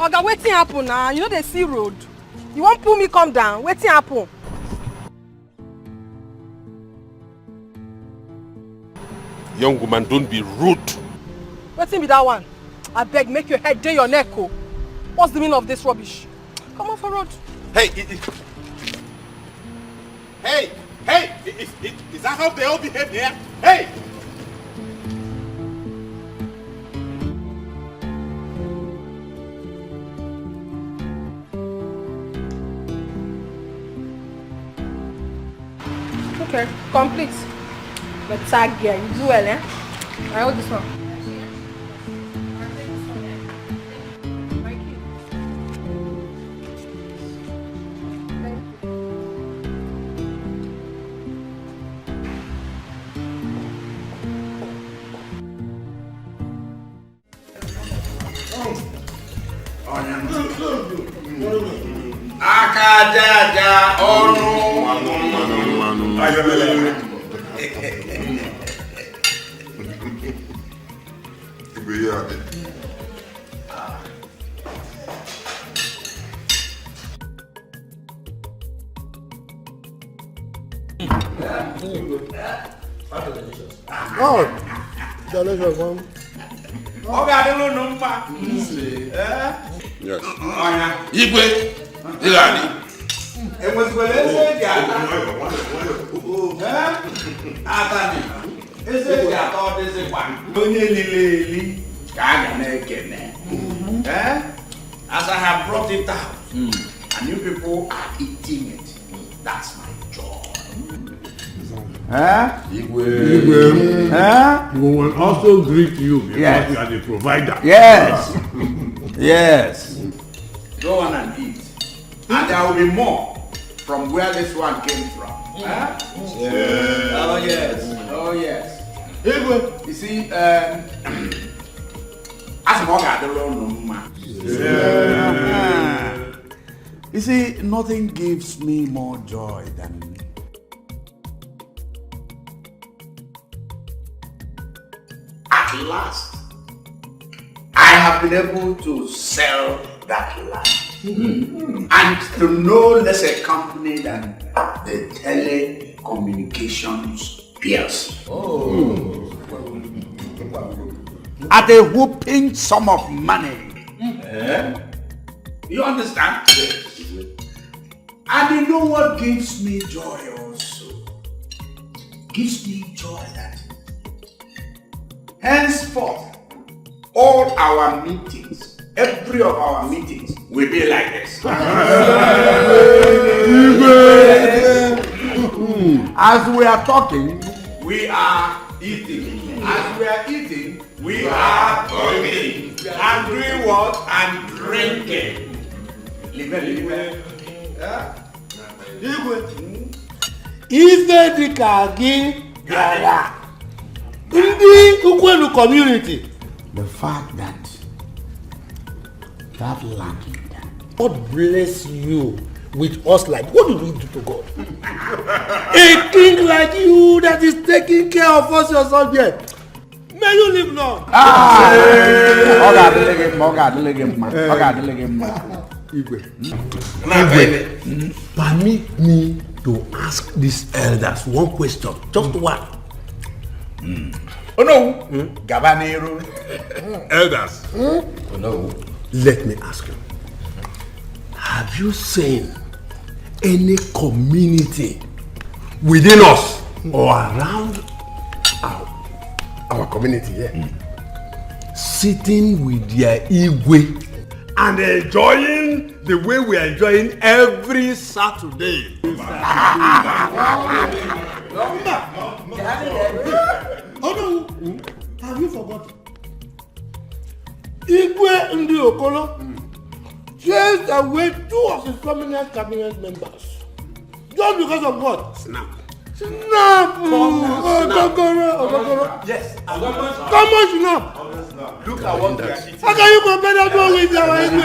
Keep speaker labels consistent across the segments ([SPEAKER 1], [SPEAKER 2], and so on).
[SPEAKER 1] Oga, wetin happen now? You know they see road. You won't pull me come down. Wetin happen?
[SPEAKER 2] Young woman, don't be rude.
[SPEAKER 1] Wetin be that one? I beg, make your head day your neck, oh. What's the meaning of this rubbish? Come on for road.
[SPEAKER 2] Hey, hey, is that how they all behave here? Hey!
[SPEAKER 1] Okay, complete. But tag here, you do well, eh? I hold this one.
[SPEAKER 3] Akajaja onu.
[SPEAKER 4] Oh, delicious one.
[SPEAKER 2] Yes.
[SPEAKER 3] Igwe, Ilani. As I have brought it out, and you people are eating it, that's my joy.
[SPEAKER 4] We will also greet you because you are the provider.
[SPEAKER 3] Yes. Yes. Go on and eat. And there will be more from where this one came from. Yeah. Oh yes. Oh yes. You see, as more got the man. You see, nothing gives me more joy than at last I have been able to sell that land. And to no less a company than the telecommunications peers. At a whooping sum of money. You understand? And you know what gives me joy also? Gives me joy that henceforth all our meetings, every of our meetings will be like this. As we are talking, we are eating. As we are eating, we are talking. And doing what? And drinking.
[SPEAKER 4] Ife dika gi yara. Ndi ukwelu community.
[SPEAKER 3] The fact that land,
[SPEAKER 4] God bless you with us like what do we do to God? A king like you that is taking care of us yourself here. May you live long. Permit me to ask these elders one question, just one.
[SPEAKER 3] Oh no, Gabanero.
[SPEAKER 2] Elders.
[SPEAKER 4] Oh no. Let me ask you. Have you seen any community within us or around our community here sitting with their igwe and enjoying the way we are enjoying every Saturday? Oh no, have you forgotten? Igwe Ndi Okolo chased away 2 of his prominent cabinet members. Just because of what? Snap. Okokoro.
[SPEAKER 3] Yes.
[SPEAKER 4] Come on, snap.
[SPEAKER 3] Look at what we are eating.
[SPEAKER 4] How can you compare that one with our Igwe?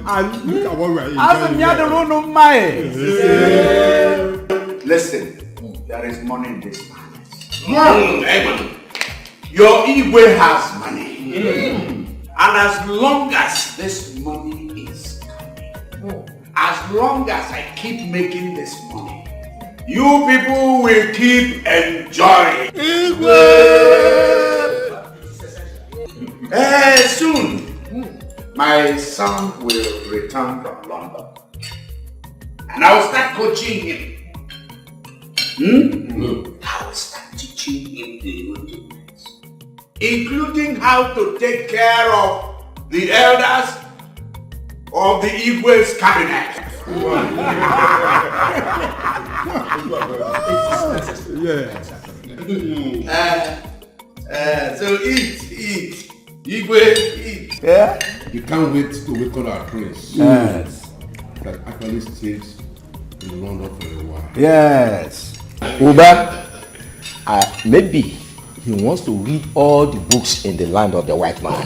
[SPEAKER 4] And look at what we are eating.
[SPEAKER 3] Listen, there is money in this planet. Your Igwe has money. And as long as this money is coming, as long as I keep making this money, you people will keep enjoying. Soon, my son will return from London. And I will start coaching him. I will start teaching him the ultimates, including how to take care of the elders of the Igwe's cabinet. So eat. Igwe, eat.
[SPEAKER 2] Yeah? You can't wait to wake up our prince.
[SPEAKER 3] Yes.
[SPEAKER 2] That actually stays in London for a while.
[SPEAKER 5] Yes. Uba, maybe he wants to read all the books in the land of the white man.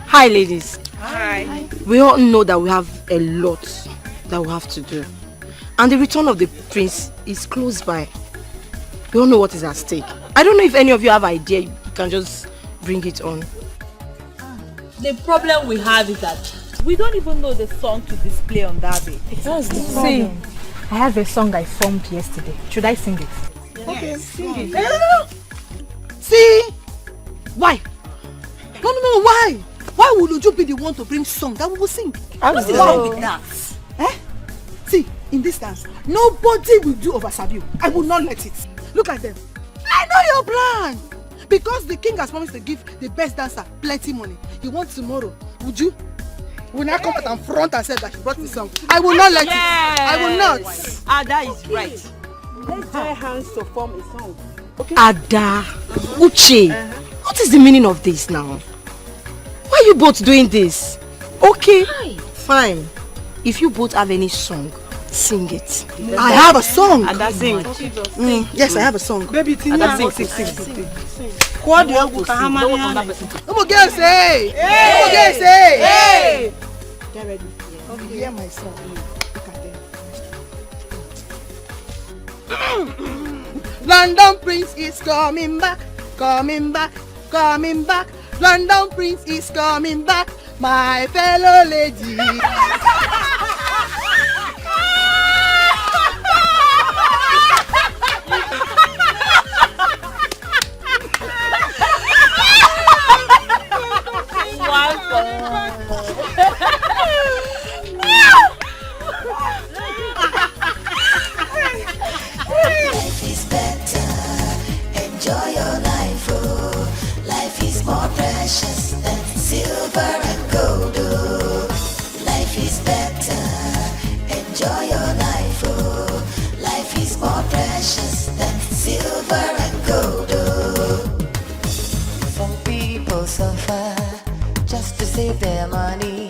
[SPEAKER 6] Hi, ladies. Hi. We all know that we have a lot that we have to do. And the return of the prince is close by. We all know what is at stake. I don't know if any of you have an idea. You can just bring it on.
[SPEAKER 7] The problem we have is that we don't even know the song to display on that day.
[SPEAKER 8] That's the problem. See, I have a song I formed yesterday. Should I sing it?
[SPEAKER 6] Yes. Okay, sing it. See? Why? No, why? Why would you be the one to bring song that we will sing?
[SPEAKER 7] What's wrong with that?
[SPEAKER 6] See, in this dance, nobody will do overserve. I will not let it. Look at them. I know your plan. Because the king has promised to give the best dancer plenty money. You want tomorrow, would you? Will not come out and front and say that he brought the song. I will not let it. I will not.
[SPEAKER 7] Ada is right.
[SPEAKER 1] Let's join hands to form a song. Okay?
[SPEAKER 6] Ada, Uche, what is the meaning of this now? Why are you both doing this? Okay, fine. If you both have any song, sing it. I have a song.
[SPEAKER 7] Ada sing.
[SPEAKER 6] Yes, I have a song.
[SPEAKER 1] Baby,
[SPEAKER 7] Ada sing.
[SPEAKER 6] What do you want? Come on, girls, say! Come on, girls, say! Hey! Get ready. Okay. Hear my song. Look at them. London Prince is coming back, coming back, coming back. London Prince is coming back, my fellow lady.
[SPEAKER 9] Life is better, enjoy your life, oh. Life is more precious than silver and gold, oh. Life is better, enjoy your life, oh. Life is more precious than silver and gold, oh. Some people suffer just to save their money.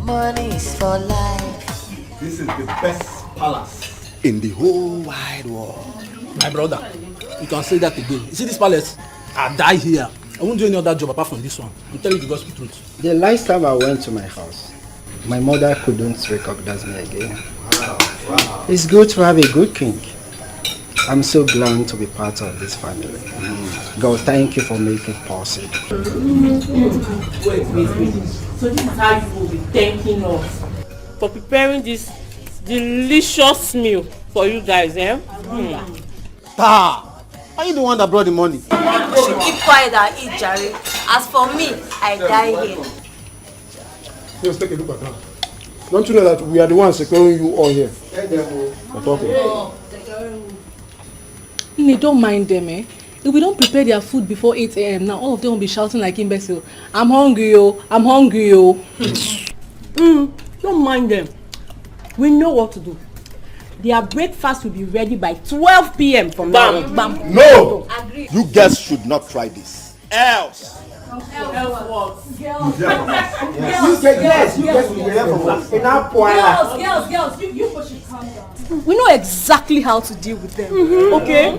[SPEAKER 9] Money is for life.
[SPEAKER 4] This is the best palace in the whole wide world. My brother, you can say that again. You see this palace? I die here. I won't do any other job apart from this one. I'm telling you the gospel truth.
[SPEAKER 10] The last time I went to my house, my mother couldn't recognize me again. Wow. It's good to have a good king. I'm so glad to be part of this family. God, thank you for making it possible.
[SPEAKER 7] Wait. So this is how you will be thanking us for preparing this delicious meal for you guys, eh?
[SPEAKER 4] Ta! Are you the one that brought the money?
[SPEAKER 11] You should keep quiet and eat, Jerry. As for me, I die here.
[SPEAKER 4] Let's take a look at that. Don't you know that we are the ones securing you all here? We're talking.
[SPEAKER 8] Ini, don't mind them, eh? If we don't prepare their food before 8 a.m. now, all of them will be shouting like imbecile. I'm hungry, yo. I'm hungry, yo.
[SPEAKER 7] Don't mind them. We know what to do. Their breakfast will be ready by 12 p.m. from now. Bam.
[SPEAKER 5] No!
[SPEAKER 11] Agree.
[SPEAKER 5] You guys should not try this. Else!
[SPEAKER 7] What?
[SPEAKER 10] You guys will be there for us.
[SPEAKER 11] Girls, you should calm down.
[SPEAKER 8] We know exactly how to deal with them.
[SPEAKER 7] Okay?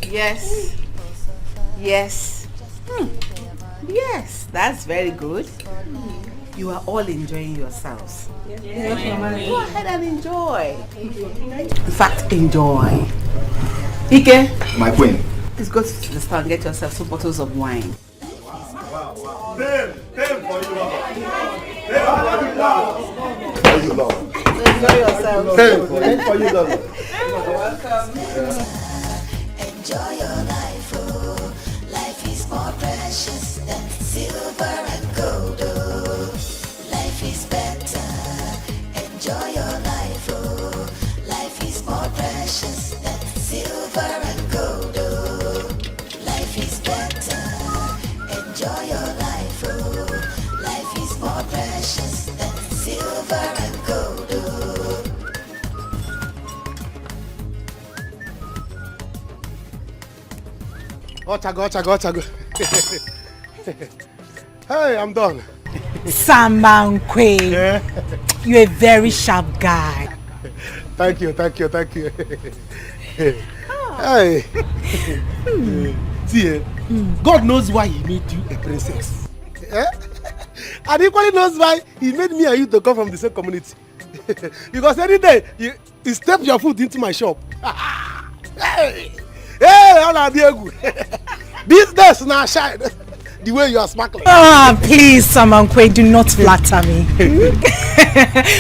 [SPEAKER 12] Yes. Yes. Yes, that's very good.
[SPEAKER 6] you are all enjoying yourselves.
[SPEAKER 7] Yes.
[SPEAKER 6] Go ahead and enjoy. In fact, enjoy. Ike,
[SPEAKER 3] My queen.
[SPEAKER 6] please go to the store and get yourself 2 bottles of wine. Enjoy yourself.
[SPEAKER 9] Enjoy your life, oh. Life is more precious than silver and gold, oh. Life is better. Enjoy your life, oh. Life is more precious than silver and gold, oh. Life is better. Enjoy your life, oh. Life is more precious than silver and gold, oh.
[SPEAKER 2] Ochago. Hey, I'm done.
[SPEAKER 6] Samankwe, you're a very sharp guy.
[SPEAKER 2] Thank you. Hey. See, God knows why he made you a princess. And equally knows why he made me and you to come from the same community. Because any day, you step your foot into my shop. Hey, Ola Diego. These days now shine. The way you are sparkling.
[SPEAKER 6] Please, Samankwe, do not flatter me.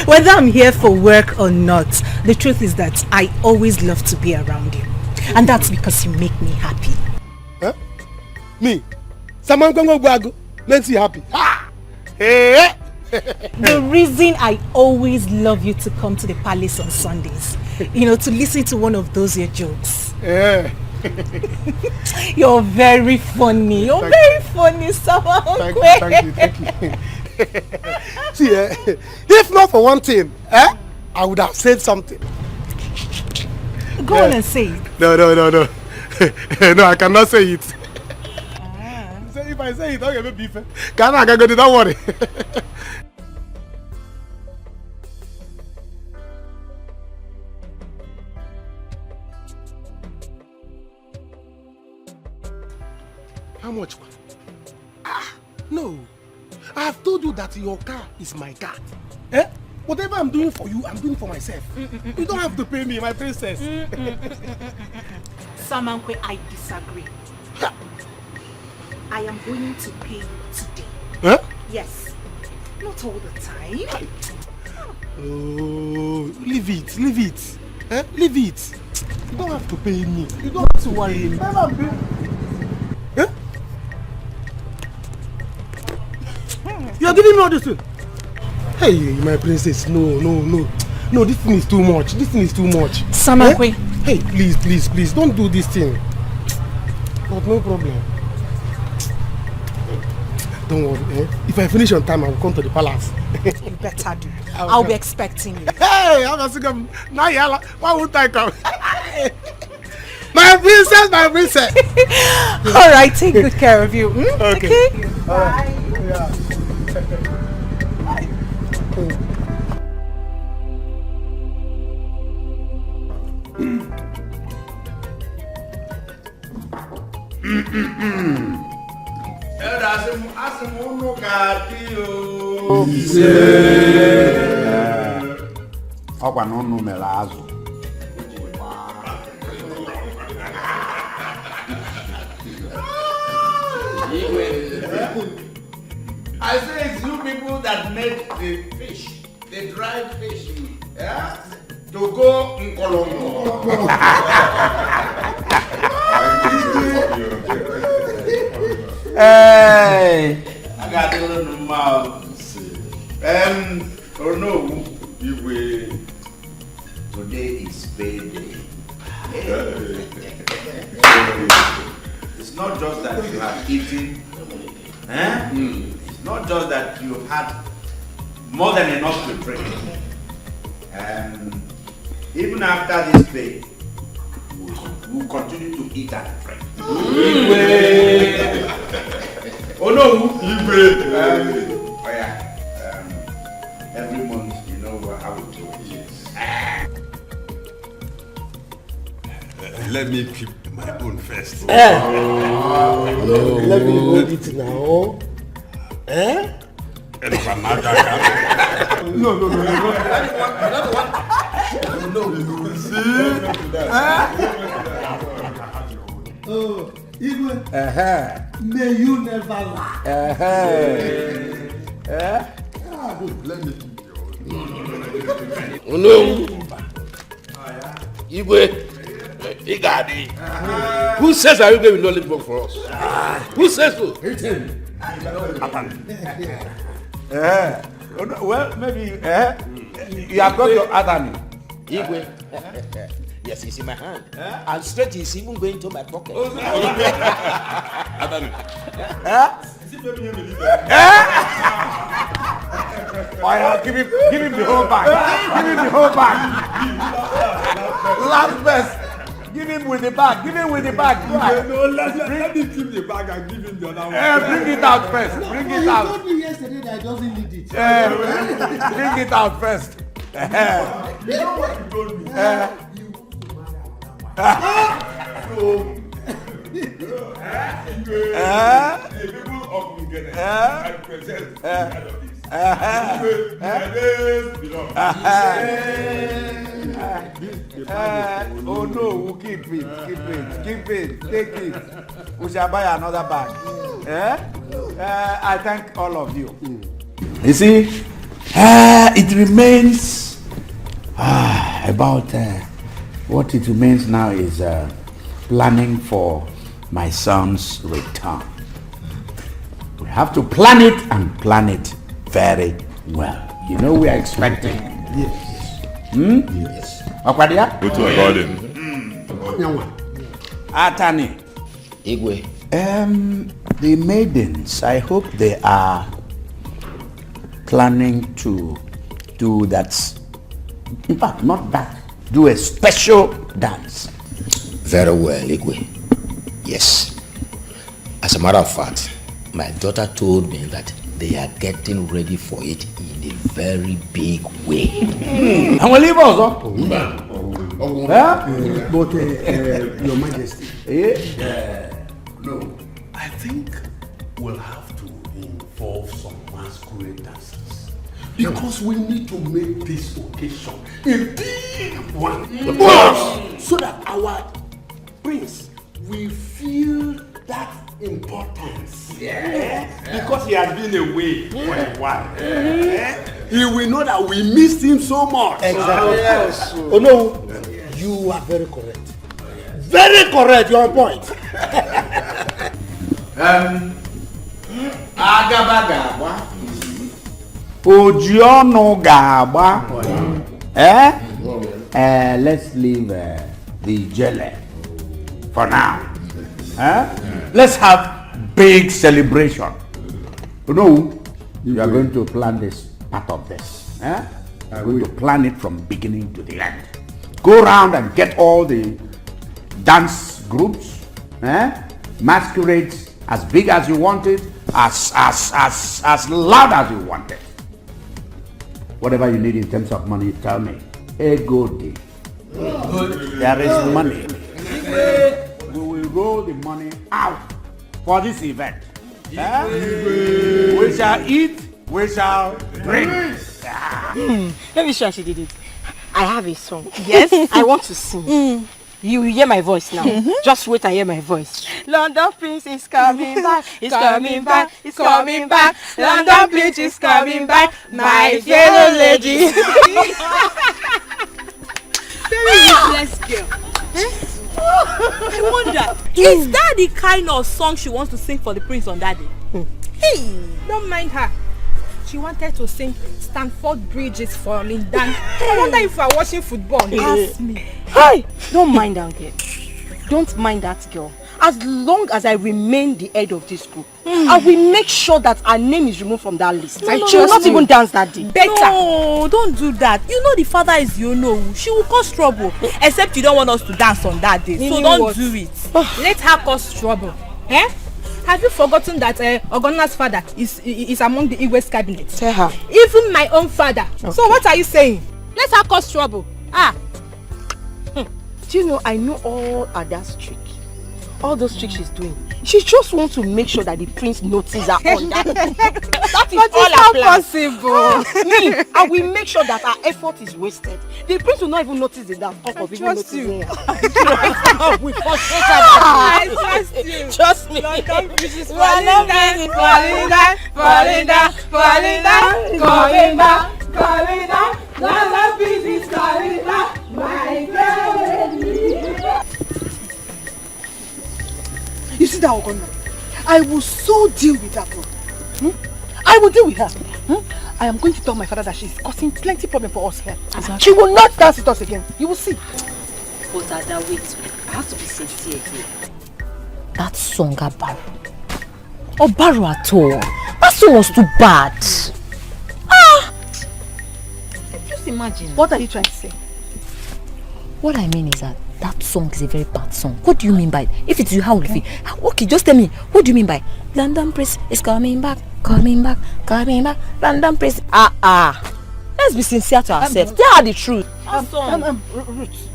[SPEAKER 6] Whether I'm here for work or not, the truth is that I always love to be around you. And that's because you make me happy.
[SPEAKER 2] Huh? Me? Samankwe makes you happy. Hey.
[SPEAKER 6] The reason I always love you to come to the palace on Sundays, to listen to one of those your jokes.
[SPEAKER 2] Yeah.
[SPEAKER 6] You're very funny. You're very funny, Samankwe.
[SPEAKER 2] Thank you. See, if not for one thing, I would have said something.
[SPEAKER 6] Go on and say it.
[SPEAKER 2] No. No, I cannot say it. So if I say it, okay, maybe I can go, don't worry. How much? No. I have told you that your car is my car. Whatever I'm doing for you, I'm doing for myself. You don't have to pay me, my princess.
[SPEAKER 6] Samankwe, I disagree. I am going to pay you today.
[SPEAKER 2] Huh?
[SPEAKER 6] Yes. Not all the time.
[SPEAKER 2] Oh, leave it. Leave it. You don't have to pay me. You don't have to worry. You are giving me all this thing. Hey, my princess, no. This thing is too much.
[SPEAKER 6] Samankwe.
[SPEAKER 2] Hey, please, don't do this thing. But no problem. Don't worry. If I finish on time, I will come to the palace.
[SPEAKER 6] You better do. I'll be expecting you.
[SPEAKER 2] Hey, I'm going to come. Naija, why won't I come? My princess.
[SPEAKER 6] All right, take good care of you. Okay.
[SPEAKER 2] Bye. Yeah.
[SPEAKER 3] Ọkwa n'ọnụ mere azụ. I say it's you people that made the fish, the dried fish, to go Nkolongo. Hey, I got it on the mouth. Or no, today is payday. It's not just that you have eaten. It's not just that you had more than enough to drink. Even after this day, we'll continue to eat and drink. Oh no! Every month, you know how we do it.
[SPEAKER 2] Let me keep my own first.
[SPEAKER 12] Let me hold it now.
[SPEAKER 2] Oh, even may you never laugh. Let me.
[SPEAKER 5] Oh no. Igwe. Igadi. Who says that Igwe will not live work for us? Who says so?
[SPEAKER 3] Well, maybe you have got your attorney.
[SPEAKER 5] Igwe. Yes, it's in my hand. And straight is even going to my pocket.
[SPEAKER 3] Give him the whole bag. Give him the whole bag. Last best. Give him with the bag. Give him with the bag.
[SPEAKER 12] No, let me keep the bag and give him the other one.
[SPEAKER 3] Bring it out first. Bring it out.
[SPEAKER 2] You told me yesterday that I doesn't need it.
[SPEAKER 3] Bring it out first.
[SPEAKER 12] You know what you told me? People of Uganda and present
[SPEAKER 3] oh no, we'll keep it, take it. We shall buy another bag. I thank all of you. You see, it remains about what it remains now is planning for my son's return. We have to plan it and plan it very well. You know we are expecting.
[SPEAKER 2] Yes.
[SPEAKER 3] Yes. Akwadia?
[SPEAKER 12] Go to a garden.
[SPEAKER 3] Atani.
[SPEAKER 5] Igwe.
[SPEAKER 3] The maidens, I hope they are planning to do that. In fact, not that. Do a special dance.
[SPEAKER 5] Very well, Igwe. Yes. As a matter of fact, my daughter told me that they are getting ready for it in a very big way.
[SPEAKER 3] And we'll leave also.
[SPEAKER 2] But Your Majesty.
[SPEAKER 12] No, I think we'll have to involve some masquerade dancers. Because we need to make this occasion a big one. So that our prince will feel that importance. Because he has been away for a while. He will know that we missed him so much.
[SPEAKER 2] Exactly. Yes. Oh no, you are very correct. Very correct, you're on point.
[SPEAKER 3] Agabagaba. Ojiono gaba. Let's leave the jelly for now. Let's have big celebration. You know, you are going to plan this part of this. I'm going to plan it from beginning to the end. Go around and get all the dance groups, masquerades as big as you want it, as loud as you want it. Whatever you need in terms of money, tell me. Ego day. There is money. We will roll the money out for this event. We shall eat, we shall drink.
[SPEAKER 13] Let me show how she did it. I have a song. Yes, I want to sing. You will hear my voice now. Just wait and hear my voice. London Prince is coming back. He's coming back. He's coming back. London Prince is coming back. My fellow lady.
[SPEAKER 7] Very useless girl. I wonder, is that the kind of song she wants to sing for the prince on that day?
[SPEAKER 1] Hey, don't mind her. She wanted to sing Stanford Bridge is falling down. I wonder if we are watching football. Ask me.
[SPEAKER 13] Hey, don't mind that girl. Don't mind that girl. As long as I remain the head of this group, I will make sure that her name is removed from that list. She will not even dance that day.
[SPEAKER 7] Better. No, don't do that. You know the father is she will cause trouble. Except you don't want us to dance on that day. So don't do it.
[SPEAKER 1] Let her cause trouble. Have you forgotten that Ogona's father is among the Igwe's cabinet?
[SPEAKER 13] Tell her.
[SPEAKER 1] Even my own father. Okay. So what are you saying? Let her cause trouble.
[SPEAKER 13] Do you know, I know all Ada's tricks. All those tricks she's doing. She just wants to make sure that the prince notices her on that. That is
[SPEAKER 6] But
[SPEAKER 13] all
[SPEAKER 6] it's
[SPEAKER 13] her
[SPEAKER 6] not
[SPEAKER 13] plan.
[SPEAKER 6] possible.
[SPEAKER 13] Me, I will make sure that her effort is wasted. The prince will not even notice it. That talk of even noticing her. We frustrate her.
[SPEAKER 6] I trust you.
[SPEAKER 13] Trust me.
[SPEAKER 6] London Bridge is falling down, falling down, falling down, falling down, coming down. London Bridge is falling down, my girl. You see that Ogonda? I will so deal with that one. I will deal with her. I am going to tell my father that she is causing plenty problem for us here. Exactly. She will not dance with us again. You will see.
[SPEAKER 14] But Ada, wait. I have to be sincere here. That song Abaru. Obaru at all. That song was too bad. Just imagine.
[SPEAKER 6] What are you trying to say?
[SPEAKER 14] What I mean is that song is a very bad song. What do you mean by it? If it's you, how will it feel? Okay, just tell me. What do you mean by London Prince is coming back, coming back, coming back. London Prince. Let's be sincere to ourselves. Tell her the truth.
[SPEAKER 6] Ruth,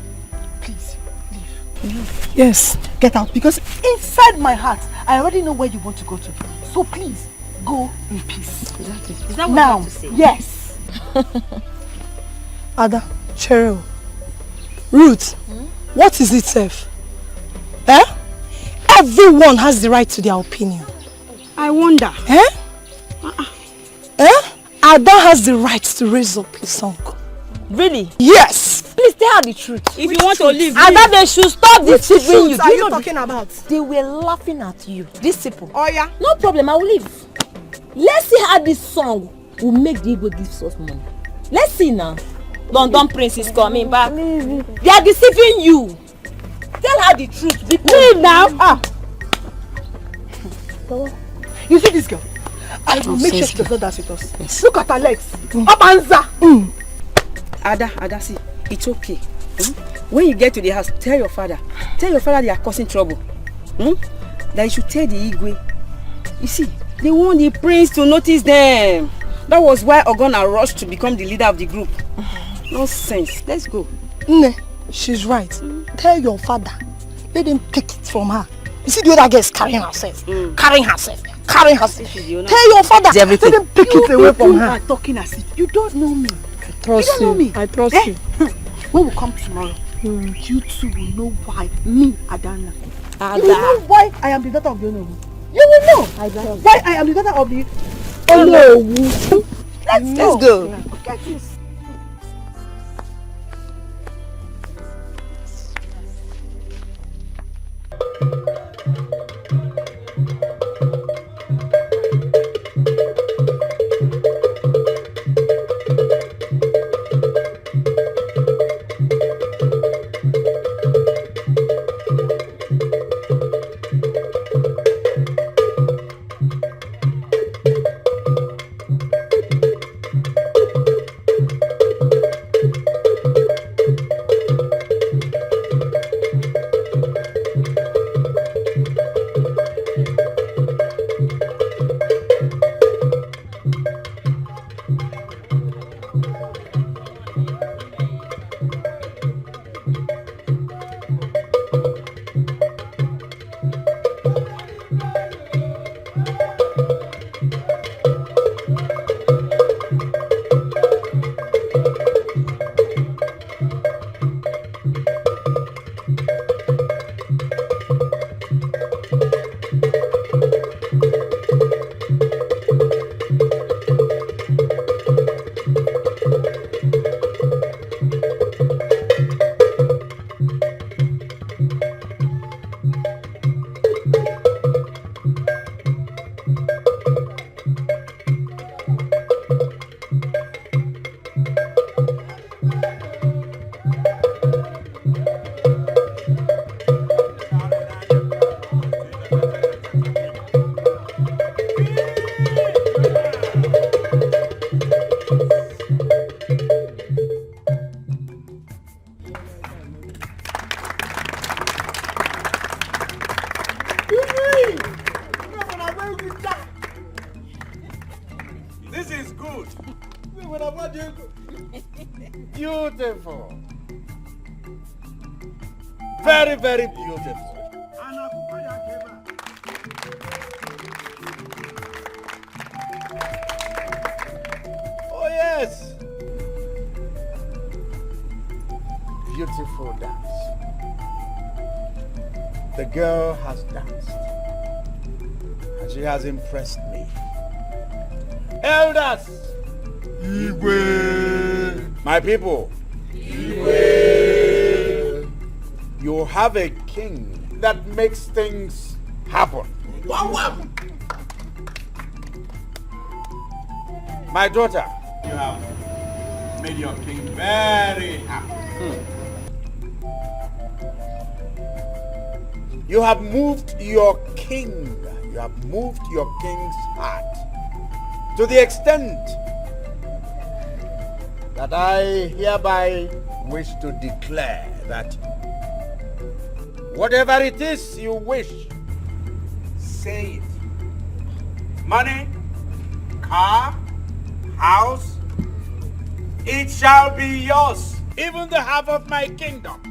[SPEAKER 6] please leave. Yes, get out, because inside my heart, I already know where you want to go to. So please, go in peace.
[SPEAKER 14] Exactly. Is that what
[SPEAKER 6] now,
[SPEAKER 14] you have to say?
[SPEAKER 6] Yes. Ada, Cheryl, Ruth, what is it, Seth? Everyone has the right to their opinion.
[SPEAKER 13] I wonder.
[SPEAKER 6] Ada has the right to raise up a song.
[SPEAKER 14] Really?
[SPEAKER 6] Yes.
[SPEAKER 14] Please tell her the truth.
[SPEAKER 13] If you want to leave,
[SPEAKER 14] Ada, they should stop deceiving you.
[SPEAKER 6] What are you talking about?
[SPEAKER 14] They were laughing at you. These people.
[SPEAKER 13] Oh yeah.
[SPEAKER 14] No problem, I will leave. Let's see how this song will make the Igbo give us money. Let's see now. London Prince is coming back. They are deceiving you. Tell her the truth.
[SPEAKER 6] Leave now. You see this girl? I will make sure she does not dance with us. Yes. Look at her legs. Abanza.
[SPEAKER 13] Ada, see, it's okay. When you get to the house, tell your father they are causing trouble. That you should tell the Igwe. You see, they want the prince to notice them. That was why Ogona rushed to become the leader of the group. Nonsense. Let's go.
[SPEAKER 6] Ne, she's right. Tell your father. Let them take it from her. You see the other girl is carrying herself. Carrying herself. Tell your father. Let them take it away from her. You are talking as if you don't know me.
[SPEAKER 8] I trust you. I trust you.
[SPEAKER 6] When we come tomorrow, you two will know why me, Adana. You will know why I am the daughter of the Onowu. You will know why I am the daughter of the Onowu. Let's go. Get this.
[SPEAKER 2] Beautiful. Very, very beautiful.
[SPEAKER 3] The girl has danced, and she has impressed me. Elders! Igwe! My people! Igwe! You have a king that makes things happen. My daughter, you have made your king very happy. You have moved your king. You have moved your king's heart to the extent that I hereby wish to declare that whatever it is you wish, say it. Money, car, house, it shall be yours, even the half of my kingdom.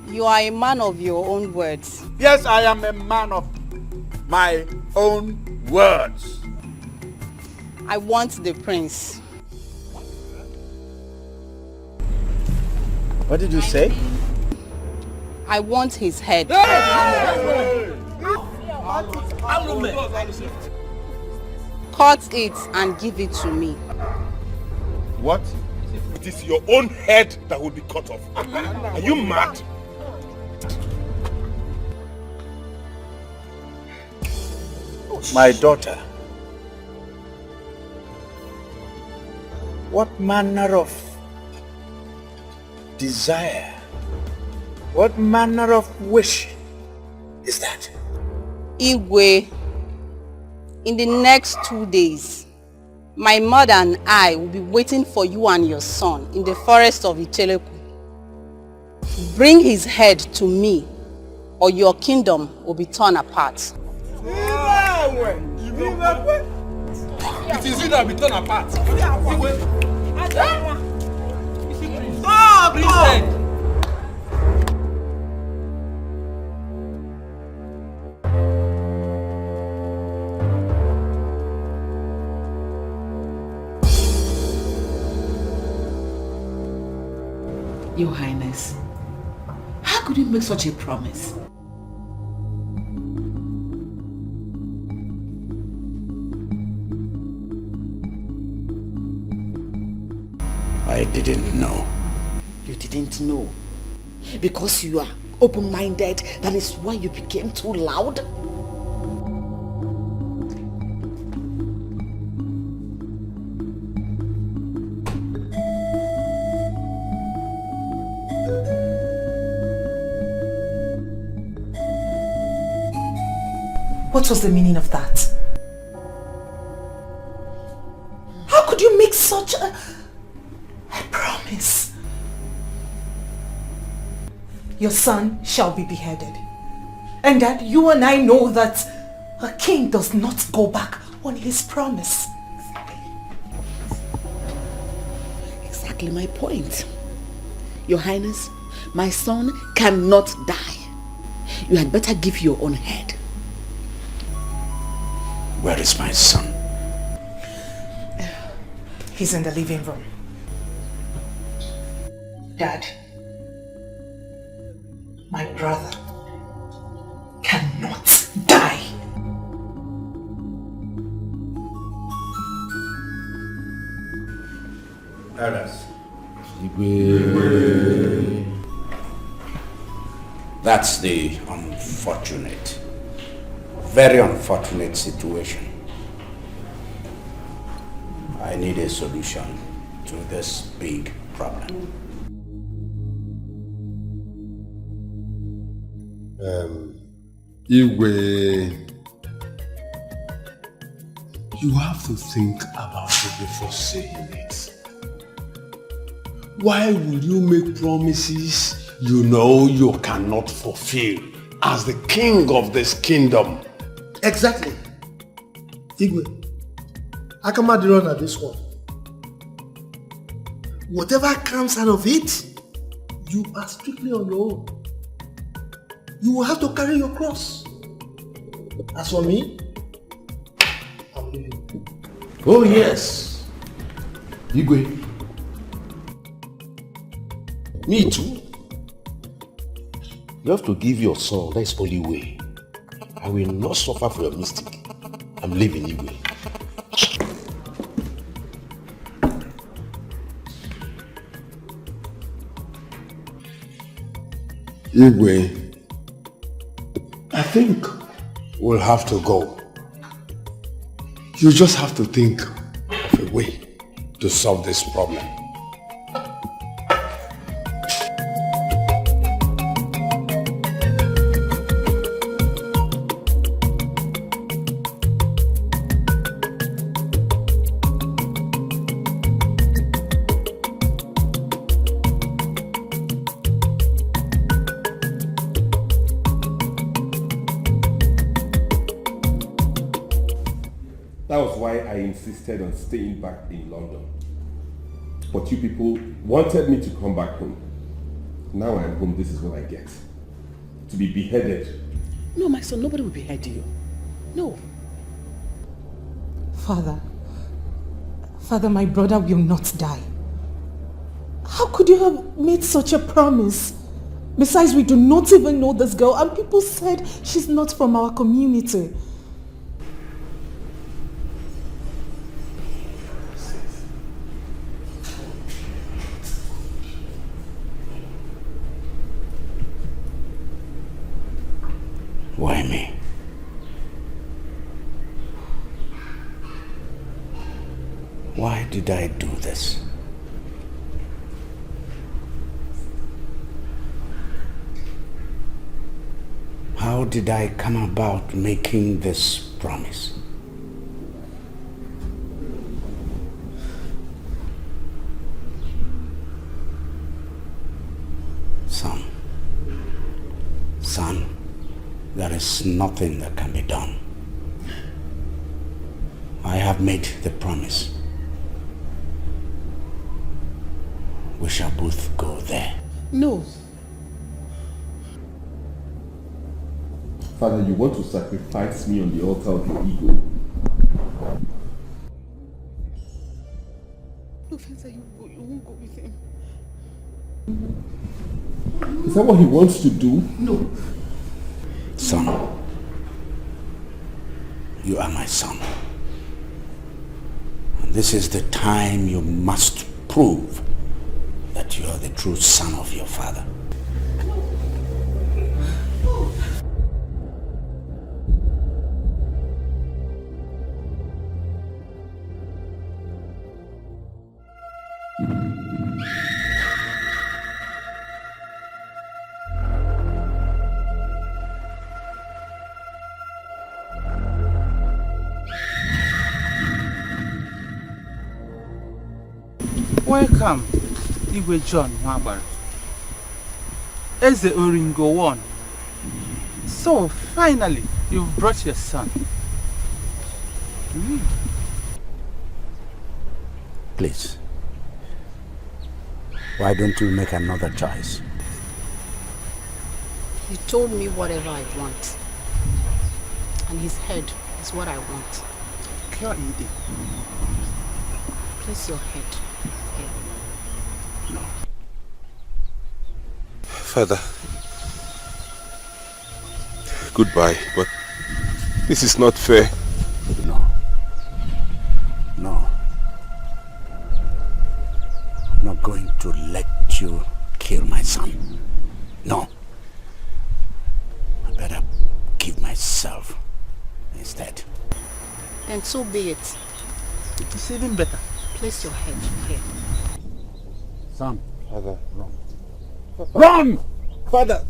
[SPEAKER 13] You are a man of your own words.
[SPEAKER 3] Yes, I am a man of my own words.
[SPEAKER 13] I want the prince.
[SPEAKER 3] What did you say?
[SPEAKER 13] I want his head. Cut it and give it to me.
[SPEAKER 2] What? It is your own head that will be cut off. Are you mad?
[SPEAKER 3] My daughter, what manner of desire, what manner of wish is that?
[SPEAKER 13] Igwe, in the next 2 days, my mother and I will be waiting for you and your son in the forest of Etiko. Bring his head to me, or your kingdom will be torn apart.
[SPEAKER 4] It is you that will turn apart.
[SPEAKER 15] Your Highness, how could you make such a promise?
[SPEAKER 3] I didn't know.
[SPEAKER 15] You didn't know? Because you are open-minded, that is why you became too loud? What was the meaning of that? How could you make such a promise? Your son shall be beheaded. And that you and I know that a king does not go back on his promise. Exactly my point. Your Highness, my son cannot die. You had better give your own head.
[SPEAKER 3] Where is my son?
[SPEAKER 15] He's in the living room. Dad, my brother cannot die.
[SPEAKER 3] Elders. That's the unfortunate, very unfortunate situation. I need a solution to this big problem.
[SPEAKER 12] Igwe, you have to think about it before saying it. Why will you make promises you know you cannot fulfill as the king of this kingdom?
[SPEAKER 2] Exactly. Igwe, I come out the run at this one. Whatever comes out of it, you are strictly on your own. You will have to carry your cross. As for me, I'm leaving.
[SPEAKER 12] Oh yes. Igwe. Me too. You have to give your son that's only way. I will not suffer for your mistake. I'm leaving Igwe.
[SPEAKER 16] Igwe, I think we'll have to go. You just have to think of a way to solve this problem.
[SPEAKER 17] That was why I insisted on staying back in London. But you people wanted me to come back home. Now I'm home, this is what I get. To be beheaded.
[SPEAKER 15] No, my son, nobody will behead you. No.
[SPEAKER 1] Father, my brother will not die. How could you have made such a promise? Besides, we do not even know this girl, and people said she's not from our community.
[SPEAKER 5] Why me? Why did I do this? How did I come about making this promise? Son, there is nothing that can be done. I have made the promise. We shall both go there.
[SPEAKER 15] No.
[SPEAKER 17] Father, you want to sacrifice me on the altar of your ego.
[SPEAKER 15] No, Fencer, you won't go with him.
[SPEAKER 17] Is that what he wants to do?
[SPEAKER 15] No.
[SPEAKER 5] Son, you are my son. And this is the time you must prove that you are the true son of your father.
[SPEAKER 18] Welcome, Igwe John Nwabara. Eze Oringo won. So finally, you've brought your son.
[SPEAKER 5] Please, why don't you make another choice?
[SPEAKER 19] He told me whatever I want. And his head is what I want. Place your head here.
[SPEAKER 5] No.
[SPEAKER 12] Father, goodbye, but this is not fair.
[SPEAKER 5] No. I'm not going to let you kill my son. No. I better give myself instead.
[SPEAKER 19] And so be it.
[SPEAKER 18] It's even better.
[SPEAKER 19] Place your head here.
[SPEAKER 5] Son.
[SPEAKER 12] Father.
[SPEAKER 5] Run!
[SPEAKER 2] Father.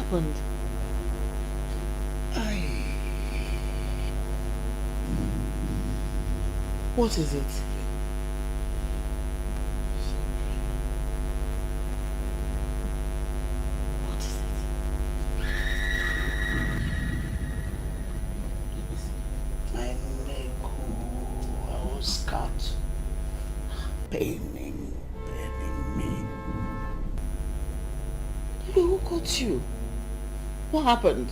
[SPEAKER 15] happened? What is it? Paining me. Who got you? What happened?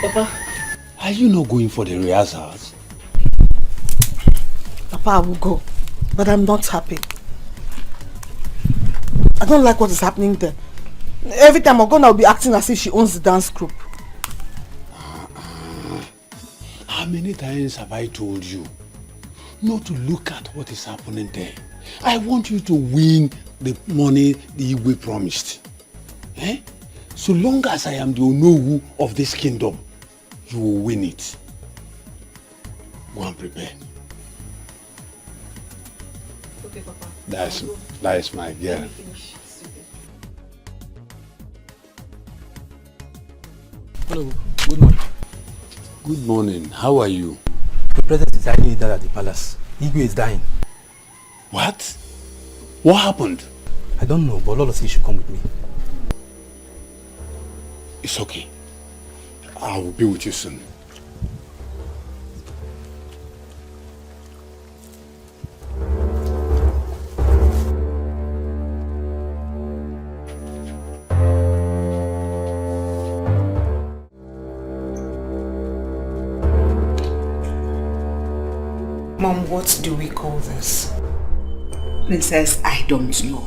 [SPEAKER 16] Papa, are you not going for the rehearsals?
[SPEAKER 6] Papa, I will go, but I'm not happy. I don't like what is happening there. Every time I go, I'll be acting as if she owns the dance group.
[SPEAKER 16] How many times have I told you not to look at what is happening there? I want you to win the money the Igwe promised. Eh? So long as I am the Onowu of this kingdom, you will win it. Go and prepare.
[SPEAKER 8] Okay, Papa.
[SPEAKER 16] That is my girl.
[SPEAKER 4] Hello, good morning.
[SPEAKER 16] Good morning. How are you?
[SPEAKER 4] The president is Ini Edo at the palace. Igwe is dying.
[SPEAKER 16] What? What happened?
[SPEAKER 4] I don't know, but Lolo says you should come with me.
[SPEAKER 16] It's okay. I will be with you soon.
[SPEAKER 1] Mom, what do we call this?
[SPEAKER 15] Princess, I don't know.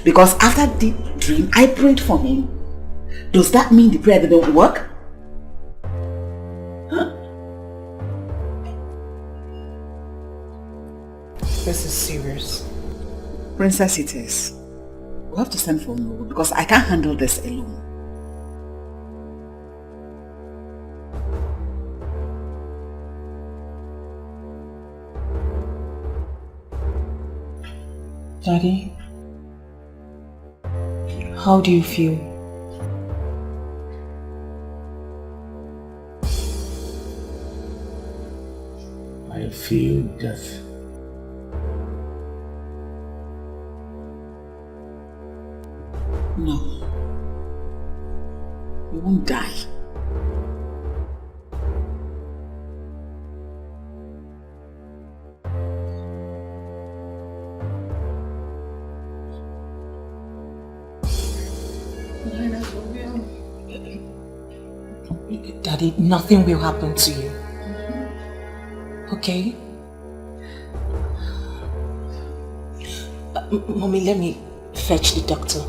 [SPEAKER 15] Because after the dream, I prayed for him. Does that mean the prayer didn't work? Huh?
[SPEAKER 1] This is serious.
[SPEAKER 15] Princess, it is. We have to send for Nollywood because I can't handle this alone.
[SPEAKER 1] Daddy, how do you feel?
[SPEAKER 16] I feel death.
[SPEAKER 15] No. You won't die.
[SPEAKER 1] Daddy, nothing will happen to you. Okay? Mommy, let me fetch the doctor.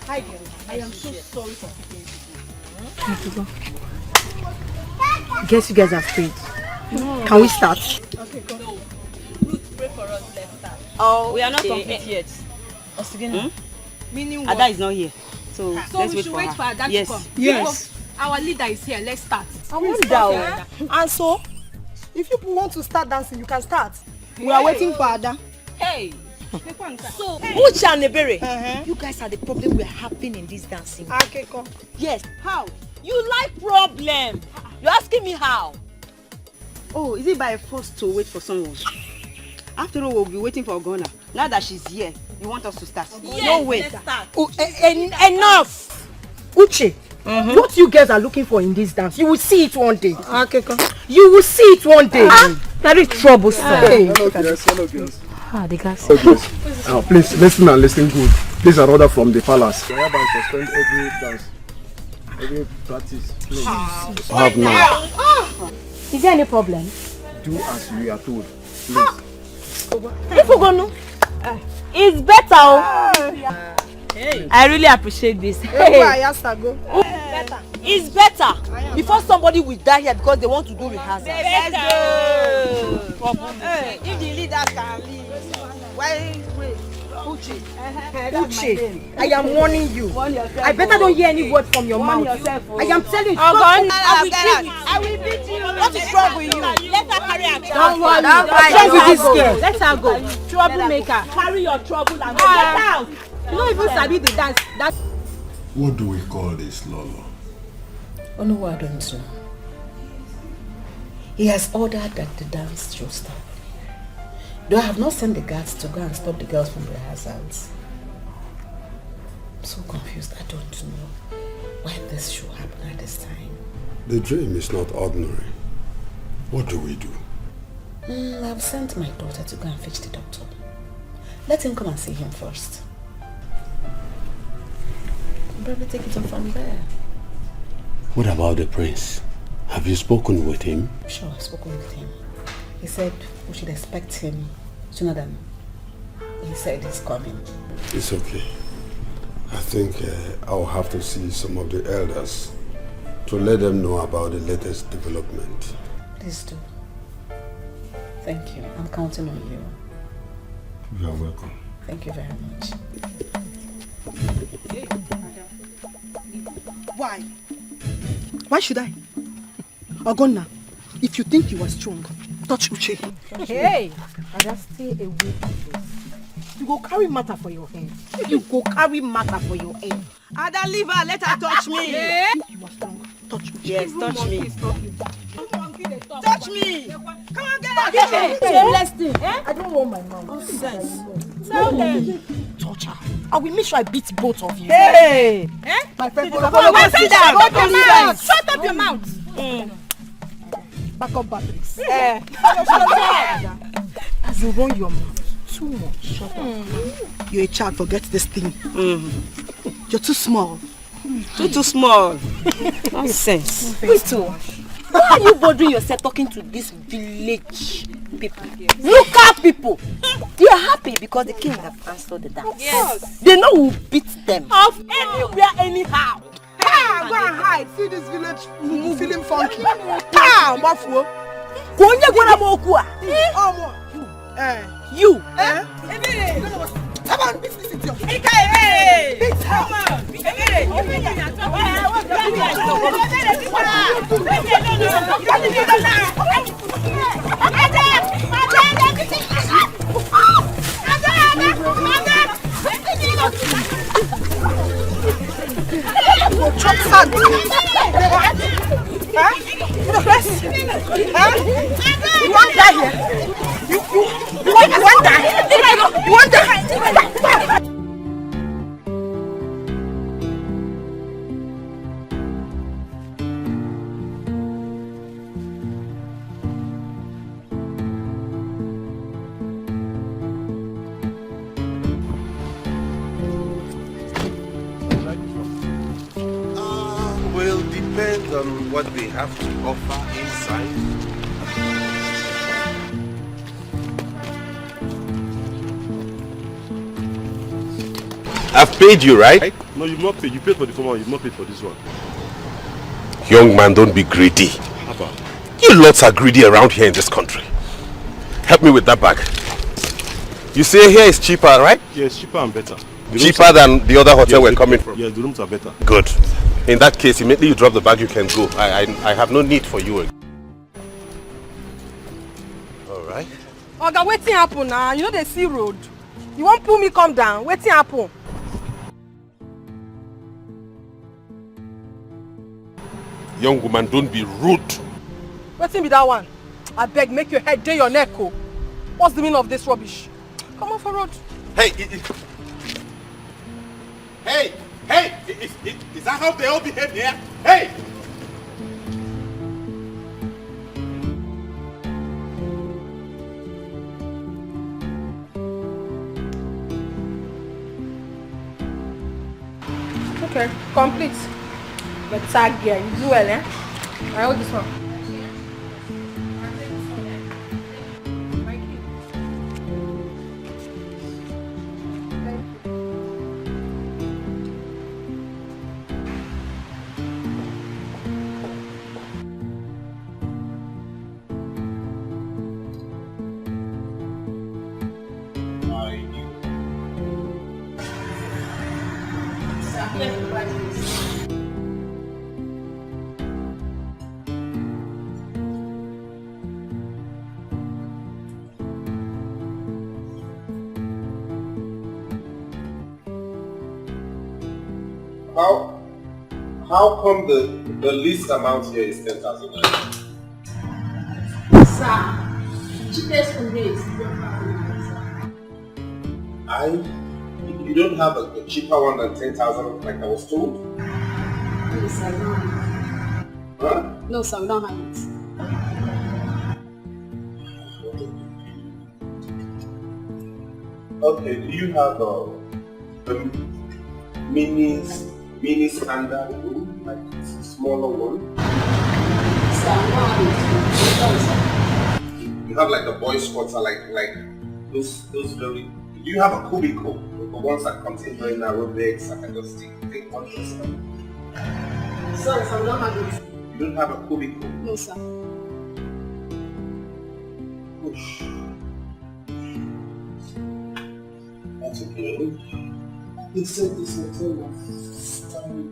[SPEAKER 6] Hi girl, I am so sorry for keeping you.
[SPEAKER 13] Guess you guys have prayed. No. Can we start?
[SPEAKER 6] Okay, go.
[SPEAKER 11] No. Ruth, pray for us, let's start.
[SPEAKER 13] Oh,
[SPEAKER 11] we are not complete yet.
[SPEAKER 6] Meaning
[SPEAKER 11] Ada is not here. So
[SPEAKER 19] So
[SPEAKER 11] let's
[SPEAKER 19] we should wait for Ada
[SPEAKER 11] yes.
[SPEAKER 19] to come.
[SPEAKER 6] Yes.
[SPEAKER 19] Our leader is here. Let's start.
[SPEAKER 6] I want to And so, if you want to start dancing, you can start. We are waiting for Ada.
[SPEAKER 11] Hey.
[SPEAKER 14] So, Uche and Nebere, you guys are the problem we are having in this dancing.
[SPEAKER 6] Okay, come.
[SPEAKER 14] Yes. How? You like problem. You're asking me how?
[SPEAKER 11] Oh, is it by force to wait for someone? After all, we'll be waiting for Ogona. Now that she's here, you want us to start?
[SPEAKER 14] Yes,
[SPEAKER 11] no way.
[SPEAKER 14] Let's start.
[SPEAKER 6] Enough! Uche,
[SPEAKER 13] What you girls are looking for in this dance, you will see it one day.
[SPEAKER 6] Okay,
[SPEAKER 13] you will see it one day. Very troublesome.
[SPEAKER 10] Hello girls, hello girls.
[SPEAKER 14] The guys.
[SPEAKER 10] Please listen and listen good. These are order from the palace. I hereby suspend every dance, every practice. Please. Have now.
[SPEAKER 13] Is there any problem?
[SPEAKER 10] Do as we are told. Please.
[SPEAKER 13] If we go no, it's better. I really appreciate this. It's better before somebody will die here because they want to do rehearsal.
[SPEAKER 11] Let's go. If the leader can leave, why wait? Uche,
[SPEAKER 13] I am warning you. I better don't hear any word from your mouth. I am telling you.
[SPEAKER 11] I will beat you. What is wrong with you? Let her carry her trouble.
[SPEAKER 13] Don't worry. What's wrong with this girl?
[SPEAKER 11] Let her go. Troublemaker. Carry your trouble and get out. You don't even sabi the dance. That's
[SPEAKER 16] What do we call this, Lolo?
[SPEAKER 15] Oh no, I don't know. He has ordered that the dance should stop. Though I have not sent the guards to go and stop the girls from rehearsals. I'm so confused. I don't know why this should happen at this time.
[SPEAKER 16] The dream is not ordinary. What do we do?
[SPEAKER 15] I've sent my daughter to go and fetch the doctor. Let him come and see him first. I'll probably take it on from there.
[SPEAKER 16] What about the prince? Have you spoken with him?
[SPEAKER 15] Sure, I've spoken with him. He said we should expect him sooner than he said he's coming.
[SPEAKER 16] It's okay. I think I'll have to see some of the elders to let them know about the latest development.
[SPEAKER 15] Please do. Thank you. I'm counting on you.
[SPEAKER 16] You are welcome.
[SPEAKER 15] Thank you very much.
[SPEAKER 6] Why? Why should I? Ogonna, if you think you are strong, touch Uche.
[SPEAKER 13] Hey, I just stay away from this. You go carry matter for your head. You go carry matter for your head.
[SPEAKER 11] Ada, leave her. Let her touch me.
[SPEAKER 6] You are strong. Touch Uche.
[SPEAKER 11] Yes, touch me. Touch me. Come on, get out.
[SPEAKER 13] Shameless thing. I don't want my mom.
[SPEAKER 11] Nonsense.
[SPEAKER 13] Tell them. Touch her. I will make sure I beat both of you.
[SPEAKER 11] Hey.
[SPEAKER 13] My friend,
[SPEAKER 11] Sit down.
[SPEAKER 13] Shut up your mouth. Back up batteries. You run your mouth too much. Shut up.
[SPEAKER 6] You're a child, forget this thing. You're too small.
[SPEAKER 11] Too small. Nonsense.
[SPEAKER 13] Wait, why are you bothering yourself talking to this village people? Local people. They are happy because the king has answered the dance.
[SPEAKER 11] Yes.
[SPEAKER 13] They know who beat them. Of anywhere, anyhow.
[SPEAKER 6] Ah, go and hide. See this village feeling funky.
[SPEAKER 13] Ah, Mafuo. You.
[SPEAKER 6] Come on, beat this idiot.
[SPEAKER 11] Beat her. Come on.
[SPEAKER 6] Chop sand. You want that here? You want that? You want that?
[SPEAKER 20] Will depend on what they have to offer inside. I've paid you, right?
[SPEAKER 17] No, you've not paid. You paid for the former one, you've not paid for this one.
[SPEAKER 20] Young man, don't be greedy.
[SPEAKER 17] How about?
[SPEAKER 20] You lots are greedy around here in this country. Help me with that bag. You say here is cheaper, right?
[SPEAKER 17] Yeah, it's cheaper and better.
[SPEAKER 20] Cheaper than the other hotel we're coming from?
[SPEAKER 17] Yes, the rooms are better.
[SPEAKER 20] Good. In that case, immediately you drop the bag, you can go. I have no need for you. Alright.
[SPEAKER 13] Oga, wetin happen now? You know the sea road. You won't pull me come down. Wetin happen?
[SPEAKER 20] Young woman, don't be rude.
[SPEAKER 13] Wetin be that one? I beg, make your head day your neck. Oh. What's the meaning of this rubbish? Come on for road.
[SPEAKER 20] Hey! Hey! Hey, is that how they all behave here? Hey!
[SPEAKER 13] Okay, complete. But tag here, you do well, eh? I hold this one.
[SPEAKER 17] How come the least amount here is 10,000 naira?
[SPEAKER 19] Sir, cheapest for me is 12,000.
[SPEAKER 17] You don't have a cheaper one than 10,000 like I was told?
[SPEAKER 19] No, sir, I don't have it.
[SPEAKER 17] Huh?
[SPEAKER 19] No, sir, we don't have it.
[SPEAKER 17] Okay, do you have a mini standard room, like a smaller one?
[SPEAKER 19] Sir, we don't have it.
[SPEAKER 17] You have like the boys' quarter, like those very. Do you have a cubicle, the ones that contain very narrow beds? I can just take one person.
[SPEAKER 19] Sorry, sir, we don't have it.
[SPEAKER 17] You don't have a cubicle?
[SPEAKER 19] No, sir.
[SPEAKER 17] Push. That's okay. They said this hotel was starting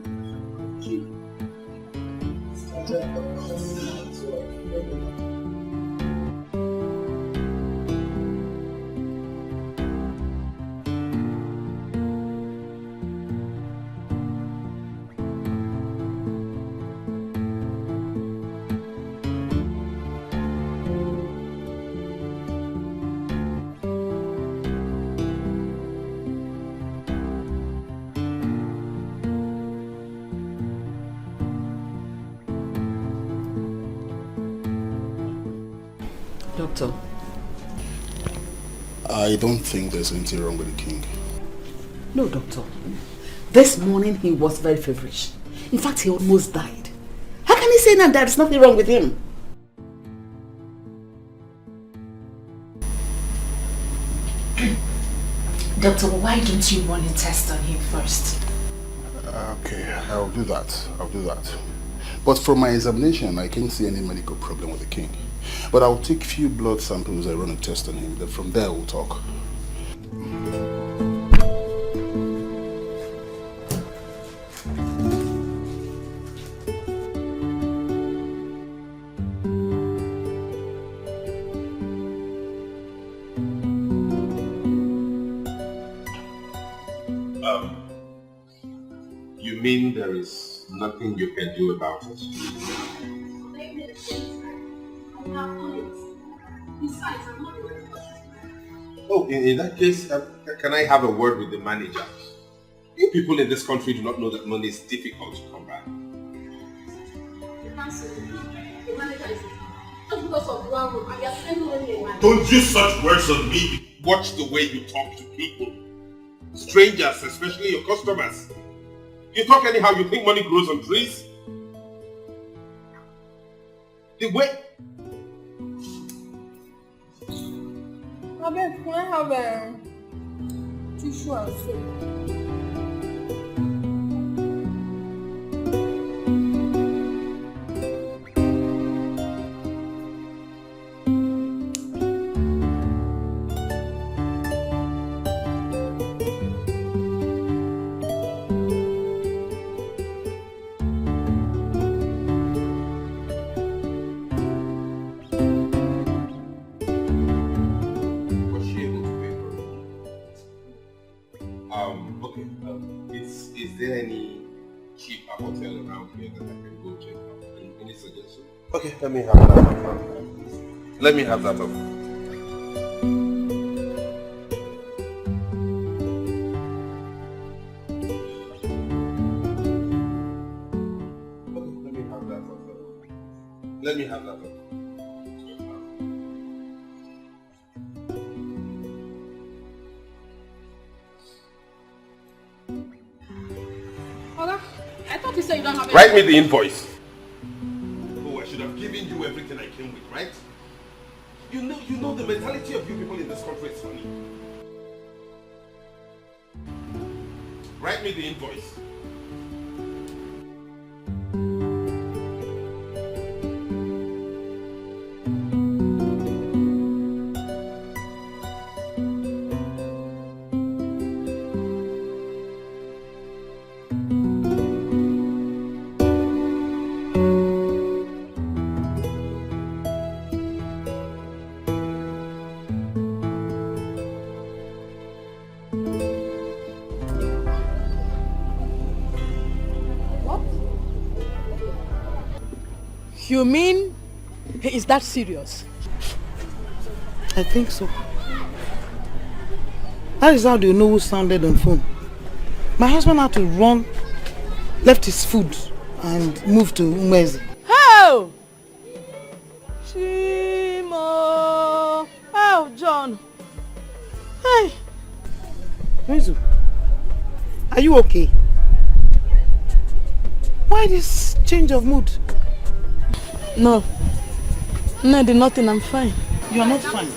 [SPEAKER 17] okay. Started at
[SPEAKER 15] Doctor.
[SPEAKER 16] I don't think there's anything wrong with the king.
[SPEAKER 15] No, doctor. This morning he was very feverish. In fact, he almost died. How can he say now there's nothing wrong with him? Doctor, why don't you run a test on him first?
[SPEAKER 16] Okay, I'll do that. But from my examination, I can't see any medical problem with the king. But I'll take few blood samples and run a test on him. Then from there we'll talk.
[SPEAKER 17] You mean there is nothing you can do about it? Oh, in that case, can I have a word with the manager? You people in this country do not know that money is difficult to come by. Don't use such words on me. Watch the way you talk to people. Strangers, especially your customers. You talk anyhow, you think money grows on trees? The way...
[SPEAKER 13] Abeg, can I have a tissue and soap?
[SPEAKER 17] Is there any cheaper hotel around here that I can go check out? Any suggestion? Okay, let me have that. Let me have that over.
[SPEAKER 19] you don't have
[SPEAKER 20] Write me the invoice. Oh, I should have given you everything I came with, right? You know the mentality of you people in this country is funny. Write me the invoice.
[SPEAKER 6] You mean he is that serious?
[SPEAKER 15] I think so. That is how they know who sounded on phone. My husband had to run, left his food and moved to Umezi.
[SPEAKER 6] How? Shimo! How, John? Hey!
[SPEAKER 15] Umezu, are you okay? Why this change of mood?
[SPEAKER 6] No. No, did nothing. I'm fine.
[SPEAKER 15] You are not fine.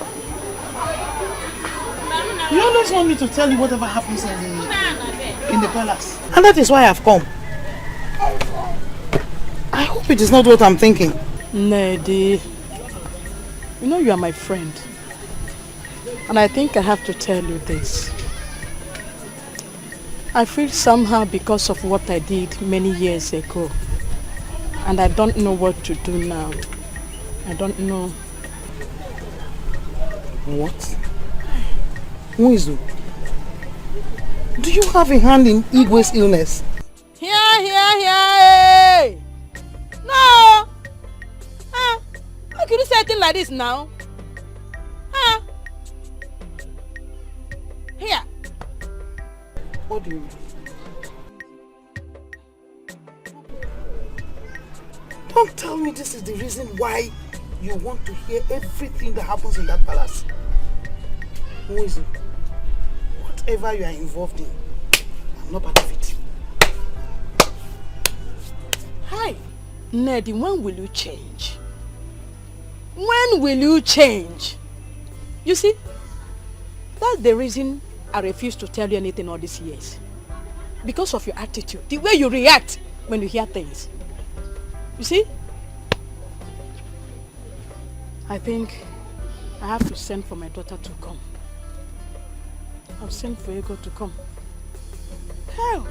[SPEAKER 15] You always want me to tell you whatever happens in the palace. And that is why I've come. I hope it is not what I'm thinking.
[SPEAKER 6] Nedi, you know you are my friend. And I think I have to tell you this. I feel somehow because of what I did many years ago. And I don't know what to do now. I don't know.
[SPEAKER 15] What? Umezu, do you have a hand in Igwe's illness?
[SPEAKER 6] Here! Hey! No! How can you say a thing like this now? Here!
[SPEAKER 15] What do you mean? Don't tell me this is the reason why you want to hear everything that happens in that palace. Umezu, whatever you are involved in, I'm not part of it.
[SPEAKER 6] Hi, Nedi, when will you change? When will you change? You see, that's the reason I refuse to tell you anything all these years. Because of your attitude, the way you react when you hear things. You see? I think I have to send for my daughter to come. I'll send for Ego to come. How?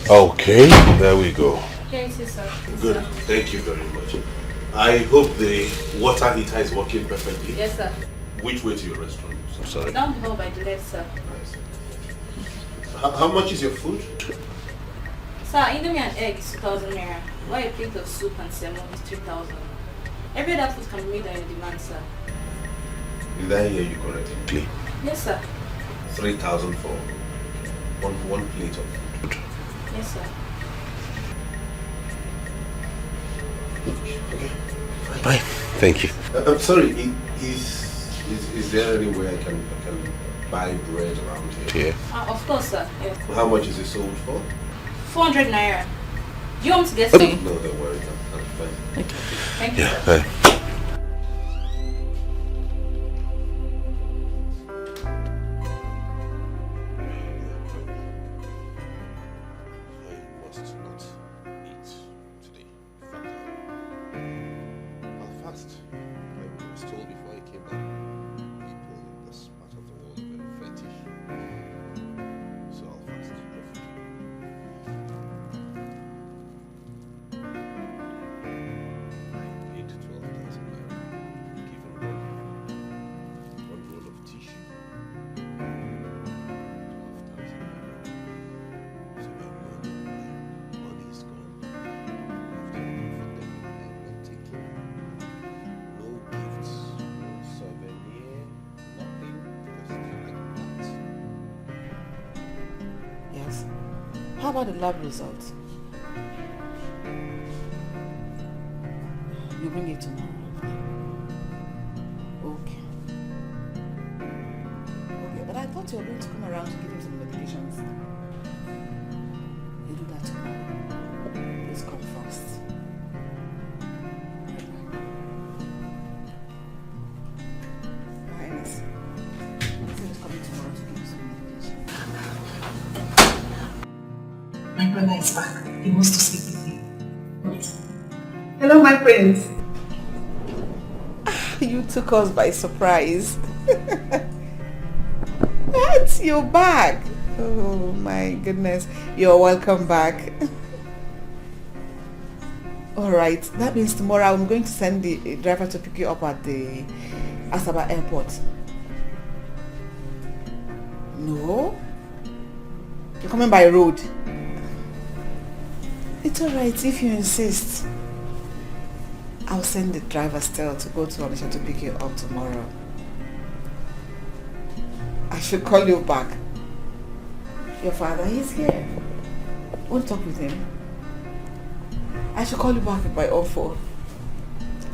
[SPEAKER 20] Okay, there we go.
[SPEAKER 19] Yes, sir.
[SPEAKER 20] Good, thank you very much. I hope the water heater is working perfectly.
[SPEAKER 19] Yes, sir.
[SPEAKER 20] Which way to your restaurant? I'm sorry.
[SPEAKER 19] Down the hall by the left, sir.
[SPEAKER 20] How much is your food?
[SPEAKER 19] Sir, Indomie and egg is 2,000 naira. While a plate of soup and salmon is 3,000. Every other food can be made on your demand, sir.
[SPEAKER 20] Did I hear you correctly?
[SPEAKER 19] Yes, sir.
[SPEAKER 20] 3,000 for one plate of food.
[SPEAKER 19] Yes, sir.
[SPEAKER 20] Okay. Bye. Thank you. I'm sorry. Is there any way I can buy bread around here?
[SPEAKER 19] Of course, sir. Yeah.
[SPEAKER 20] How much is it sold for?
[SPEAKER 19] 400 naira. Do you want me to get some?
[SPEAKER 20] No, don't worry. I'm fine.
[SPEAKER 19] Okay. Thank you,
[SPEAKER 20] Yeah.
[SPEAKER 19] sir.
[SPEAKER 20] Bye.
[SPEAKER 15] about the lab results? You bring it tomorrow. Okay. Okay, but I thought you were going to come around to give him some medications. You do that tomorrow. Please come first. Highness. He's coming tomorrow to give you some medication.
[SPEAKER 1] My brother is back. He wants to speak with you. Hello, my prince.
[SPEAKER 15] You took us by surprise. What? You're back. Oh my goodness. You're welcome back. Alright, that means tomorrow I'm going to send the driver to pick you up at the Asaba airport. No? You're coming by road? It's alright if you insist. I'll send the driver still to go to Onitsha to pick you up tomorrow. I should call you back. Your father, he's here. Won't talk with him. I should call you back with my own phone.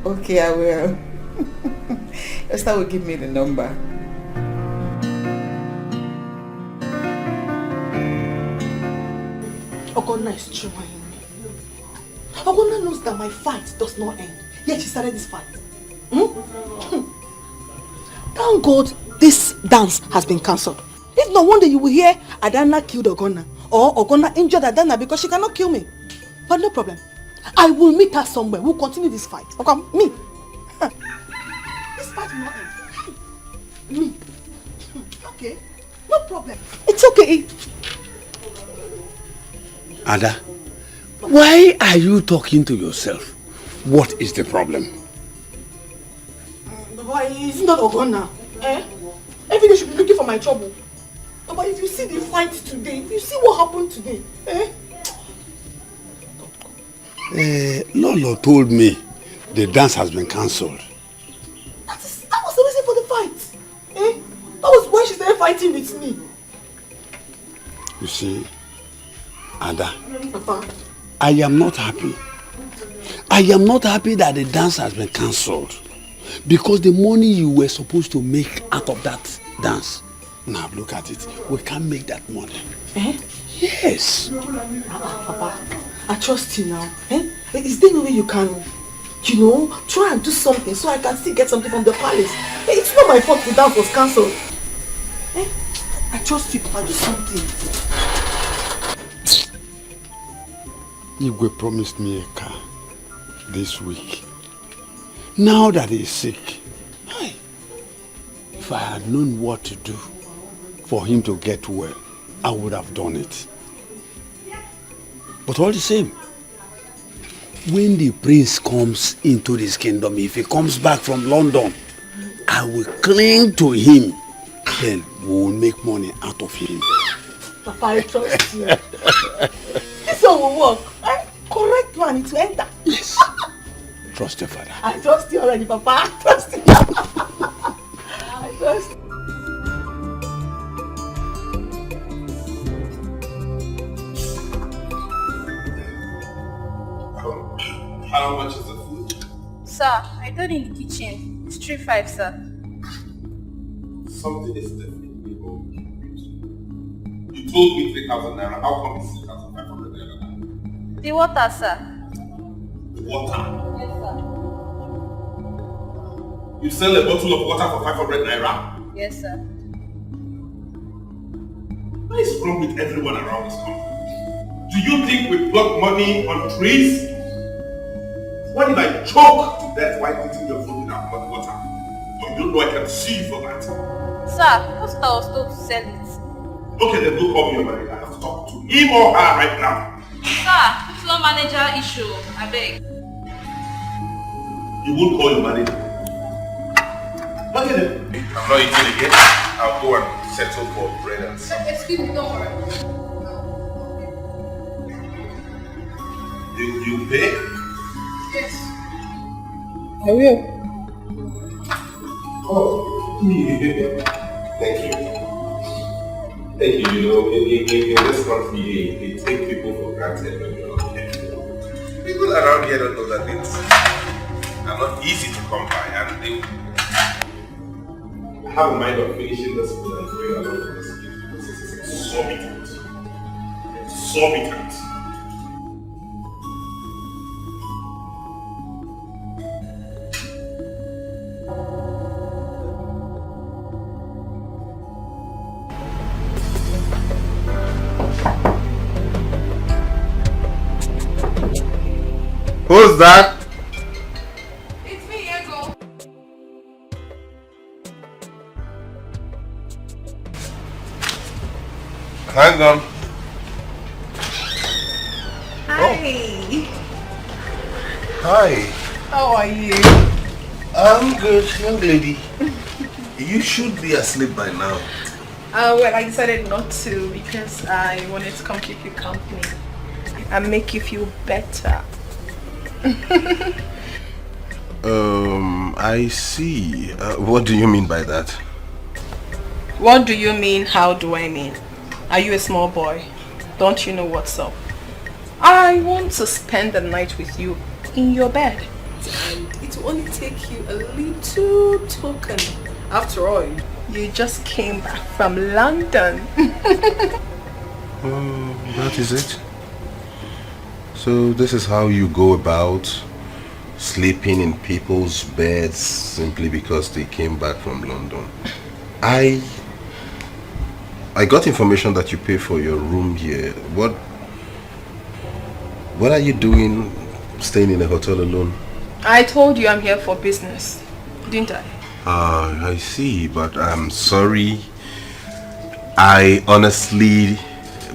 [SPEAKER 15] Okay, I will. Your sister will give me the number.
[SPEAKER 6] Ogonna is trying. Ogonna knows that my fight does not end. Yet she started this fight. Thank God this dance has been cancelled. If no wonder you will hear Adana killed Ogonna or Ogonna injured Adana because she cannot kill me. But no problem. I will meet her somewhere. We'll continue this fight. Okay, me. This fight will not end. Me. Okay, no problem. It's okay.
[SPEAKER 16] Ada, why are you talking to yourself? What is the problem?
[SPEAKER 6] Why it's not Ogonna? Every day she be looking for my trouble. But if you see the fight today, if you see what happened today,
[SPEAKER 16] Lolo told me the dance has been cancelled.
[SPEAKER 6] That was the reason for the fight. That was why she started fighting with me.
[SPEAKER 16] You see, Ada,
[SPEAKER 6] Papa.
[SPEAKER 16] I am not happy. I am not happy that the dance has been cancelled. Because the money you were supposed to make out of that dance, now look at it, we can't make that money. Yes.
[SPEAKER 6] Papa, I trust you now. Is there no way you can, try and do something so I can still get something from the palace? It's not my fault the dance was cancelled. I trust you, Papa, do something.
[SPEAKER 16] Igwe promised me a car this week. Now that he's sick, if I had known what to do for him to get well, I would have done it. But all the same, when the prince comes into this kingdom, if he comes back from London, I will cling to him. Then we will make money out of him.
[SPEAKER 6] Papa, I trust you. This one will work. Correct one, it will enter.
[SPEAKER 16] Yes. Trust your father.
[SPEAKER 6] I trust you already, Papa. I trust you. I trust you.
[SPEAKER 20] How much is the food?
[SPEAKER 19] Sir, I told you in the kitchen. It's 3-5, sir.
[SPEAKER 20] Something is definitely wrong. You told me 3,000 naira. How come it's 3,500 naira?
[SPEAKER 19] The water, sir.
[SPEAKER 20] Water?
[SPEAKER 19] Yes, sir.
[SPEAKER 20] You sell a bottle of water for 500 naira?
[SPEAKER 19] Yes, sir.
[SPEAKER 20] What is wrong with everyone around this country? Do you think we pluck money on trees? What if I choke to death while eating your food without hot water? Or you don't know I can sue you for that?
[SPEAKER 19] Sir, that's what I was told to sell it.
[SPEAKER 20] Okay, then don't call me your manager. I have to talk to him or her right now.
[SPEAKER 19] Sir, it's not manager issue. I beg.
[SPEAKER 20] You won't call your manager. Okay then. I'm not eating again. I'll go and settle for bread and stuff.
[SPEAKER 19] Excuse me, don't worry.
[SPEAKER 20] You pay?
[SPEAKER 19] Yes.
[SPEAKER 6] I will.
[SPEAKER 20] Oh, thank you.
[SPEAKER 17] Thank you. You know, in this country, they take people for granted when you're not careful. People around here don't know that things are not easy to come by, and they have a mind of finishing this food and going along with this because this is exorbitant. Exorbitant. Who's that?
[SPEAKER 8] It's me, Ego.
[SPEAKER 17] Hang on.
[SPEAKER 8] Hi.
[SPEAKER 21] Hi.
[SPEAKER 8] How are you?
[SPEAKER 21] I'm good, young lady. You should be asleep by now.
[SPEAKER 8] Well, I decided not to because I wanted to come keep you company and make you feel better.
[SPEAKER 21] I see. What do you mean by that?
[SPEAKER 8] What do you mean? How do I mean? Are you a small boy? Don't you know what's up? I want to spend the night with you in your bed. And it will only take you a little token. After all, you just came back from London.
[SPEAKER 21] That is it? So this is how you go about sleeping in people's beds simply because they came back from London. I got information that you pay for your room here. What are you doing staying in a hotel alone?
[SPEAKER 8] I told you I'm here for business, didn't I?
[SPEAKER 21] I see, but I'm sorry. I honestly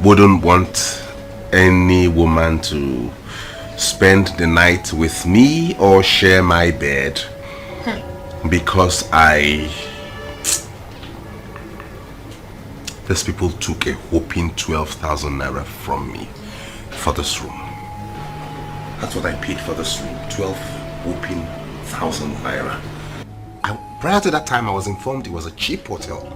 [SPEAKER 21] wouldn't want any woman to spend the night with me or share my bed because these people took a whopping 12,000 naira from me for this room. That's what I paid for this room, 12,000 naira. Prior to that time, I was informed it was a cheap hotel.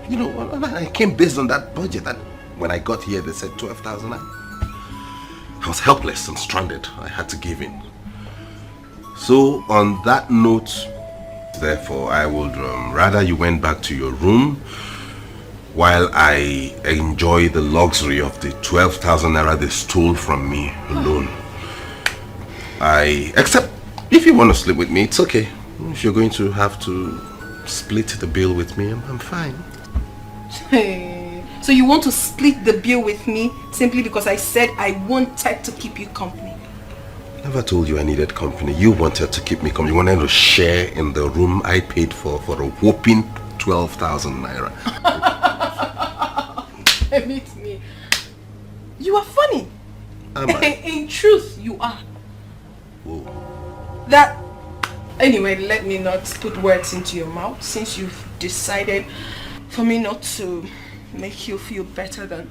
[SPEAKER 21] You know, I came based on that budget. And when I got here, they said 12,000. I was helpless and stranded. I had to give in. So on that note, therefore, I would rather you went back to your room while I enjoy the luxury of the 12,000 naira they stole from me alone. Except if you want to sleep with me, it's okay. If you're going to have to split the bill with me, I'm fine.
[SPEAKER 8] Hey, so you want to split the bill with me simply because I said I wanted to keep you company?
[SPEAKER 21] Never told you I needed company. You wanted to keep me company. You wanted to share in the room I paid for a whopping 12,000 naira.
[SPEAKER 8] Meet me. You are funny.
[SPEAKER 21] Am I?
[SPEAKER 8] In truth, you are.
[SPEAKER 21] Whoa.
[SPEAKER 8] Anyway, let me not put words into your mouth since you've decided for me not to make you feel better than...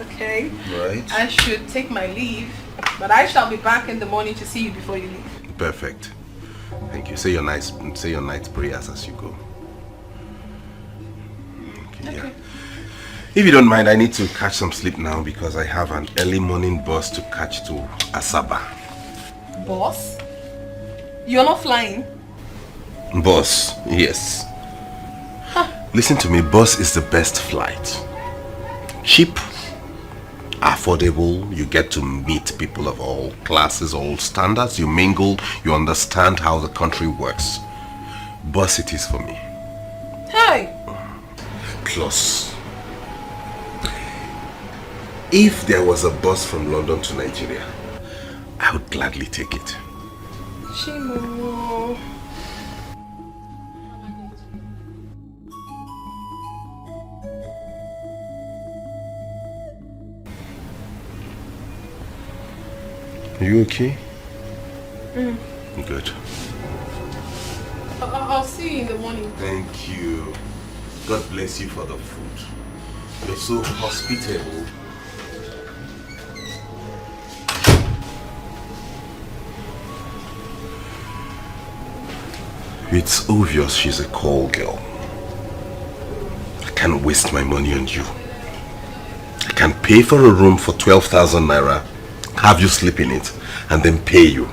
[SPEAKER 8] Okay?
[SPEAKER 21] Right.
[SPEAKER 8] I should take my leave, but I shall be back in the morning to see you before you leave.
[SPEAKER 21] Perfect. Thank you. Say your night prayers as you go. Okay. Yeah. If you don't mind, I need to catch some sleep now because I have an early morning bus to catch to Asaba.
[SPEAKER 8] Boss? You're not flying?
[SPEAKER 21] Bus, yes. Listen to me, bus is the best flight. Cheap, affordable, you get to meet people of all classes, all standards, you mingle, you understand how the country works. Bus it is for me.
[SPEAKER 8] Hey!
[SPEAKER 21] Plus, if there was a bus from London to Nigeria, I would gladly take it.
[SPEAKER 8] Chimo.
[SPEAKER 21] Are you okay?
[SPEAKER 8] Mm.
[SPEAKER 21] Good.
[SPEAKER 8] I'll see you in the morning.
[SPEAKER 21] Thank you. God bless you for the food. You're so hospitable. It's obvious she's a call girl. can't waste my money on you. I can pay for a room for 12,000 naira, have you sleep in it, and then pay you.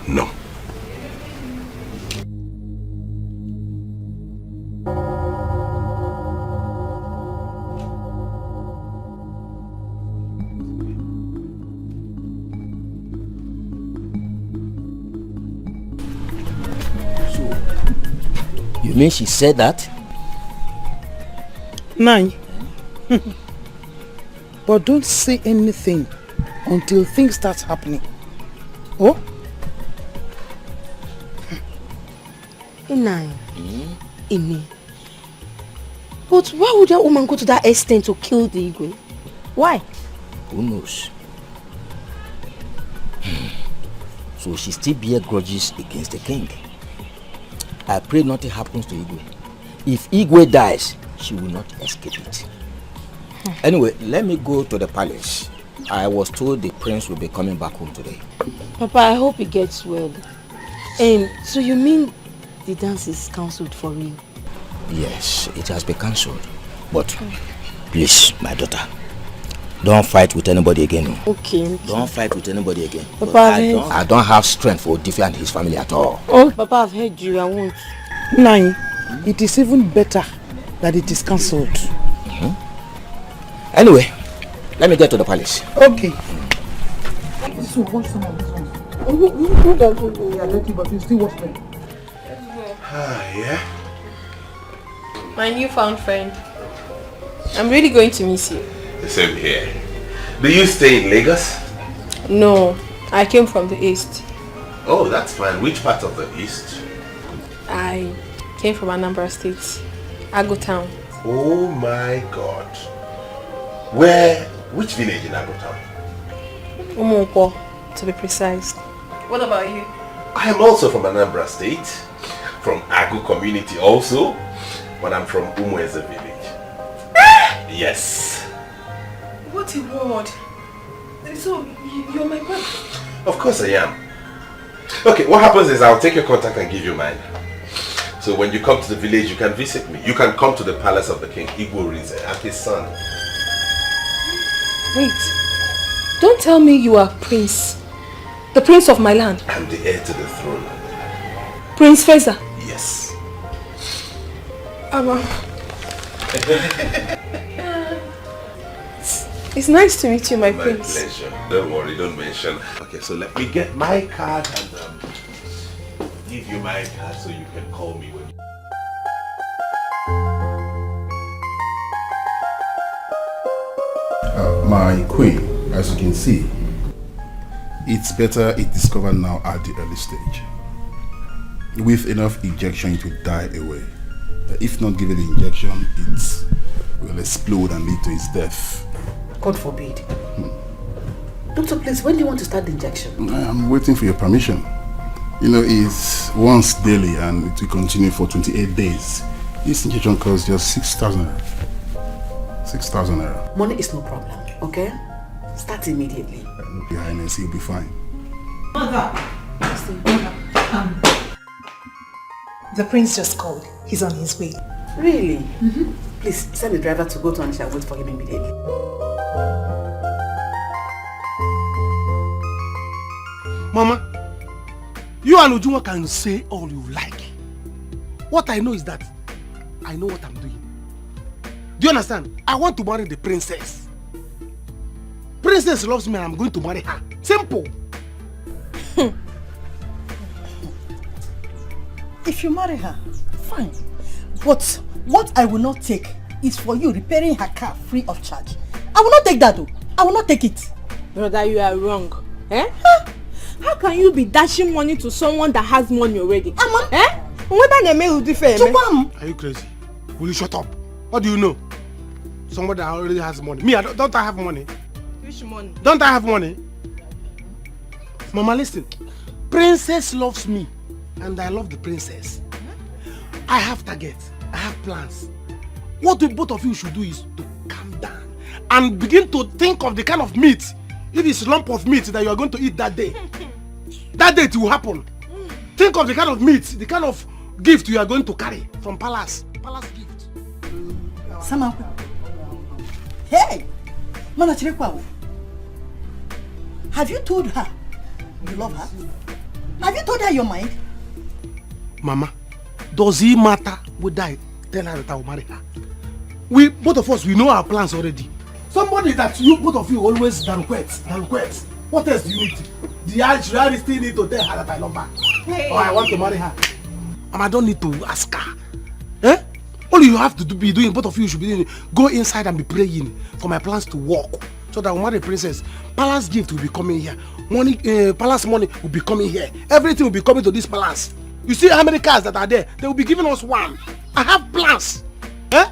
[SPEAKER 21] No.
[SPEAKER 5] You mean she said that?
[SPEAKER 9] Nine. But don't say anything until things start happening. Oh?
[SPEAKER 13] Ini. Ini. But why would that woman go to that extent to kill the Igwe? Why?
[SPEAKER 5] Who knows? So she still bear grudges against the king. I pray nothing happens to Igwe. If Igwe dies, she will not escape it. Anyway, let me go to the palace. I was told the prince will be coming back home today.
[SPEAKER 13] Papa, I hope he gets well. So you mean the dance is cancelled for real?
[SPEAKER 5] Yes, it has been cancelled. But please, my daughter, don't fight with anybody again.
[SPEAKER 13] Okay.
[SPEAKER 5] Don't fight with anybody again.
[SPEAKER 13] Papa,
[SPEAKER 5] I don't have strength for Diffie and his family at all.
[SPEAKER 13] Oh, Papa, I've heard you. I won't.
[SPEAKER 9] Nine. It is even better that it is cancelled.
[SPEAKER 5] Anyway, let me get to the palace.
[SPEAKER 9] Okay.
[SPEAKER 1] So watch some of this one. You guys will be dirty, but you still watch them.
[SPEAKER 21] Yeah?
[SPEAKER 8] My newfound friend. I'm really going to miss you.
[SPEAKER 21] The same here. Do you stay in Lagos?
[SPEAKER 8] No, I came from the east.
[SPEAKER 21] Oh, that's fine. Which part of the east?
[SPEAKER 8] I came from Anambra State, Ago Town.
[SPEAKER 21] Oh my God. Which village in Ago Town?
[SPEAKER 8] Umokwo, to be precise. What about you?
[SPEAKER 21] I am also from Anambra State, from Agu community also, but I'm from Umweze village. Yes.
[SPEAKER 8] What a word. So, you're my brother?
[SPEAKER 21] Of course I am. Okay, what happens is I'll take your contact and give you mine. So when you come to the village, you can visit me. You can come to the palace of the king, Igbo Rize. I'm his son.
[SPEAKER 8] Wait. Don't tell me you are Prince. The prince of my land.
[SPEAKER 21] I'm the heir to the throne.
[SPEAKER 8] Prince Feza.
[SPEAKER 21] Yes.
[SPEAKER 8] It's nice to meet you, my prince.
[SPEAKER 21] My pleasure. Don't worry, don't mention. Okay, so let me get my card and give you my card so you can call me when
[SPEAKER 22] My queen, as you can see, it's better it discovered now at the early stage. With enough injection, it will die away. If not given the injection, it will explode and lead to its death.
[SPEAKER 15] God forbid. Doctor, please, when do you want to start the injection?
[SPEAKER 22] I'm waiting for your permission. You know, it's once daily and it will continue for 28 days. This injection costs just 6,000 naira. 6,000 naira.
[SPEAKER 15] Money is no problem, okay? Start immediately.
[SPEAKER 22] Your Highness, you'll be fine.
[SPEAKER 1] Mother! The prince just called. He's on his way.
[SPEAKER 15] Really? Please, send the driver to go to Anisha and wait for him immediately.
[SPEAKER 2] Mama, you and Ujunwa can say all you like. What I know is that I know what I'm doing. Do you understand? I want to marry the princess. Princess loves me and I'm going to marry her. Simple.
[SPEAKER 23] If you marry her, fine. But what I will not take is for you repairing her car free of charge. I will not take that though. I will not take it.
[SPEAKER 7] Brother, you are wrong. Eh? How can you be dashing money to someone that has money already? Eh?
[SPEAKER 2] Are you crazy? Will you shut up? What do you know? Somebody that already has money. Me, don't I have money?
[SPEAKER 7] Which money?
[SPEAKER 2] Don't I have money? Mama, listen. Princess loves me. And I love the princess. I have targets. I have plans. What the both of you should do is to calm down and begin to think of the kind of meat, if it's lump of meat that you are going to eat that day. That day it will happen. Think of the kind of meat, the kind of gift you are going to carry from palace. Palace gift.
[SPEAKER 23] Samanko. Hey! Mana Chirekwa. Have you told her you love her? Have you told her your mind?
[SPEAKER 2] Mama, does it matter whether I tell her that I will marry her? We, both of us, we know our plans already. Somebody that you, both of you, always request. What else do you need? Should I still need to tell her that I love her? Hey. Or I want to marry her? And I don't need to ask her. Eh? All you have to be doing, both of you should be doing, go inside and be praying for my plans to work. So that when marry the princess, palace gift will be coming here. Money, palace money will be coming here. Everything will be coming to this palace. You see how many cars that are there? They will be giving us one. I have plans. Eh?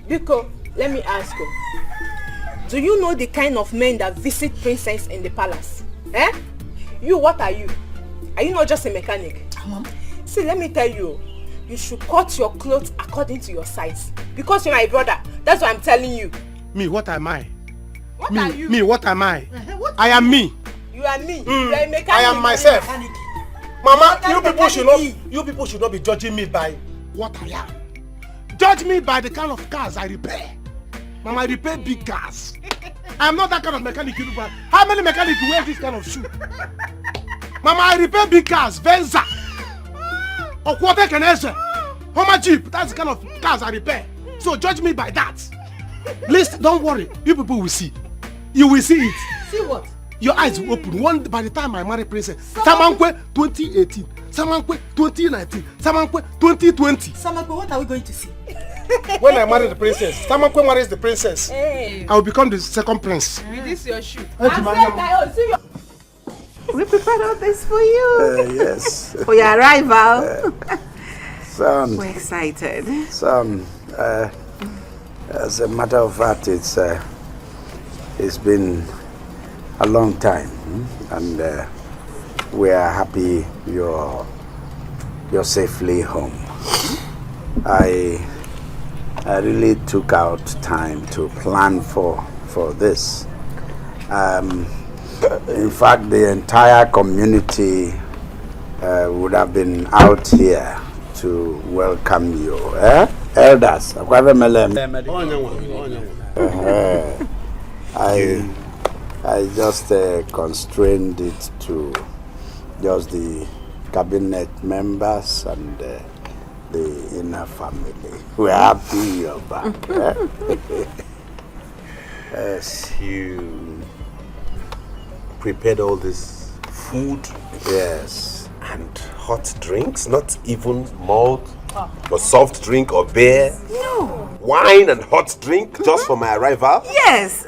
[SPEAKER 8] Biko, let me ask you. Do you know the kind of men that visit princess in the palace? Eh? You, what are you? Are you not just a mechanic?
[SPEAKER 23] Mom.
[SPEAKER 8] See, let me tell you. You should cut your clothes according to your size. Because you're my brother. That's what I'm telling you.
[SPEAKER 2] Me, what am I?
[SPEAKER 8] What are you?
[SPEAKER 2] Me, what am I? I am me.
[SPEAKER 8] You are me. You are a mechanic.
[SPEAKER 2] I am myself. Mama, you people should not be judging me by what I am. Judge me by the kind of cars I repair. Mama, I repair big cars. I am not that kind of mechanic you people. How many mechanics wear this kind of shoe? Mama, I repair big cars, Venza. Or quarter canesa. Homer Jeep, that's the kind of cars I repair. So judge me by that. Listen, don't worry. You people will see. You will see it.
[SPEAKER 23] See what?
[SPEAKER 2] Your eyes will open. By the time I marry princess, Samankwe 2018, Samankwe 2019, Samankwe 2020.
[SPEAKER 23] Samanko, what are we going to see?
[SPEAKER 2] When I marry the princess, Samankwe marries the princess.
[SPEAKER 8] Hey.
[SPEAKER 2] I will become the second prince.
[SPEAKER 8] With this your shoe.
[SPEAKER 11] We prepared all this for you.
[SPEAKER 3] Yes.
[SPEAKER 11] For your arrival.
[SPEAKER 3] Son.
[SPEAKER 11] We're excited.
[SPEAKER 3] Son, as a matter of fact, it's been a long time, and we are happy you're safely home. I really took out time to plan for this. In fact, the entire community would have been out here to welcome you. Elders, I just constrained it to just the cabinet members and the inner family. We're happy you're back.
[SPEAKER 21] Yes, you prepared all this food?
[SPEAKER 3] Yes.
[SPEAKER 21] And hot drinks? Not even malt or soft drink or beer?
[SPEAKER 11] No.
[SPEAKER 21] Wine and hot drink just for my arrival?
[SPEAKER 11] Yes.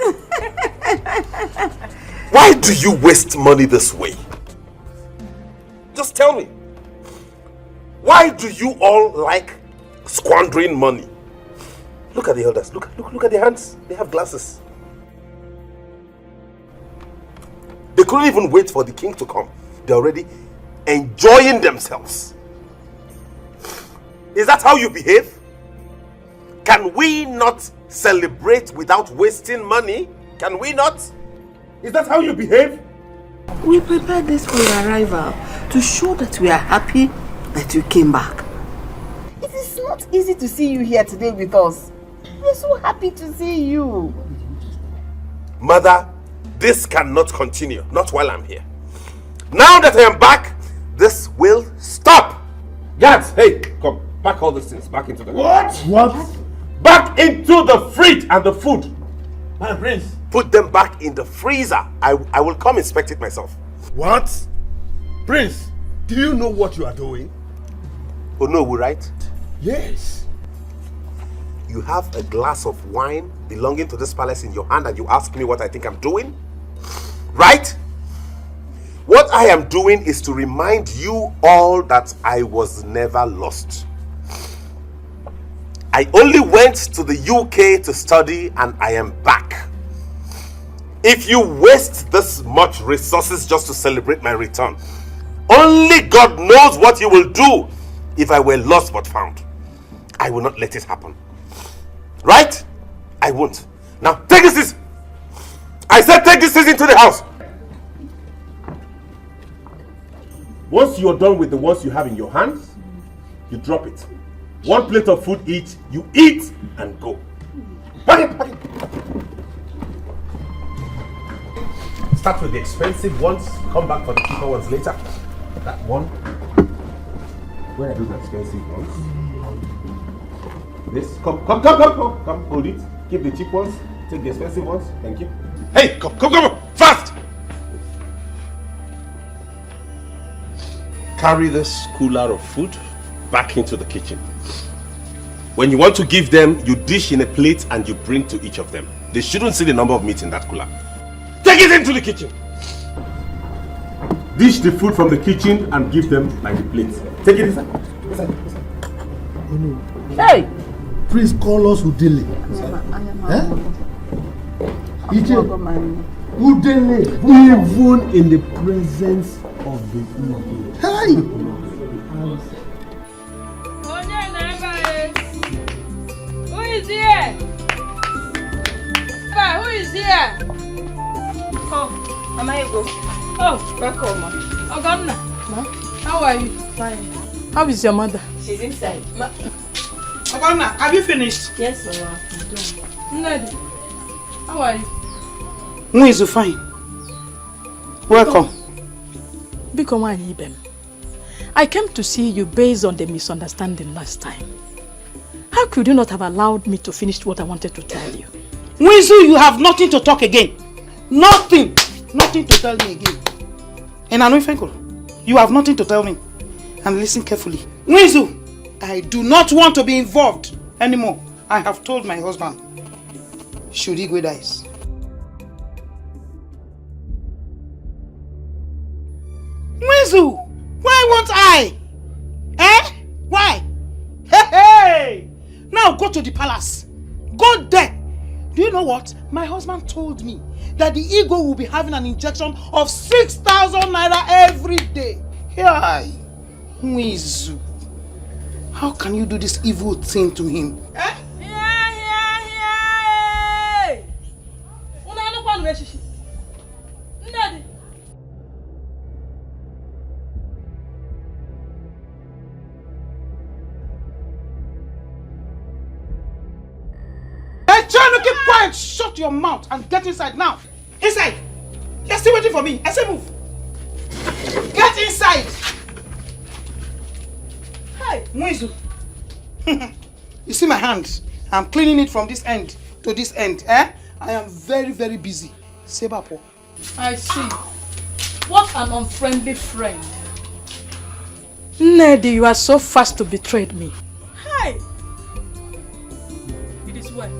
[SPEAKER 21] Why do you waste money this way? Just tell me. Why do you all like squandering money? Look at the elders. Look at their hands. They have glasses. They couldn't even wait for the king to come. They're already enjoying themselves. Is that how you behave? Can we not celebrate without wasting money? Can we not? Is that how you behave?
[SPEAKER 11] We prepared this for your arrival to show that we are happy that you came back. It is not easy to see you here today with us. We're so happy to see you.
[SPEAKER 21] Mother, this cannot continue. Not while I'm here. Now that I am back, this will stop. Guards, hey, come. Pack all these things back into the...
[SPEAKER 2] What?
[SPEAKER 21] Back into the fridge and the food.
[SPEAKER 2] My prince.
[SPEAKER 21] Put them back in the freezer. I will come inspect it myself.
[SPEAKER 2] What? Prince, do you know what you are doing?
[SPEAKER 21] Oh no, right?
[SPEAKER 2] Yes.
[SPEAKER 21] You have a glass of wine belonging to this palace in your hand and you ask me what I think I'm doing? Right? What I am doing is to remind you all that I was never lost. I only went to the UK to study and I am back. If you waste this much resources just to celebrate my return, only God knows what you will do if I were lost but found. I will not let it happen. Right? I won't. Now take this. I said take this into the house. Once you're done with the ones you have in your hands, you drop it. One plate of food each, you eat and go. Pack it. Start with the expensive ones, come back for the cheaper ones later. That one. Where are those expensive ones? This. Come, hold it. Keep the cheap ones, take the expensive ones. Thank you. Hey, come, fast! Carry this cooler of food back into the kitchen. When you want to give them, you dish in a plate and you bring to each of them. They shouldn't see the number of meat in that cooler. Take it into the kitchen. Dish the food from the kitchen and give them like the plates. Take it inside.
[SPEAKER 4] Hey! Please call us Udele. Udele, even in the presence of the evil. Hey!
[SPEAKER 12] Who is here? Who is here? Oh, Mama Ego. Oh, welcome, Ma. Oh, Governor. Ma? How are you? Fine. How is your mother? She's inside. Oh, Governor, have you finished? Yes, Mama. I'm done. Nadi, how are you?
[SPEAKER 23] Who is fine? Welcome.
[SPEAKER 12] Biko Ibem. I came to see you based on the misunderstanding last time. How could you not have allowed me to finish what I wanted to tell you?
[SPEAKER 23] Wizu, you have nothing to talk again. Nothing to tell me again. And Anuifenko, you have nothing to tell me. And listen carefully. Wizu, I do not want to be involved anymore. I have told my husband, should Igwe dies. Wizu, why won't I? Why? Hey! Now go to the palace. Go there. Do you know what? My husband told me that the ego will be having an injection of 6,000 naira every day. Hey, Wizu, how can you do this evil thing to him? Trying to keep quiet, shut your mouth and get inside now. Inside. You're still waiting for me. I say move. Get inside. Hey, Mwizu. You see my hands? I'm cleaning it from this end to this end. I am very, very busy. Sebapo.
[SPEAKER 12] I see. What an unfriendly friend. Nedi, you are so fast to betray me. Hey. It is well.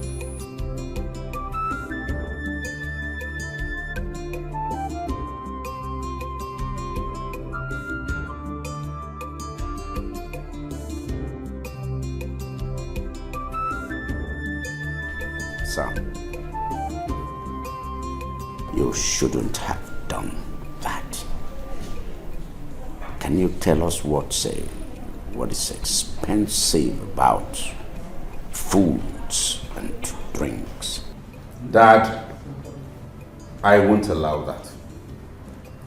[SPEAKER 3] Sam, you shouldn't have done that. Can you tell us what is expensive about foods and drinks?
[SPEAKER 21] Dad, I won't allow that.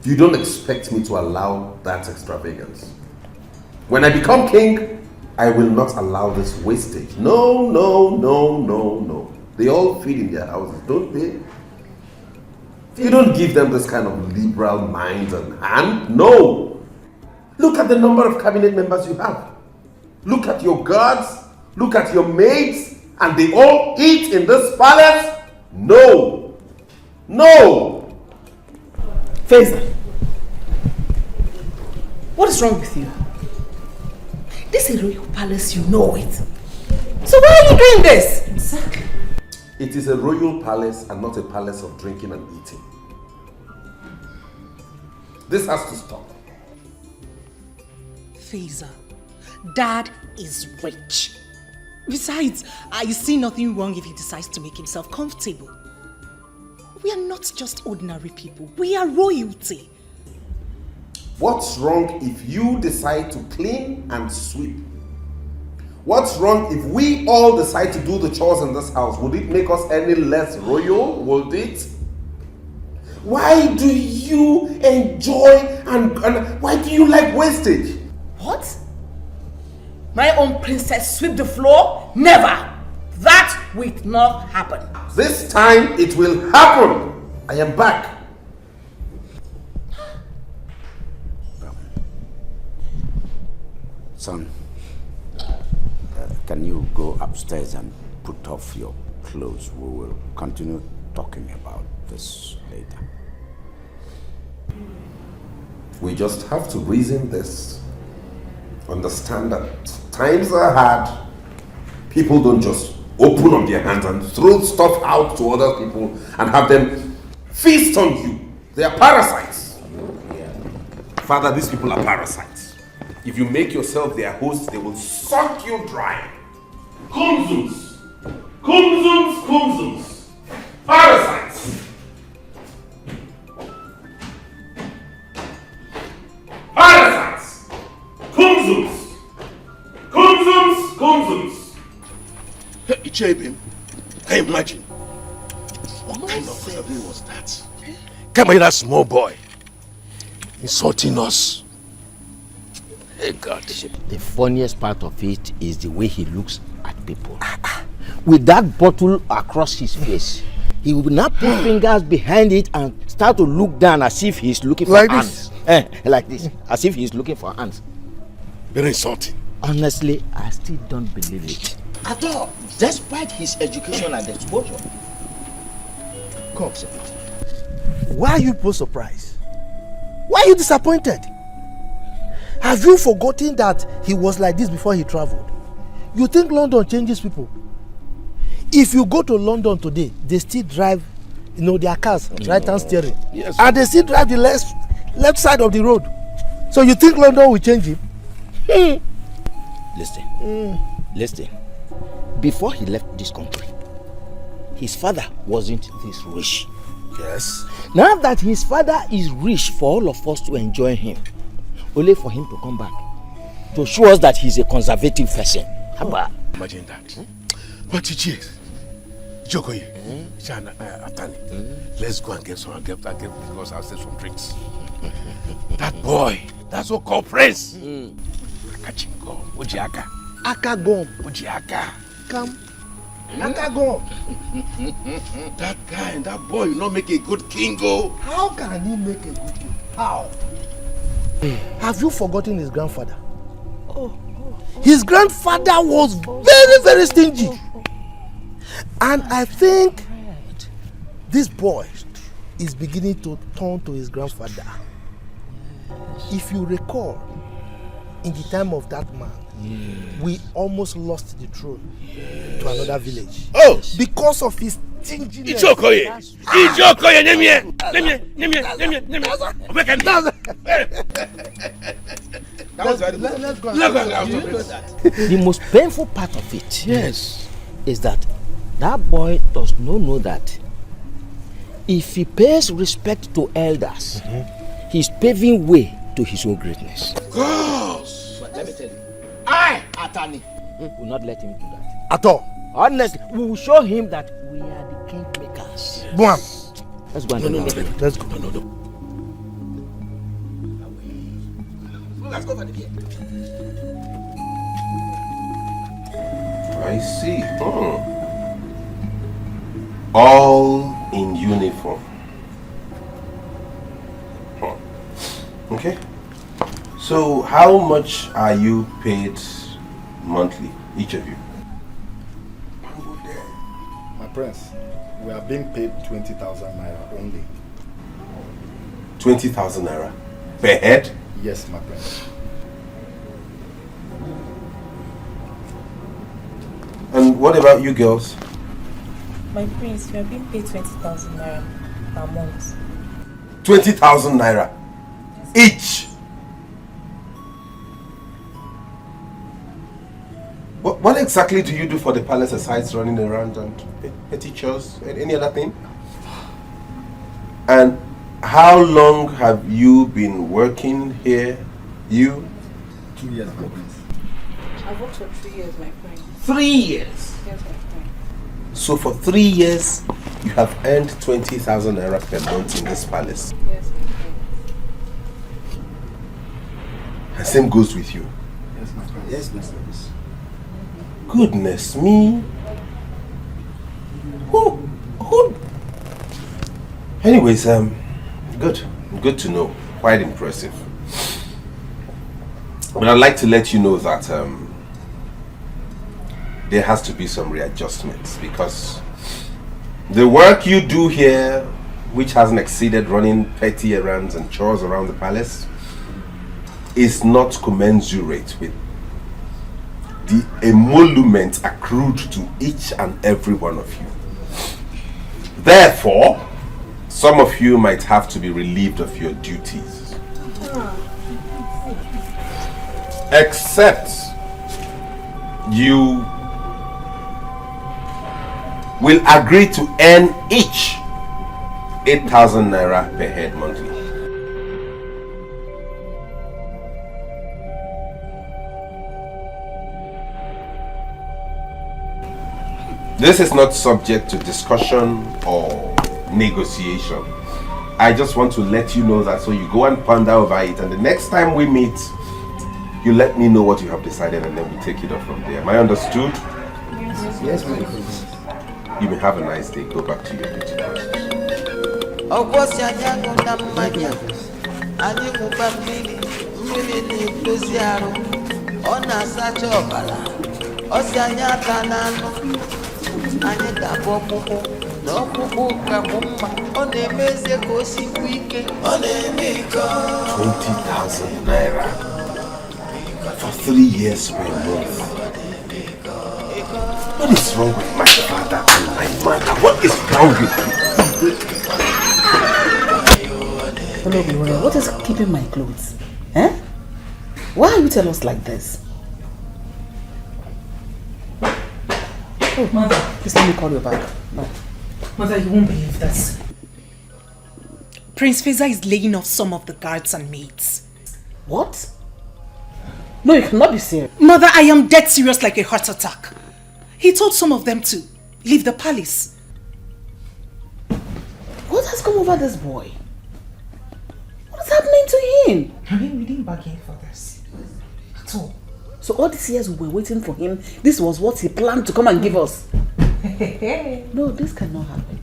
[SPEAKER 21] You don't expect me to allow that extravagance. When I become king, I will not allow this wastage. No. They all feed in their houses, don't they? You don't give them this kind of liberal mind and hand. No! Look at the number of cabinet members you have. Look at your guards. Look at your maids. And they all eat in this palace? No!
[SPEAKER 15] Faiza, what is wrong with you? This is a royal palace, you know it. So why are you doing this? Exactly.
[SPEAKER 21] It is a royal palace and not a palace of drinking and eating. This has to stop.
[SPEAKER 15] Faiza, Dad is rich. Besides, I see nothing wrong if he decides to make himself comfortable. We are not just ordinary people. We are royalty.
[SPEAKER 21] What's wrong if you decide to clean and sweep? What's wrong if we all decide to do the chores in this house? Would it make us any less royal? Would it? Why do you enjoy and why do you like wastage?
[SPEAKER 15] What? My own princess sweep the floor? Never! That
[SPEAKER 11] will not happen.
[SPEAKER 21] This time it will happen. I am back.
[SPEAKER 3] Son, can you go upstairs and put off your clothes? We will continue talking about this later.
[SPEAKER 21] We just have to reason this. Understand that times are hard. People don't just open up their hands and throw stuff out to other people and have them feast on you. They are parasites. Father, these people are parasites. If you make yourself their host, they will suck you dry.
[SPEAKER 20] Kumzums! Kumzums! Kumzums! Parasites! Parasites! Kumzums! Kumzums! Kumzums!
[SPEAKER 2] Ichebim, can you imagine? What kind of thing was that? Come here, that small boy, insulting us. Hey God.
[SPEAKER 5] The funniest part of it is the way he looks at people. With that bottle across his face, he will now put fingers behind it and start to look down as if he's looking for
[SPEAKER 2] like
[SPEAKER 5] ants. Like this, as if he's looking for ants.
[SPEAKER 2] Very insulting.
[SPEAKER 5] Honestly, I still don't believe it.
[SPEAKER 10] At all, despite his education and exposure.
[SPEAKER 14] Come, why are you people surprised? Why are you disappointed? Have you forgotten that he was like this before he traveled? You think London changes people? If you go to London today, they still drive, their cars, right-hand steering.
[SPEAKER 2] Yes.
[SPEAKER 14] And they still drive the left side of the road. So you think London will change him?
[SPEAKER 5] Listen. Before he left this country, his father wasn't this rich.
[SPEAKER 2] Yes.
[SPEAKER 5] Now that his father is rich for all of us to enjoy him, only for him to come back to show us that he's a conservative person. How about?
[SPEAKER 2] Imagine that. But cheers. Jokoye, Atani, let's go and get because I'll save some drinks. That boy, that's what called Prince. Akachingo, Ujiaka.
[SPEAKER 14] Akagom.
[SPEAKER 2] Ujiaka.
[SPEAKER 14] Come. Akagom.
[SPEAKER 2] That guy and that boy will not make a good king, go.
[SPEAKER 14] How can he make a good king? How? Have you forgotten his grandfather? His grandfather was very, very stingy. And I think this boy is beginning to turn to his grandfather. If you recall, in the time of that man, we almost lost the throne to another village.
[SPEAKER 2] Oh!
[SPEAKER 14] Because of his stinginess.
[SPEAKER 2] Ichokoye! Nemye!
[SPEAKER 14] Let's go.
[SPEAKER 5] The most painful part of it is that boy does not know that if he pays respect to elders, he's paving way to his own greatness.
[SPEAKER 10] But let me tell you, I, Atani,
[SPEAKER 5] will not let him do that.
[SPEAKER 14] At all.
[SPEAKER 5] Honestly, we will show him that we are the king makers.
[SPEAKER 14] Boam.
[SPEAKER 5] Let's go and
[SPEAKER 14] Let's go.
[SPEAKER 10] Let's go for the beer.
[SPEAKER 21] I see. All in uniform. Okay. So how much are you paid monthly, each of you?
[SPEAKER 18] My prince, we are being paid 20,000 naira only.
[SPEAKER 21] 20,000 naira per head?
[SPEAKER 18] Yes, my prince.
[SPEAKER 21] And what about you girls?
[SPEAKER 24] My prince, we are being paid 20,000 naira per month.
[SPEAKER 21] 20,000 naira each. What exactly do you do for the palace besides running around and petty chores? Any other thing? And how long have you been working here? You?
[SPEAKER 18] 2 years, my prince.
[SPEAKER 24] I've worked for 3 years, my prince.
[SPEAKER 21] 3 years?
[SPEAKER 24] Yes, my prince.
[SPEAKER 21] So for 3 years, you have earned 20,000 naira per month in this palace?
[SPEAKER 24] Yes, my prince.
[SPEAKER 21] And same goes with you?
[SPEAKER 18] Yes, my prince.
[SPEAKER 21] Yes, my prince. Goodness me. Who? Anyways, good to know. Quite impressive. But I'd like to let you know that there has to be some readjustments, because the work you do here, which hasn't exceeded running petty errands and chores around the palace, is not commensurate with the emolument accrued to each and every one of you. Therefore, some of you might have to be relieved of your duties. Except you will agree to earn each 8,000 naira per head monthly. This is not subject to discussion or negotiation. I just want to let you know that, so you go and ponder over it, and the next time we meet, you let me know what you have decided, and then we take it up from there. Am I understood?
[SPEAKER 10] Yes, my prince.
[SPEAKER 21] You may have a nice day. Go back to your duty. ₦20,000 for 3 years per month. What is wrong with my father and my mother? What is wrong with you?
[SPEAKER 15] Hello, Gloria. What is keeping my clothes? Eh? Why are you telling us like this? Oh, Mother. Please let me call you back. No.
[SPEAKER 1] Mother, you won't believe this. Prince Feza is laying off some of the guards and maids.
[SPEAKER 15] What? No, you cannot be serious.
[SPEAKER 1] Mother, I am dead serious like a heart attack. He told some of them to leave the palace.
[SPEAKER 15] What has come over this boy? What is happening to him?
[SPEAKER 1] I mean, we didn't bargain for this at all.
[SPEAKER 15] So all these years we were waiting for him, this was what he planned to come and give us. No, this cannot happen.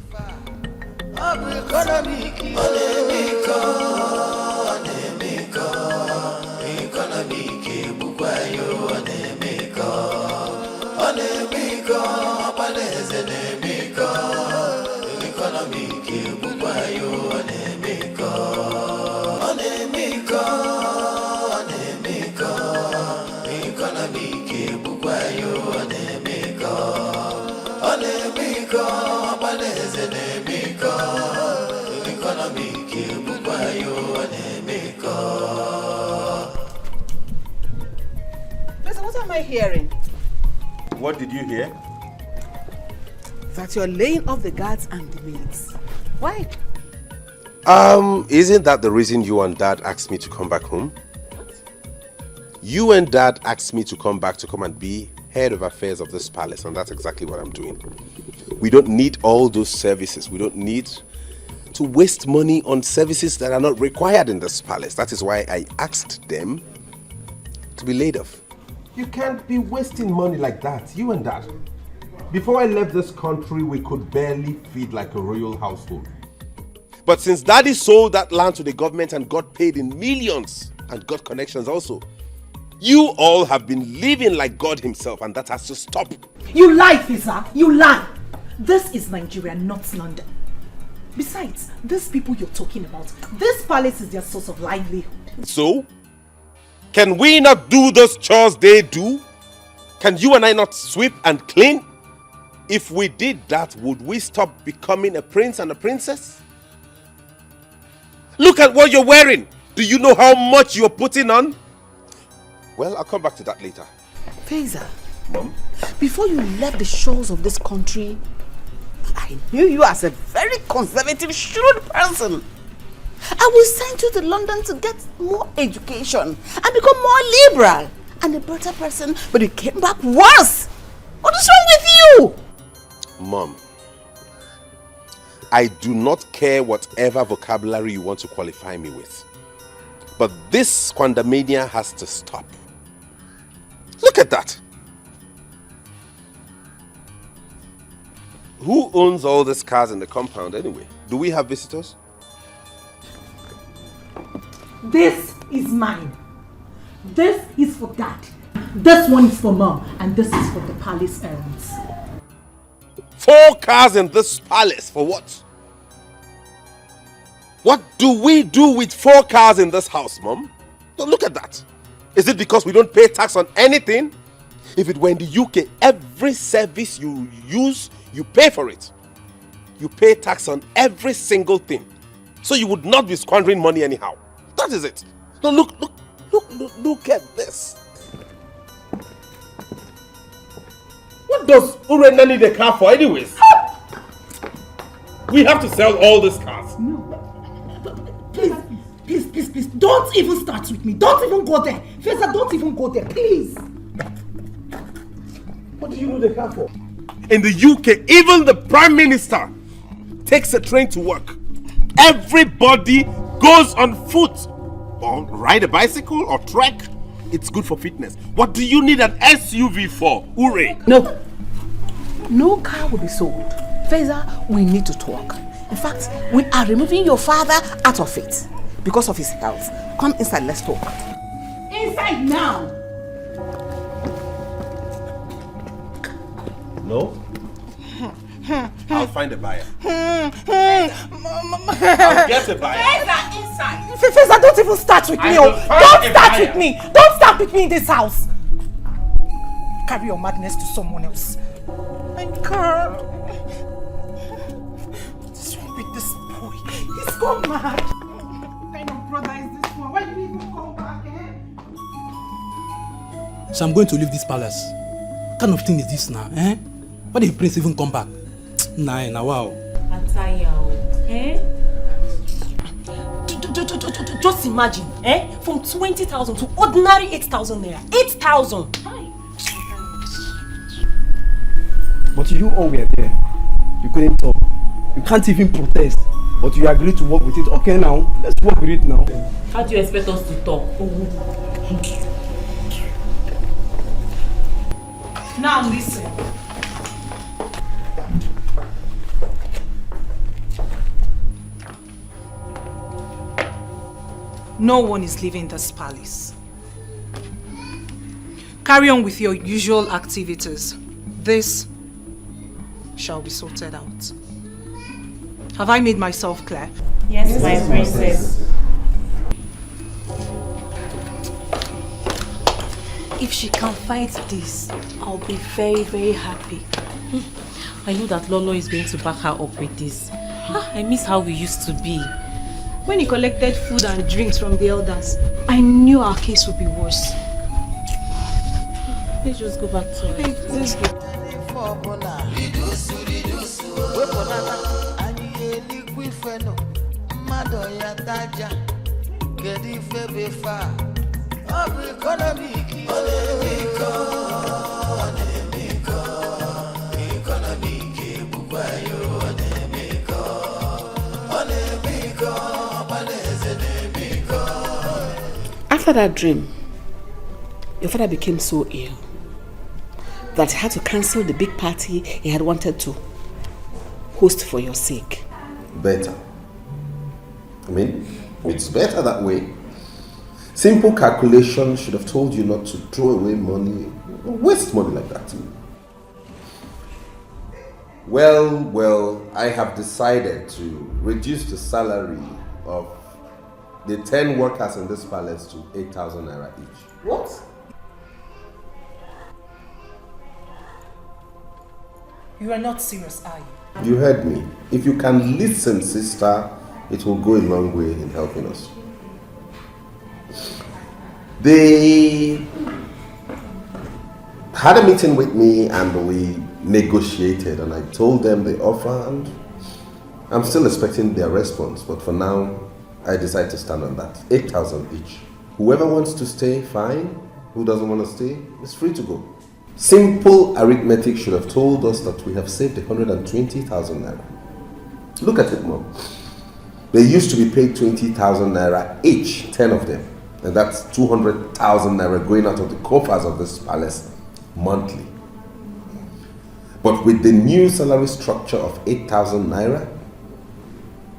[SPEAKER 11] Listen, what am I hearing?
[SPEAKER 21] What did you hear?
[SPEAKER 11] That you're laying off the guards and the maids. Why?
[SPEAKER 21] Isn't that the reason you and Dad asked me to come back home? You and Dad asked me to come back to come and be head of affairs of this palace, and that's exactly what I'm doing. We don't need all those services. We don't need to waste money on services that are not required in this palace. That is why I asked them to be laid off. You can't be wasting money like that, you and Dad. Before I left this country, we could barely feed like a royal household. But since Daddy sold that land to the government and got paid in millions and got connections also, you all have been living like God himself, and that has to stop.
[SPEAKER 1] You lie, Feza. You lie. This is Nigeria, not London. Besides, these people you're talking about, this palace is their source of livelihood.
[SPEAKER 21] So, can we not do those chores they do? Can you and I not sweep and clean? If we did that, would we stop becoming a prince and a princess? Look at what you're wearing. Do you know how much you're putting on? Well, I'll come back to that later.
[SPEAKER 11] Feza,
[SPEAKER 21] Mom?
[SPEAKER 11] before you left the shores of this country, I knew you as a very conservative, shrewd person. I will send you to London to get more education and become more liberal and a better person, but you came back worse. What is wrong with you?
[SPEAKER 21] Mom, I do not care whatever vocabulary you want to qualify me with. But this squandermania has to stop. Look at that. Who owns all these cars in the compound anyway? Do we have visitors?
[SPEAKER 1] This is mine. This is for Dad. This one is for Mom. And this is for the palace errands.
[SPEAKER 21] 4 cars in this palace, for what? What do we do with 4 cars in this house, Mom? Don't look at that. Is it because we don't pay tax on anything? If it were in the UK, every service you use, you pay for it. You pay tax on every single thing. So you would not be squandering money anyhow. That is it. No, look at this. What does Urena need a car for anyways? We have to sell all these cars.
[SPEAKER 1] No. Please. Don't even start with me. Don't even go there. Feza, don't even go there. Please.
[SPEAKER 2] What do you need the car for?
[SPEAKER 21] In the UK, even the Prime Minister takes a train to work. Everybody goes on foot. Or ride a bicycle or trek. It's good for fitness. What do you need an SUV for, Ure?
[SPEAKER 11] No. No car will be sold. Feza, we need to talk. In fact, we are removing your father out of it because of his health. Come inside, let's talk.
[SPEAKER 1] Inside now.
[SPEAKER 21] No? I'll find a buyer.
[SPEAKER 1] I'll
[SPEAKER 21] get a buyer.
[SPEAKER 1] Feza, inside. Feza, don't even start with me. Don't start with me. Don't start with me in this house. Carry your madness to someone else. My God. What's wrong with this boy? He's gone mad. What kind of brother is this one? Why did he even come back?
[SPEAKER 6] So I'm going to leave this palace. What kind of thing is this now? Why did the prince even come back? Nah, wow.
[SPEAKER 13] Just imagine, from 20,000 to ordinary 8,000 naira. 8,000!
[SPEAKER 4] But you all were there. You couldn't talk. You can't even protest. But you agreed to work with it. Okay now, let's work with it now.
[SPEAKER 7] How do you expect us to talk?
[SPEAKER 1] Now listen. No one is leaving this palace. Carry on with your usual activities. This shall be sorted out. Have I made myself clear?
[SPEAKER 24] Yes, my princess.
[SPEAKER 13] If she can fight this, I'll be very, very happy.
[SPEAKER 7] I know that Lolo is going to back her up with this. I miss how we used to be.
[SPEAKER 12] When he collected food and drinks from the elders,
[SPEAKER 13] I knew our case would be worse.
[SPEAKER 7] Let's just go back to it.
[SPEAKER 13] Let's go.
[SPEAKER 11] After that dream, your father became so ill that he had to cancel the big party he had wanted to host for your sake.
[SPEAKER 21] Better. I mean, it's better that way. Simple calculation should have told you not to throw away money, waste money like that. Well, I have decided to reduce the salary of the 10 workers in this palace to 8,000 naira each.
[SPEAKER 11] What?
[SPEAKER 1] You are not serious, are you?
[SPEAKER 21] You heard me. If you can listen, sister, it will go a long way in helping us. They had a meeting with me and we negotiated, and I told them the offer, and I'm still expecting their response, but for now I decided to stand on that. 8,000 each. Whoever wants to stay, fine. Who doesn't want to stay is free to go. Simple arithmetic should have told us that we have saved 120,000 naira. Look at it, Mom. They used to be paid 20,000 naira each, 10 of them. And that's 200,000 naira going out of the coffers of this palace monthly. But with the new salary structure of 8,000 naira,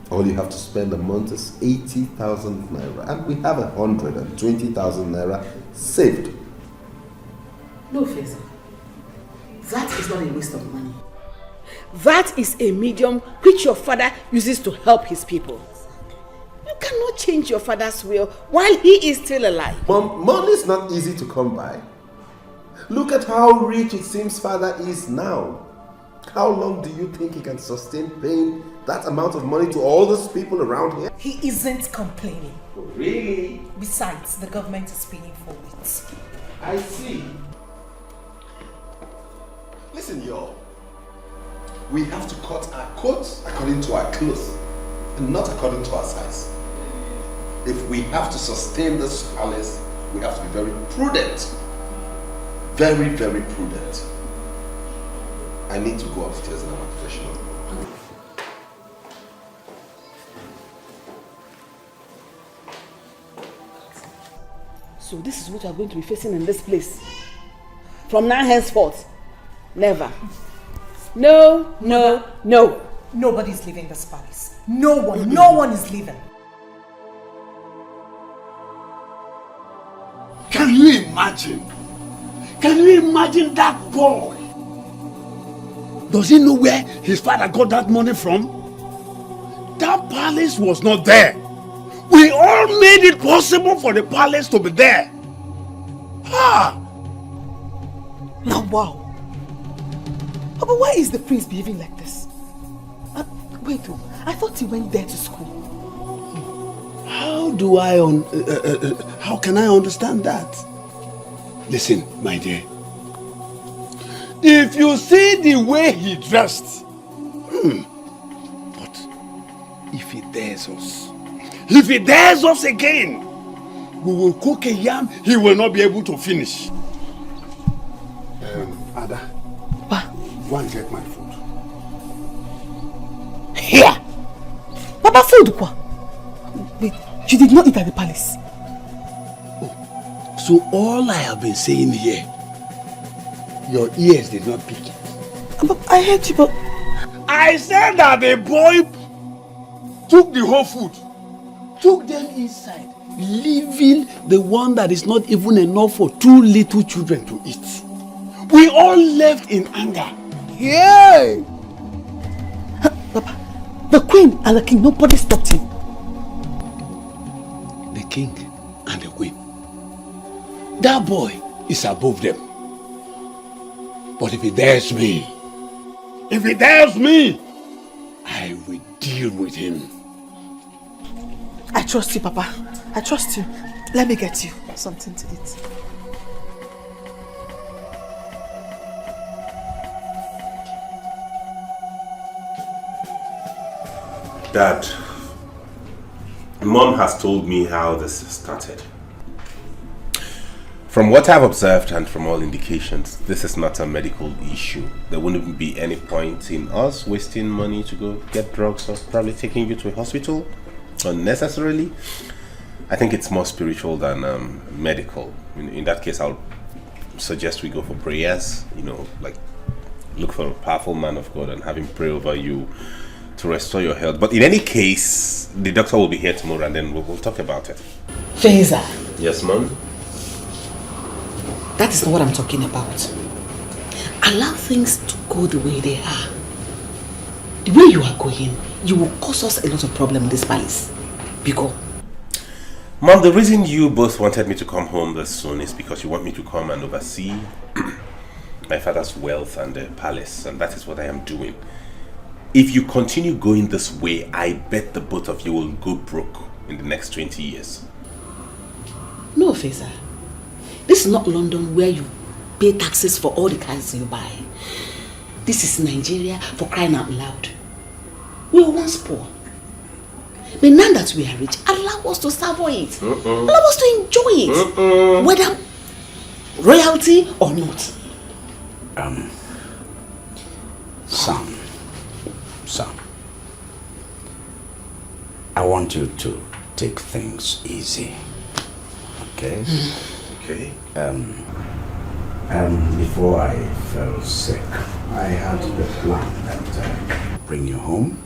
[SPEAKER 21] all you have to spend a month is 80,000 naira. And we have 120,000 naira saved.
[SPEAKER 11] No, Feza. That is not a waste of money. That is a medium which your father uses to help his people. You cannot change your father's will while he is still alive.
[SPEAKER 21] Mom, money is not easy to come by. Look at how rich it seems father is now. How long do you think he can sustain paying that amount of money to all those people around here?
[SPEAKER 1] He isn't complaining.
[SPEAKER 21] Really?
[SPEAKER 1] Besides, the government is paying for it.
[SPEAKER 21] I see. Listen, y'all. We have to cut our coats according to our clothes and not according to our size. If we have to sustain this palace, we have to be very prudent. Very, very prudent. I need to go upstairs now, I'm professional.
[SPEAKER 11] So this is what you are going to be facing in this place. From now henceforth. Never. No, no, no.
[SPEAKER 1] Nobody's leaving this palace. No one is leaving.
[SPEAKER 10] Can you imagine? Can you imagine that boy? Does he know where his father got that money from? That palace was not there. We all made it possible for the palace to be there. Ah!
[SPEAKER 1] Now, wow. But why is the prince behaving like this? Wait, I thought he went there to school.
[SPEAKER 10] How can I understand that? Listen, my dear. If you see the way he dressed, but if he dares us again, we will cook a yam he will not be able to finish. Ada, go and get my food.
[SPEAKER 1] Here! Papa, food quoi? Wait, you did not eat at the palace?
[SPEAKER 10] So all I have been saying here, your ears did not pick it.
[SPEAKER 1] But I heard you, but...
[SPEAKER 10] I said that the boy took the whole food, took them inside, leaving the one that is not even enough for 2 little children to eat. We all left in anger.
[SPEAKER 1] Yay! Papa, the queen and the king, nobody stopped him.
[SPEAKER 10] The king and the queen. That boy is above them. But if he dares me, I will deal with him.
[SPEAKER 1] I trust you, Papa. I trust you. Let me get you something to eat.
[SPEAKER 21] Dad, Mom has told me how this started. From what I've observed and from all indications, this is not a medical issue. There wouldn't be any point in us wasting money to go get drugs or probably taking you to a hospital unnecessarily. I think it's more spiritual than medical. In that case, I'll suggest we go for prayers, like look for a powerful man of God and have him pray over you to restore your health. But in any case, the doctor will be here tomorrow and then we'll talk about it.
[SPEAKER 11] Feza.
[SPEAKER 21] Yes, Mom?
[SPEAKER 11] That is not what I'm talking about. Allow things to go the way they are. The way you are going, you will cause us a lot of problem in this palace. Because
[SPEAKER 21] Mom, the reason you both wanted me to come home this soon is because you want me to come and oversee my father's wealth and the palace, and that is what I am doing. If you continue going this way, I bet the both of you will go broke in the next 20 years.
[SPEAKER 11] No, Feza. This is not London where you pay taxes for all the cars you buy. This is Nigeria, for crying out loud. We were once poor. But now that we are rich, allow us to savour it. Allow us to enjoy it. Whether royalty or not.
[SPEAKER 3] Son, I want you to take things easy. Okay?
[SPEAKER 21] Okay.
[SPEAKER 3] Before I fell sick, I had the plan that bring you home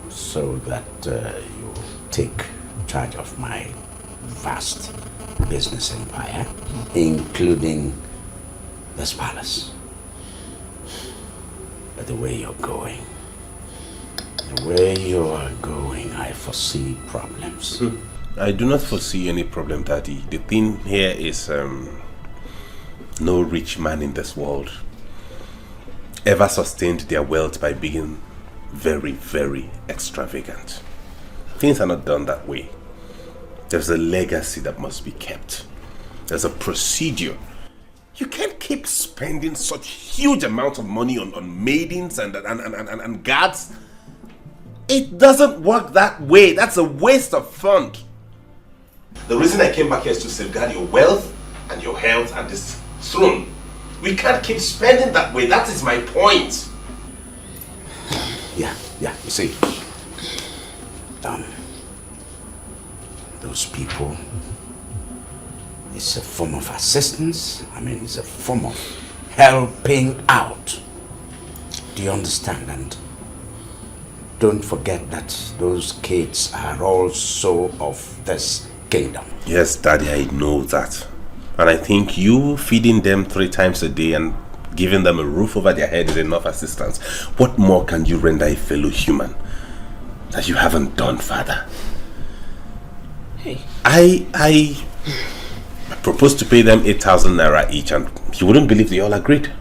[SPEAKER 3] so that you take charge of my vast business empire, including this palace. But the way you're going, I foresee problems.
[SPEAKER 21] I do not foresee any problem, Daddy. The thing here is no rich man in this world ever sustained their wealth by being very, very extravagant. Things are not done that way. There's a legacy that must be kept. There's a procedure. You can't keep spending such huge amounts of money on maidens and guards. It doesn't work that way. That's a waste of fund. The reason I came back here is to safeguard your wealth and your health and this throne. We can't keep spending that way. That is my point.
[SPEAKER 3] Yeah, you see, those people, it's a form of assistance. It's a form of helping out. Do you understand? And don't forget that those kids are also of this kingdom.
[SPEAKER 21] Yes, Daddy, I know that. And I think you feeding them 3 times a day and giving them a roof over their head is enough assistance. What more can you render a fellow human that you haven't done, Father?
[SPEAKER 3] Hey.
[SPEAKER 21] I proposed to pay them 8,000 naira each, and you wouldn't believe they all agreed.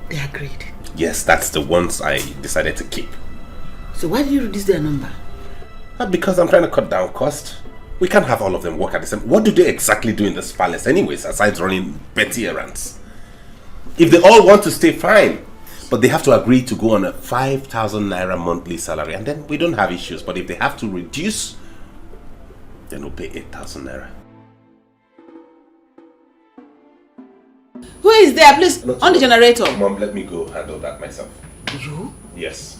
[SPEAKER 11] They agreed?
[SPEAKER 21] Yes, that's the ones I decided to keep.
[SPEAKER 11] So why did you reduce their number?
[SPEAKER 21] Not because I'm trying to cut down cost. We can't have all of them work at the same. What do they exactly do in this palace anyways, aside running petty errands? If they all want to stay, fine. But they have to agree to go on a 5,000 naira monthly salary, and then we don't have issues. But if they have to reduce, then we'll pay 8,000 naira.
[SPEAKER 11] Who is there? Please, on the generator.
[SPEAKER 21] Mom, let me go handle that myself.
[SPEAKER 11] You?
[SPEAKER 21] Yes.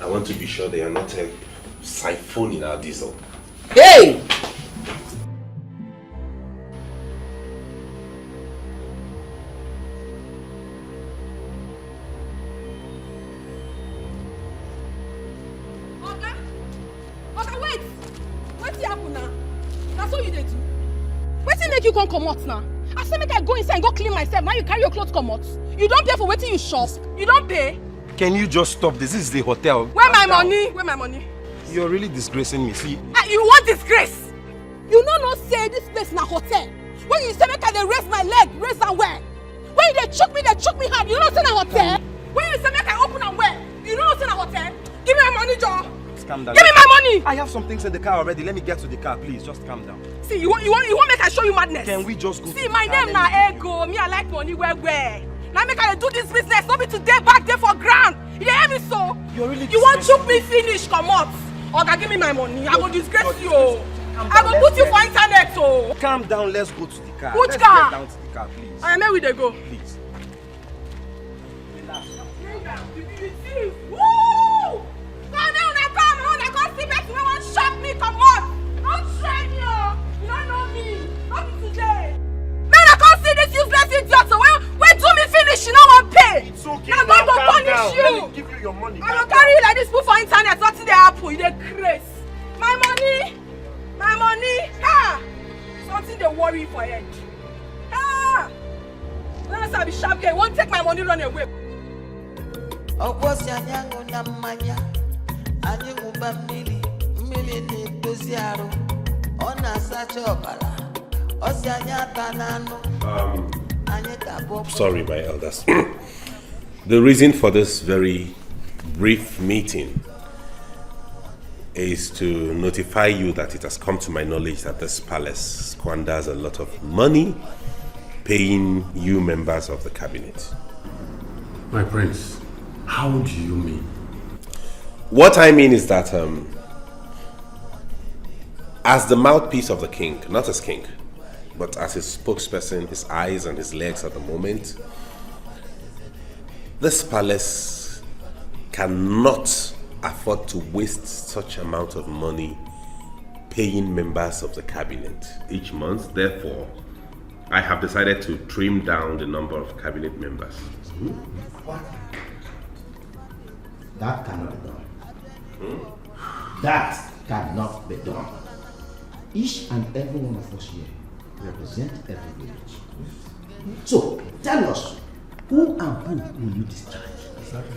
[SPEAKER 21] I want to be sure they are not siphoning our diesel.
[SPEAKER 11] Hey!
[SPEAKER 12] Oga, wait! What's happen now? That's what you did do. Wetin make you come out now? I say make I go inside and go clean myself. Now you carry your clothes come out. You don't pay for wetin you shop. You don't pay.
[SPEAKER 4] Can you just stop this? This is the hotel.
[SPEAKER 12] Where my money? Where my money?
[SPEAKER 4] You're really disgracing me. See,
[SPEAKER 12] You want disgrace? You know say this place na hotel. When you say make I dey raise my leg, raise am well. When you dey choke me hard. You know say na hotel. When you say make I open am well, you know say na hotel. Give me my money, Joe.
[SPEAKER 4] calm down.
[SPEAKER 12] Give me my money!
[SPEAKER 4] I have some things in the car already. Let me get to the car, please. Just calm down.
[SPEAKER 12] See, you want make I show you madness?
[SPEAKER 4] Can we just go?
[SPEAKER 12] See, my name na Ego. Me, I like money where. Now make I do this business. Don't be today back there for grand. You hear me so? You want to choke me finish? Come up. Oga, give me my money. I will disgrace you. I will put you for internet. So
[SPEAKER 4] calm down. Let's go to the car.
[SPEAKER 12] Which
[SPEAKER 4] Let's
[SPEAKER 12] car?
[SPEAKER 4] Get down to the car, please.
[SPEAKER 12] I know where they go.
[SPEAKER 4] Please.
[SPEAKER 12] Woo! Shop me, come on! Don't train me! You don't know me! Not me today! Man, I can't see this useless idiot! So when do me finish, you know what pay!
[SPEAKER 4] It's okay,
[SPEAKER 12] I'm going to punish you!
[SPEAKER 4] Let me give you your money.
[SPEAKER 12] I will carry you like this, put for internet, nothing they happen, you dey craze! My money! My money! Ha! Something they worry for head. Ha! Unless I be sharp girl, won't take my money, run away.
[SPEAKER 21] Sorry, my elders. The reason for this very brief meeting is to notify you that it has come to my knowledge that this palace squanders a lot of money paying you members of the cabinet.
[SPEAKER 22] My prince, how do you mean?
[SPEAKER 21] What I mean is that as the mouthpiece of the king, not as king, but as his spokesperson, his eyes and his legs at the moment, this palace cannot afford to waste such amount of money paying members of the cabinet each month. Therefore,
[SPEAKER 20] I have decided to trim down the number of cabinet members.
[SPEAKER 3] What? That cannot be done. That cannot be done. Each and every one of us here represent every village. So, tell us, who and who will you discharge?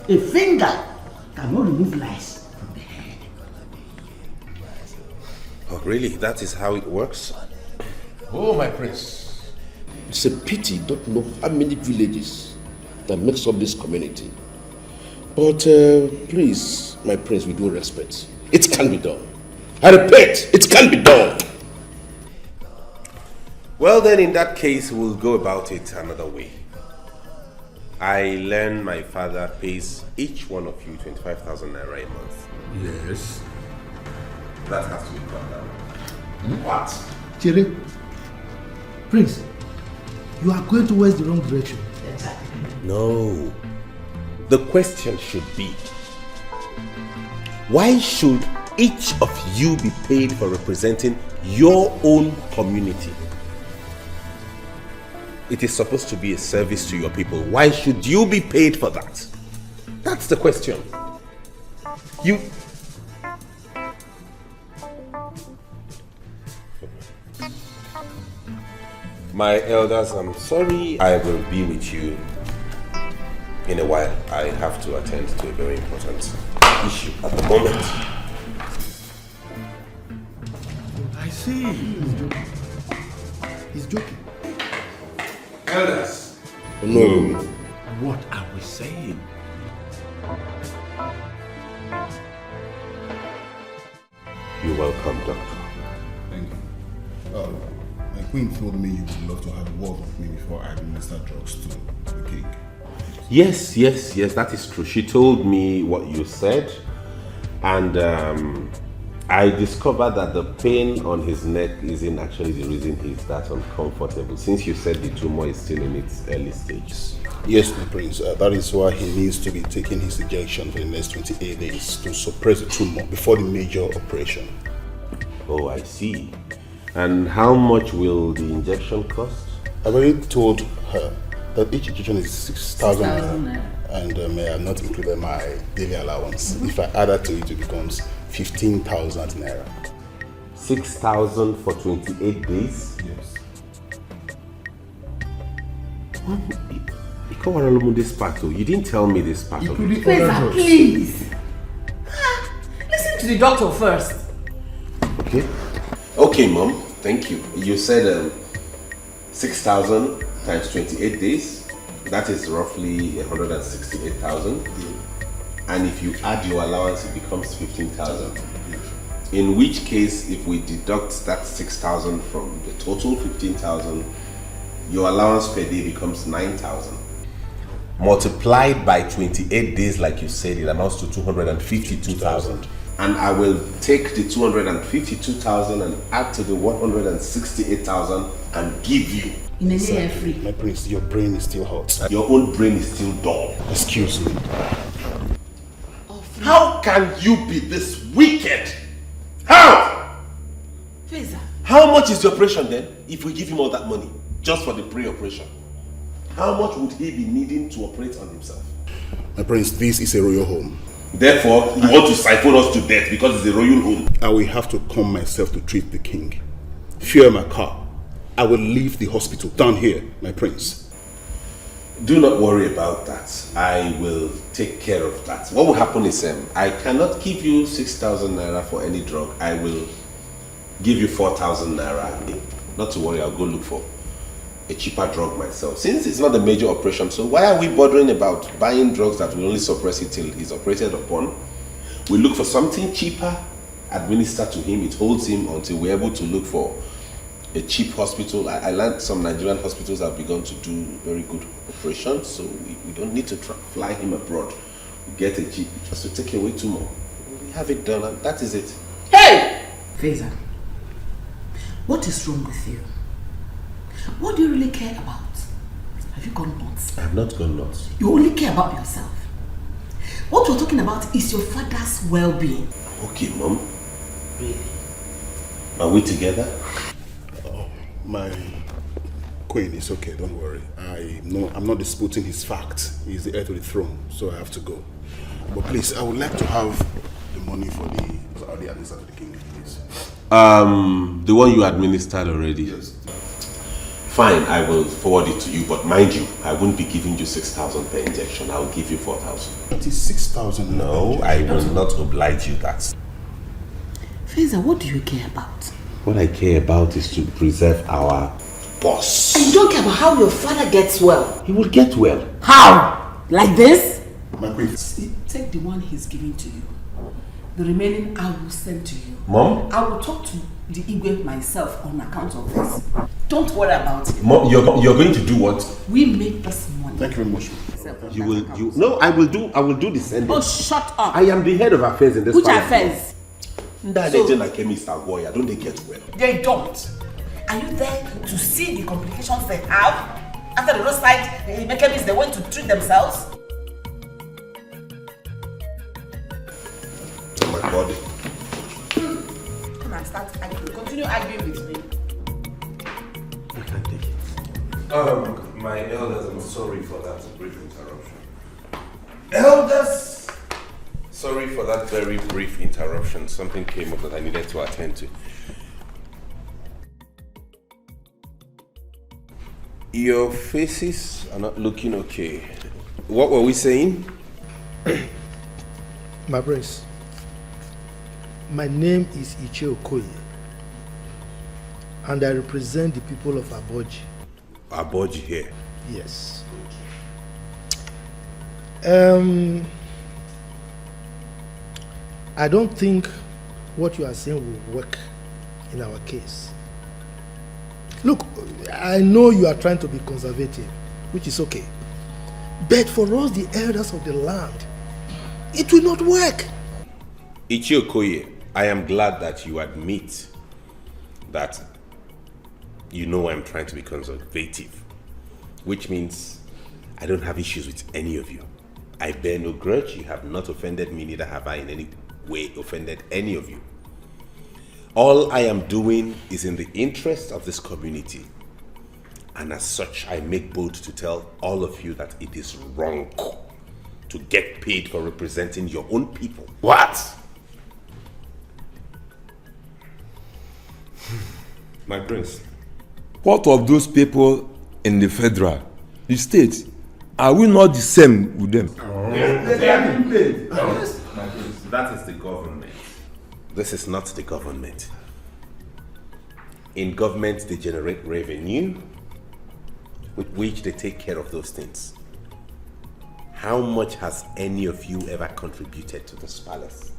[SPEAKER 3] A finger cannot remove lice from the head.
[SPEAKER 20] Oh, really? That is how it works?
[SPEAKER 21] Oh, my prince. It's a pity you don't know how many villages that makes up this community. But please, my prince, with due respect, it can be done. I repeat, it can be done.
[SPEAKER 20] Well, then, in that case, we'll go about it another way. I learn my father pays each one of you 25,000 naira a month.
[SPEAKER 21] Yes.
[SPEAKER 20] That has to be cut down.
[SPEAKER 14] What? Chere, Prince, you are going towards the wrong direction.
[SPEAKER 20] No. The question should be, why should each of you be paid for representing your own community? It is supposed to be a service to your people. Why should you be paid for that? That's the question. You... My elders, I'm sorry. I will be with you in a while. I have to attend to a very important issue at the moment.
[SPEAKER 14] I see. He's joking.
[SPEAKER 20] Elders.
[SPEAKER 21] No.
[SPEAKER 14] What are we saying?
[SPEAKER 20] You're welcome, Doctor.
[SPEAKER 22] Thank you. My queen told me you would love to have a word with me before I administer drugs to the king.
[SPEAKER 20] Yes, that is true. She told me what you said, and I discovered that the pain on his neck isn't actually the reason he's that uncomfortable, since you said the tumor is still in its early stages.
[SPEAKER 22] Yes, my prince. That is why he needs to be taking his injection for the next 28 days to suppress the tumor before the major operation.
[SPEAKER 20] Oh, I see. And how much will the injection cost?
[SPEAKER 22] I've already told her that each injection is 6,000 naira, and I have not included my daily allowance. If I add that to it, it becomes 15,000 naira.
[SPEAKER 20] 6,000 for 28 days?
[SPEAKER 22] Yes.
[SPEAKER 20] This part, you didn't tell me this part of it.
[SPEAKER 11] Please! Listen to the doctor first.
[SPEAKER 20] Okay, Mom. Thank you. You said 6,000 times 28 days. That is roughly 168,000. And if you add your allowance, it becomes 15,000. In which case, if we deduct that 6,000 from the total 15,000, your allowance per day becomes 9,000. Multiplied by 28 days, like you said, it amounts to 252,000. And I will take the 252,000 and add to the 168,000 and give you.
[SPEAKER 22] My prince, your brain is still hot.
[SPEAKER 20] Your own brain is still dull.
[SPEAKER 22] Excuse me.
[SPEAKER 20] How can you be this wicked? How?
[SPEAKER 11] Feza.
[SPEAKER 20] How much is the operation then, if we give him all that money, just for the pre-operation? How much would he be needing to operate on himself?
[SPEAKER 22] My prince, this is a royal home.
[SPEAKER 20] Therefore, you want to siphon us to death because it's a royal home.
[SPEAKER 22] I will have to come myself to treat the king. Fuel my car. I will leave the hospital down here, my prince.
[SPEAKER 20] Do not worry about that. I will take care of that. What will happen is, I cannot give you 6,000 naira for any drug. I will give you 4,000 naira. Not to worry, I'll go look for a cheaper drug myself. Since it's not a major operation, so why are we bothering about buying drugs that will only suppress it till he's operated upon? We look for something cheaper, administer to him, it holds him until we're able to look for a cheap hospital. I learned some Nigerian hospitals have begun to do very good operations, so we don't need to fly him abroad. We get a cheap, just to take away tumor. We have it done, and that is it.
[SPEAKER 11] Hey! Feza, what is wrong with you? What do you really care about? Have you gone nuts?
[SPEAKER 20] I have not gone nuts.
[SPEAKER 11] You only care about yourself. What we're talking about is your father's well-being.
[SPEAKER 20] Okay, Mom. Really? Are we together?
[SPEAKER 22] My Queen, it's okay, don't worry. I'm not disputing his fact. He's the heir to the throne, so I have to go. But please, I would like to have the money for the administer to the king, please.
[SPEAKER 21] The one you administered already?
[SPEAKER 22] Yes.
[SPEAKER 21] Fine, I will forward it to you, but mind you, I won't be giving you 6,000 per injection. I'll give you 4,000.
[SPEAKER 22] It is 6,000.
[SPEAKER 21] No, I will not oblige you that.
[SPEAKER 15] Feza, what do you care about?
[SPEAKER 21] What I care about is to preserve our boss.
[SPEAKER 15] You don't care about how your father gets well.
[SPEAKER 21] He will get well.
[SPEAKER 15] How? Like this?
[SPEAKER 22] My queen.
[SPEAKER 15] Take the one he's giving to you. The remaining I will send to you.
[SPEAKER 21] Mom?
[SPEAKER 15] I will talk to the Igwe myself on account of this. Don't worry about it.
[SPEAKER 21] Mom, you're going to do what?
[SPEAKER 15] We make this money.
[SPEAKER 22] Thank you very much.
[SPEAKER 21] No, I will do the sending.
[SPEAKER 15] Oh, shut up.
[SPEAKER 21] I am the head of affairs in this
[SPEAKER 15] Which
[SPEAKER 21] palace.
[SPEAKER 15] affairs?
[SPEAKER 21] Like chemist and warrior, don't they get well?
[SPEAKER 15] They don't. Are you there to see the complications they have? After the roadside chemists, they went to treat themselves?
[SPEAKER 21] My body.
[SPEAKER 15] Come and start arguing. Continue arguing with me.
[SPEAKER 21] I can't take it.
[SPEAKER 9] My elders, I'm sorry for that brief interruption. Elders! Sorry for that very brief interruption. Something came up that I needed to attend to. Your faces are not looking okay. What were we saying?
[SPEAKER 14] My prince, my name is Okoye, and I represent the people of Aboji.
[SPEAKER 9] Aboji here?
[SPEAKER 14] Yes. I don't think what you are saying will work in our case. Look, I know you are trying to be conservative, which is okay. But for us, the elders of the land, it will not work.
[SPEAKER 9] Okoye, I am glad that you admit that you know I'm trying to be conservative, which means I don't have issues with any of you. I bear no grudge. You have not offended me, neither have I in any way offended any of you. All I am doing is in the interest of this community. And as such, I make bold to tell all of you that it is wrong to get paid for representing your own people. What? My prince.
[SPEAKER 16] What of those people in the federal, the state? Are we not the same with them?
[SPEAKER 9] They are being paid. That is the government. This is not the government. In government, they generate revenue with which they take care of those things. How much has any of you ever contributed to this palace?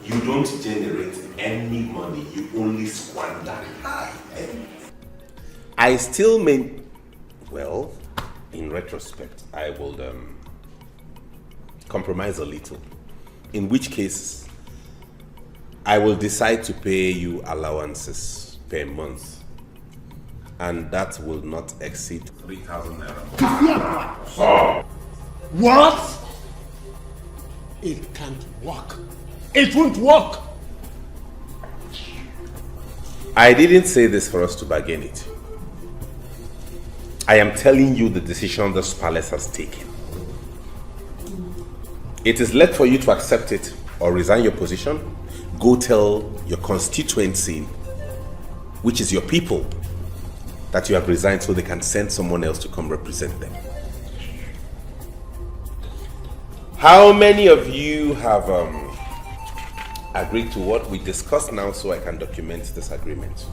[SPEAKER 9] You don't generate any money, you only squander. I still well, in retrospect, I will compromise a little. In which case, I will decide to pay you allowances per month. And that will not exceed 3,000 naira.
[SPEAKER 10] Oh. What? It can't work. It won't work.
[SPEAKER 9] I didn't say this for us to bargain it. I am telling you the decision this palace has taken. It is left for you to accept it or resign your position. Go tell your constituency, which is your people, that you have resigned so they can send someone else to come represent them. How many of you have agreed to what we discussed now so I can document this agreement?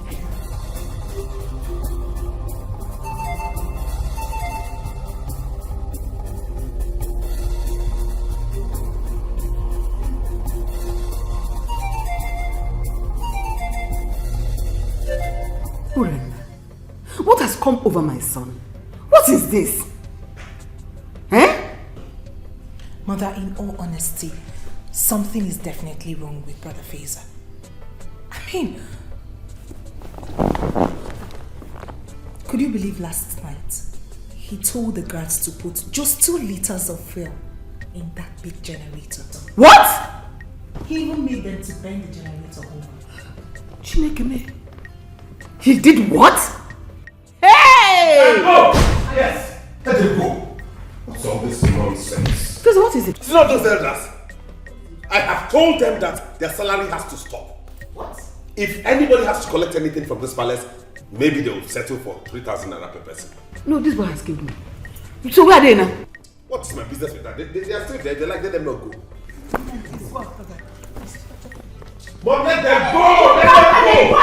[SPEAKER 15] What has come over my son? What is this? Eh?
[SPEAKER 1] Mother, in all honesty, something is definitely wrong with Brother Feza. I mean, could you believe last night he told the guards to put just 2 liters of fuel in that big generator?
[SPEAKER 15] What?
[SPEAKER 1] He even made them to bend the generator over.
[SPEAKER 15] Chinenye, he did what?
[SPEAKER 21] Go! Yes! Let them go! What's all this nonsense?
[SPEAKER 11] Please, what is it?
[SPEAKER 21] It's not those elders. I have told them that their salary has to stop.
[SPEAKER 11] What?
[SPEAKER 21] If anybody has to collect anything from this palace, maybe they will settle for 3,000 naira per person.
[SPEAKER 11] No, this boy has killed me. So where are they now?
[SPEAKER 21] What's my business with that? They are still there. They let them not go. But let them go! Let them go!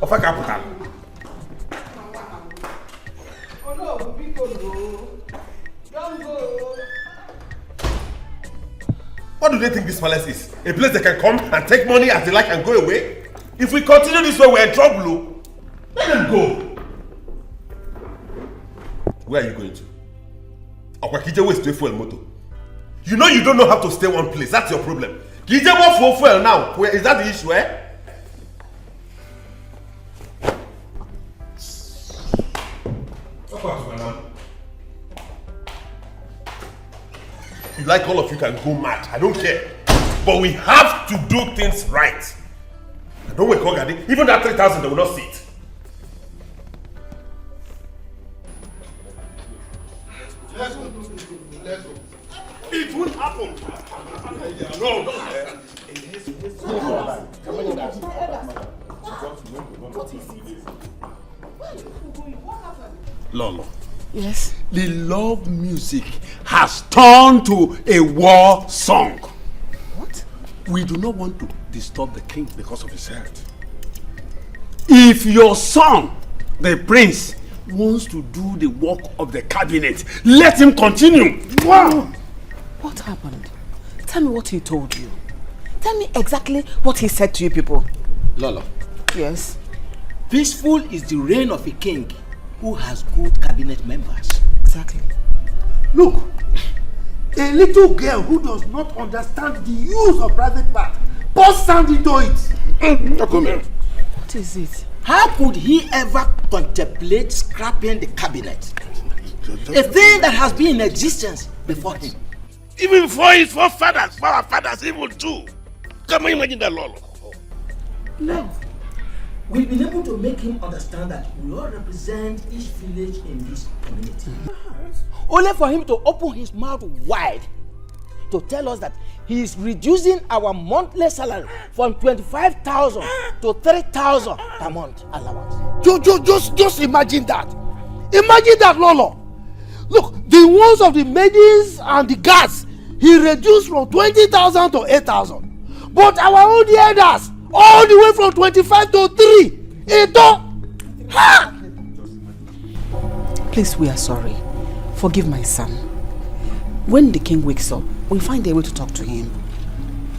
[SPEAKER 21] Of a capital.
[SPEAKER 1] Oh no, we go. Don't go.
[SPEAKER 21] What do they think this palace is? A place they can come and take money as they like and go away? If we continue this way, we're in trouble. Let them go. Where are you going to? Okwakije waste to fuel motor. You know you don't know how to stay one place. That's your problem. Kije what fuel now? Where is that the issue, eh? You like all of you can go mad. I don't care. But we have to do things right. I don't wait, Kogadi. Even that 3,000, they will not see it. Let's go. Let's go. It won't happen. No, no.
[SPEAKER 10] Lolo.
[SPEAKER 11] Yes?
[SPEAKER 10] The love music has turned to a war song.
[SPEAKER 11] What?
[SPEAKER 10] We do not want to disturb the king because of his health. If your son, the prince, wants to do the work of the cabinet, let him continue.
[SPEAKER 11] Wow! What happened? Tell me what he told you. Tell me exactly what he said to you people.
[SPEAKER 5] Lolo.
[SPEAKER 11] Yes?
[SPEAKER 5] Peaceful is the reign of a king who has good cabinet members.
[SPEAKER 11] Exactly.
[SPEAKER 14] Look, a little girl who does not understand the use of private part bursts sand into it.
[SPEAKER 11] What is it?
[SPEAKER 5] How could he ever contemplate scrapping the cabinet? A thing that has been in existence before him.
[SPEAKER 21] Even before his forefathers, for our fathers, even too. Can you imagine that, Lolo?
[SPEAKER 5] No. We've been able to make him understand that we all represent each village in this community. Only for him to open his mouth wide to tell us that he is reducing our monthly salary from 25,000 to 3,000 per month allowance.
[SPEAKER 14] Just imagine that. Imagine that, Lolo. Look, the ones of the maidens and the guards, he reduced from 20,000 to 8,000. But our own elders, all the way from 25 to 3. Edo! Ha!
[SPEAKER 11] Please, we are sorry. Forgive my son. When the king wakes up, we'll find a way to talk to him.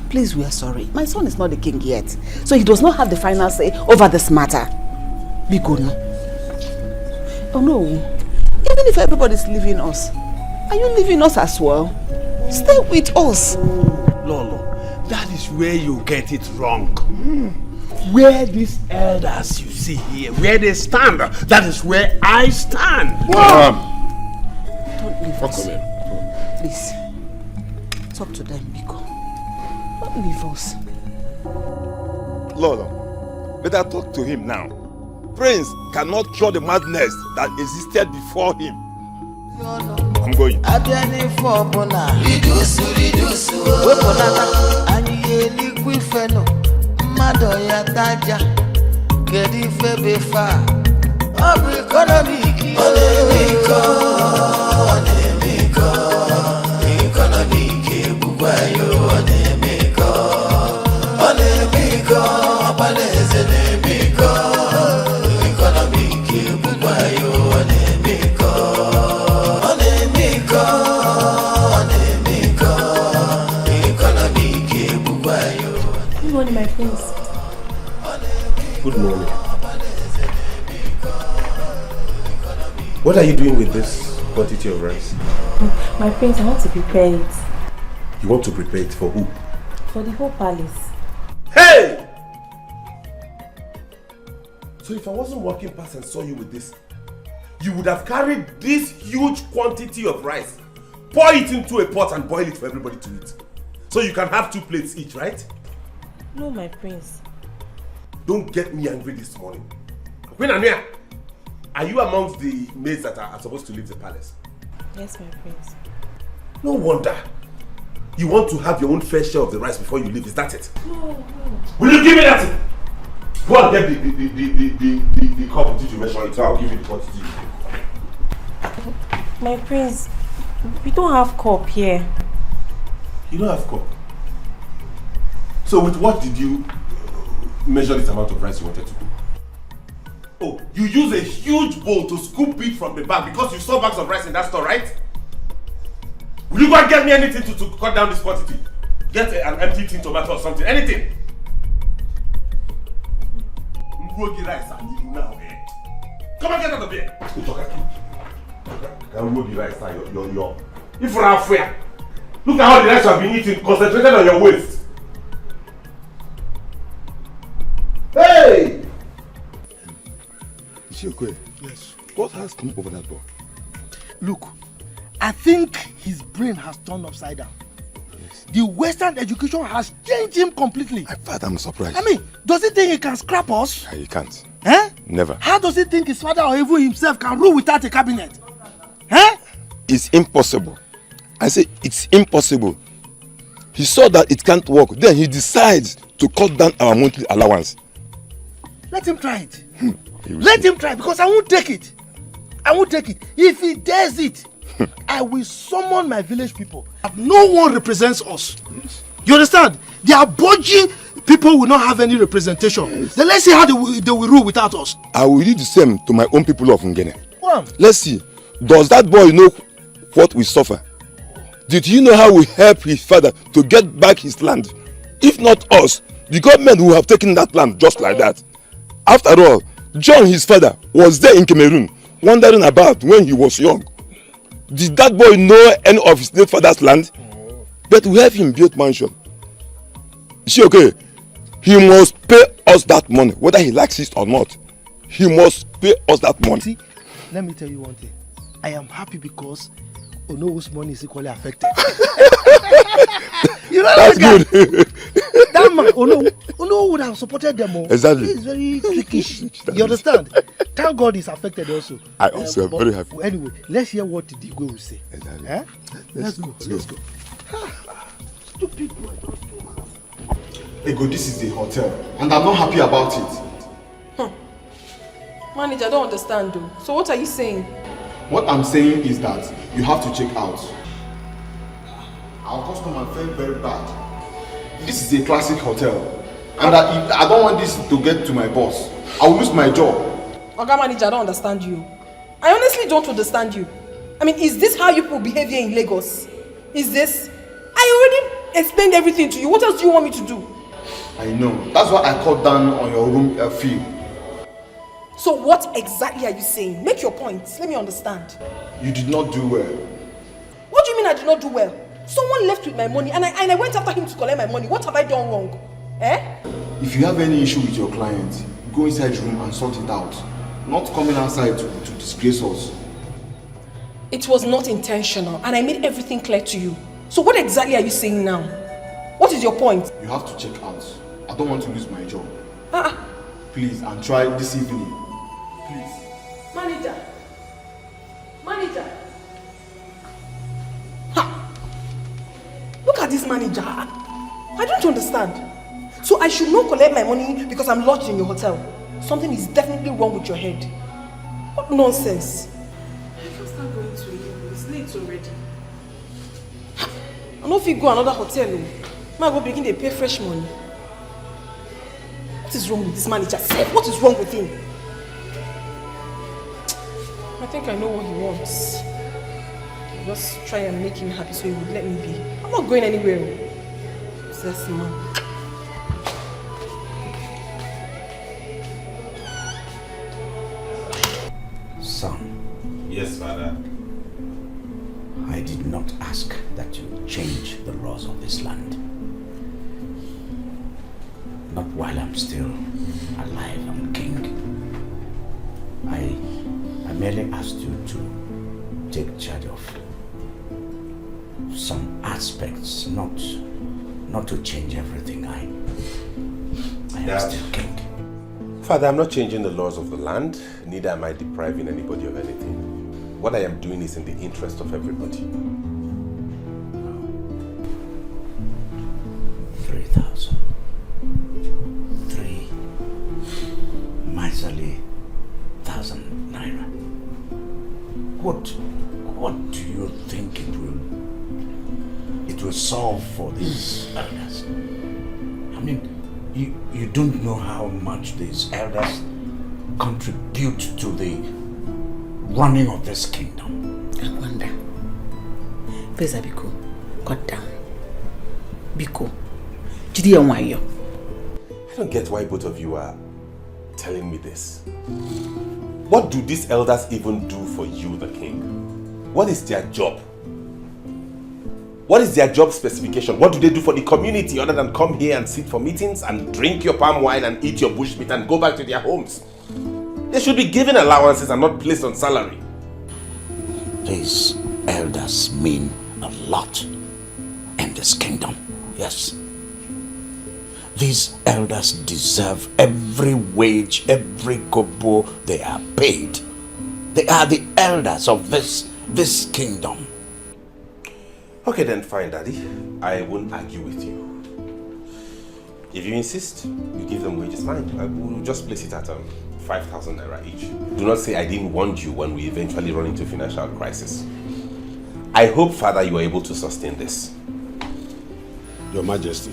[SPEAKER 11] Please, we are sorry. My son is not the king yet, so he does not have the final say over this matter. Be good now. Oh no. Even if everybody's leaving us, are you leaving us as well? Stay with us.
[SPEAKER 10] Lolo, that is where you get it wrong. Where these elders you see here, where they stand, that is where I stand.
[SPEAKER 11] Don't leave us. Please. Talk to them, Biko. Don't leave us.
[SPEAKER 16] Lolo, better talk to him now. Prince cannot cure the madness that existed before him. I'm going.
[SPEAKER 24] Good morning, my prince.
[SPEAKER 9] Good morning. What are you doing with this quantity of rice?
[SPEAKER 24] My prince, I want to prepare it.
[SPEAKER 9] You want to prepare it for who?
[SPEAKER 24] For the whole palace.
[SPEAKER 9] Hey! So if I wasn't walking past and saw you with this, you would have carried this huge quantity of rice, pour it into a pot and boil it for everybody to eat. So you can have 2 plates each, right?
[SPEAKER 24] No, my prince.
[SPEAKER 9] Don't get me angry this morning. When I'm here, Are you amongst the maids that are supposed to leave the palace?
[SPEAKER 24] Yes, my prince.
[SPEAKER 9] No wonder. You want to have your own fair share of the rice before you leave, is that it?
[SPEAKER 24] No.
[SPEAKER 9] Will you give me that? Go and get the cup. Did you measure it? So I'll give you the quantity.
[SPEAKER 24] My prince, we don't have cup here.
[SPEAKER 9] You don't have cup? So with what did you measure this amount of rice you wanted to cook? Oh, you use a huge bowl to scoop it from the bag because you saw bags of rice in that store, right? Will you go and get me anything to cut down this quantity? Get an empty tin tomato or something, anything. Rice and you now, eh? Come and get out of here. Rice and your. If we're unfair, look at how the rice you have been eating, concentrated on your waist. Hey!
[SPEAKER 10] Ishiokoye.
[SPEAKER 2] Yes.
[SPEAKER 10] What has come over that boy?
[SPEAKER 14] Look, I think his brain has turned upside down. Yes. The Western education has changed him completely.
[SPEAKER 10] I'm surprised.
[SPEAKER 14] I mean, does he think he can scrap us?
[SPEAKER 10] He can't.
[SPEAKER 14] Eh?
[SPEAKER 10] Never.
[SPEAKER 14] How does he think his father or even himself can rule without a cabinet? Eh?
[SPEAKER 10] It's impossible. I say it's impossible. He saw that it can't work. Then he decides to cut down our monthly allowance.
[SPEAKER 14] Let him try it. Let him try, because I won't take it. I won't take it. If he dares it, I will summon my village people. No one represents us. You understand? They are budging. People will not have any representation. Yes. Then let's see how they will rule without us.
[SPEAKER 10] I will do the same to my own people of Ngene.
[SPEAKER 14] Wow.
[SPEAKER 10] Let's see. Does that boy know what we suffer? Did he know how we help his father to get back his land? If not us, the government will have taken that land just like that. After all, John, his father, was there in Cameroon, wandering about when he was young. Did that boy know any of his late father's land? But we have him build mansion. Is she okay? He must pay us that money, whether he likes it or not. He must pay us that money.
[SPEAKER 14] See, let me tell you one thing. I am happy because Onowo's money is equally affected. You know
[SPEAKER 10] that's good.
[SPEAKER 14] That man, Ono would have supported them all.
[SPEAKER 10] Exactly.
[SPEAKER 14] He's very trickish. You understand? Thank God he's affected also.
[SPEAKER 10] I also am very happy.
[SPEAKER 14] Anyway, let's hear what Dikeh will say.
[SPEAKER 10] Exactly.
[SPEAKER 14] Eh? Let's go. Stupid boy.
[SPEAKER 18] Ego, this is a hotel, and I'm not happy about it.
[SPEAKER 12] Manager, I don't understand though. So what are you saying?
[SPEAKER 18] What I'm saying is that you have to check out. Our customer felt very bad. This is a classic hotel, and I don't want this to get to my boss. I will lose my job.
[SPEAKER 12] Oga Manager, I don't understand you. I honestly don't understand you. I mean, is this how you people behave here in Lagos? Is this? I already explained everything to you. What else do you want me to do?
[SPEAKER 18] I know. That's why I cut down on your room fee.
[SPEAKER 12] So what exactly are you saying? Make your points. Let me understand.
[SPEAKER 18] You did not do well.
[SPEAKER 12] What do you mean I did not do well? Someone left with my money and I went after him to collect my money. What have I done wrong? Eh?
[SPEAKER 18] If you have any issue with your client, go inside the room and sort it out. Not coming outside to disgrace us.
[SPEAKER 12] It was not intentional and I made everything clear to you. So what exactly are you saying now? What is your point?
[SPEAKER 18] You have to check out. I don't want to lose my job. Please, and try this evening. Please.
[SPEAKER 12] Manager. Look at this manager. I don't understand. So I should not collect my money because I'm lodged in your hotel. Something is definitely wrong with your head. What nonsense. I can't start going to you. It's late already. I know if you go another hotel, I go begin to pay fresh money. What is wrong with this manager? What is wrong with him? I think I know what he wants. I'll just try and make him happy so he would let me be. I'm not going anywhere. Possessed man.
[SPEAKER 3] Son.
[SPEAKER 9] Yes, Father.
[SPEAKER 3] I did not ask that you change the laws of this land. Not while I'm still alive and king. I merely asked you to take charge of some aspects, not to change everything. I am still king.
[SPEAKER 9] Father, I'm not changing the laws of the land, neither am I depriving anybody of anything. What I am doing is in the interest of everybody.
[SPEAKER 3] 3,000. 3 miserly 1,000 naira. What do you think it will solve for these elders? I mean, you don't know how much these elders contribute to the running of this kingdom.
[SPEAKER 15] I wonder. Please, Biko, cut down. Biko,
[SPEAKER 9] I don't get why both of you are telling me this. What do these elders even do for you, the king? What is their job? What is their job specification? What do they do for the community other than come here and sit for meetings and drink your palm wine and eat your bushmeat and go back to their homes? They should be given allowances and not placed on salary.
[SPEAKER 3] These elders mean a lot in this kingdom, yes. These elders deserve every wage, every kobo they are paid. They are the elders of this kingdom.
[SPEAKER 9] Okay then, fine, Daddy. I won't argue with you. If you insist, you give them wages, fine. I will just place it at 5,000 naira each. Do not say I didn't warn you when we eventually run into financial crisis. I hope, Father, you are able to sustain this.
[SPEAKER 10] Your Majesty,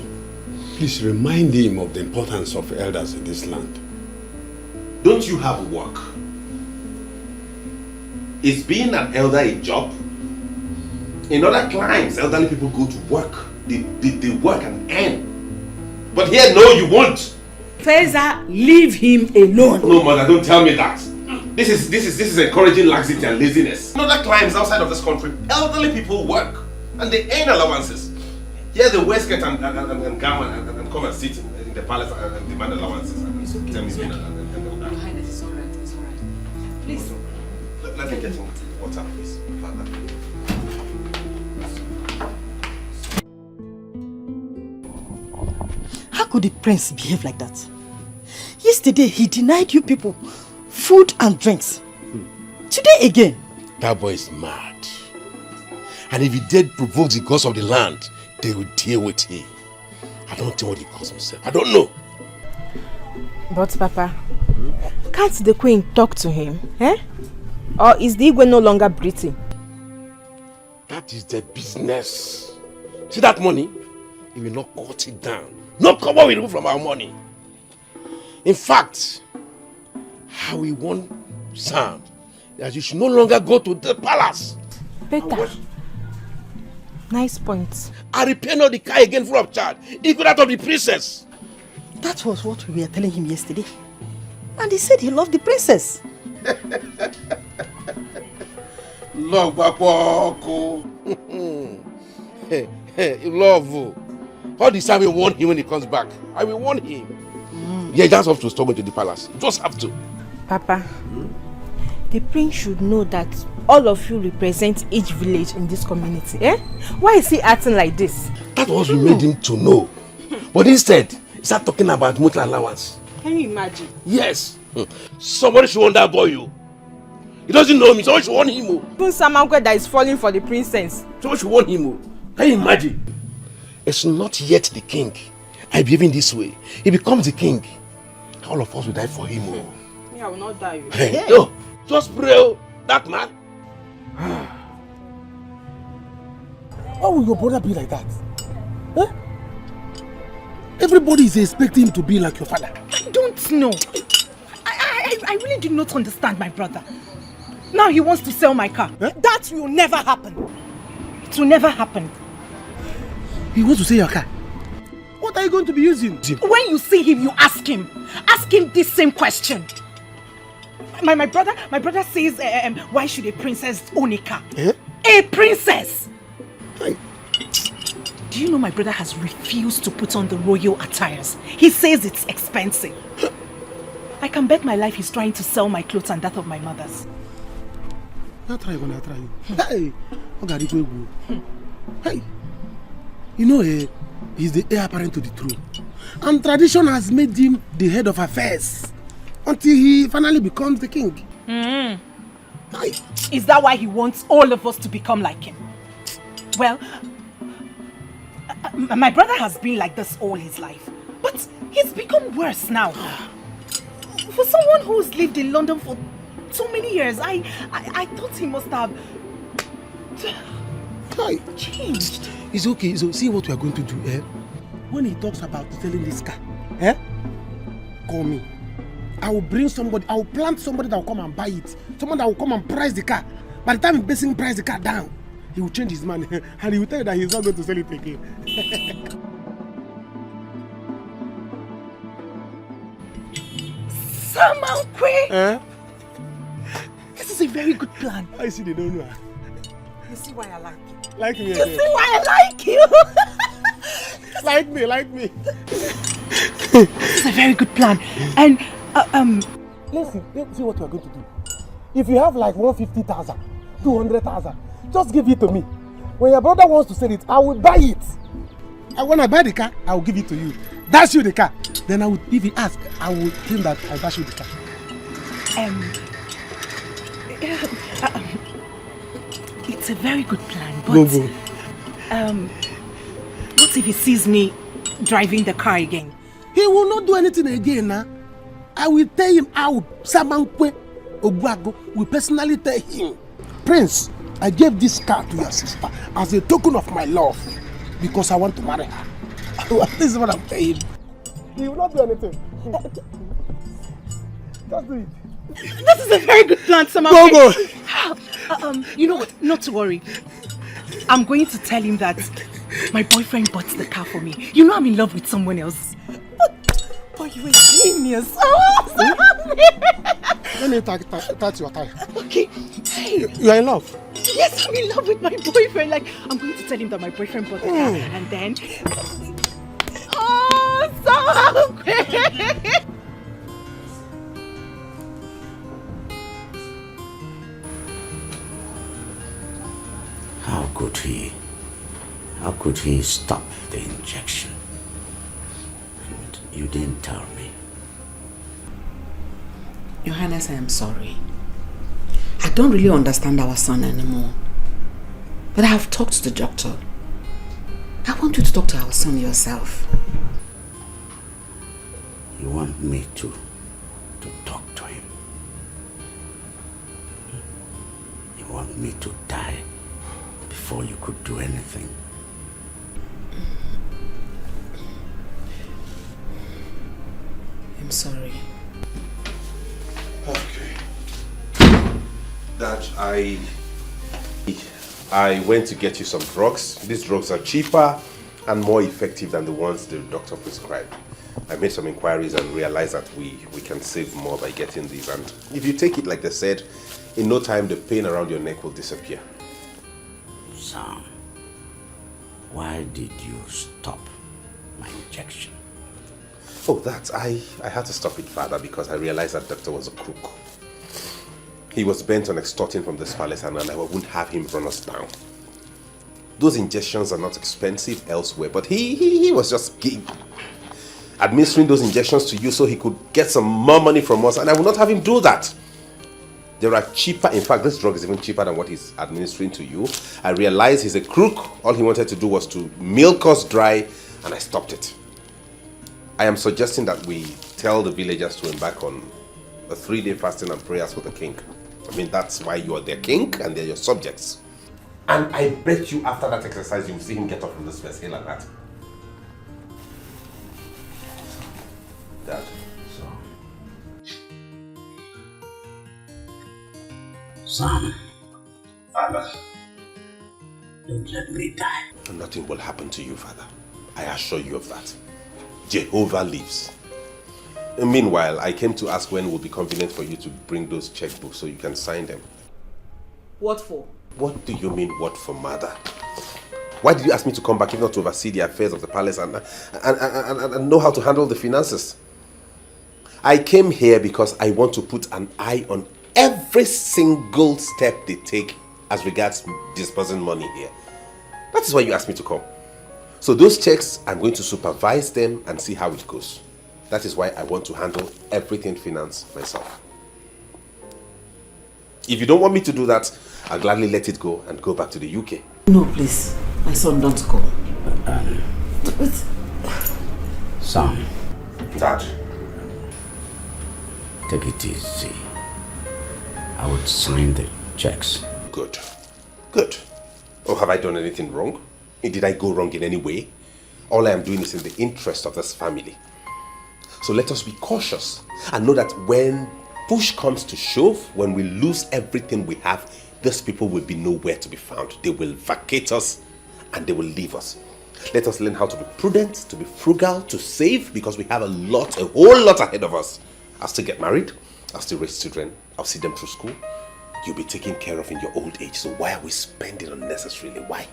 [SPEAKER 10] please remind him of the importance of elders in this land.
[SPEAKER 9] Don't you have work? Is being an elder a job? In other climes, elderly people go to work. They work and earn. But here, no, you won't.
[SPEAKER 15] Feza, leave him alone.
[SPEAKER 9] No, mother, don't tell me that. This is encouraging laxity and laziness. In other climes outside of this country, elderly people work and they earn allowances. Here they wear skirt and gown and come and sit in the palace and demand allowances.
[SPEAKER 15] It's okay.
[SPEAKER 9] Tell me,
[SPEAKER 15] Your Highness, it's alright. It's alright. Please.
[SPEAKER 9] Let me get him water, please, Father.
[SPEAKER 13] How could the prince behave like that? Yesterday, he denied you people food and drinks. Today again.
[SPEAKER 2] That boy is mad. And if he did provoke the gods of the land, they will deal with him. I don't know what he calls himself. I don't know.
[SPEAKER 12] But Papa, can't the queen talk to him? Eh? Or is the Igwe no longer breathing?
[SPEAKER 2] That is their business. See that money? He will not cut it down. No cover will remove from our money. In fact, how we want Sam that you should no longer go to the palace.
[SPEAKER 12] Better. Nice point.
[SPEAKER 2] I repair not the car again full of charge, even that of the princess.
[SPEAKER 13] That was what we were telling him yesterday. And he said he loved the princess.
[SPEAKER 2] Love, Bapoko. Love. All this time we warn him when he comes back. I will warn him. Yeah, just have to stop going to the palace. Just have to.
[SPEAKER 12] Papa, the prince should know that all of you represent each village in this community. Eh? Why is he acting like this?
[SPEAKER 2] That was what we made him to know. But instead, he started talking about mutual allowance.
[SPEAKER 12] Can you imagine?
[SPEAKER 2] Yes. Somebody should want that boy, you. He doesn't know me. Somebody should want him.
[SPEAKER 12] Even Samankwe that is falling for the princess.
[SPEAKER 2] Somebody should want him. Can you imagine? It's not yet the king. I behave in this way. He becomes the king. All of us will die for him.
[SPEAKER 12] Me, I will not die.
[SPEAKER 2] Hey, yo, just pray, that man.
[SPEAKER 14] Why will your brother be like that? Eh? Everybody is expecting him to be like your father.
[SPEAKER 1] I don't know. I really do not understand my brother. Now he wants to sell my car.
[SPEAKER 14] Eh?
[SPEAKER 1] That will never happen. It will never happen.
[SPEAKER 14] He wants to sell your car? What are you going to be using?
[SPEAKER 1] When you see him, you ask him. Ask him this same question. My brother says, why should a princess own a car?
[SPEAKER 14] Eh?
[SPEAKER 1] A princess! Do you know my brother has refused to put on the royal attires? He says it's expensive. I can bet my life he's trying to sell my clothes and that of my mother's.
[SPEAKER 14] I'll try you. Hey! Hey! You know, he's the heir apparent to the throne. And tradition has made him the head of affairs.
[SPEAKER 2] until he finally becomes the king.
[SPEAKER 8] Is that why he wants all of us to become like him? Well, my brother has been like this all his life, but he's become worse now. For someone who's lived in London for so many years, I thought he must have changed.
[SPEAKER 2] It's okay. So see what we are going to do. When he talks about selling this car, call me. I will bring somebody. I will plant somebody that will come and buy it. Someone that will come and price the car. By the time he's basing price the car down, he will change his mind and he will tell you that he's not going to sell it again.
[SPEAKER 8] Samankwe! This is a very good plan.
[SPEAKER 2] I see they don't know.
[SPEAKER 8] You see why I like you.
[SPEAKER 2] Like me.
[SPEAKER 8] You see why I like you.
[SPEAKER 2] like me.
[SPEAKER 8] This is a very good plan. And
[SPEAKER 2] listen, see what we are going to do. If you have like 150,000, 200,000, just give it to me. When your brother wants to sell it, I will buy it. And when I buy the car, I will give it to you. Dash you the car. Then I will, if he asks, I will tell him that I dash you the car.
[SPEAKER 8] It's a very good plan, but
[SPEAKER 2] Go.
[SPEAKER 8] what if he sees me driving the car again?
[SPEAKER 2] He will not do anything again now. I will tell him out. Samankwe Obuago will personally tell him, Prince, I gave this car to your sister as a token of my love because I want to marry her. This is what I'm telling him. He will not do anything. Just do it.
[SPEAKER 8] This is a very good plan, Samankwe.
[SPEAKER 2] Go.
[SPEAKER 8] You know what? Not to worry. I'm going to tell him that my boyfriend bought the car for me. You know I'm in love with someone else. But you're a genius.
[SPEAKER 2] Let me touch your tie.
[SPEAKER 8] Okay.
[SPEAKER 2] You are in love?
[SPEAKER 8] Yes, I'm in love with my boyfriend. Like, I'm going to tell him that my boyfriend bought the car. And then... Oh, Samankwe!
[SPEAKER 3] How could he stop the injection? And you didn't tell me.
[SPEAKER 15] Your Highness, I am sorry. I don't really understand our son anymore. But I have talked to the doctor. I want you to talk to our son yourself.
[SPEAKER 3] You want me to talk to him? You want me to die before you could do anything?
[SPEAKER 15] I'm sorry.
[SPEAKER 9] Okay. Dad, I went to get you some drugs. These drugs are cheaper and more effective than the ones the doctor prescribed. I made some inquiries and realized that we can save more by getting these. And if you take it like they said, in no time the pain around your neck will disappear.
[SPEAKER 3] Sam, why did you stop my injection?
[SPEAKER 9] Oh, I had to stop it, Father, because I realized that doctor was a crook. He was bent on extorting from this palace and I wouldn't have him run us down. Those injections are not expensive elsewhere, but he was just administering those injections to you so he could get some more money from us, and I would not have him do that. There are cheaper, in fact, this drug is even cheaper than what he's administering to you. I realized he's a crook. All he wanted to do was to milk us dry, and I stopped it. I am suggesting that we tell the villagers to embark on a 3-day fasting and prayers for the king. I mean, that's why you are their king and they're your subjects. And I bet you after that exercise, you will see him get up from this first hill like that. Dad.
[SPEAKER 3] Sam.
[SPEAKER 9] Father.
[SPEAKER 3] Don't let me die.
[SPEAKER 9] Nothing will happen to you, Father. I assure you of that. Jehovah lives. Meanwhile, I came to ask when it would be convenient for you to bring those checkbooks so you can sign them.
[SPEAKER 8] What for?
[SPEAKER 9] What do you mean, what for, Mother? Why did you ask me to come back if not to oversee the affairs of the palace and know how to handle the finances? I came here because I want to put an eye on every single step they take as regards disbursing money here. That is why you asked me to come. So those checks, I'm going to supervise them and see how it goes. That is why I want to handle everything finance myself. If you don't want me to do that, I'll gladly let it go and go back to the UK.
[SPEAKER 11] No, please. My son, don't go.
[SPEAKER 3] Son.
[SPEAKER 9] Dad.
[SPEAKER 3] Take it easy. I would sign the checks.
[SPEAKER 9] Good. Good. Oh, have I done anything wrong? Did I go wrong in any way? All I am doing is in the interest of this family. So let us be cautious and know that when push comes to shove, when we lose everything we have, these people will be nowhere to be found. They will vacate us and they will leave us. Let us learn how to be prudent, to be frugal, to save, because we have a whole lot ahead of us. I'll still get married. I'll still raise children. I'll see them through school. You'll be taken care of in your old age. So why are we spending unnecessarily? Why?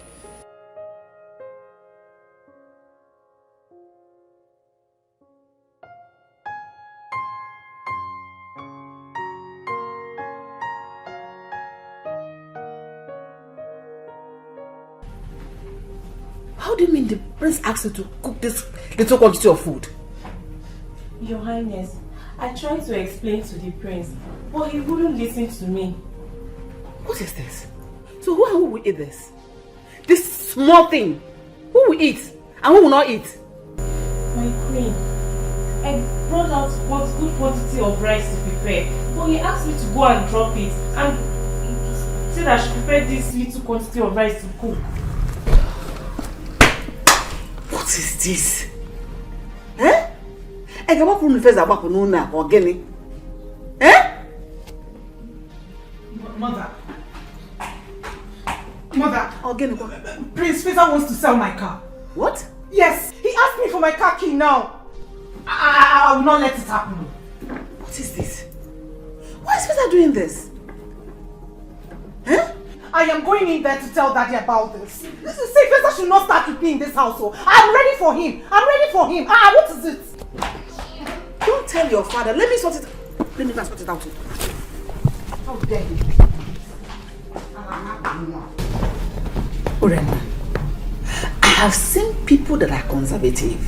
[SPEAKER 11] How do you mean the prince asked you to cook this little quantity of food?
[SPEAKER 7] Your Highness, I tried to explain to the prince, but he wouldn't listen to me.
[SPEAKER 11] What is this? So who will eat this? This small thing. Who will eat and who will not eat?
[SPEAKER 7] My queen, I brought out what good quantity of rice to prepare, but he asked me to go and drop it and said I should prepare this little quantity of rice to cook.
[SPEAKER 11] What is this? Eh? I can't put my face about no or getting. Eh?
[SPEAKER 1] Mother. Prince Faisal wants to sell my car.
[SPEAKER 11] What?
[SPEAKER 1] Yes, he asked me for my car key now. I will not let it happen.
[SPEAKER 11] What is this? Why is Faisal doing this?
[SPEAKER 1] Huh? I am going in there to tell Daddy about this. This is safe. Faisal should not start with me in this household. I'm ready for him. What is it?
[SPEAKER 11] Don't tell your father. Let me sort it. Let me sort it out.
[SPEAKER 1] How dare you?
[SPEAKER 11] Urema, I have seen people that are conservative,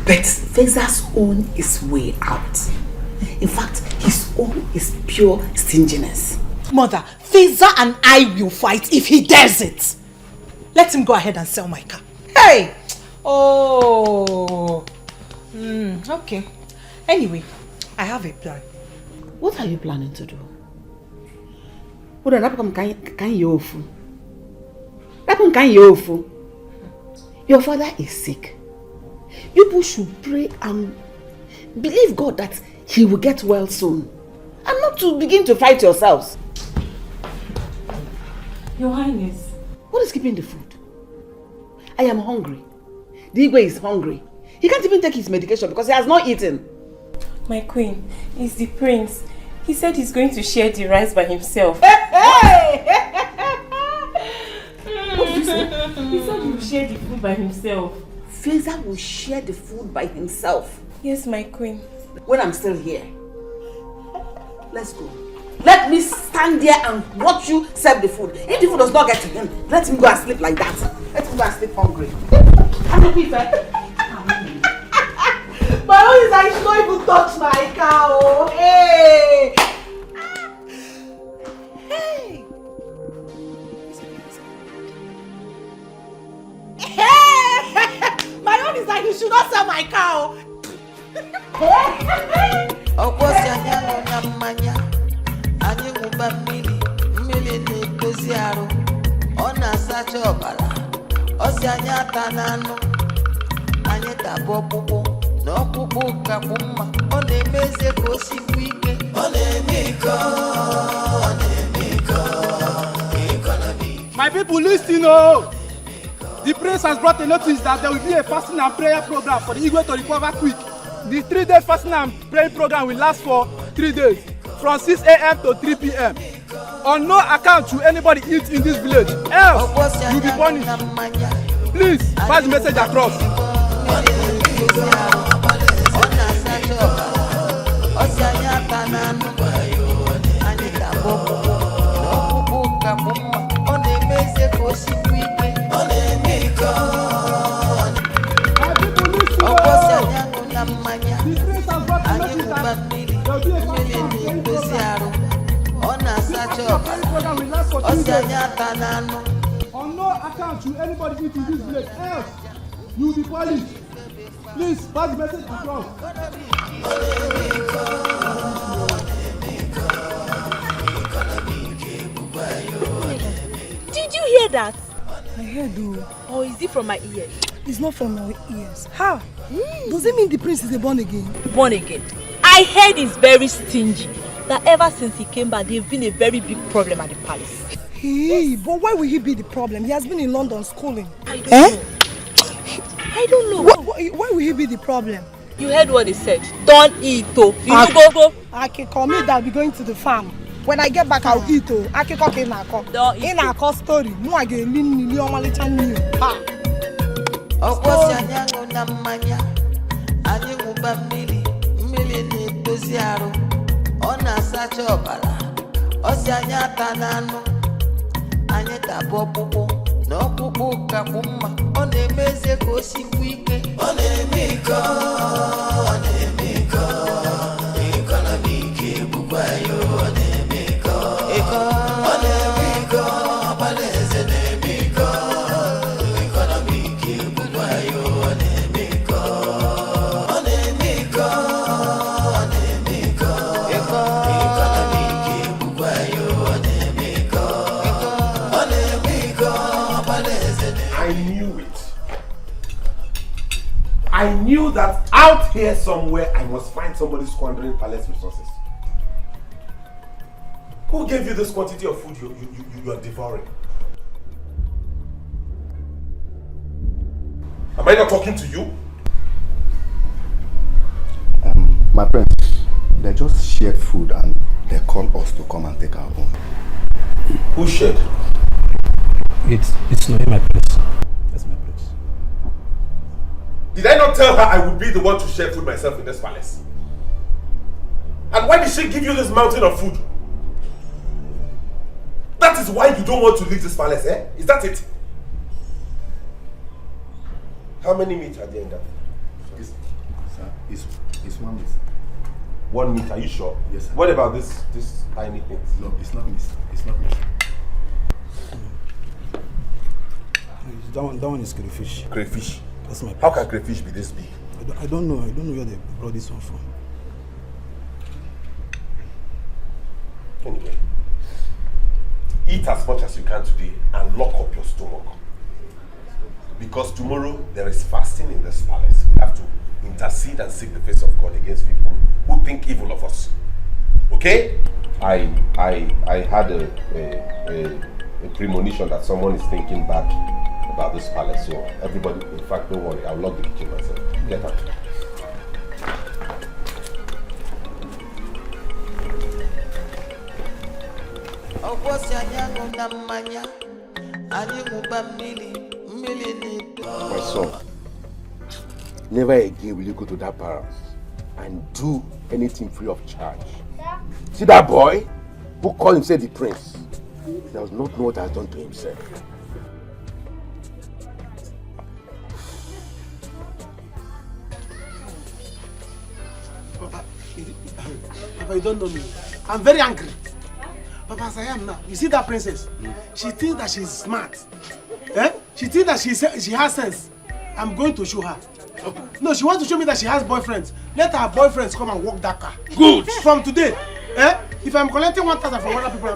[SPEAKER 11] but Faisal's own is way out. In fact, his own is pure stinginess.
[SPEAKER 1] Mother, Faisal and I will fight if he dares it. Let him go ahead and sell my car. Hey! Oh. Okay. Anyway, I have a plan.
[SPEAKER 11] What are you planning to do? Your father is sick. You people should pray and believe God that he will get well soon. And not to begin to fight yourselves.
[SPEAKER 7] Your Highness.
[SPEAKER 11] What is keeping the food? I am hungry. Dikeh is hungry. He can't even take his medication because he has not eaten.
[SPEAKER 7] My queen, it's the prince. He said he's going to share the rice by himself.
[SPEAKER 11] Hey!
[SPEAKER 7] What did you say? He said he will share the food by himself.
[SPEAKER 11] Faisal will share the food by himself?
[SPEAKER 7] Yes, my queen.
[SPEAKER 11] When I'm still here. Let's go. Let me stand there and watch you serve the food. If the food does not get to him, let him go and sleep like that. Let him go and sleep hungry.
[SPEAKER 1] My own is I should not even touch my cow. Hey! Hey! Hey! My own is that you should not sell my cow.
[SPEAKER 4] My people, listen, oh! The prince has brought a notice that there will be a fasting and prayer program for the Igwe to recover quick. The 3-day fasting and prayer program will last for 3 days, from 6 a.m. to 3 p.m. On no account should anybody eat in this village, else you will be punished. Please pass the message across. On no account should anybody eat in this village, else you will be punished. Please pass the message across.
[SPEAKER 12] Did you hear that?
[SPEAKER 8] I heard though.
[SPEAKER 12] Or is it from my ears?
[SPEAKER 8] It's not from my ears. How? Does it mean the prince is born again?
[SPEAKER 12] Born again. I heard he's very stingy. That ever since he came back, they've been a very big problem at the palace.
[SPEAKER 8] Hey, but why will he be the problem? He has been in London schooling.
[SPEAKER 12] I don't know. I don't know.
[SPEAKER 8] Why will he be the problem?
[SPEAKER 12] You heard what he said. Don't eat, oh. You go.
[SPEAKER 8] Akiko, me that I'll be going to the farm. When I get back, I'll eat, oh. Akiko Kenako.
[SPEAKER 12] Don't eat.
[SPEAKER 8] In our story, no, I get million ha.
[SPEAKER 9] I knew that out here somewhere I must find somebody squandering palace resources. Who gave you this quantity of food you are devouring? Am I not talking to you?
[SPEAKER 22] My friends, they just shared food and they called us to come and take our own.
[SPEAKER 9] Who shared?
[SPEAKER 6] It's not my place. That's my place.
[SPEAKER 9] Did I not tell her I would be the one to share food myself in this palace? And why did she give you this mountain of food? That is why you don't want to leave this palace, eh? Is that it? How many meat are there in that?
[SPEAKER 22] It's 1 meat.
[SPEAKER 9] 1 meat, are you sure?
[SPEAKER 22] Yes, sir.
[SPEAKER 9] What about this tiny thing?
[SPEAKER 22] No, it's not meat. It's not meat.
[SPEAKER 6] That one is crayfish.
[SPEAKER 9] Crayfish?
[SPEAKER 6] That's my place.
[SPEAKER 9] How can crayfish be this big?
[SPEAKER 6] I don't know. I don't know where they brought this one from.
[SPEAKER 9] Anyway, eat as much as you can today and lock up your stomach. Because tomorrow there is fasting in this palace. We have to intercede and seek the face of God against people who think evil of us. Okay? I had a premonition that someone is thinking bad about this palace. So everybody, in fact, don't worry. I'll lock the kitchen myself. Get out.
[SPEAKER 14] My son, never again will you go to that palace and do anything free of charge. See that boy who called himself the prince? He does not know what has done to himself.
[SPEAKER 2] Papa, you don't know me. I'm very angry. Papa, as I am now, you see that princess? She thinks that she's smart. Eh? She thinks that she has sense. I'm going to show her. No, she wants to show me that she has boyfriends. Let her boyfriends come and walk that car.
[SPEAKER 9] Good.
[SPEAKER 2] From today, if I'm collecting 1,000 from other people,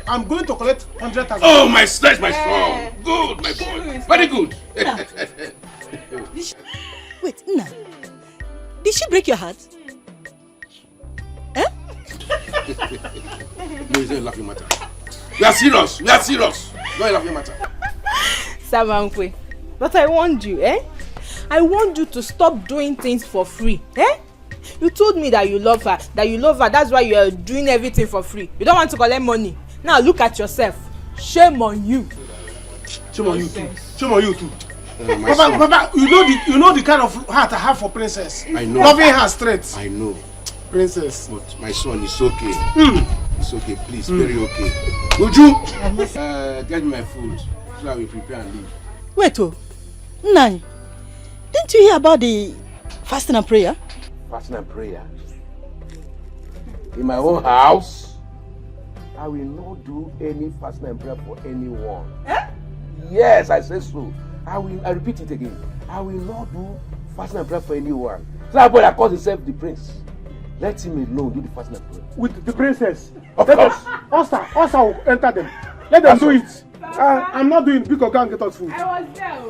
[SPEAKER 2] I'm going to collect 100,000.
[SPEAKER 9] Oh, my son. Good, my boy. Very good.
[SPEAKER 17] Wait, Nna. Did she break your heart?
[SPEAKER 9] No, it's not a laughing matter. We are serious. Not a laughing matter.
[SPEAKER 7] Samankwe, but I warned you, I warned you to stop doing things for free, You told me that you love her, that's why you are doing everything for free. You don't want to collect money. Now look at yourself. Shame on you.
[SPEAKER 2] Shame on you too. Papa, you know the kind of heart I have for princess.
[SPEAKER 9] I know.
[SPEAKER 2] Loving her straight.
[SPEAKER 9] I know.
[SPEAKER 2] Princess.
[SPEAKER 9] But my son, it's okay. It's okay, please, very okay. Would you get me my food so I will prepare and leave?
[SPEAKER 17] Wait, Nani, didn't you hear about the fasting and prayer?
[SPEAKER 14] Fasting and prayer? In my own house?
[SPEAKER 3] I will not do any fasting and prayer for anyone. Eh? Yes, I say so. I repeat it again. I will not do fasting and prayer for anyone. So that boy that calls himself the prince, let him alone do the fasting and prayer.
[SPEAKER 2] With the princess.
[SPEAKER 3] Of course.
[SPEAKER 2] Osa will enter them. Let them do it. I'm not doing it because I can't get us food.
[SPEAKER 12] I was there.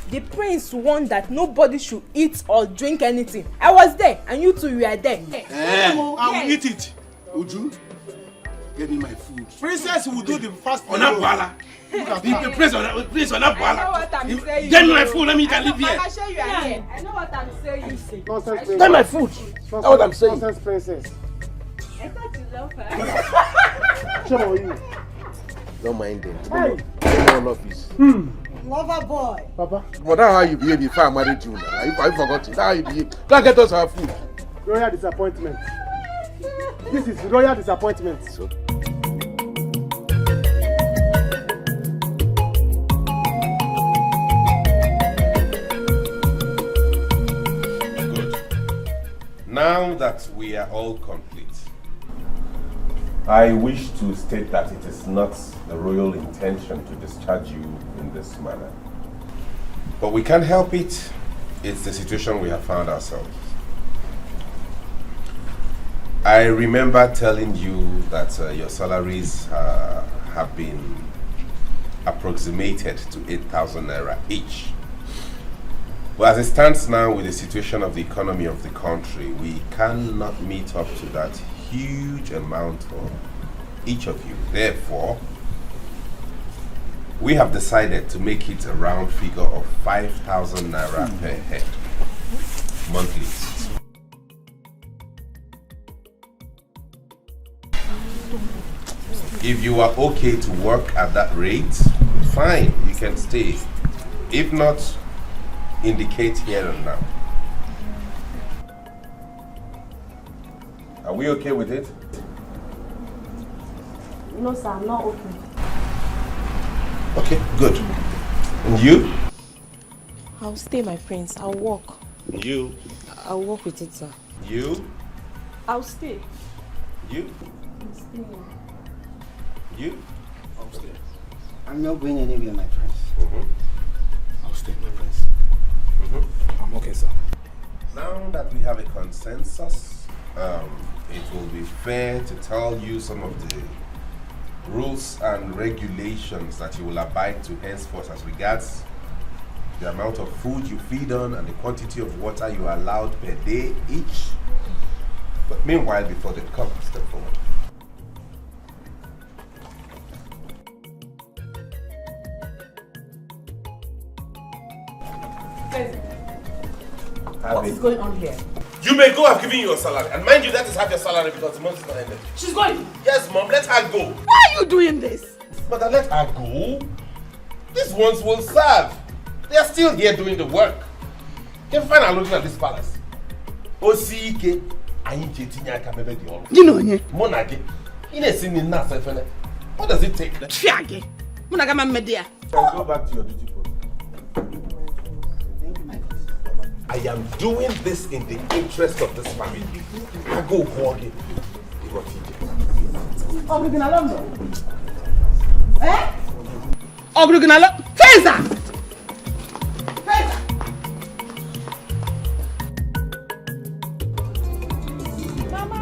[SPEAKER 12] The prince warned that nobody should eat or drink anything. I was there, and you two were there.
[SPEAKER 10] I will eat it. Uju, give me my food. Princess will do the fast. Onapwala. The prince on Apwala.
[SPEAKER 12] I know what I'm saying.
[SPEAKER 10] Get me my food. Let me can live here.
[SPEAKER 12] I show you again. I know what I'm saying.
[SPEAKER 2] Nonsense
[SPEAKER 3] Get my food. That's what I'm saying.
[SPEAKER 2] Nonsense princess.
[SPEAKER 12] I thought you love her.
[SPEAKER 2] Show you.
[SPEAKER 3] Don't mind them.
[SPEAKER 17] Lover boy.
[SPEAKER 2] Papa.
[SPEAKER 3] But that's how you behave before I married you now. I forgot it. That's how you behave. Don't get us our food.
[SPEAKER 2] Royal disappointment. This is royal disappointment.
[SPEAKER 3] So.
[SPEAKER 9] Now that we are all complete, I wish to state that it is not the royal intention to discharge you in this manner. But we can't help it. It's the situation we have found ourselves. I remember telling you that your salaries have been approximated to 8,000 naira each. But as it stands now with the situation of the economy of the country, we cannot meet up to that huge amount for each of you. Therefore, we have decided to make it a round figure of 5,000 naira per head monthly. If you are okay to work at that rate, fine, you can stay. If not, indicate here and now. Are we okay with it?
[SPEAKER 7] No, sir, I'm not okay.
[SPEAKER 9] Okay, good. And you?
[SPEAKER 7] I'll stay, my prince. I'll walk.
[SPEAKER 9] You?
[SPEAKER 7] I'll walk with it, sir.
[SPEAKER 9] You?
[SPEAKER 7] I'll stay.
[SPEAKER 9] You?
[SPEAKER 7] I'll stay.
[SPEAKER 9] You?
[SPEAKER 19] I'll stay. I'm not going anywhere, my prince.
[SPEAKER 6] I'll stay, my prince. I'm okay, sir.
[SPEAKER 9] Now that we have a consensus, it will be fair to tell you some of the rules and regulations that you will abide to henceforth as regards the amount of food you feed on and the quantity of water you are allowed per day each. But meanwhile, before they come, step forward.
[SPEAKER 11] What is going on here?
[SPEAKER 9] You may go, I've given you your salary. And mind you, that is half your salary because the month is not ended.
[SPEAKER 11] She's going.
[SPEAKER 9] Yes, Mom, let her go.
[SPEAKER 11] Why are you doing this?
[SPEAKER 9] But I let her go. These ones will serve. They are still here doing the work. Can find her looking at this palace. Osike,
[SPEAKER 11] you know, yeah.
[SPEAKER 9] Monage. What does it take?
[SPEAKER 11] Go
[SPEAKER 9] back to your duty post. I am doing this in the interest of this family. I go walking.
[SPEAKER 11] Feza!
[SPEAKER 12] Mama!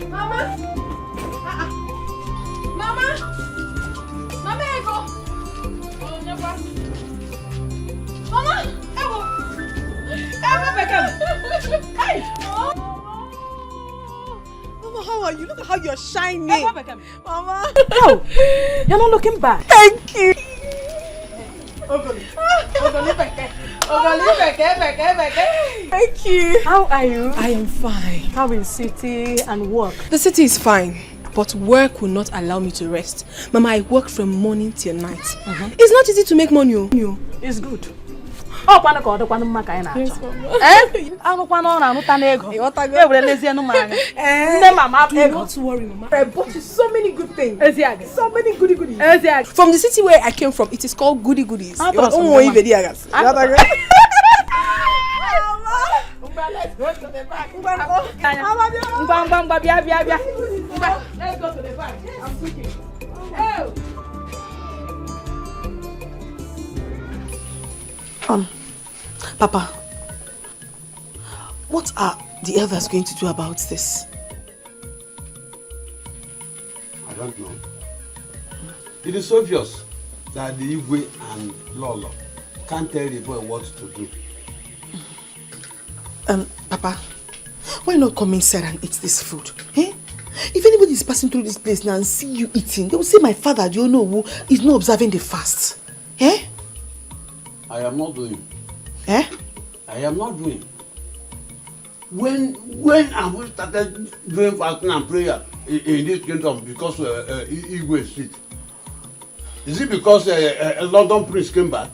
[SPEAKER 12] Mama! Mama! Mama, Ego! Oh, never. Mama! Ego! Ego, Beckham! Hey!
[SPEAKER 8] Mama, how are you? Look at how you're shining. Mama!
[SPEAKER 11] Oh, you're not looking bad.
[SPEAKER 8] Thank you. Thank you.
[SPEAKER 11] How are you?
[SPEAKER 8] I am fine.
[SPEAKER 11] How is city and work?
[SPEAKER 8] The city is fine, but work will not allow me to rest. Mama, I work from morning till night. It's not easy to make money.
[SPEAKER 11] It's good. Oh, kwano ko do kwano maka ina acho. Anu kwano na nuta na ego. E were lezi anu manga. Nne mama ego.
[SPEAKER 8] Not to worry, Mama. I bought you so many good things.
[SPEAKER 11] So
[SPEAKER 8] many goodies. From the city where I came from, it is called goodies.
[SPEAKER 11] Let's
[SPEAKER 13] Go to the back. Let's go to the back. I'm cooking. Oh.
[SPEAKER 8] Papa, what are the elders going to do about this?
[SPEAKER 10] I don't know. It is obvious that the Igwe and Lolo can't tell the boy what to do.
[SPEAKER 8] Papa, why not come inside and eat this food? Eh? If anybody is passing through this place now and see you eating, they will say my father, do you know who is not observing the fast? Eh?
[SPEAKER 10] I am not doing.
[SPEAKER 8] Eh?
[SPEAKER 10] I am not doing. When have we started doing fasting and prayer in this kingdom because Igwe is sick? Is it because a London prince came back?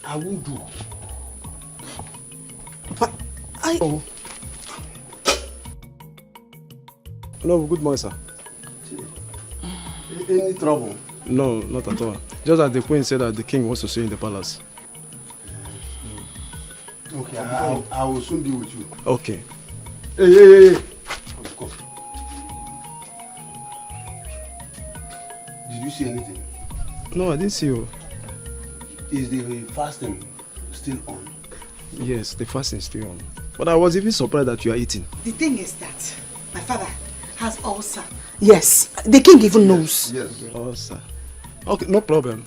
[SPEAKER 10] I won't do.
[SPEAKER 8] But
[SPEAKER 2] Oh. No, good morning, sir.
[SPEAKER 10] Any trouble?
[SPEAKER 2] No, not at all. Just that the queen said that the king wants to see you in the palace.
[SPEAKER 10] Okay, I will soon be with you.
[SPEAKER 2] Okay.
[SPEAKER 10] Hey. Come. Did you see anything?
[SPEAKER 2] No, I didn't see you.
[SPEAKER 10] Is the fasting still on?
[SPEAKER 2] Yes, the fasting is still on. But I was even surprised that you are eating.
[SPEAKER 8] the thing is that my father has ulcer. Yes, the king even knows.
[SPEAKER 10] Yes.
[SPEAKER 2] Ulcer. Okay, no problem.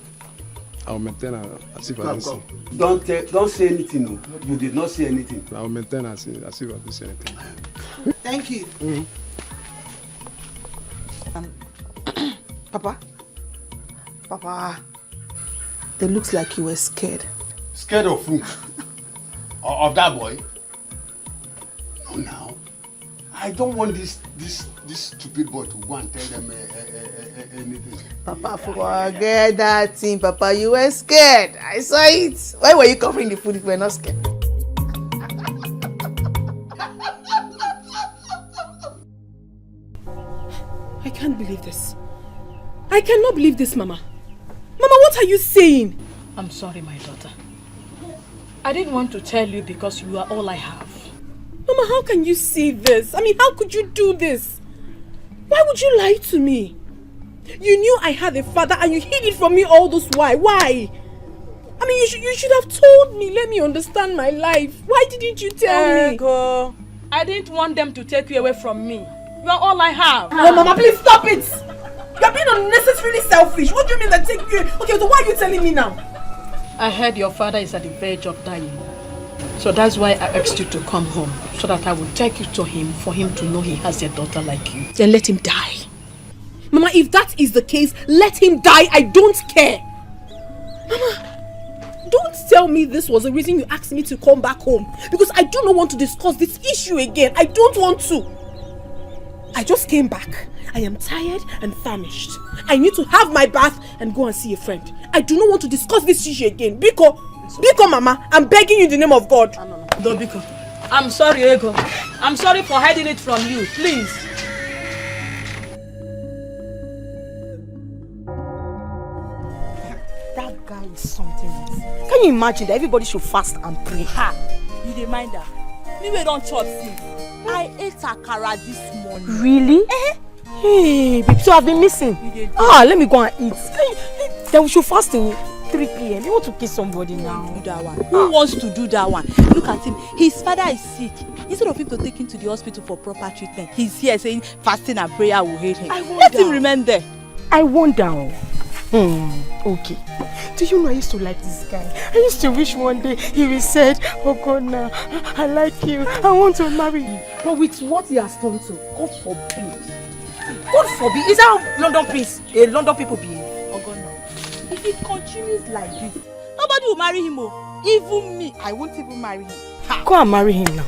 [SPEAKER 2] I'll maintain as if I didn't see.
[SPEAKER 10] Don't say anything. No. You did not say anything.
[SPEAKER 2] I'll maintain as if I didn't say anything.
[SPEAKER 8] Thank you. Papa, it looks like you were scared.
[SPEAKER 10] Scared of who? Of that boy? No, now. I don't want this stupid boy to go and tell them anything.
[SPEAKER 8] Papa, forget that thing. Papa, you were scared. I saw it. Why were you covering the food if you were not scared?
[SPEAKER 1] I can't believe this. I cannot believe this, Mama. Mama, what are you saying?
[SPEAKER 12] I'm sorry, my daughter. I didn't want to tell you because you are all I have.
[SPEAKER 1] Mama, how can you say this? I mean, how could you do this? Why would you lie to me? You knew I had a father and you hid it from me all this while. Why? I mean, you should have told me. Let me understand my life. Why didn't you tell me?
[SPEAKER 12] Ego, I didn't want them to take you away from me. You are all I have.
[SPEAKER 1] Oh, Mama, please stop it. You're being unnecessarily selfish. What do you mean that take you? Okay, so why are you telling me now?
[SPEAKER 12] I heard your father is at the verge of dying. So that's why I asked you to come home, so that I will take you to him for him to know he has a daughter like you.
[SPEAKER 1] Then let him die. Mama, if that is the case, let him die. I don't care. Mama, don't tell me this was the reason you asked me to come back home. Because I do not want to discuss this issue again. I don't want to. I just came back. I am tired and famished. I need to have my bath and go and see a friend. I do not want to discuss this issue again. Biko, Mama, I'm begging you in the name of God.
[SPEAKER 12] No, Biko. I'm sorry, Ego. I'm sorry for hiding it from you. Please.
[SPEAKER 13] That guy is something else. Can you imagine that everybody should fast and pray?
[SPEAKER 5] Ha! You dey mind that? Me wey don chop since. I ate akara this morning.
[SPEAKER 13] Really? Hey, babe, so I've been missing. Let me go and eat. Then we should fast till 3 p.m. You want to kiss somebody now?
[SPEAKER 5] Do that one. Who wants to do that one? Look at him. His father is sick. Instead of him to take him to the hospital for proper treatment, he's here saying fasting and prayer will heal him. Let him remain there.
[SPEAKER 13] I wonder. Okay. Do you know I used to like this guy? I used to wish one day he would said, oh God, now I like you. I want to marry you.
[SPEAKER 1] But with what he has done to, God forbid.
[SPEAKER 13] God forbid. Is that how London people behave?
[SPEAKER 5] Oh God, no. If he continues like this, nobody will marry him. Even me, I won't even marry him.
[SPEAKER 13] Go and marry him now.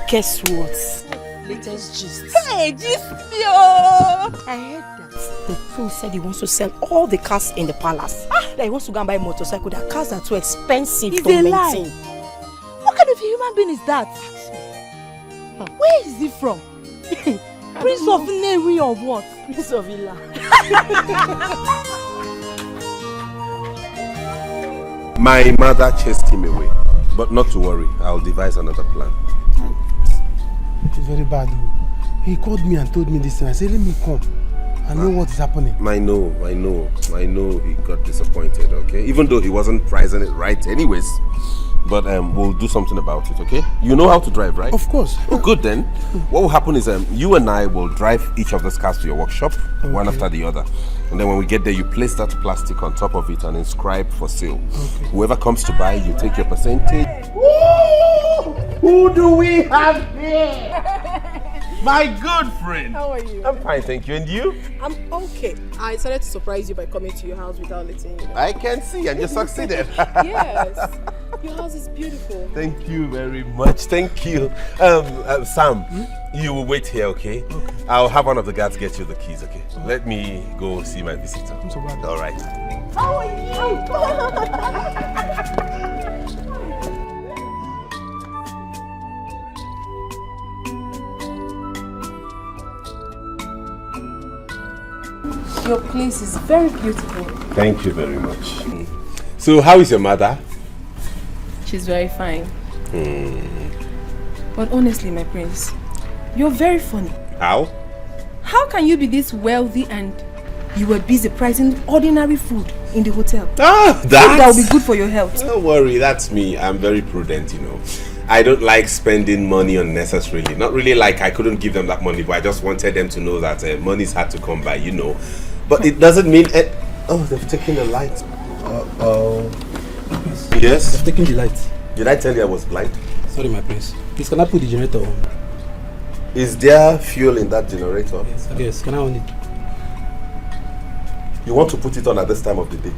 [SPEAKER 13] Guess what?
[SPEAKER 5] Latest gist. Hey, gist me, oh!
[SPEAKER 13] I heard that the prince said he wants to sell all the cars in the palace. That he wants to go and buy a motorcycle. That cars are too expensive to maintain.
[SPEAKER 5] Lie. What kind of a human being is that? Where is he from? Prince of Newi or what?
[SPEAKER 13] Prince of Ila.
[SPEAKER 9] My mother chased him away, but not to worry, I'll devise another plan.
[SPEAKER 2] It's very bad. He called me and told me this thing. I said, let me come. I know what is happening.
[SPEAKER 9] I know he got disappointed, okay? Even though he wasn't pricing it right anyways. But we'll do something about it, okay? You know how to drive, right?
[SPEAKER 2] Of course.
[SPEAKER 9] Oh, good then. What will happen is you and I will drive each of those cars to your workshop, one after the other. And then when we get there, you place that plastic on top of it and inscribe for sale. Okay. Whoever comes to buy, you take your percentage.
[SPEAKER 10] Woo! Who do we have here?
[SPEAKER 9] My good friend.
[SPEAKER 12] How are you?
[SPEAKER 9] I'm fine, thank you. And you?
[SPEAKER 12] I'm okay. I decided to surprise you by coming to your house without letting you know.
[SPEAKER 9] I can see, and you succeeded.
[SPEAKER 12] Yes. Your house is beautiful.
[SPEAKER 9] Thank you very much. Thank you. Sam, you will wait here, okay? I'll have one of the guards get you the keys, okay? Let me go see my visitor.
[SPEAKER 2] I'm so bad.
[SPEAKER 9] All right.
[SPEAKER 12] How are you? Your place is very beautiful.
[SPEAKER 9] Thank you very much. So, how is your mother?
[SPEAKER 12] She's very fine. But honestly, my prince, you're very funny.
[SPEAKER 9] How?
[SPEAKER 12] How can you be this wealthy and you were busy pricing ordinary food in the hotel?
[SPEAKER 9] Ah,
[SPEAKER 12] that will be good for your health.
[SPEAKER 9] Don't worry, that's me. I'm very prudent, you know. I don't like spending money unnecessarily. Not really like I couldn't give them that money, but I just wanted them to know that money's hard to come by, you know. But it doesn't mean... Oh, they've taken the light. Yes?
[SPEAKER 6] They've taken the light.
[SPEAKER 9] Did I tell you I was blind?
[SPEAKER 6] Sorry, my prince. Please, can I put the generator on?
[SPEAKER 9] Is there fuel in that generator?
[SPEAKER 6] Yes, can I on it?
[SPEAKER 9] You want to put it on at this time of the day?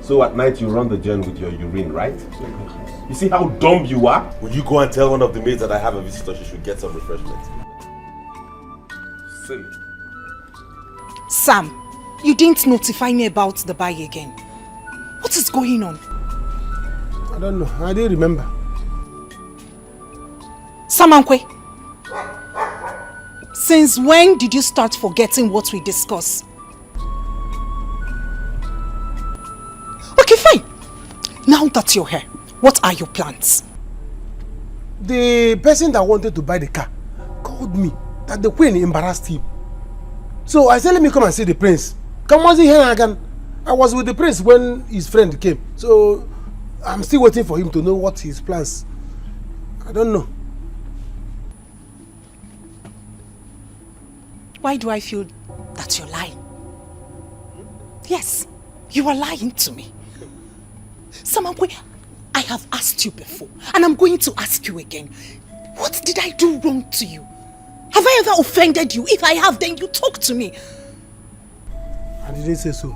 [SPEAKER 9] So at night you run the gen with your urine, right? You see how dumb you are? Will you go and tell one of the maids that I have a visitor, she should get some refreshment? Silly.
[SPEAKER 8] Sam, you didn't notify me about the buy again. What is going on?
[SPEAKER 2] I don't know. I didn't remember.
[SPEAKER 8] Samankwe, since when did you start forgetting what we discussed? Okay, fine. Now that you're here, what are your plans?
[SPEAKER 2] The person that wanted to buy the car called me that the queen embarrassed him. So I said, let me come and see the prince. Come on, see here again. I was with the prince when his friend came. So I'm still waiting for him to know what his plans. I don't know.
[SPEAKER 8] Why do I feel that you're lying? Yes, you are lying to me. Samankwe, I have asked you before, and I'm going to ask you again. What did I do wrong to you? Have I ever offended you? If I have, then you talk to me.
[SPEAKER 2] I didn't say so.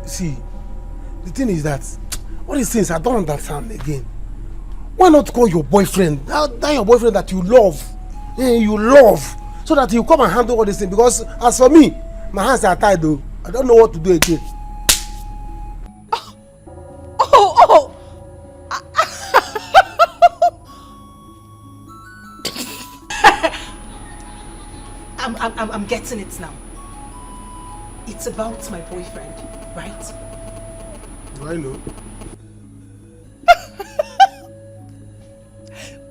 [SPEAKER 2] See, the thing is that all these things I don't understand again. Why not call your boyfriend, that your boyfriend that you love, so that he'll come and handle all these things? Because as for me, my hands are tied though. I don't know what to do again.
[SPEAKER 8] I'm getting it now. It's about my boyfriend, right?
[SPEAKER 2] Do I know?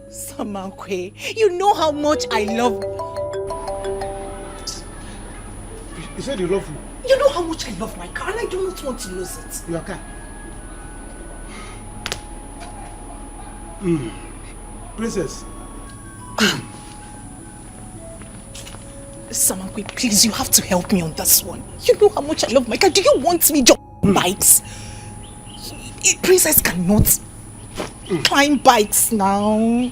[SPEAKER 8] Samankwe, you know how much I love...
[SPEAKER 2] You said you love me?
[SPEAKER 8] You know how much I love my car and I do not want to lose it.
[SPEAKER 2] Your car? Princess.
[SPEAKER 8] Samankwe, please, you have to help me on this one. You know how much I love my car. Do you want me just bikes? Princess cannot climb bikes now.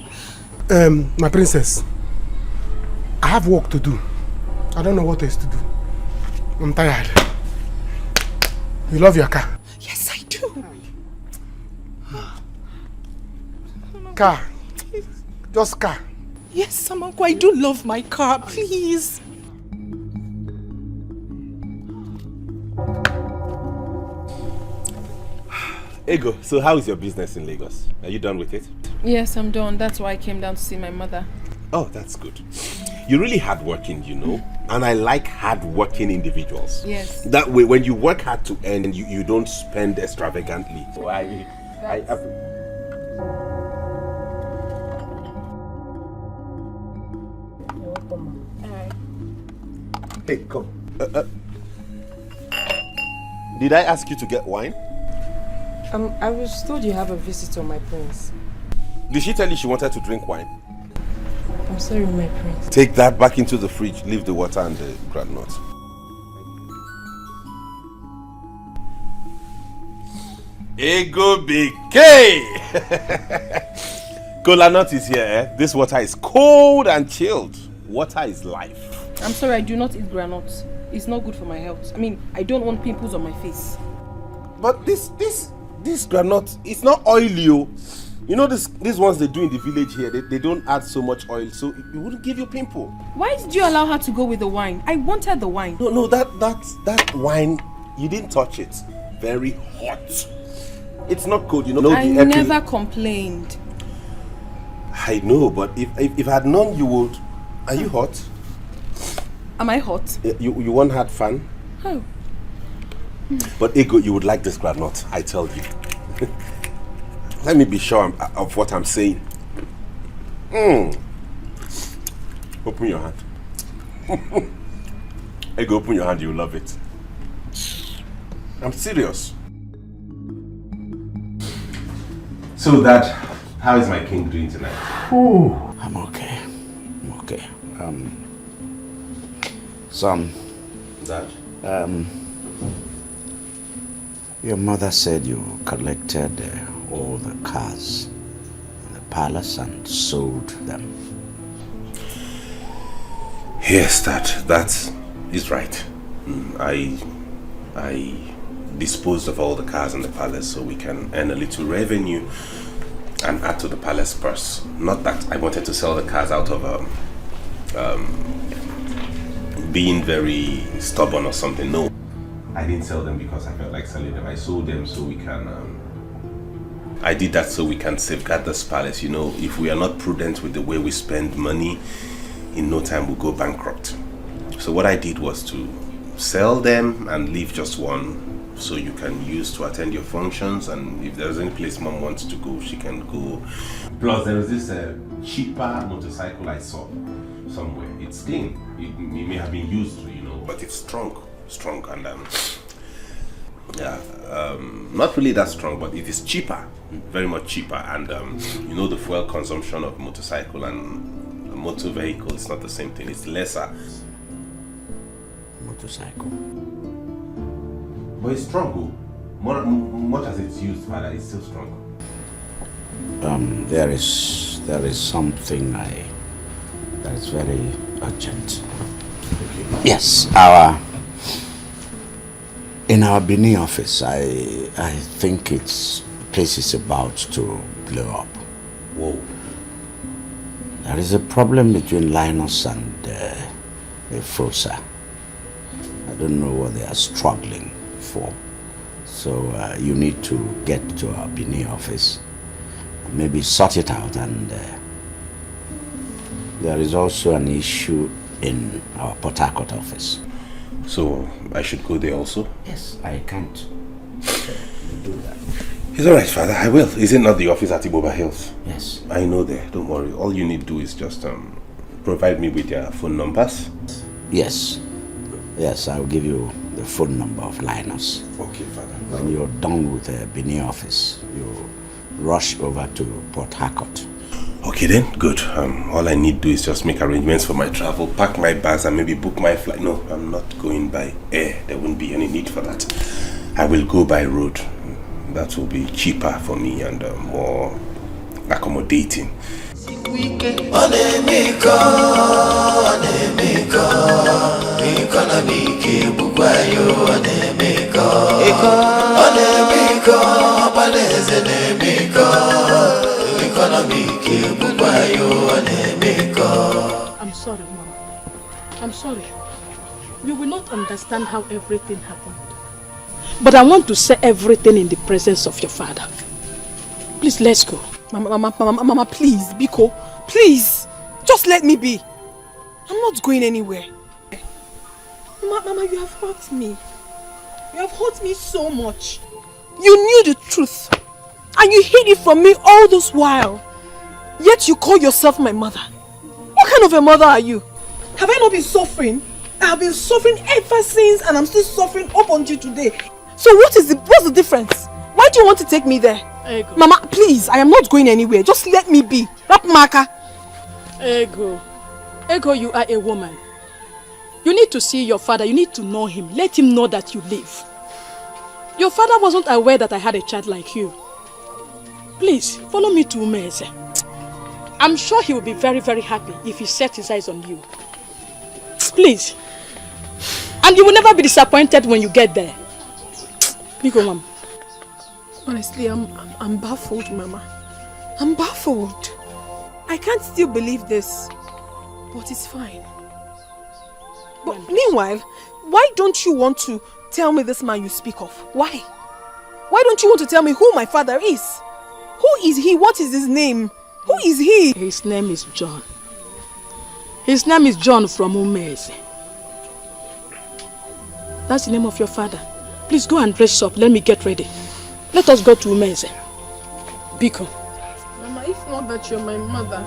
[SPEAKER 2] My princess, I have work to do. I don't know what else to do. I'm tired. You love your car?
[SPEAKER 8] Yes, I do.
[SPEAKER 2] Car. Just car.
[SPEAKER 8] Yes, Samankwe, I do love my car. Please.
[SPEAKER 9] Ego, so how is your business in Lagos? Are you done with it?
[SPEAKER 12] Yes, I'm done. That's why I came down to see my mother.
[SPEAKER 9] Oh, that's good. You're really hardworking, you know, and I like hardworking individuals.
[SPEAKER 12] Yes.
[SPEAKER 9] That way, when you work hard to earn, you don't spend extravagantly. So Hey, come. Did I ask you to get wine?
[SPEAKER 13] I was told you have a visitor, my prince.
[SPEAKER 9] Did she tell you she wanted to drink wine?
[SPEAKER 13] I'm sorry, my prince.
[SPEAKER 9] Take that back into the fridge. Leave the water and the groundnut. Ego Dikeh! Cola nut is here, eh? This water is cold and chilled. Water is life.
[SPEAKER 12] I'm sorry, I do not eat granuts. It's not good for my health. I mean, I don't want pimples on my face.
[SPEAKER 9] But this granite, it's not oily. You know these ones they do in the village here, they don't add so much oil, so it wouldn't give you pimple.
[SPEAKER 12] Why did you allow her to go with the wine? I wanted the wine.
[SPEAKER 9] No, that wine, you didn't touch it. Very hot. It's not cold, you know.
[SPEAKER 12] I never complained.
[SPEAKER 9] I know, but if I had known you would. Are you hot?
[SPEAKER 12] Am I hot?
[SPEAKER 9] You won't have fun?
[SPEAKER 12] Oh.
[SPEAKER 9] But Ego, you would like this granite, I tell you. Let me be sure of what I'm saying. Open your hand. Ego, open your hand, you'll love it. I'm serious. So Dad, how is my king doing tonight?
[SPEAKER 3] I'm okay. I'm okay. Son.
[SPEAKER 9] Dad?
[SPEAKER 3] Your mother said you collected all the cars in the palace and sold them.
[SPEAKER 9] Yes, that is right. I disposed of all the cars in the palace so we can earn a little revenue and add to the palace purse. Not that I wanted to sell the cars out of being very stubborn or something. No, I didn't sell them because I felt like selling them. I sold them so we can I did that so we can safeguard this palace. You know, if we are not prudent with the way we spend money, in no time we'll go bankrupt. So what I did was to sell them and leave just one so you can use to attend your functions, and if there's any place Mom wants to go, she can go. Plus there was this cheaper motorcycle I saw somewhere. It's clean. It may have been used, you know, but it's strong and not really that strong, but it is cheaper, very much cheaper, and you know, the fuel consumption of motorcycle and a motor vehicle is not the same thing. It's lesser.
[SPEAKER 3] Motorcycle.
[SPEAKER 9] But it's strong, much as it's used, Father, it's still strong.
[SPEAKER 3] There is something that is very urgent. Yes, in our Benin office, I think the place is about to blow up.
[SPEAKER 9] Whoa.
[SPEAKER 3] There is a problem between Linus and Fosa. I don't know what they are struggling for. So you need to get to our Benin office, maybe sort it out, and there is also an issue in our Port Harcourt office.
[SPEAKER 9] So I should go there also?
[SPEAKER 3] Yes, I can't do that.
[SPEAKER 9] It's alright, Father, I will. Is it not the office at Iboba Hills?
[SPEAKER 3] Yes.
[SPEAKER 9] I know there, don't worry. All you need to do is just provide me with your phone numbers.
[SPEAKER 3] Yes. Yes, I'll give you the phone number of Linus.
[SPEAKER 9] Okay, Father.
[SPEAKER 3] When you're done with the Benin office, you rush over to Port Harcourt.
[SPEAKER 9] Okay then, good. All I need to do is just make arrangements for my travel, pack my bags and maybe book my flight. No, I'm not going by air. There won't be any need for that. I will go by road. That will be cheaper for me and more accommodating.
[SPEAKER 1] I'm sorry, Mama. I'm sorry. You will not understand how everything happened. But I want to say everything in the presence of your father. Please, let's go.
[SPEAKER 12] Mama, please, Biko, please. Just let me be. I'm not going anywhere. Mama, you have hurt me. You have hurt me so much. You knew the truth. I
[SPEAKER 13] And you hid it from me all this while. Yet you call yourself my mother. What kind of a mother are you? Have I not been suffering? I have been suffering ever since, and I'm still suffering up until today. So what's the difference? Why do you want to take me there?
[SPEAKER 12] Ego.
[SPEAKER 13] Mama, please, I am not going anywhere. Just let me be. Rapmaka.
[SPEAKER 12] Ego. Ego, you are a woman. You need to see your father. You need to know him. Let him know that you live. Your father wasn't aware that I had a child like you. Please, follow me to Umeze. I'm sure he will be very, very happy if he sets his eyes on you. Please. And you will never be disappointed when you get there. Biko, Mom.
[SPEAKER 13] Honestly, I'm baffled, Mama. I'm baffled. I can't still believe this. But it's fine. But meanwhile, why don't you want to tell me this man you speak of? Why? Why don't you want to tell me who my father is? Who is he? What is his name? Who is he?
[SPEAKER 12] His name is John. His name is John from Umeze. That's the name of your father. Please go and dress up. Let me get ready. Let us go to Umeze. Biko.
[SPEAKER 13] Mama, if not that you're my mother,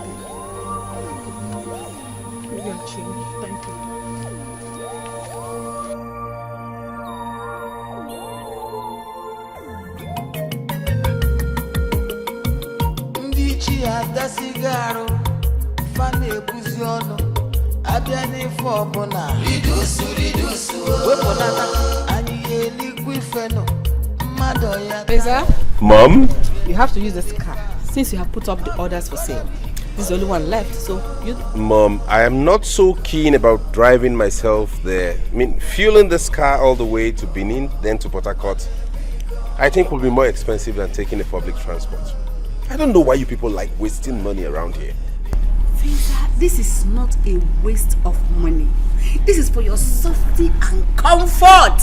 [SPEAKER 13] maybe I'll change. Thank you.
[SPEAKER 16] Dasigaro, fane buziono, abiani fobona. Ridusu, weponata, aniye liquifeno, madoya.
[SPEAKER 20] Reza?
[SPEAKER 9] Mom?
[SPEAKER 20] You have to use this car since you have put up the orders for sale. This is the only one left, so you...
[SPEAKER 9] Mom, I am not so keen about driving myself there. I mean, fueling this car all the way to Benin, then to Port Harcourt, I think will be more expensive than taking a public transport. I don't know why you people like wasting money around here.
[SPEAKER 15] Feza, this is not a waste of money. This is for your safety and comfort.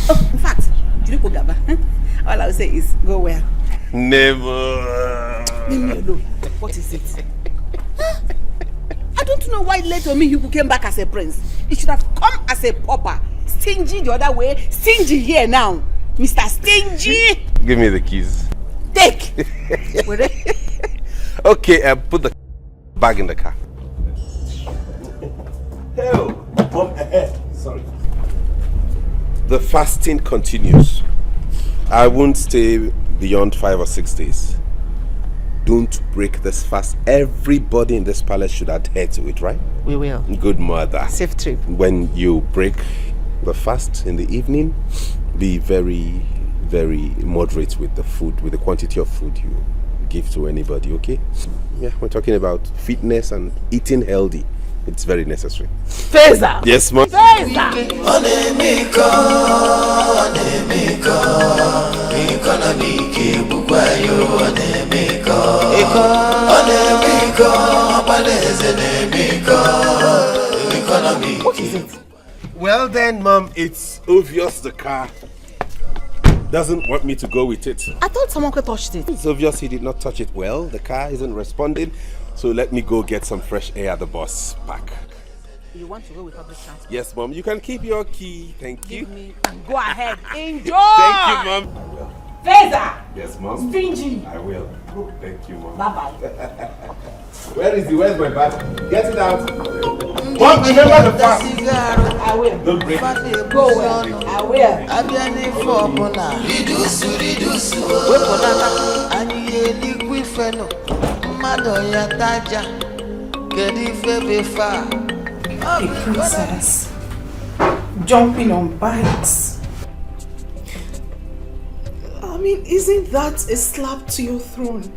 [SPEAKER 15] Oh, in fact, you know Gaba? All I will say is go where?
[SPEAKER 9] Never.
[SPEAKER 15] Leave me alone. What is it? I don't know why later me you came back as a prince. You should have come as a pauper. Stingy the other way, stingy here now. Mr. Stingy.
[SPEAKER 9] Give me the keys.
[SPEAKER 15] Take.
[SPEAKER 9] Okay, put the bag in the car. Hell, Mom, ahead. Sorry. The fasting continues. I won't stay beyond 5 or 6 days. Don't break this fast. Everybody in this palace should adhere to it, right?
[SPEAKER 15] We will.
[SPEAKER 9] Good mother.
[SPEAKER 15] Safe trip.
[SPEAKER 9] When you break the fast in the evening, be very, very moderate with the food, with the quantity of food you give to anybody, okay? Yeah, we're talking about fitness and eating healthy. It's very necessary.
[SPEAKER 15] Feza!
[SPEAKER 9] Yes, Mom.
[SPEAKER 15] What is it?
[SPEAKER 9] Well then, Mom, it's obvious the car doesn't want me to go with it.
[SPEAKER 15] I thought someone could touch it.
[SPEAKER 9] It's obvious he did not touch it well. The car isn't responding. So let me go get some fresh air at the bus park.
[SPEAKER 15] You want to go with public transport?
[SPEAKER 9] Yes, Mom. You can keep your key. Thank you.
[SPEAKER 15] Go ahead. Enjoy.
[SPEAKER 9] Thank you, Mom.
[SPEAKER 15] Feza!
[SPEAKER 9] Yes, Mom.
[SPEAKER 15] Stingy.
[SPEAKER 9] I will. Thank you, Mom.
[SPEAKER 15] Bye-bye.
[SPEAKER 9] Where's my bag? Get it out. Mom, remember the fast.
[SPEAKER 15] I will.
[SPEAKER 9] Don't break
[SPEAKER 15] Go well. I will. Abiani fobona. Ridusu. Weponata. Aniye liquifeno. Madoya taja. Kedi febefa.
[SPEAKER 1] A princess jumping on bikes. I mean, isn't that a slap to your throne?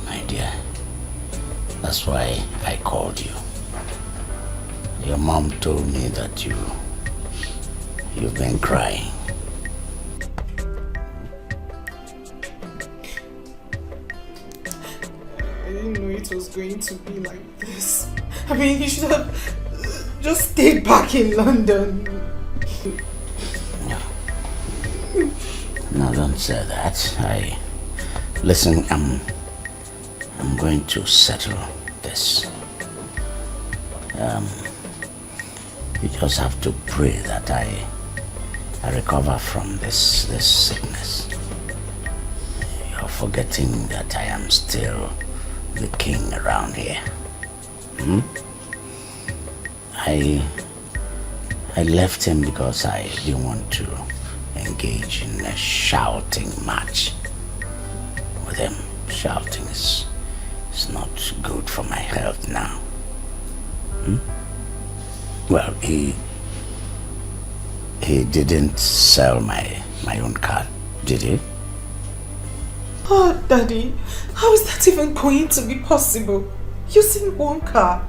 [SPEAKER 3] My dear, that's why I called you. Your mom told me that you've been crying.
[SPEAKER 1] I didn't know it was going to be like this. I mean, you should have just stayed back in London.
[SPEAKER 3] No, don't say that. Listen, I'm going to settle this. You just have to pray that recover from this sickness. You're forgetting that I am still the king around here. I left him because I didn't want to engage in a shouting match with him. Shouting is not good for my health now. Well, he didn't sell my own car, did he?
[SPEAKER 1] Oh, Daddy, how is that even going to be possible? Using one car.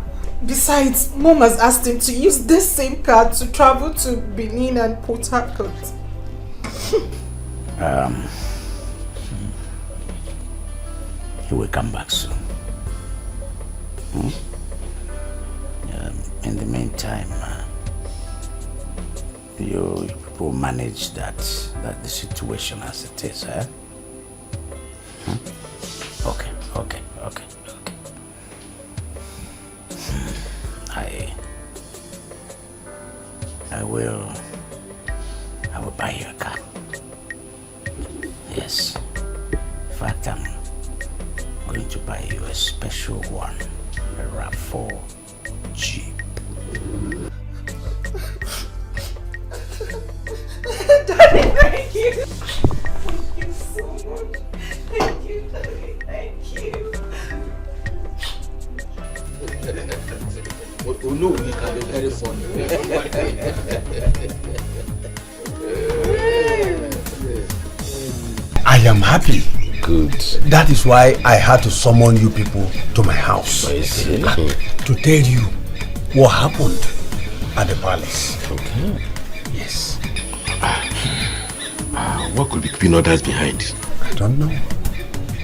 [SPEAKER 1] Besides, Mom has asked him to use this same car to travel to Benin and Port Harcourt.
[SPEAKER 3] He will come back soon. In the meantime, you will manage that the situation as it is, eh? Okay. I will buy you a car. Yes. In fact, I'm going to buy you a special one, a RAV4 Jeep.
[SPEAKER 1] Daddy, thank you. Thank you so much. Thank you, Daddy. Thank you.
[SPEAKER 10] Oh no, we can be very funny. I am happy.
[SPEAKER 3] Good.
[SPEAKER 10] That is why I had to summon you people to my house to tell you what happened at the palace.
[SPEAKER 14] Okay.
[SPEAKER 10] Yes.
[SPEAKER 14] What could be keeping others behind?
[SPEAKER 10] I don't know.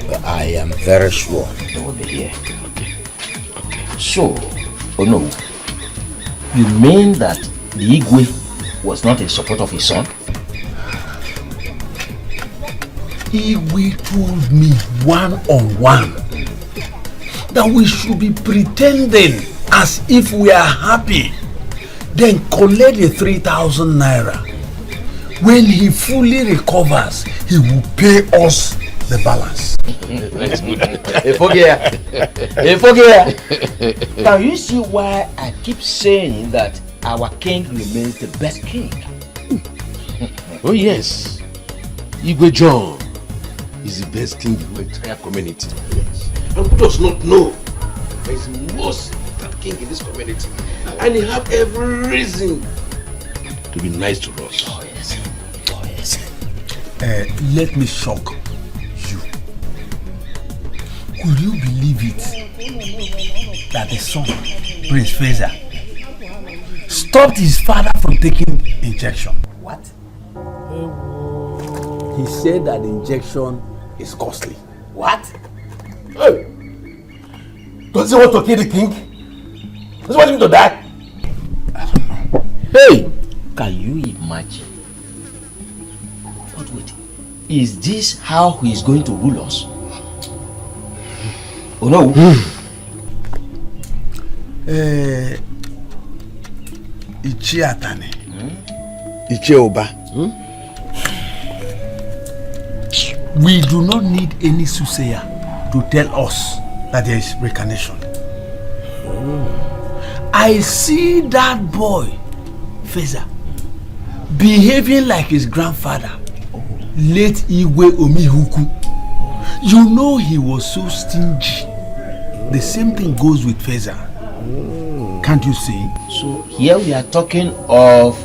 [SPEAKER 3] But I am very sure they will be here.
[SPEAKER 14] Okay.
[SPEAKER 18] So, oh no, you mean that the Igwe was not in support of his son?
[SPEAKER 10] Igwe told me one-on-one that we should be pretending as if we are happy, then collect the 3,000 naira. When he fully recovers, he will pay us the balance.
[SPEAKER 18] That's good. Can you see why I keep saying that our king remains the best king?
[SPEAKER 14] Oh yes, Igwe John is the best king in the entire community. Yes. And who does not know that he's the most important king in this community? And he have every reason to be nice to us.
[SPEAKER 18] Oh yes.
[SPEAKER 10] Let me shock you. Could you believe it that the son, Prince Fraser, stopped his father from taking injection?
[SPEAKER 18] What?
[SPEAKER 10] He said that the injection is costly.
[SPEAKER 18] What?
[SPEAKER 14] Hey! Does he want to kill the king? Does he want him to die?
[SPEAKER 10] I don't know.
[SPEAKER 18] Hey! Can you imagine? But wait, is this how he is going to rule us? Oh no!
[SPEAKER 10] Ichi Atane. Ichi Oba. We do not need any soothsayer to tell us that there is reincarnation. I see that boy, Feza, behaving like his grandfather, late Igwe Omihuku. You know he was so stingy. The same thing goes with Feza. Can't you see?
[SPEAKER 18] So here we are talking of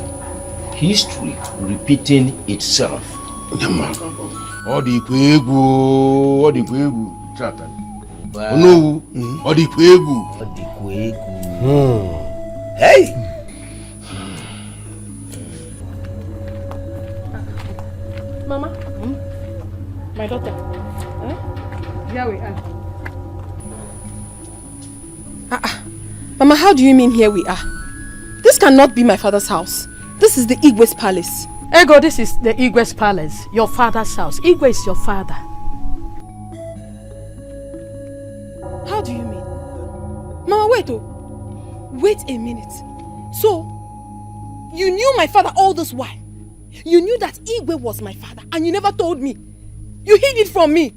[SPEAKER 18] history repeating itself.
[SPEAKER 14] All the Kwegu, Chatan. No, all the Kwegu.
[SPEAKER 18] Hey!
[SPEAKER 12] Mama, my daughter, here we are.
[SPEAKER 20] Mama, how do you mean here we are? This cannot be my father's house. This is the Igwe's palace.
[SPEAKER 12] Ego, this is the Igwe's palace, your father's house. Igwe is your father.
[SPEAKER 20] How do you mean? Mama, wait oh. Wait a minute. So, you knew my father all this while? You knew that Igwe was my father and you never told me. You hid it from me.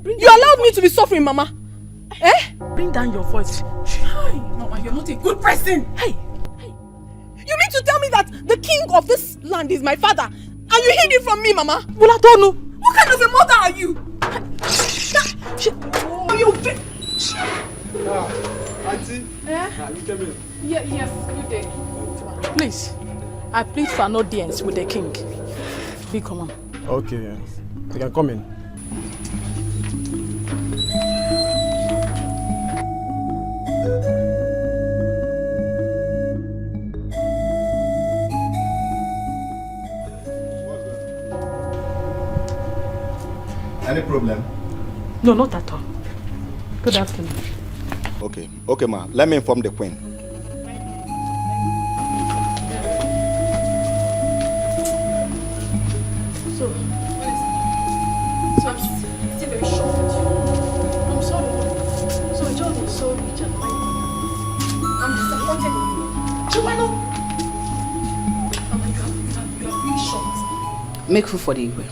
[SPEAKER 20] You allowed me to be suffering, Mama. Eh?
[SPEAKER 12] Bring down your voice. Hi, Mama, you're not a good person.
[SPEAKER 20] Hey. You mean to tell me that the king of this land is my father and you hid it from me, Mama?
[SPEAKER 12] Well, I don't know. What kind of a mother are you? Oh, you bitch!
[SPEAKER 6] Auntie, you came in.
[SPEAKER 12] Yes, good day. Please, I plead for an audience with the king. Be common.
[SPEAKER 6] Okay, yes. You can come in.
[SPEAKER 14] Any problem?
[SPEAKER 12] No, not at all. Good afternoon.
[SPEAKER 4] Okay, ma. Let me inform the queen.
[SPEAKER 12] So I'm still very shocked at you. I'm sorry. So I just been so rich and mighty. I'm disappointed in you. Chiwano! Oh my God, you are really shocked.
[SPEAKER 15] Make food for the Igwe.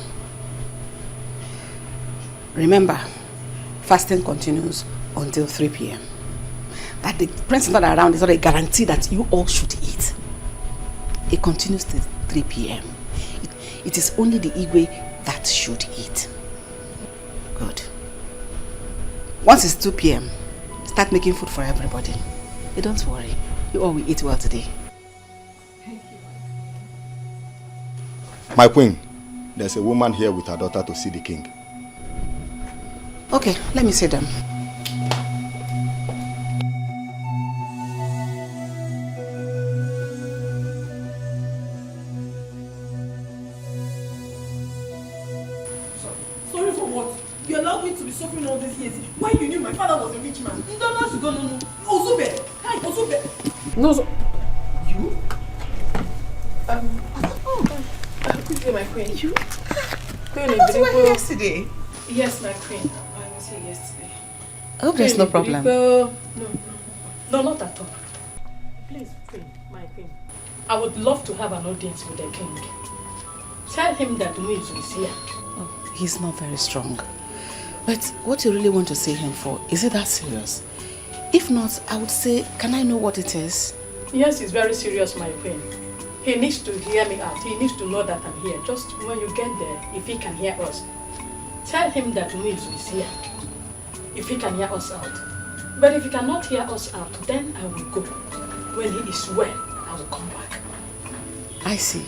[SPEAKER 15] Remember, fasting continues until 3 p.m. That the prince is not around is not a guarantee that you all should eat. It continues till 3 p.m. It is only the Igwe that should eat. Good. Once it's 2 p.m., start making food for everybody. Hey, don't worry. You all will eat well today.
[SPEAKER 4] My queen, there's a woman here with her daughter to see the king.
[SPEAKER 15] Okay, let me see them.
[SPEAKER 20] Sorry for what? You allowed me to be suffering all these years. Why you knew my father was a rich man? No. Ozube! Hi, Ozube!
[SPEAKER 12] No, so
[SPEAKER 20] You? Quickly, my queen. You?
[SPEAKER 15] You were here yesterday.
[SPEAKER 12] yes, my queen. I was here yesterday.
[SPEAKER 15] I hope there's no problem.
[SPEAKER 12] No, not at all. Please, queen, my queen. I would love to have an audience with the king. Tell him that Muizu is here.
[SPEAKER 15] Oh, he's not very strong. But what you really want to see him for, is it that serious? If not, I would say, can I know what it is?
[SPEAKER 12] Yes, it's very serious, my queen. He needs to hear me out. He needs to know that I'm here. Just when you get there, if he can hear us, tell him that Muizu is here. If he can hear us out. But if he cannot hear us out, then I will go. When he is well, I will come back.
[SPEAKER 15] I see.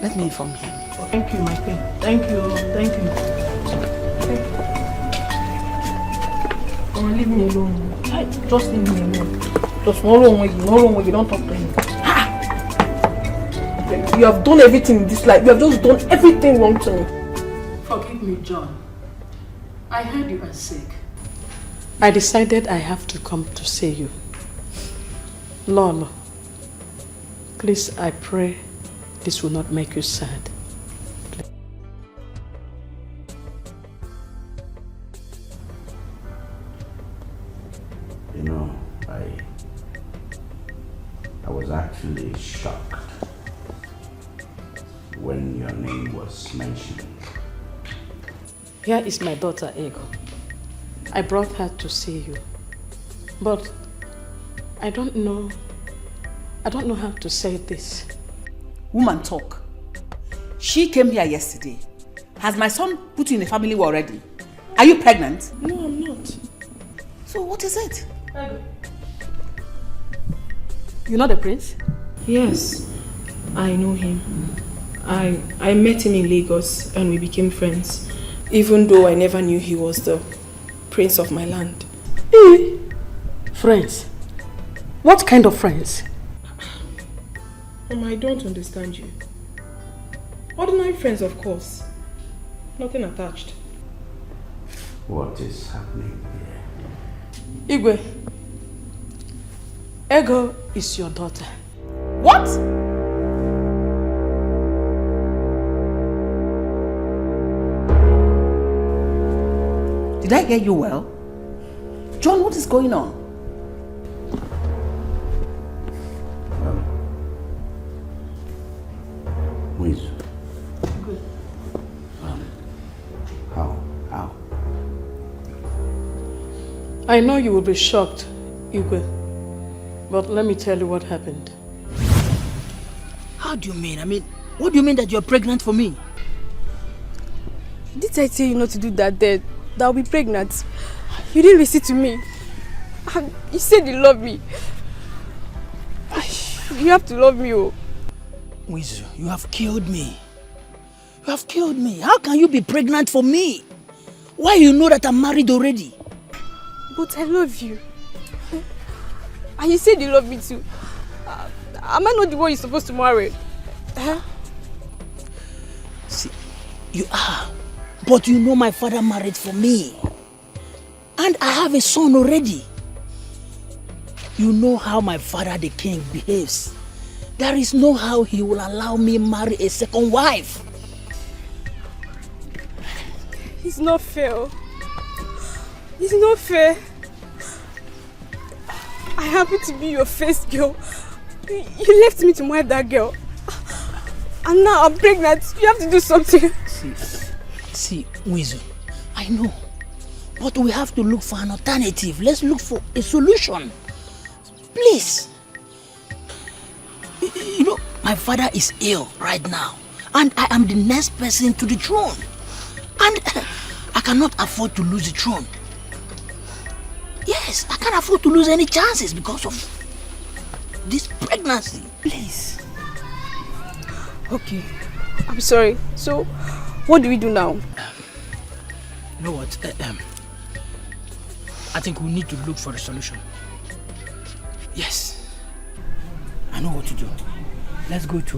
[SPEAKER 15] Let me inform him.
[SPEAKER 12] Thank you, my queen. Thank you. Oh, leave me alone. Just leave me alone. Just no wrong way you don't talk to him.
[SPEAKER 20] You have done everything in this life. You have just done everything wrong to me.
[SPEAKER 12] Forgive me, John. I heard you were sick. I decided I have to come to see you. Lolo, please, I pray this will not make you sad.
[SPEAKER 3] You know, I was actually shocked when your name was mentioned.
[SPEAKER 12] Here is my daughter, Ego. I brought her to see you. But I don't know how to say this.
[SPEAKER 15] Woman, talk. She came here yesterday. Has my son put you in a family already? Are you pregnant?
[SPEAKER 12] No, I'm not.
[SPEAKER 15] So what is it?
[SPEAKER 12] You know the prince?
[SPEAKER 20] Yes, I know him. I met him in Lagos and we became friends. Even though I never knew he was the prince of my land.
[SPEAKER 12] Friends? What kind of friends?
[SPEAKER 20] I don't understand you. Ordinary friends, of course. Nothing attached.
[SPEAKER 3] What is happening here?
[SPEAKER 12] Igwe, Ego is your daughter.
[SPEAKER 15] What? Did I hear you well? John, what is going on?
[SPEAKER 3] Muizu,
[SPEAKER 20] I know you will be shocked, Igwe. But let me tell you what happened.
[SPEAKER 17] How do you mean? I mean, what do you mean that you're pregnant for me?
[SPEAKER 12] Did I tell you not to do that then? That I'll be pregnant. You didn't listen to me. And you said you love me. You have to love me, oh.
[SPEAKER 17] Wizu, you have killed me. You have killed me. How can you be pregnant for me? Why you know that I'm married already?
[SPEAKER 12] But I love you. And you said you love me too. Am I not the one you're supposed to marry? Huh?
[SPEAKER 17] See, you are. But you know my father married for me. And I have a son already. You know how my father the king behaves. There is no how he will allow me marry a second wife.
[SPEAKER 12] It's not fair. It's not fair. I happen to be your first girl. You left me to marry that girl. And now I'm pregnant. You have to do something.
[SPEAKER 17] See, Wizu, I know. But we have to look for an alternative. Let's look for a solution. Please. You know, my father is ill right now. And I am the next person to the throne. And I cannot afford to lose the throne. Yes, I can't afford to lose any chances because of this pregnancy. Please.
[SPEAKER 12] Okay. I'm sorry. So, what do we do now?
[SPEAKER 17] You know what? I think we need to look for a solution. Yes. I know what to do. Let's go to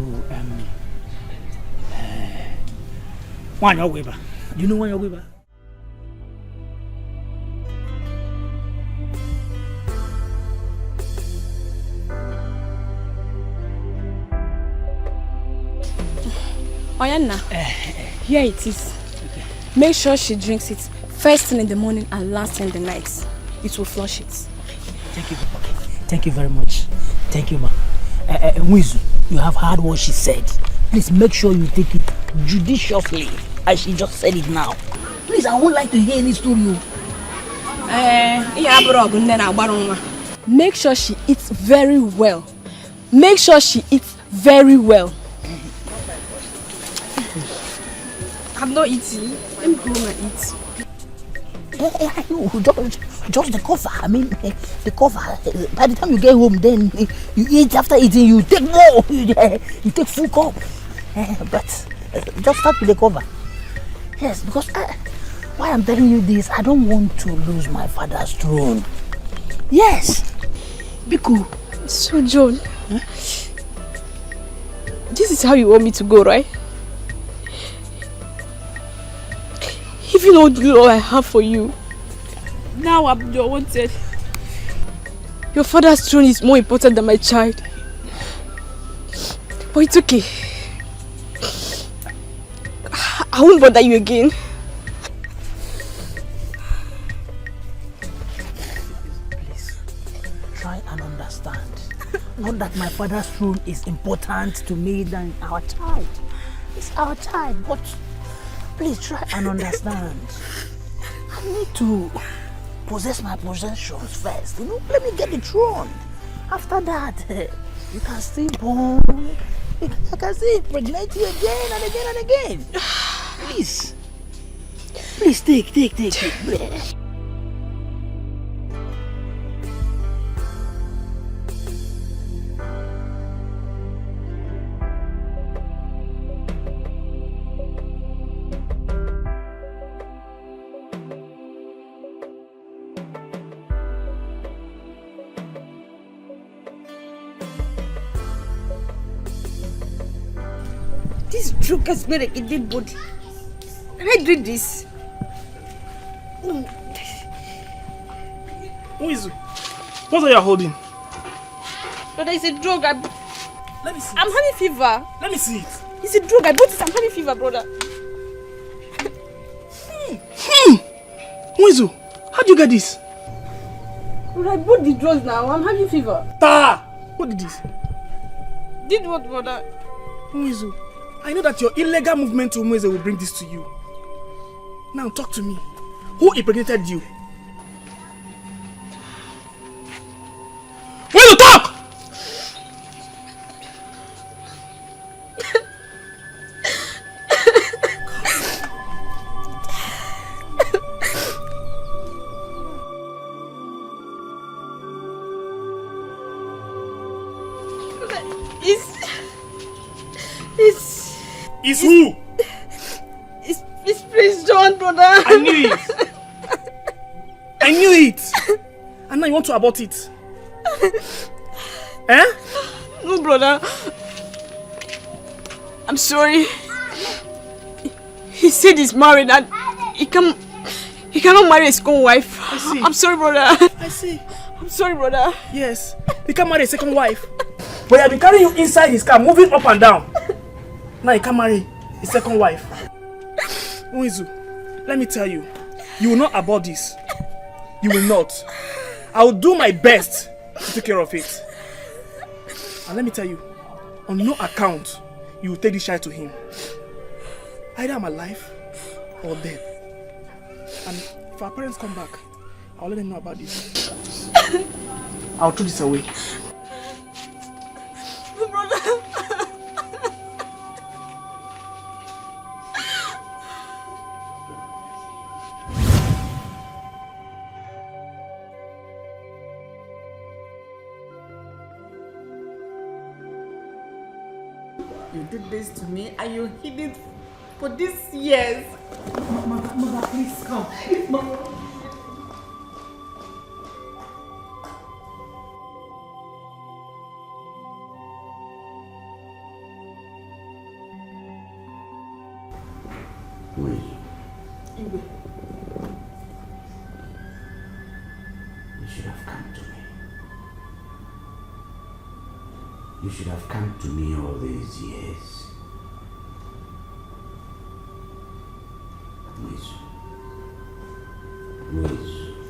[SPEAKER 17] Wanya Weber. Do you know Wanya Weber?
[SPEAKER 12] Oyanna, here it is. Okay. Make sure she drinks it first thing in the morning and last thing in the night. It will flush it.
[SPEAKER 17] Thank you. Okay. Thank you very much. Thank you, ma. Wizu, you have heard what she said. Please make sure you take it judiciously, as she just said it now. Please, I would like to hear any story.
[SPEAKER 12] Make sure she eats very well. Make sure she eats very well. I'm not eating. Let me go home and eat.
[SPEAKER 17] Just the cover. I mean, the cover. By the time you get home, then you eat. After eating, you take more. You take full cup. But just start with the cover. Yes, because why I'm telling you this, I don't want to lose my father's throne. Yes. Be cool.
[SPEAKER 12] So, John, this is how you want me to go, right? Even all the love I have for you, now I'm your wanted. Your father's throne is more important than my child. But it's okay. I won't bother you again.
[SPEAKER 17] Please, try and understand. Not that my father's throne is important to me than our child. It's our child, but please try and understand. I need to possess my possessions first. You know, let me get the throne. After that, you can still born. I can still impregnate you again and again and again. Please. Please take.
[SPEAKER 11] This drug has made a dead body. Can I drink this?
[SPEAKER 6] Who is it? What are you holding?
[SPEAKER 12] But it's a drug.
[SPEAKER 6] Let me see.
[SPEAKER 12] I'm having fever.
[SPEAKER 6] Let me see it.
[SPEAKER 12] It's a drug. I bought it. I'm having fever, brother.
[SPEAKER 6] Wizu, how do you get this?
[SPEAKER 12] But I bought the drugs now. I'm having fever.
[SPEAKER 6] What did this?
[SPEAKER 12] Did what, brother?
[SPEAKER 6] Wizu, I know that your illegal movement to Umweze will bring this to you. Now talk to me. Who impregnated you? It's who?
[SPEAKER 11] It's Prince John, brother.
[SPEAKER 6] I knew it. I knew it. And now you want to abort it? Eh?
[SPEAKER 11] No, brother. I'm sorry. He said he's married and he cannot marry his own wife.
[SPEAKER 6] I see.
[SPEAKER 11] I'm sorry, brother.
[SPEAKER 6] I see.
[SPEAKER 11] I'm sorry, brother.
[SPEAKER 6] Yes. He can't marry a second wife. But he has been carrying you inside his car, moving up and down. Now he can't marry his second wife. Uizu, let me tell you, you will not abort this. You will not. I will do my best to take care of it. And let me tell you, on no account, you will take this child to him. Either I'm alive or dead. And if our parents come back, I'll let them know about this. I'll throw this away.
[SPEAKER 11] Brother.
[SPEAKER 15] You did this to me and you hid it for these years.
[SPEAKER 1] Mother, please come.
[SPEAKER 3] Wait.
[SPEAKER 1] Igwe.
[SPEAKER 3] You should have come to me. You should have come to me all these years.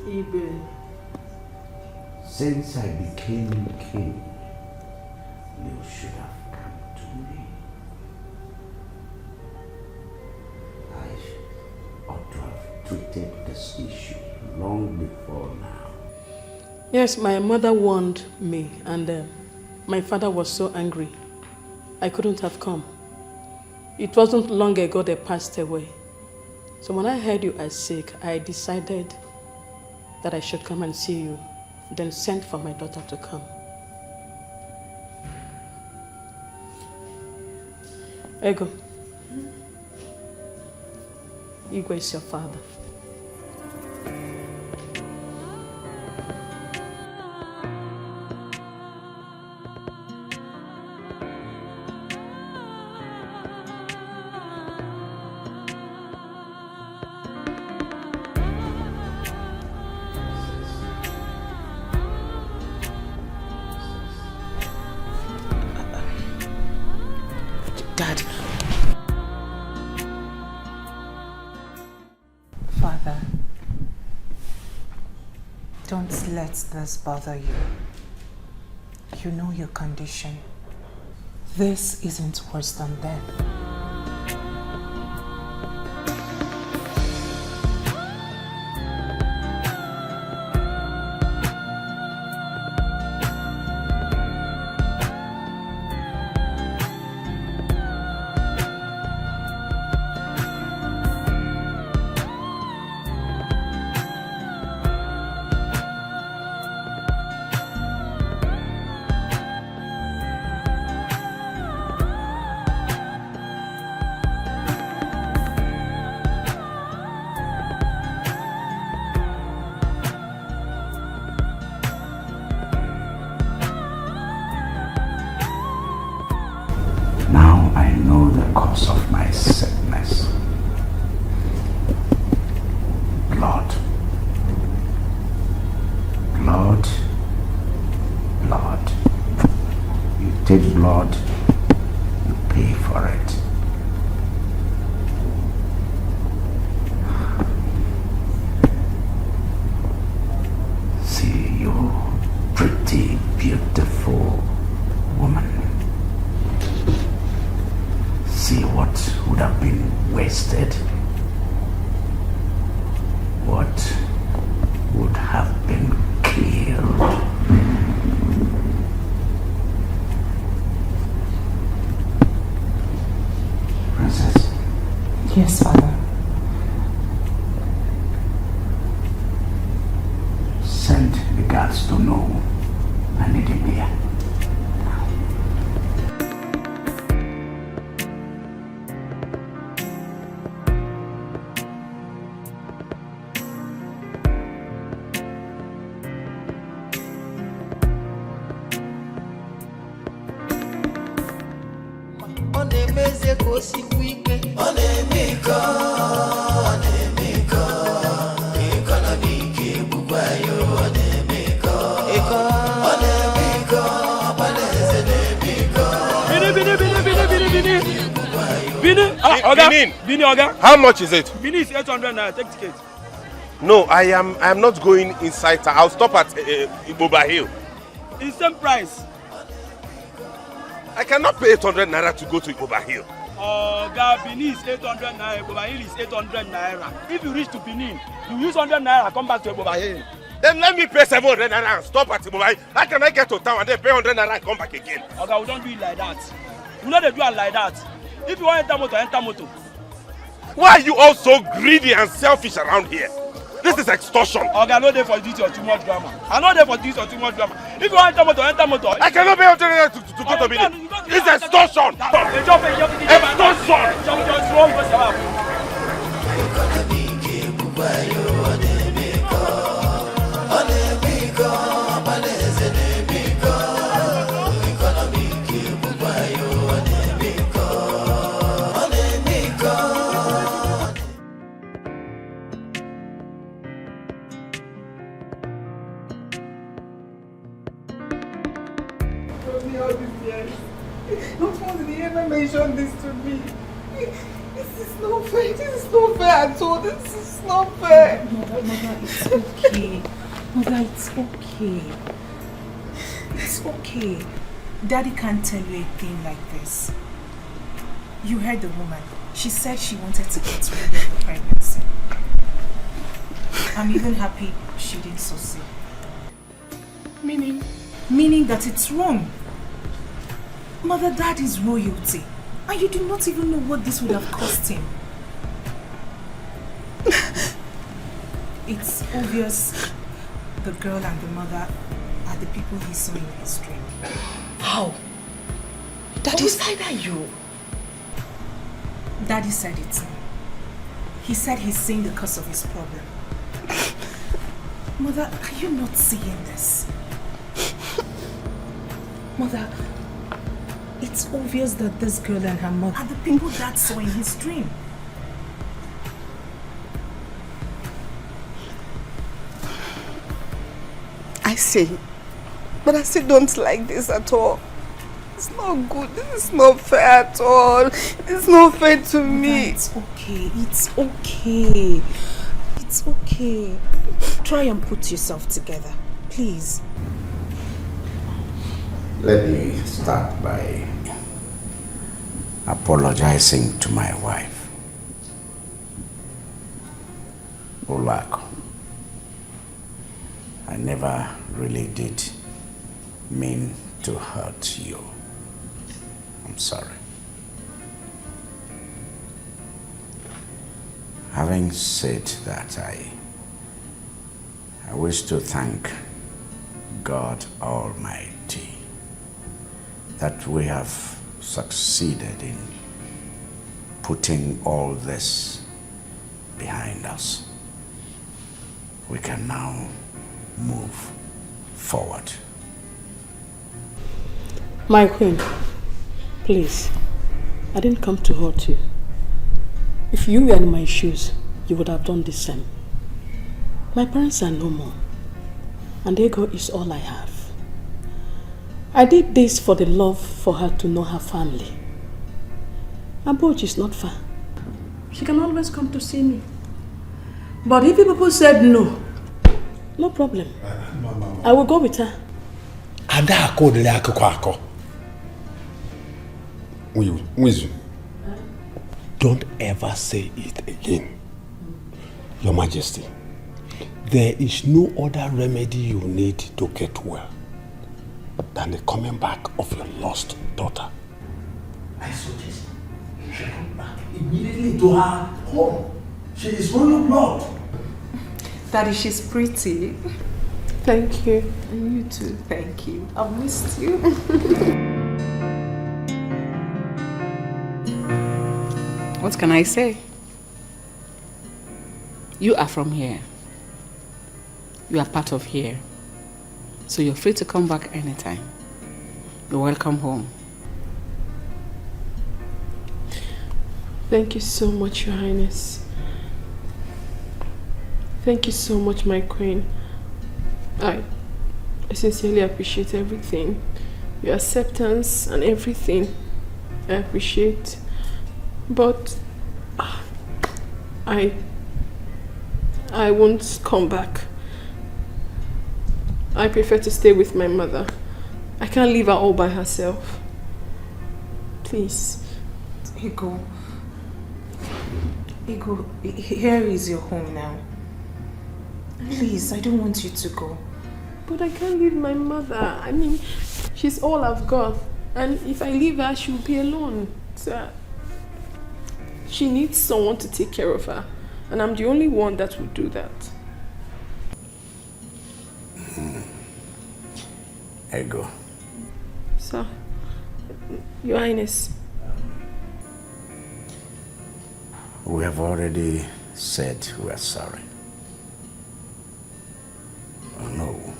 [SPEAKER 1] Igwe.
[SPEAKER 3] Since I became king, you should have come to me. I ought to have treated this issue long before now.
[SPEAKER 20] Yes, my mother warned me and my father was so angry. I couldn't have come. It wasn't long ago they passed away. So when I heard you are sick, I decided that I should come and see you, then sent for my daughter to come. Ego. Igwe is your father.
[SPEAKER 8] Dad. Father, don't let this bother you. You know your condition. This isn't worse than death.
[SPEAKER 3] Now I know the cause of my sickness. Blood. Blood. Blood. You take blood, you pay for it. See you, pretty, beautiful woman. See what would have been wasted. What would have been killed.
[SPEAKER 16] na-emeze ka o sikwa ike ọ na-eme iko economic egbukwa ya ọ na-eme iko ọ na-eme iko ọbalaeze na-eme iko
[SPEAKER 9] Bini, Oga. How much is it?
[SPEAKER 6] Bini is 800 naira. Take ticket.
[SPEAKER 9] No, I am not going inside. I'll stop at Iboba Hill.
[SPEAKER 6] It's same price.
[SPEAKER 9] I cannot pay 800 naira to go to Iboba Hill.
[SPEAKER 6] Oga, Bini is 800 naira. Iboba Hill is 800 naira. If you reach to Benin, you use 100 naira, come back to Iboba Hill.
[SPEAKER 9] Then let me pay 700 naira and stop at Iboba Hill. How can I get to town and then pay 100 naira and come back again?
[SPEAKER 6] Oga, we don't do it like that. We know they do it like that. If you want enter motor, enter motor.
[SPEAKER 9] Why are you all so greedy and selfish around here? This is extortion.
[SPEAKER 6] Okay, I know they for this or too much drama. I know they for this or too much drama. If you want enter motor.
[SPEAKER 9] I cannot pay 100 naira to go to Benin. It's extortion.
[SPEAKER 11] Not once did he ever mention this to me. This is not fair. This is not fair at all. This is not fair.
[SPEAKER 1] Mother, it's okay. Mother, it's okay. It's okay. Daddy can't tell you a thing like this. You heard the woman. She said she wanted to get rid of the pregnancy. I'm even happy she didn't succeed.
[SPEAKER 11] Meaning?
[SPEAKER 1] Meaning that it's wrong. Mother, Dad is royalty. And you do not even know what this would have cost him. It's obvious the girl and the mother are the people he saw in his dream.
[SPEAKER 11] How? Daddy said that you.
[SPEAKER 1] Daddy said it. He said he's seeing the cause of his problem. Mother, are you not seeing this? Mother, it's obvious that this girl and her mother are the people Dad saw in his dream.
[SPEAKER 11] I see. But I still don't like this at all. It's not good. This is not fair at all. It's not fair to me.
[SPEAKER 1] It's okay. It's okay. It's okay. Try and put yourself together. Please.
[SPEAKER 3] Let me start by apologizing to my wife. Ulako, I never really did mean to hurt you. I'm sorry. Having said that, I wish to thank God Almighty that we have succeeded in putting all this behind us. We can now move forward.
[SPEAKER 20] My queen, please, I didn't come to hurt you. If you were in my shoes, you would have done the same. My parents are no more, and ego is all I have. I did this for the love for her to know her family. Abuja is not far. She can always come to see me. But if people said no, no problem. I will go with her.
[SPEAKER 10] Don't ever say it again. Your Majesty, there is no other remedy you need to get well than the coming back of your lost daughter.
[SPEAKER 14] I suggest you should come back immediately to her home. She is royal blood.
[SPEAKER 1] Daddy, she's pretty.
[SPEAKER 11] Thank you.
[SPEAKER 1] And you too. Thank you. I've missed you.
[SPEAKER 15] What can I say? You are from here. You are part of here. So you're free to come back anytime. You're welcome home.
[SPEAKER 7] Thank you so much, Your Highness. Thank you so much, my queen. I sincerely appreciate everything. Your acceptance and everything. I appreciate. But I won't come back. I prefer to stay with my mother. I can't leave her all by herself. Please.
[SPEAKER 1] Ego, here is your home now. Please, I don't want you to go.
[SPEAKER 7] But I can't leave my mother. I mean, she's all I've got. And if I leave her, she'll be alone. So she needs someone to take care of her. And I'm the only one that will do that.
[SPEAKER 3] Ego.
[SPEAKER 7] Sir, Your Highness.
[SPEAKER 3] We have already said we are sorry. Oh no,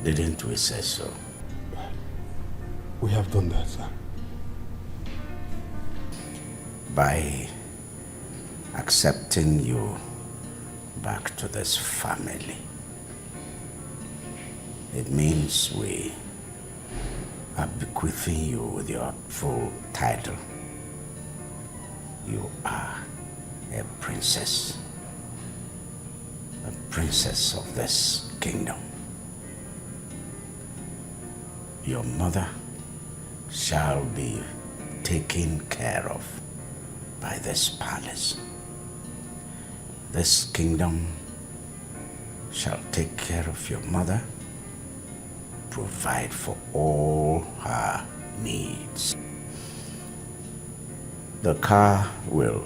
[SPEAKER 3] didn't we say so?
[SPEAKER 2] We have done that, sir.
[SPEAKER 3] By accepting you back to this family, it means we are bequeathing you with your full title. You are a princess of this kingdom. Your mother shall be taken care of by this palace. This kingdom shall take care of your mother, provide for all her needs. The car will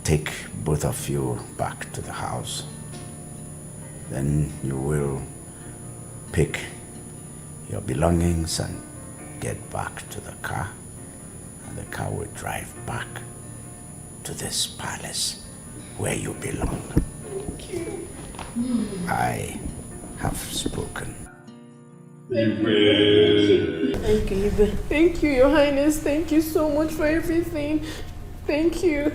[SPEAKER 3] take both of you back to the house. Then you will pick your belongings and get back to the car, and the car will drive back to this palace where you belong.
[SPEAKER 7] Thank you.
[SPEAKER 3] I have spoken.
[SPEAKER 7] Thank you, Thank you, Your Highness. Thank you so much for everything. Thank you.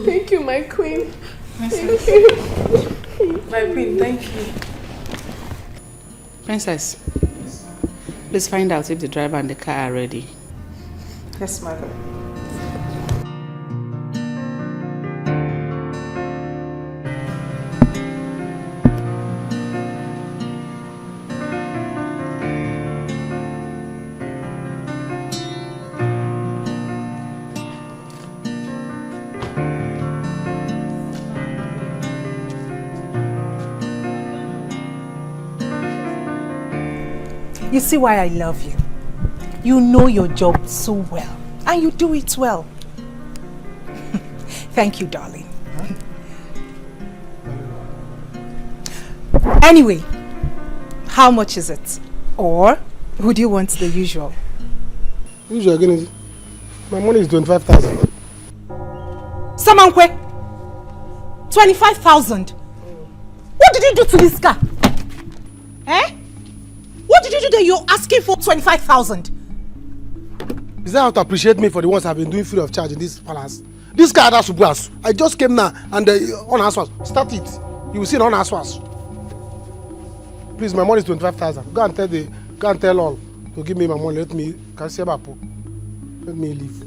[SPEAKER 7] Thank you, my queen. Thank you.
[SPEAKER 15] My queen, thank you. Princess, please find out if the driver and the car are ready.
[SPEAKER 1] Yes, madam.
[SPEAKER 8] You see why I love you. You know your job so well, and you do it well. Thank you, darling. Anyway, how much is it? Or would you want the usual?
[SPEAKER 2] Usual again, my money is 25,000.
[SPEAKER 8] Samankwe, 25,000. What did you do to this car? Eh? What did you do that you're asking for 25,000?
[SPEAKER 2] Is that how to appreciate me for the ones I've been doing free of charge in this palace? This car has Subras. I just came now and on Aswas. Start it. You will see it on Aswas. Please, my money is 25,000. Go and tell all to give me my money. Let me leave.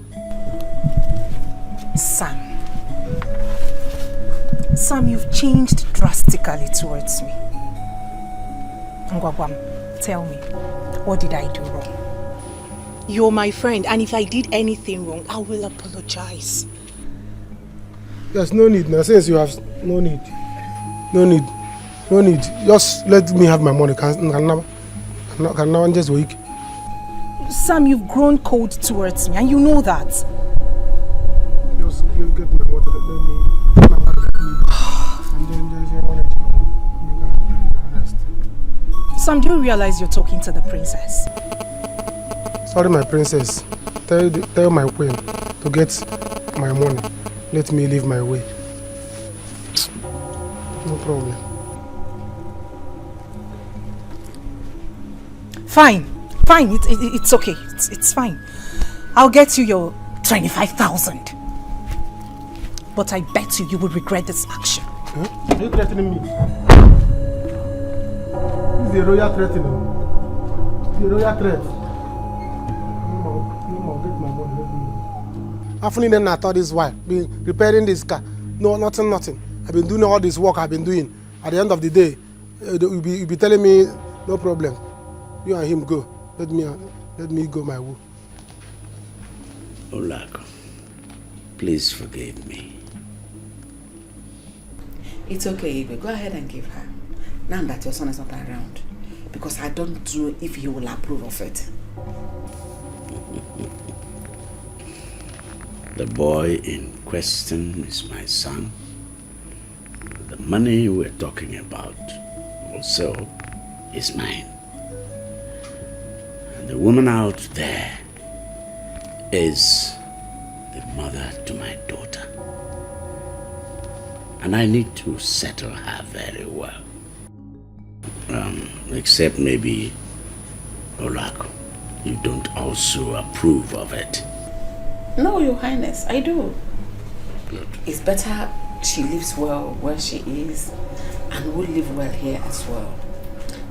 [SPEAKER 8] Sam, you've changed drastically towards me. Ngwagwam, tell me, what did I do wrong? You're my friend, and if I did anything wrong, I will apologize.
[SPEAKER 2] Yes, no need. Now, since you have no need. Just let me have my money. Can now just wait.
[SPEAKER 8] Sam, you've grown cold towards me, and you know that.
[SPEAKER 2] Just get my money. Let me. And then there's your money.
[SPEAKER 8] Sam, do you realize you're talking to the princess?
[SPEAKER 2] Sorry, my princess. Tell my queen to get my money. Let me leave my way. No problem.
[SPEAKER 8] Fine. It's okay. It's fine. I'll get you your 25,000. But I bet you will regret this action.
[SPEAKER 2] Huh? Are you threatening me? This is a royal threatening. It's a royal threat. No more, get my money, let me know. After then I thought this while, been repairing this car. No, nothing. I've been doing all this work I've been doing. At the end of the day, you'll be telling me, no problem. You and him go. Let me go my way.
[SPEAKER 3] Olako, please forgive me.
[SPEAKER 15] It's okay, Igwe. Go ahead and give her. Now that your son is not around. Because I don't know if he will approve of it.
[SPEAKER 3] The boy in question is my son. The money we're talking about also is mine. And the woman out there is the mother to my daughter. And I need to settle her very well. Except maybe, Olako, you don't also approve of it.
[SPEAKER 15] No, Your Highness, I do.
[SPEAKER 3] Good.
[SPEAKER 15] It's better she lives well where she is and will live well here as well.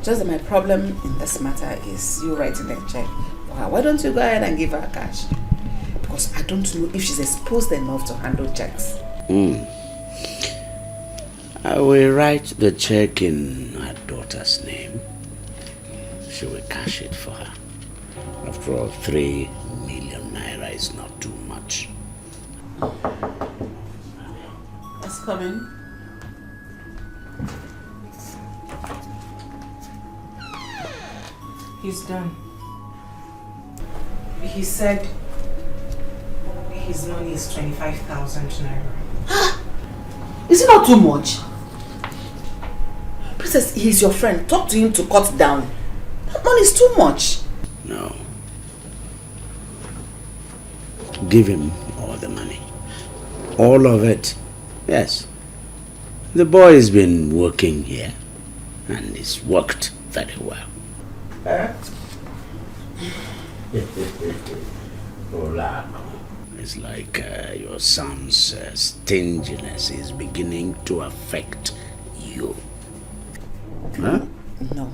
[SPEAKER 15] Just that my problem in this matter is you writing a check. Why don't you go ahead and give her cash? Because I don't know if she's exposed enough to handle checks.
[SPEAKER 3] I will write the check in her daughter's name. She will cash it for her. After all, 3 million naira is not too much.
[SPEAKER 15] Let's come in.
[SPEAKER 1] He's done. He said his money is 25,000 naira.
[SPEAKER 15] Is it not too much? Princess, he's your friend. Talk to him to cut down. That money is too much.
[SPEAKER 3] No. Give him all the money. All of it. Yes. The boy has been working here and it's worked very well. It's like your son's stinginess is beginning to affect you. Huh?
[SPEAKER 15] No,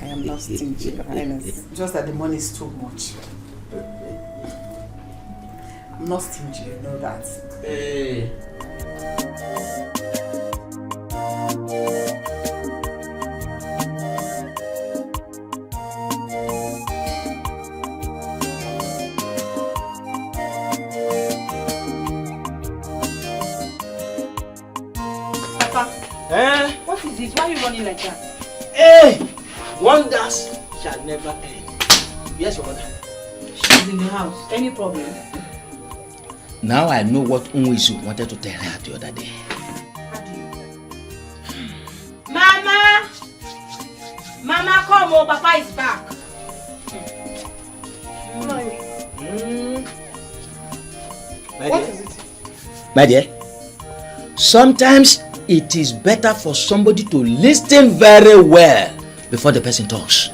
[SPEAKER 15] I am not stingy, Your Highness. Just that the money is too much. I'm not stingy, you know that.
[SPEAKER 3] Hey.
[SPEAKER 13] What is this? Why are you running like that?
[SPEAKER 18] Hey! Wonders shall never end. Yes, your mother.
[SPEAKER 13] She's in the house. Any problem?
[SPEAKER 18] Now I know what Unwisu wanted to tell her the other day.
[SPEAKER 13] Mama! Mama, come on. Papa is back.
[SPEAKER 18] What is it? My dear, sometimes it is better for somebody to listen very well before the person talks.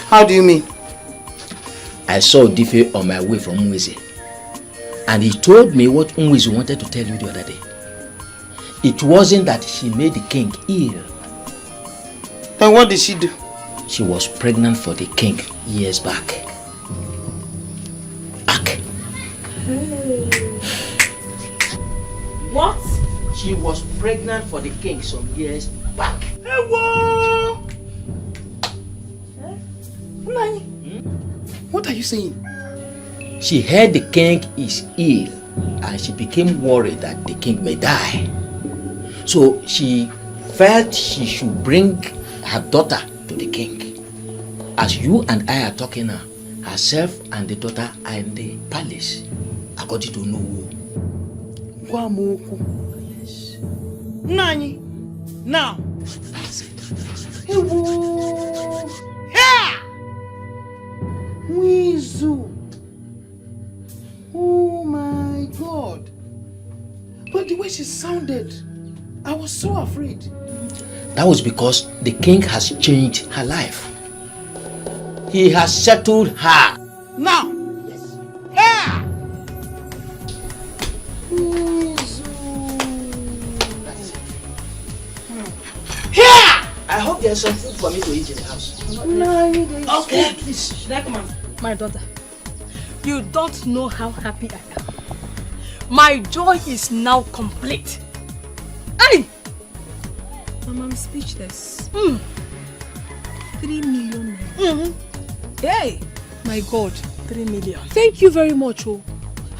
[SPEAKER 15] How do you mean?
[SPEAKER 18] I saw Dikeh on my way from Unwisu, and he told me what Unwisu wanted to tell you the other day. It wasn't that she made the king ill.
[SPEAKER 15] Then what did she do?
[SPEAKER 18] She was pregnant for the king years back.
[SPEAKER 13] What?
[SPEAKER 18] She was pregnant for the king some years back.
[SPEAKER 15] What are you saying?
[SPEAKER 18] She heard the king is ill and she became worried that the king may die. So she felt she should bring her daughter to the king. As you and I are talking now, herself and the daughter are in the palace, according to Nollywood.
[SPEAKER 15] Yes. Nani? Now.
[SPEAKER 18] That's it.
[SPEAKER 15] Wizu. Oh my God. But the way she sounded, I was so afraid.
[SPEAKER 18] That was because the king has changed her life. He has settled her.
[SPEAKER 15] Now.
[SPEAKER 18] Yes. hope there's some food for me to eat in the house.
[SPEAKER 12] No,
[SPEAKER 18] okay, please.
[SPEAKER 12] Should I come on? My daughter, you don't know how happy I am. My joy is now complete. Hey!
[SPEAKER 11] Mama, I'm speechless.
[SPEAKER 12] 3
[SPEAKER 11] million.
[SPEAKER 12] Hey! My God, 3 million.
[SPEAKER 11] Thank you very much, oh.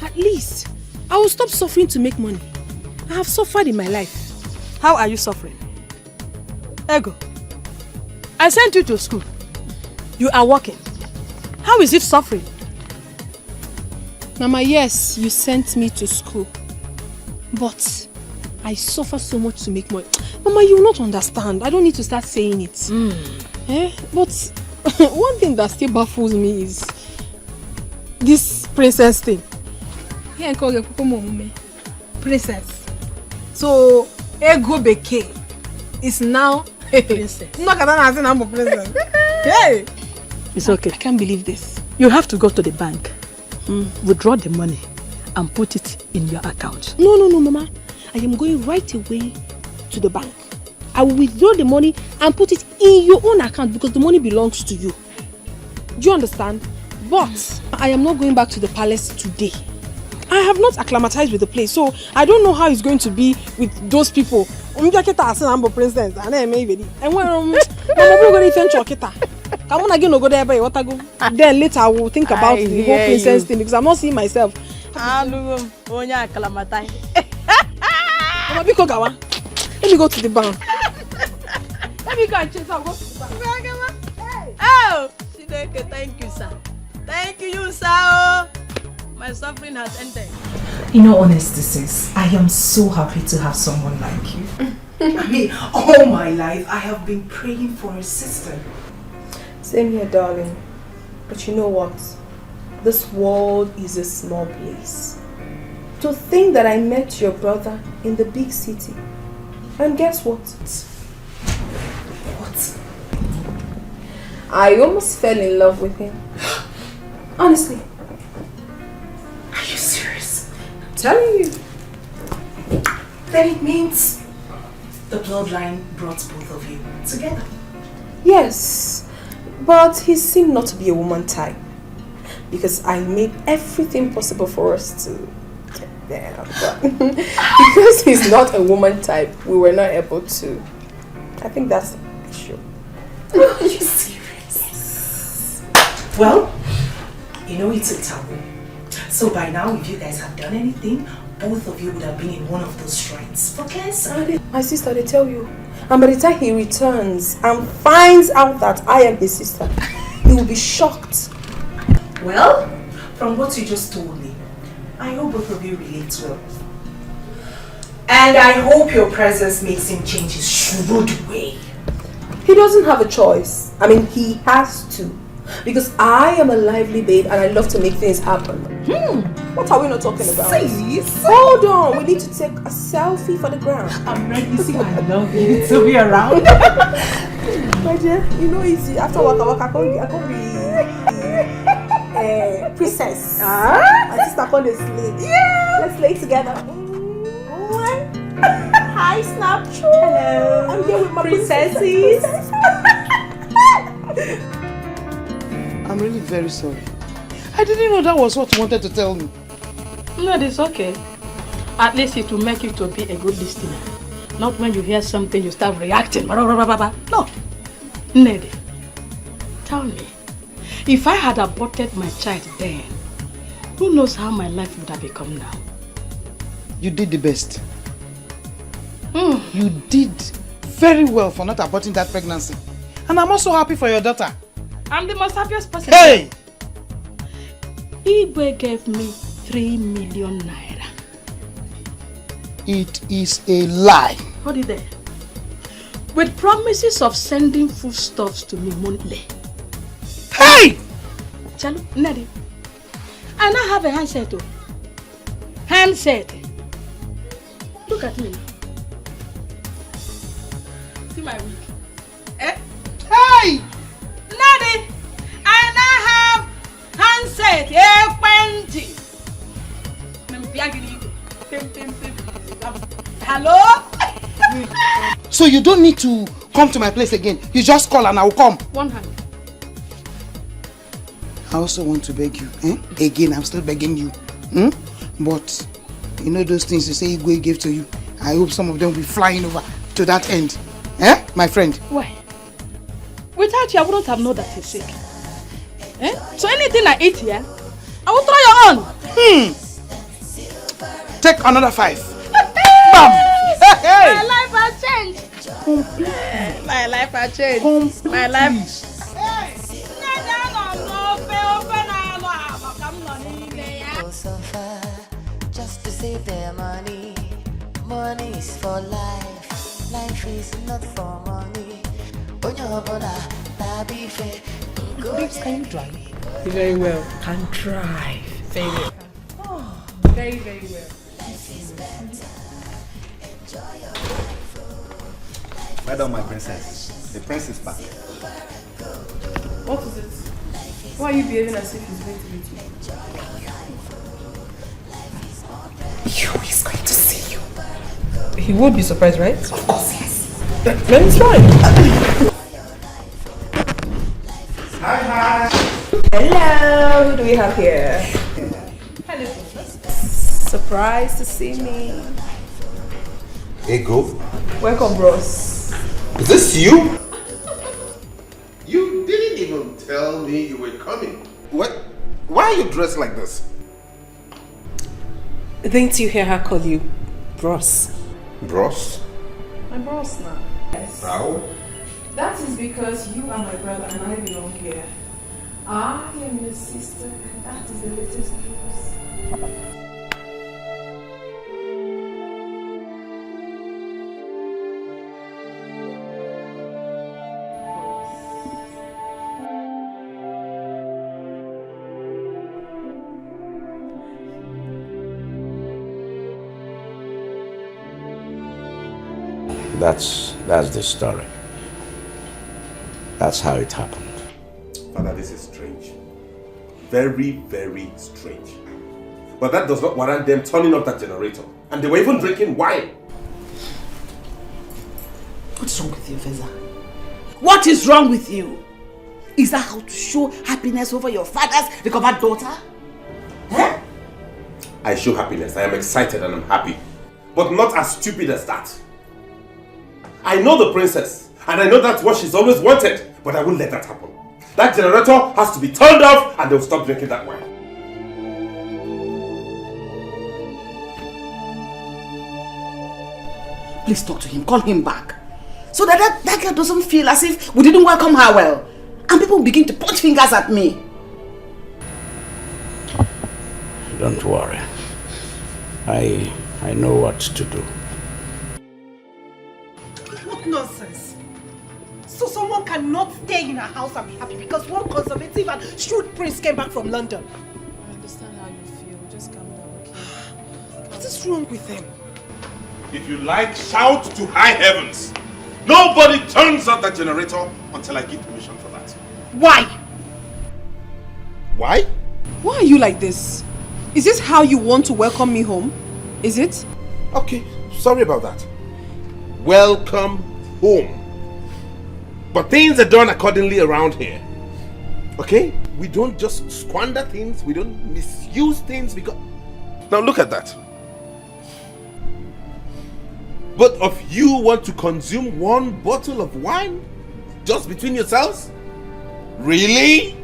[SPEAKER 11] At least, I will stop suffering to make money. I have suffered in my life.
[SPEAKER 12] How are you suffering? Ego, I sent you to school. You are working. How is it suffering?
[SPEAKER 11] Mama, yes, you sent me to school. But I suffer so much to make money. Mama, you will not understand. I don't need to start saying it. But one thing that still baffles me is this princess thing.
[SPEAKER 12] Princess. So, Ego Beke is now a princess. Hey! It's okay.
[SPEAKER 11] I can't believe this.
[SPEAKER 12] You have to go to the bank, withdraw the money, and put it in your account.
[SPEAKER 11] No, Mama. I am going right away to the bank. I will withdraw the money and put it in your own account because the money belongs to you. Do you understand? But I am not going back to the palace today. I have not acclimatized with the place, so I don't know how it's going to be with those people. Princess. And then later I will think about the whole princess thing because I'm not seeing myself. Let me go to the bank.
[SPEAKER 12] Let me go and chase. I'll go to the bank. Oh, thank you, sir. Thank you, sir. My suffering has ended.
[SPEAKER 1] In all honesty, sis, I am so happy to have someone like you. I mean, all my life I have been praying for a sister.
[SPEAKER 21] Same here, darling. But you know what? This world is a small place. To think that I met your brother in the big city. And guess what?
[SPEAKER 1] What?
[SPEAKER 21] I almost fell in love with him. Honestly.
[SPEAKER 1] Are you serious?
[SPEAKER 21] I'm telling you.
[SPEAKER 1] Then it means the bloodline brought both of you together.
[SPEAKER 21] Yes, but he seemed not to be a woman type. Because I made everything possible for us to get there. But because he's not a woman type, we were not able to. I think that's the issue.
[SPEAKER 1] Are you serious?
[SPEAKER 21] Yes.
[SPEAKER 1] Well, you know it's a taboo. So by now, if you guys have done anything, both of you would have been in one of those shrines for cancer.
[SPEAKER 21] My sister, they tell you. And by the time he returns and finds out that I am his sister, he will be shocked.
[SPEAKER 1] Well, from what you just told me, I hope both of you relate well. And I hope your presence makes him change his shrewd way.
[SPEAKER 21] He doesn't have a choice. I mean, he has to. Because I am a lively babe and I love to make things happen. What are we not talking about?
[SPEAKER 1] Sis.
[SPEAKER 21] Hold on, we need to take a selfie for the ground.
[SPEAKER 1] I'm ready. See, I love you to be around.
[SPEAKER 21] My dear, you know easy. After Waka Waka, I can't be princess. My sister called a slave.
[SPEAKER 1] Yeah.
[SPEAKER 21] Let's lay together. Hi, Snapchat. Hello. I'm here with my princesses.
[SPEAKER 14] I'm really very sorry. I didn't know that was what you wanted to tell me.
[SPEAKER 12] No, it's okay. At least it will make you to be a good listener. Not when you hear something you start reacting. No. Nede, tell me, if I had aborted my child then, who knows how my life would have become now?
[SPEAKER 14] You did the best. You did very well for not aborting that pregnancy. And I'm also happy for your daughter.
[SPEAKER 12] I'm the most happiest person.
[SPEAKER 14] Hey!
[SPEAKER 12] Igwe gave me 3 million naira.
[SPEAKER 14] It is a lie.
[SPEAKER 12] Hold it there. With promises of sending foodstuffs to me monthly.
[SPEAKER 14] Hey!
[SPEAKER 12] Chalu, Nadi. I now have a handset too. Handset. Look at me now. See my wig. Eh?
[SPEAKER 14] Hey!
[SPEAKER 12] Nadi, I now have handset. Hello?
[SPEAKER 14] So you don't need to come to my place again. You just call and I will come.
[SPEAKER 20] One hand.
[SPEAKER 14] I also want to beg you. Again, I'm still begging you. But, you know those things you say Igwe gave to you? I hope some of them will be flying over to that end. My friend?
[SPEAKER 20] Why? Without you, I wouldn't have known that he's sick. So anything I eat here, I will throw your own.
[SPEAKER 14] Take another 5. Bam! Hey!
[SPEAKER 20] My life has changed. My life has changed. My life.
[SPEAKER 16] Just to save their money. Money is for life. Life is not for money.
[SPEAKER 15] Babes, can you drive?
[SPEAKER 20] Very well.
[SPEAKER 15] Can drive.
[SPEAKER 20] Very well.
[SPEAKER 15] Oh,
[SPEAKER 20] very, very well.
[SPEAKER 4] Well done, my princess. The prince is back.
[SPEAKER 7] What is it? Why are you behaving as if he's going to meet you?
[SPEAKER 8] He's going to see you.
[SPEAKER 7] He would be surprised, right?
[SPEAKER 8] Of course, yes.
[SPEAKER 7] Then it's fine.
[SPEAKER 21] Hi. Hello. Who do we have here?
[SPEAKER 7] Hello.
[SPEAKER 21] Surprised to see me.
[SPEAKER 9] Ego?
[SPEAKER 21] Welcome, bros.
[SPEAKER 9] Is this you? You didn't even tell me you were coming. What? Why are you dressed like this?
[SPEAKER 21] Didn't you hear her call you bros?
[SPEAKER 9] Bros?
[SPEAKER 21] My bros now. Yes.
[SPEAKER 9] How?
[SPEAKER 21] That is because you are my brother and I belong here. I am your sister and that is the latest news.
[SPEAKER 3] That's the story. That's how it happened.
[SPEAKER 9] Father, this is strange. Very, very strange. But that does not warrant them turning off that generator. And they were even drinking wine.
[SPEAKER 8] What's wrong with you, Feza? What is wrong with you? Is that how to show happiness over your father's recovered daughter?
[SPEAKER 9] I show happiness. I am excited and I'm happy. But not as stupid as that. I know the princess. And I know that's what she's always wanted. But I won't let that happen. That generator has to be turned off and they'll stop drinking that wine.
[SPEAKER 8] Please talk to him. Call him back. So that girl doesn't feel as if we didn't welcome her well. And people begin to point fingers at me.
[SPEAKER 3] Don't worry. I know what to do.
[SPEAKER 8] What nonsense. So someone cannot stay in her house and be happy because one conservative and shrewd prince came back from London.
[SPEAKER 7] I understand how you feel. Just calm down, okay?
[SPEAKER 8] What is wrong with them?
[SPEAKER 9] If you like, shout to high heavens. Nobody turns off that generator until I give permission for that.
[SPEAKER 8] Why?
[SPEAKER 9] Why?
[SPEAKER 21] Why are you like this? Is this how you want to welcome me home? Is it?
[SPEAKER 9] Okay, sorry about that. Welcome home. But things are done accordingly around here. Okay? We don't just squander things. We don't misuse things because... Now look at that. Both of you want to consume one bottle of wine? Just between yourselves? Really?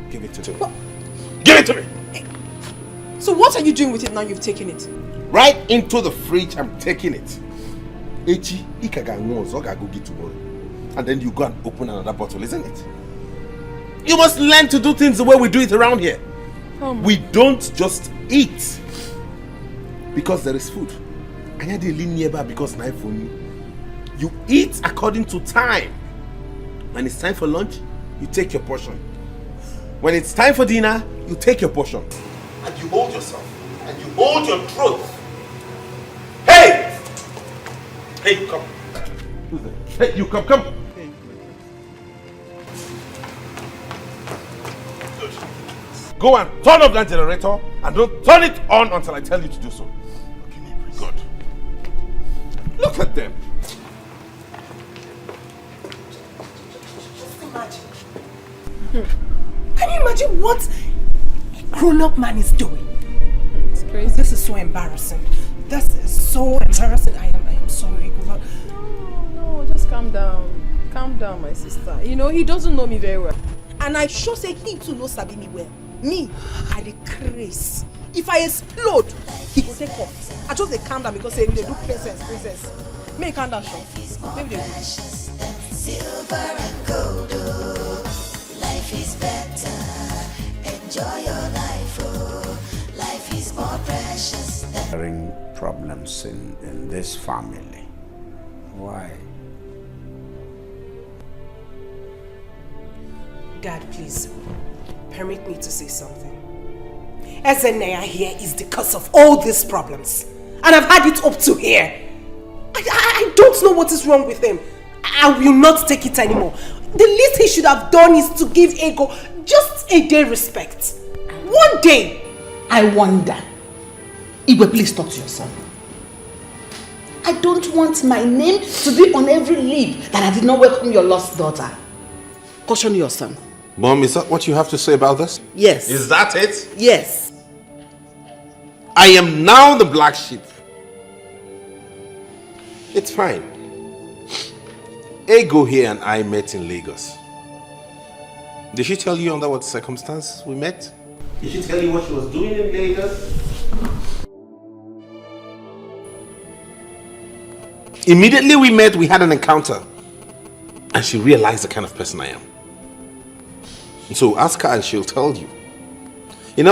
[SPEAKER 9] Give it to me. What? Give it to me!
[SPEAKER 21] So what are you doing with it now you've taken it?
[SPEAKER 9] Right into the fridge, I'm taking it. Echi, go get tomorrow. And then you go and open another bottle, isn't it? You must learn to do things the way we do it around here. We don't just eat because there is food. Because you eat according to time. When it's time for lunch, you take your portion. When it's time for dinner, you take your portion. And you hold yourself. And you hold your throat. Hey! Hey, come. Hey, you come. Good. Go and turn off that generator and don't turn it on until I tell you to do so. Good. Look at them.
[SPEAKER 8] Can you imagine what a grown-up man is doing?
[SPEAKER 21] It's crazy.
[SPEAKER 8] This is so embarrassing. This is so embarrassing. I am sorry.
[SPEAKER 21] No, just calm down. Calm down, my sister. You know, he doesn't know me very well.
[SPEAKER 8] And I sure say he too knows Sabi me well. Me, I the craze. If I explode, he will take off. I just say calm down because they do princess. May calm down, Sean. Maybe they will.
[SPEAKER 16] Silver and gold, oh. Life is better. Enjoy your life, oh. Life is more precious than
[SPEAKER 3] problems in this family. Why?
[SPEAKER 8] Dad, please, permit me to say something. Chinenye here is the cause of all these problems. And I've had it up to here. I don't know what is wrong with him. I will not take it anymore. The least he should have done is to give Ego just a day respect. One day.
[SPEAKER 15] I wonder. Igwe, please talk to your son. I don't want my name to be on every lip that I did not welcome your lost daughter. Caution your son.
[SPEAKER 9] Mom, is that what you have to say about this?
[SPEAKER 15] Yes.
[SPEAKER 9] Is that it?
[SPEAKER 15] Yes.
[SPEAKER 9] I am now the black sheep. It's fine. Ego here and I met in Lagos. Did she tell you under what circumstance we met? Did she tell you what she was doing in Lagos? Immediately we met, we had an encounter. And she realized the kind of person I am. So ask her and she'll tell you. In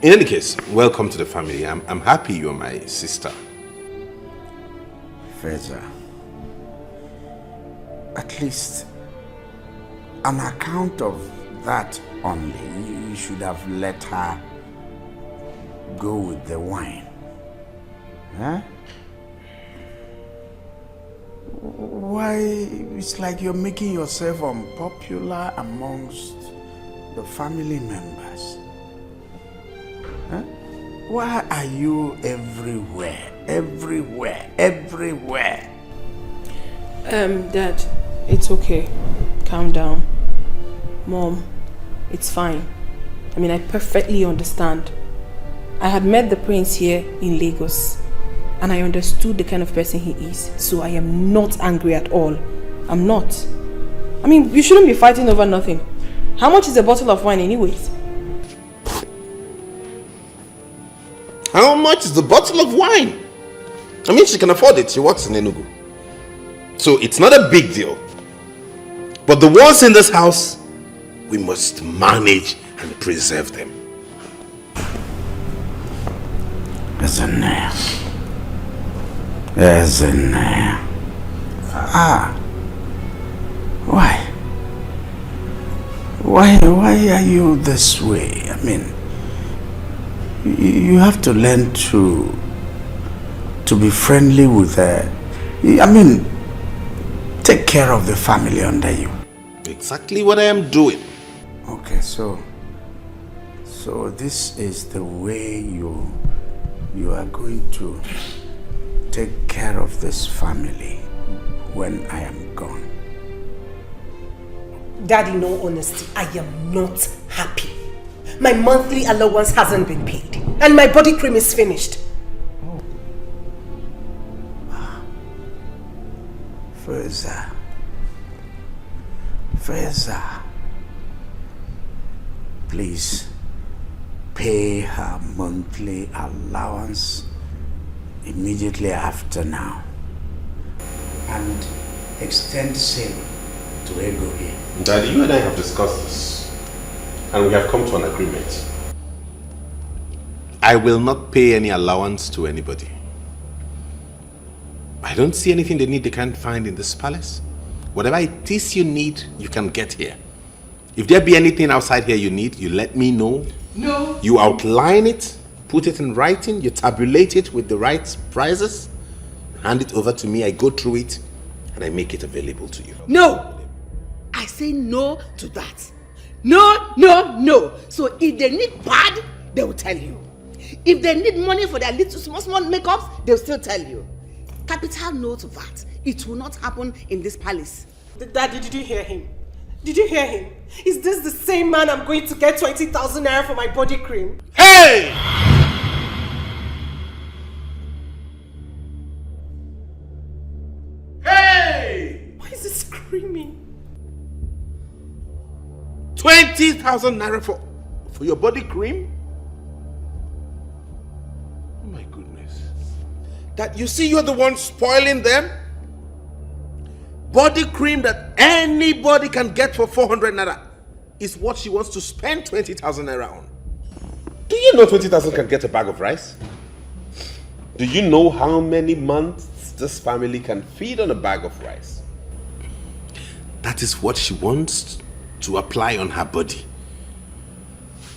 [SPEAKER 9] any case, welcome to the family. I'm happy you're my sister.
[SPEAKER 3] Feza, at least on account of that only, you should have let her go with the wine. Huh? Why, it's like you're making yourself unpopular amongst the family members. Huh? Why are you everywhere?
[SPEAKER 21] Dad, it's okay. Calm down. Mom, it's fine. I mean, I perfectly understand. I had met the prince here in Lagos and I understood the kind of person he is. So I am not angry at all. I'm not. I mean, you shouldn't be fighting over nothing. How much is a bottle of wine anyways?
[SPEAKER 9] How much is the bottle of wine? I mean, she can afford it. She works in Enugu. So it's not a big deal. But the ones in this house, we must manage and preserve them.
[SPEAKER 3] Chinenye. Why are you this way? I mean, you have to learn to be friendly with her. I mean, take care of the family under you.
[SPEAKER 9] Exactly what I am doing.
[SPEAKER 3] Okay, so this is the way you are going to take care of this family when I am gone.
[SPEAKER 8] Daddy, in all honesty, I am not happy. My monthly allowance hasn't been paid and my body cream is finished.
[SPEAKER 3] Feza, please pay her monthly allowance immediately after now and extend same to Ego here.
[SPEAKER 9] Daddy, you and I have discussed this and we have come to an agreement. I will not pay any allowance to anybody. I don't see anything they can't find in this palace. Whatever it is you need, you can get here. If there be anything outside here you need, you let me know.
[SPEAKER 8] No.
[SPEAKER 9] You outline it, put it in writing, you tabulate it with the right prices, hand it over to me, I go through it, and I make it available to you.
[SPEAKER 15] No! I say no to that. No. So if they need pad, they will tell you. If they need money for their little small makeups, they'll still tell you. Capital no to that. It will not happen in this palace.
[SPEAKER 8] Daddy, did you hear him?
[SPEAKER 21] Did you hear him? Is this the same man I'm going to get 20,000 naira for my body cream?
[SPEAKER 9] Hey! Hey!
[SPEAKER 21] Why is he screaming?
[SPEAKER 9] 20,000 naira for your body cream? Oh my goodness. That you see you're the one spoiling them? Body cream that anybody can get for 400 naira is what she wants to spend 20,000 naira on. Do you know 20,000 can get a bag of rice? Do you know how many months this family can feed on a bag of rice? That is what she wants to apply on her body.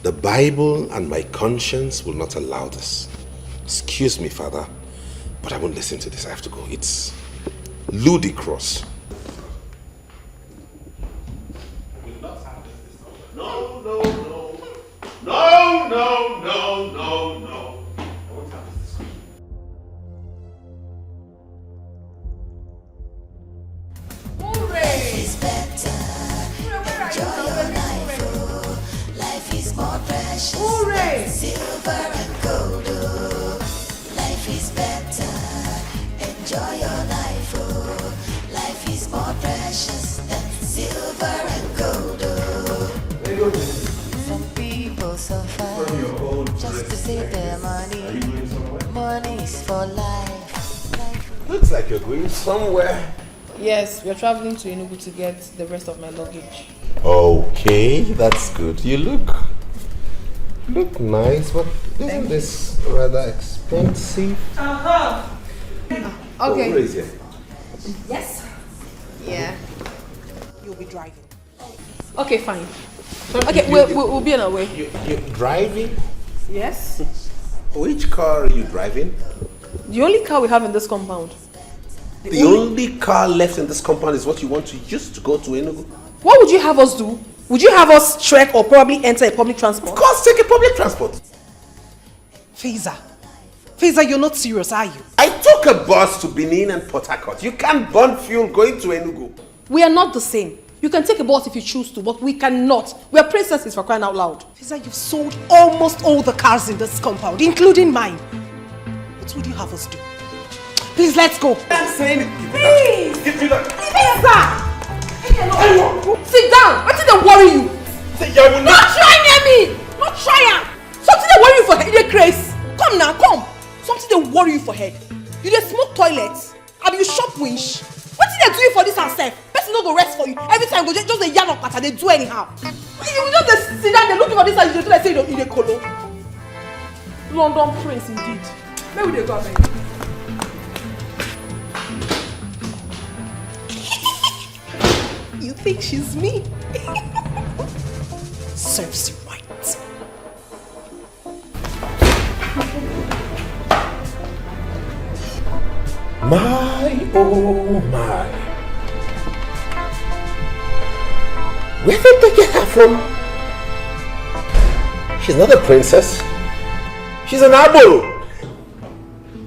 [SPEAKER 9] The Bible and my conscience will not allow this. Excuse me, Father, but I won't listen to this. I have to go. It's ludicrous. No, no, no. No, no, no, no, no. I won't have this discussion.
[SPEAKER 16] Life is better. Enjoy your life, oh. Life is more precious than silver and gold, oh. Life is better. Enjoy your life, oh. Life is more precious than silver and gold, oh. Some people suffer just to save their money. Money is for life.
[SPEAKER 9] Looks like you're going somewhere.
[SPEAKER 12] Yes, we're traveling to Enugu to get the rest of my luggage.
[SPEAKER 9] Okay, that's good. You look nice, but isn't this rather expensive?
[SPEAKER 12] Okay.
[SPEAKER 9] Oh, where is it?
[SPEAKER 12] Yes. Yeah.
[SPEAKER 21] You'll be driving.
[SPEAKER 12] Okay, fine. Okay, we'll be on our way.
[SPEAKER 9] You're driving?
[SPEAKER 12] Yes.
[SPEAKER 9] Which car are you driving?
[SPEAKER 12] The only car we have in this compound.
[SPEAKER 9] The only car left in this compound is what you want to use to go to Enugu?
[SPEAKER 12] What would you have us do? Would you have us trek or probably enter a public transport?
[SPEAKER 9] Of course, take a public transport.
[SPEAKER 21] Faiza, you're not serious, are you?
[SPEAKER 9] I took a bus to Benin and Port Harcourt. You can't burn fuel going to Enugu.
[SPEAKER 12] We are not the same. You can take a bus if you choose to, but we cannot. We are princesses, for crying out loud.
[SPEAKER 21] Faiza, you've sold almost all the cars in this compound, including mine. What would you have us do? Please, let's go.
[SPEAKER 9] I'm saying it.
[SPEAKER 12] Please!
[SPEAKER 9] Give me that.
[SPEAKER 12] Faiza! Sit down! What did they worry you? Not try near me! Not try her! Something they worry you for head, they craze. Come now, come! Something they worry you for head. You dey smoke toilets? Abi you shop winch? What did they do you for this and self? Person no go rest for you. Every time go just the yarn of pattern, they do anyhow. You just dey sit down, they looking for this and you do like say you dey colo. London prince indeed. Where will they go abeg?
[SPEAKER 21] You think she's me? Serves you right.
[SPEAKER 9] My, oh my. Where did they get her from? She's not a princess. She's an abo.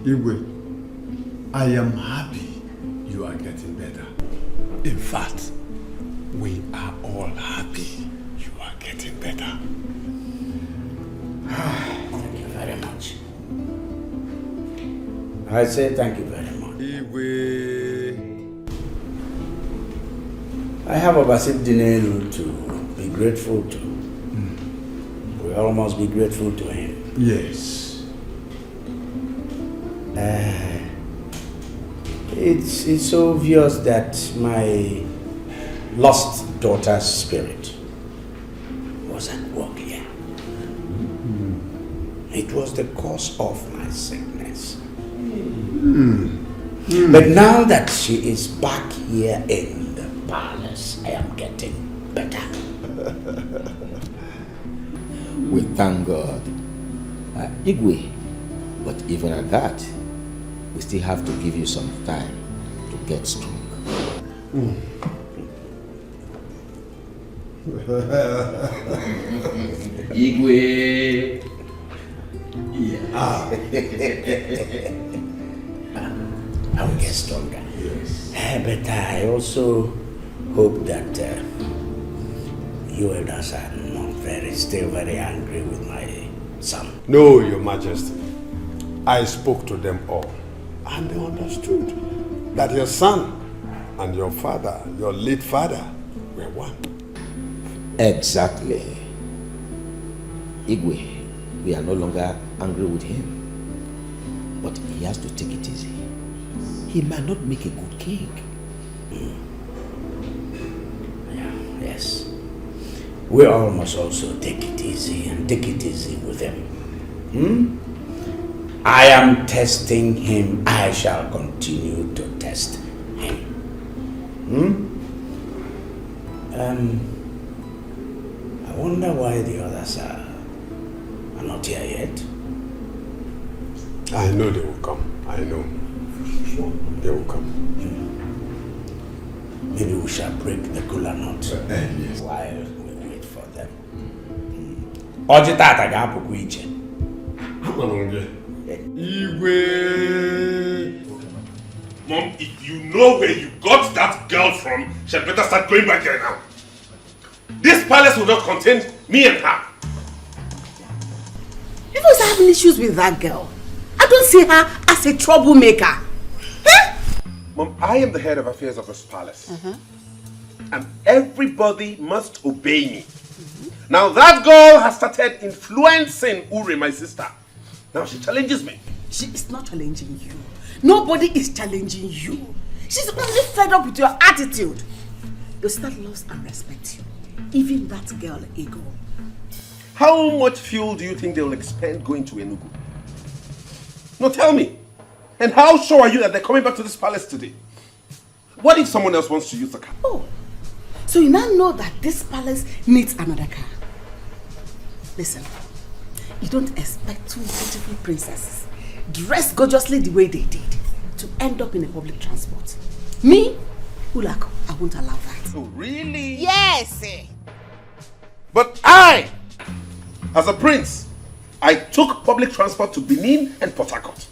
[SPEAKER 10] Igwe, I am happy you are getting better. In fact, we are all happy you are getting better.
[SPEAKER 18] Thank you very much. I say thank you very much.
[SPEAKER 10] Igwe.
[SPEAKER 18] I have Obasip Dinelu to be grateful to. We all must be grateful to him.
[SPEAKER 10] Yes.
[SPEAKER 18] It's obvious that my lost daughter's spirit was at work here. It was the cause of my sickness. But now that she is back here in the palace, I am getting better.
[SPEAKER 19] We thank God. Igwe, but even at that, we still have to give you some time to get strong.
[SPEAKER 18] Igwe. I will get stronger. Yes. But I also hope that
[SPEAKER 3] you elders are still very angry with my son.
[SPEAKER 10] No, Your Majesty. I spoke to them all, and they understood that your son and your father, your late father, were one.
[SPEAKER 19] Exactly. Igwe, we are no longer angry with him. But he has to take it easy. He might not make a good king.
[SPEAKER 3] Yeah, yes. We all must also take it easy and take it easy with him. I am testing him. I shall continue to test him. I wonder why the others are not here yet.
[SPEAKER 10] I know they will come. I know. They will come.
[SPEAKER 3] Maybe we shall break the kola nut while we wait for them. Oji tata ga-apụkwa iche.
[SPEAKER 9] Mom, if you know where you got that girl from, she had better start going back there now. This palace will not contain me and her.
[SPEAKER 11] You was having issues with that girl. I don't see her as a troublemaker.
[SPEAKER 9] Mom, I am the head of affairs of this palace. And everybody must obey me. Now that girl has started influencing Uri, my sister. Now she challenges me.
[SPEAKER 11] She is not challenging you. Nobody is challenging you. She's only fed up with your attitude. Your sister loves and respects you. Even that girl, Ego.
[SPEAKER 9] How much fuel do you think they will expend going to Enugu? No, tell me. And how sure are you that they're coming back to this palace today? What if someone else wants to use the car?
[SPEAKER 11] Oh, so you now know that this palace needs another car. Listen, you don't expect two beautiful princesses, dressed gorgeously the way they did, to end up in a public transport. Me, Ulako, I won't allow that.
[SPEAKER 9] Oh, really?
[SPEAKER 11] Yes!
[SPEAKER 9] But I, as a prince, I took public transport to Benin and Port Harcourt.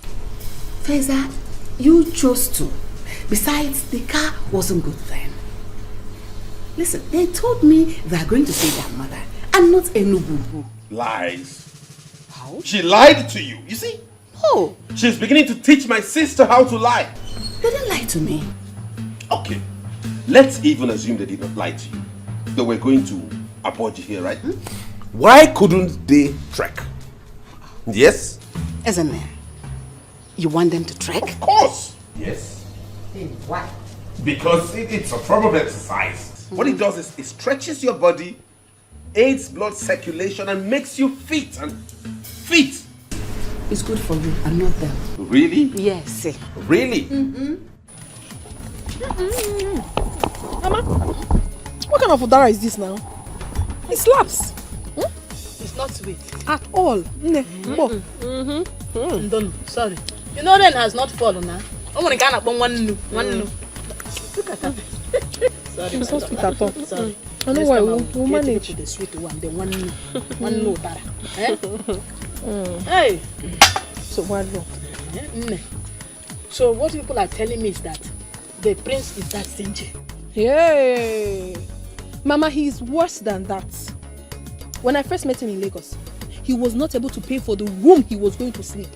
[SPEAKER 11] Feza, you chose to. Besides, the car wasn't good then. Listen, they told me they are going to see their mother and not Enugu.
[SPEAKER 9] Lies. How? She lied to you, you see?
[SPEAKER 11] Oh.
[SPEAKER 9] She's beginning to teach my sister how to lie.
[SPEAKER 11] They didn't lie to me.
[SPEAKER 9] Okay, let's even assume they did not lie to you. They were going to Abuja here, right? Why couldn't they trek? Yes?
[SPEAKER 11] Isn't there? You want them to trek?
[SPEAKER 9] Of course. Yes.
[SPEAKER 11] Why?
[SPEAKER 9] Because it's a form of exercise. What it does is it stretches your body, aids blood circulation, and makes you fit.
[SPEAKER 11] It's good for you and not them.
[SPEAKER 9] Really?
[SPEAKER 11] Yes.
[SPEAKER 9] Really?
[SPEAKER 12] Mama, what kind of udara is this now? It slaps.
[SPEAKER 20] It's not sweet.
[SPEAKER 12] At all.
[SPEAKER 20] Sorry. You know rain has not fallen now. I'm gonna get one new. Look at that. Sorry.
[SPEAKER 12] It's not sweet at all.
[SPEAKER 20] Sorry.
[SPEAKER 12] I know why we'll manage.
[SPEAKER 20] The sweet one, the one new udara. Hey.
[SPEAKER 12] So what?
[SPEAKER 20] So what people are telling me is that the prince is that stingy.
[SPEAKER 12] Yay! Mama, he is worse than that. When I first met him in Lagos, he was not able to pay for the room he was going to sleep.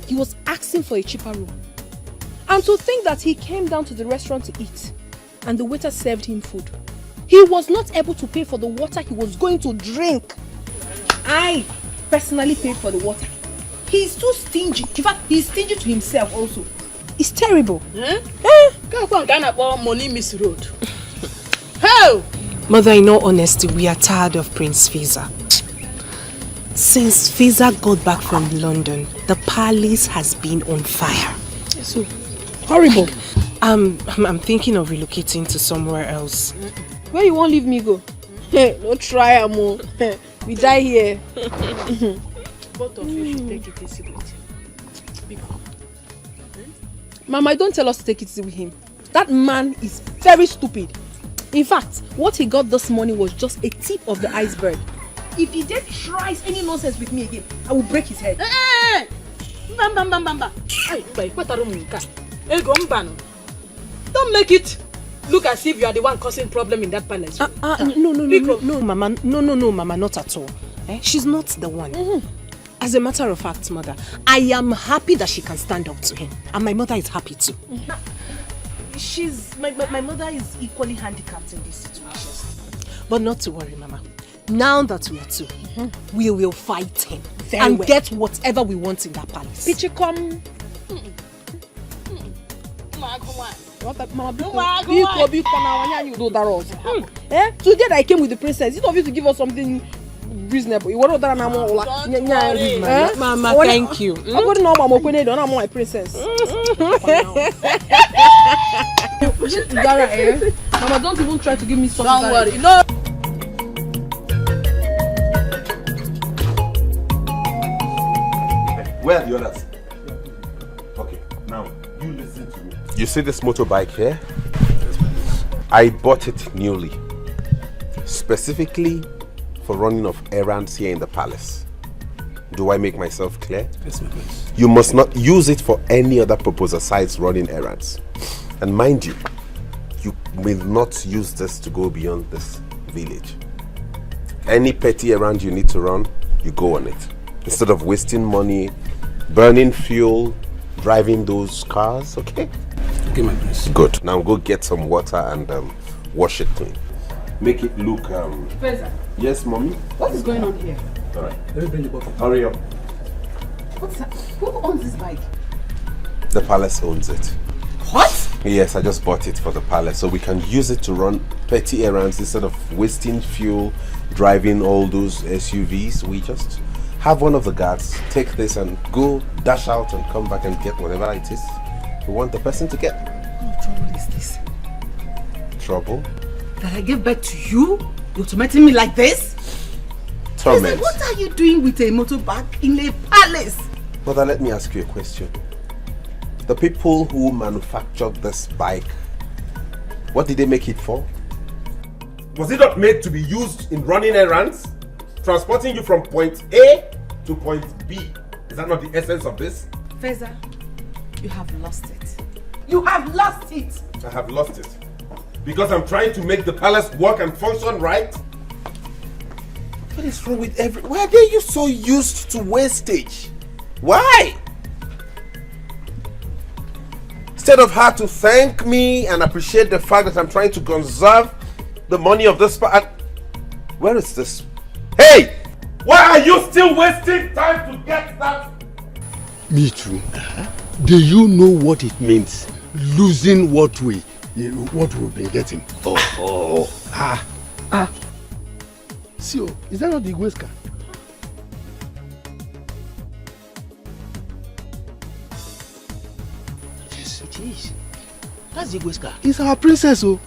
[SPEAKER 12] He was asking for a cheaper room. And to think that he came down to the restaurant to eat and the waiter served him food. He was not able to pay for the water he was going to drink. I personally paid for the water. He's too stingy. In fact, he's stingy to himself also. It's terrible.
[SPEAKER 20] Money miss road. How?
[SPEAKER 1] Mother, in all honesty, we are tired of Prince Fiza. Since Fiza got back from London, the palace has been on fire.
[SPEAKER 12] So horrible.
[SPEAKER 1] I'm thinking of relocating to somewhere else.
[SPEAKER 12] Where you won't leave me go? Hey, don't try, Amo. We die here.
[SPEAKER 20] Both of you should take it easy with him.
[SPEAKER 12] Mama, don't tell us to take it easy with him. That man is very stupid. In fact, what he got this morning was just a tip of the iceberg. If he then tries any nonsense with me again, I will break his head.
[SPEAKER 20] Hey! Don't make it
[SPEAKER 13] look as if you are the one causing problem in that palace.
[SPEAKER 11] No, Mama. No, Mama, not at all. She's not the one. As a matter of fact, Mother, I am happy that she can stand up to him. And my mother is happy too. My mother is equally handicapped in this situation. But not to worry, Mama. Now that we are two, we will fight him and get whatever we want in that palace.
[SPEAKER 13] Pichikom. Today I came with the princess. You don't have to give us something reasonable.
[SPEAKER 11] Mama, thank you.
[SPEAKER 13] I'm my princess. Mama, don't even try to give me something. Don't worry. No.
[SPEAKER 9] Where are the others? Okay, now you listen to me. You see this motorbike here? I bought it newly, specifically for running of errands here in the palace. Do I make myself clear?
[SPEAKER 2] Yes, please.
[SPEAKER 9] You must not use it for any other purpose besides running errands. And mind you, you will not use this to go beyond this village. Any petty errand you need to run, you go on it. Instead of wasting money, burning fuel, driving those cars, okay?
[SPEAKER 2] Okay, my prince.
[SPEAKER 9] Good. Now go get some water and wash it clean. Make it look...
[SPEAKER 13] Feza.
[SPEAKER 9] Yes, mommy?
[SPEAKER 13] What is going on here?
[SPEAKER 9] Alright.
[SPEAKER 2] Let me bring the bottle.
[SPEAKER 9] Hurry up.
[SPEAKER 13] What's that? Who owns this bike?
[SPEAKER 9] The palace owns it.
[SPEAKER 13] What?
[SPEAKER 9] Yes, I just bought it for the palace so we can use it to run petty errands instead of wasting fuel, driving all those SUVs. We just have one of the guards take this and go dash out and come back and get whatever it is we want the person to get.
[SPEAKER 11] What trouble is this?
[SPEAKER 9] Trouble?
[SPEAKER 11] That I gave birth to you? You're tormenting me like this?
[SPEAKER 9] Torment.
[SPEAKER 11] What are you doing with a motorbike in a palace?
[SPEAKER 9] Mother, let me ask you a question. The people who manufactured this bike, what did they make it for? Was it not made to be used in running errands? Transporting you from point A to point B. Is that not the essence of this?
[SPEAKER 11] Feza, you have lost it. You have lost it!
[SPEAKER 9] I have lost it. Because I'm trying to make the palace work and function right? What is wrong with why are you so used to wastage? Why? Instead of her to thank me and appreciate the fact that I'm trying to conserve the money of this where is this? Hey! Why are you still wasting time to get that?
[SPEAKER 10] Me too. Do you know what it means? Losing what we've been getting. See, is that not the Igwe's car?
[SPEAKER 18] Yes, it is. That's the Igwe's car.
[SPEAKER 10] It's our princess, oh.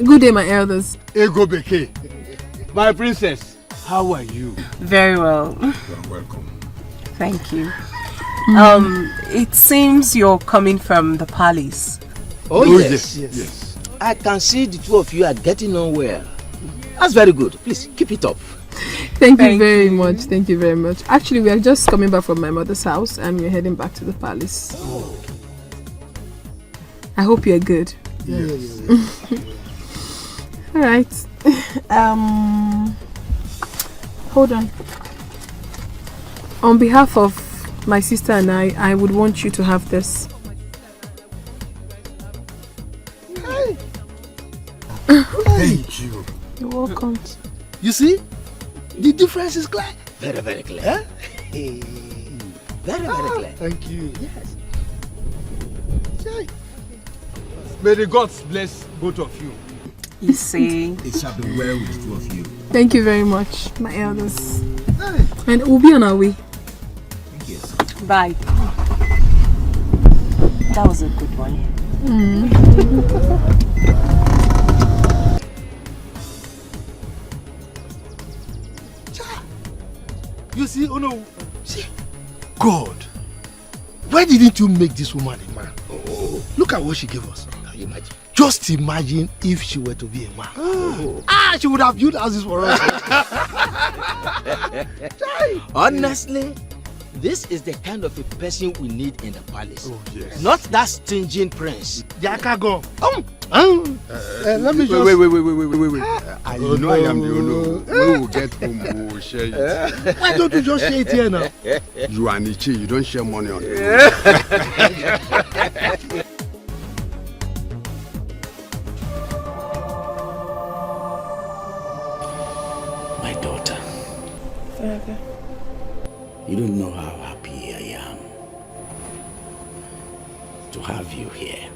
[SPEAKER 5] Good day, my elders.
[SPEAKER 10] Ego Beke, my princess, how are you?
[SPEAKER 11] Very well.
[SPEAKER 10] You're welcome.
[SPEAKER 11] Thank you. It seems you're coming from the palace.
[SPEAKER 18] Oh, yes. I can see the two of you are getting on well. That's very good. Please, keep it up.
[SPEAKER 5] Thank you very much. Thank you very much. Actually, we are just coming back from my mother's house and we're heading back to the palace.
[SPEAKER 10] Oh.
[SPEAKER 5] I hope you're good.
[SPEAKER 10] Yes.
[SPEAKER 5] All right. Hold on. On behalf of my sister and I would want you to have this.
[SPEAKER 10] Thank you.
[SPEAKER 5] You're welcome.
[SPEAKER 10] You see? The difference is clear.
[SPEAKER 18] Very, very clear.
[SPEAKER 10] Huh?
[SPEAKER 18] Very, very clear.
[SPEAKER 10] Thank you.
[SPEAKER 18] Yes.
[SPEAKER 10] May the gods bless both of you.
[SPEAKER 11] You see?
[SPEAKER 10] It shall be well with the two of you.
[SPEAKER 5] Thank you very much, my elders. And we'll be on our way.
[SPEAKER 10] Thank you.
[SPEAKER 11] Bye. That was a good one.
[SPEAKER 10] You see, oh no, see, God, why didn't you make this woman a man? Oh, look at what she gave us.
[SPEAKER 18] imagine.
[SPEAKER 14] Just imagine if she were to be a man. She would have built houses for us.
[SPEAKER 18] Honestly, this is the kind of a person we need in the palace.
[SPEAKER 14] Oh, yes.
[SPEAKER 18] Not that stinging prince.
[SPEAKER 14] Yakago.
[SPEAKER 10] Let me just... Wait. I know I am the owner. When we will get home, we will share it.
[SPEAKER 14] Why don't you just share it here now?
[SPEAKER 10] You are Nichi, you don't share money on it.
[SPEAKER 3] My daughter.
[SPEAKER 21] Father.
[SPEAKER 3] You don't know how happy I am to have you here.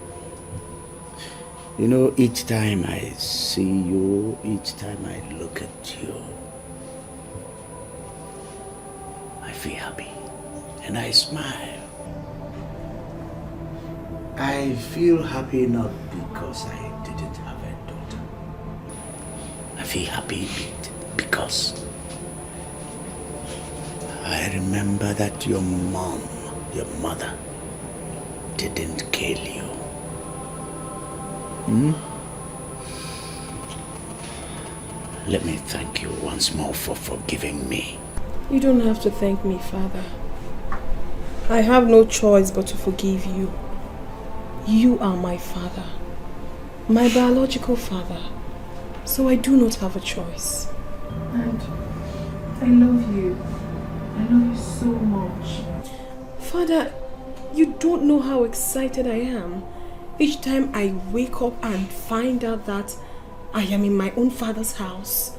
[SPEAKER 3] You know, each time I see you, each time I look at you, I feel happy and I smile. I feel happy not because I didn't have a daughter. I feel happy because I remember that your mom, your mother, didn't kill you. Let me thank you once more for forgiving me.
[SPEAKER 21] You don't have to thank me, Father. I have no choice but to forgive you. You are my father, my biological father, so I do not have a choice. And I love you. I love you so much. Father, you don't know how excited I am each time I wake up and find out that I am in my own father's house.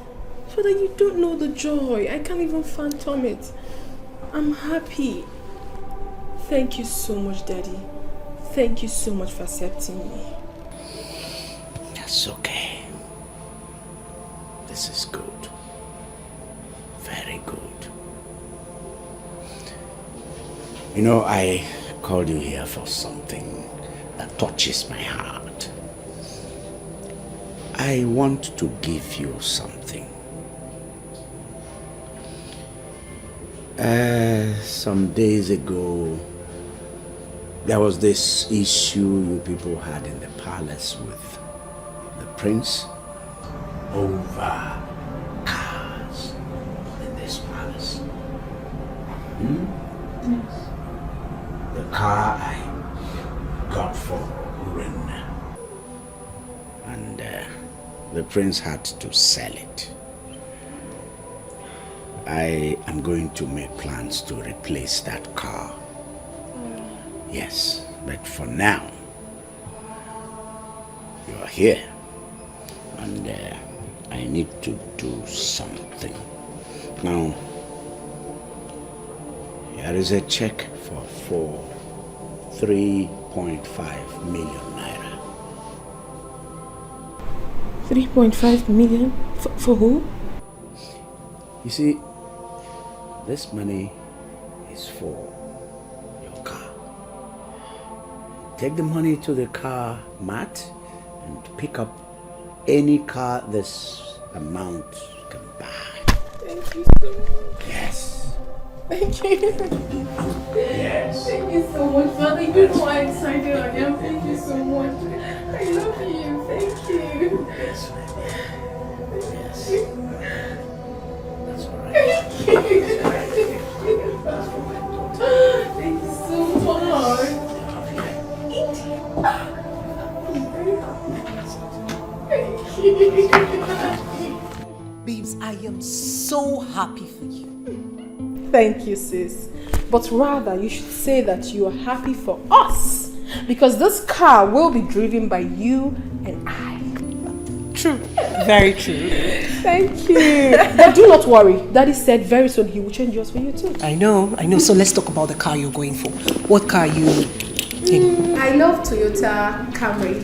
[SPEAKER 21] Father, you don't know the joy. I can't even fathom it. I'm happy. Thank you so much, Daddy. Thank you so much for accepting me.
[SPEAKER 3] That's okay. This is good. Very good. You know, I called you here for something that touches my heart. I want to give you something. Some days ago, there was this issue you people had in the palace with the prince over cars in this palace.
[SPEAKER 21] Yes.
[SPEAKER 3] The car I got for Uren. And the prince had to sell it. I am going to make plans to replace that car. Yes, but for now, you are here. And I need to do something. Now, here is a check for 3.5 million naira.
[SPEAKER 21] 3.5 million? For who?
[SPEAKER 3] You see, this money is for your car. Take the money to the car mat and pick up any car this amount can buy.
[SPEAKER 21] Thank you so much.
[SPEAKER 3] Yes.
[SPEAKER 21] Thank you.
[SPEAKER 3] Yes.
[SPEAKER 21] Thank you so much, Father. You know how excited I am. Thank you so much. I love you. Thank you.
[SPEAKER 3] Yes. That's all right.
[SPEAKER 21] Thank you. Thank you so much.
[SPEAKER 8] Babes, I am so happy for you.
[SPEAKER 21] Thank you, sis. But rather, you should say that you are happy for us. Because this car will be driven by you and I.
[SPEAKER 8] True. Very true.
[SPEAKER 21] Thank you. But do not worry. Daddy said very soon he will change yours for you too.
[SPEAKER 8] I know. So let's talk about the car you're going for. What car are you in?
[SPEAKER 21] I love Toyota Camry.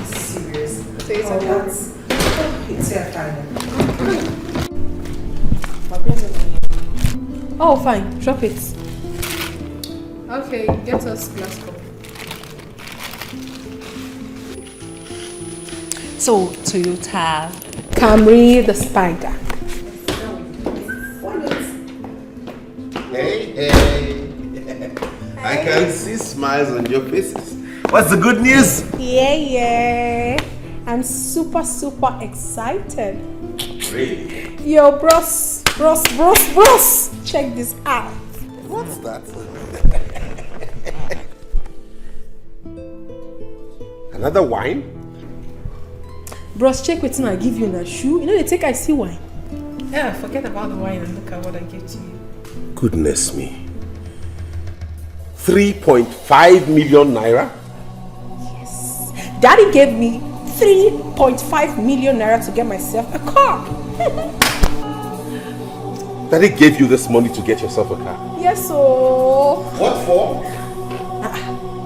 [SPEAKER 8] Serious?
[SPEAKER 21] Toyota Camry.
[SPEAKER 8] It's your time.
[SPEAKER 21] Oh, fine. Drop it. Okay, get us glass cup.
[SPEAKER 8] So, Toyota
[SPEAKER 21] Camry the Spider.
[SPEAKER 9] Hey. I can see smiles on your faces. What's the good news?
[SPEAKER 21] Yeah. I'm super excited.
[SPEAKER 9] Really?
[SPEAKER 21] Yo, bros. Check this out.
[SPEAKER 9] What's that? Another wine?
[SPEAKER 21] Bros, check wetin I give you in a shoe. You know they take I see wine. Yeah, forget about the wine and look at what I gave to you.
[SPEAKER 9] Goodness me. 3.5 million naira?
[SPEAKER 21] Yes. Daddy gave me 3.5 million naira to get myself a car.
[SPEAKER 9] Daddy gave you this money to get yourself a car?
[SPEAKER 21] Yes, so...
[SPEAKER 9] What for?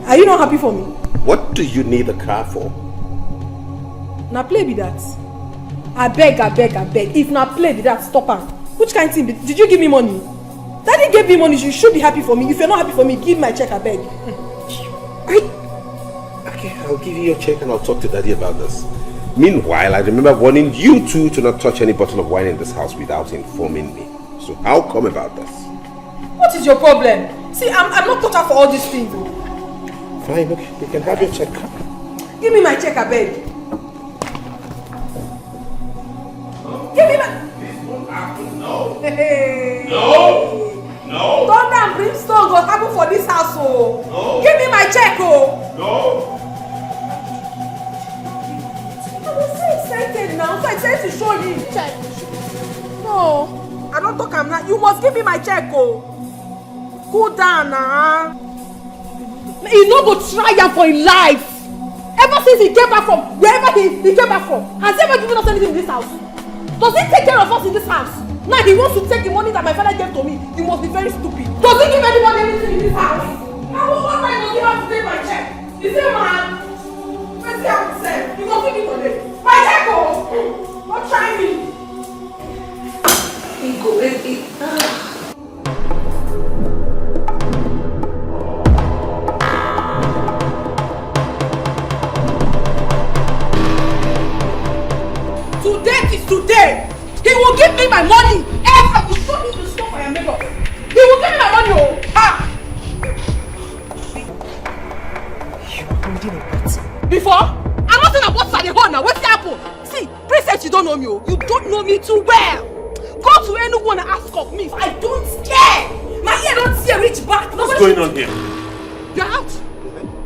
[SPEAKER 21] Are you not happy for me?
[SPEAKER 9] What do you need a car for?
[SPEAKER 21] Now play be that. I beg. If not play be that, stop am. Which kind of thing? Did you give me money? Daddy gave me money, you should be happy for me. If you're not happy for me, give my check, I beg.
[SPEAKER 9] Okay, I'll give you your check and I'll talk to Daddy about this. Meanwhile, I remember warning you two to not touch any bottle of wine in this house without informing me. So how come about this?
[SPEAKER 21] What is your problem? See, I'm not cut out for all these things.
[SPEAKER 9] Fine, okay, you can have your check.
[SPEAKER 21] Give me my check, I beg. Give me my...
[SPEAKER 9] This won't happen, no.
[SPEAKER 21] Hey.
[SPEAKER 9] No.
[SPEAKER 21] Thunder and brimstone will happen for this house, oh.
[SPEAKER 9] No.
[SPEAKER 21] Give me my check, oh.
[SPEAKER 9] No.
[SPEAKER 21] I was so excited now, so I said to show you check. No, I don't talk I'm not. You must give me my check, oh. Cool down now. He's not going to try am for his life. Ever since he came back from wherever he came back from, has he ever given us anything in this house? Does he take care of us in this house? Now he wants to take the money that my father gave to me. You must be very stupid. Does he give anybody anything in this house? What right does he have to take my check? Is he man? Let's see how himself. You must give me today. My check, oh! Don't try me. Ego, baby. Today is today. He will give me my money. Else I will show him the stuff I am made of. He will give me my money, oh! Ah! You are holding a bet. Before? I'm not saying about Sade Hall now. What's the apple? See, princess, you don't know me. You don't know me too well. Go to anyone and ask of me. I don't care. My ear don't see a rich back.
[SPEAKER 9] What's going on here?
[SPEAKER 21] You're out.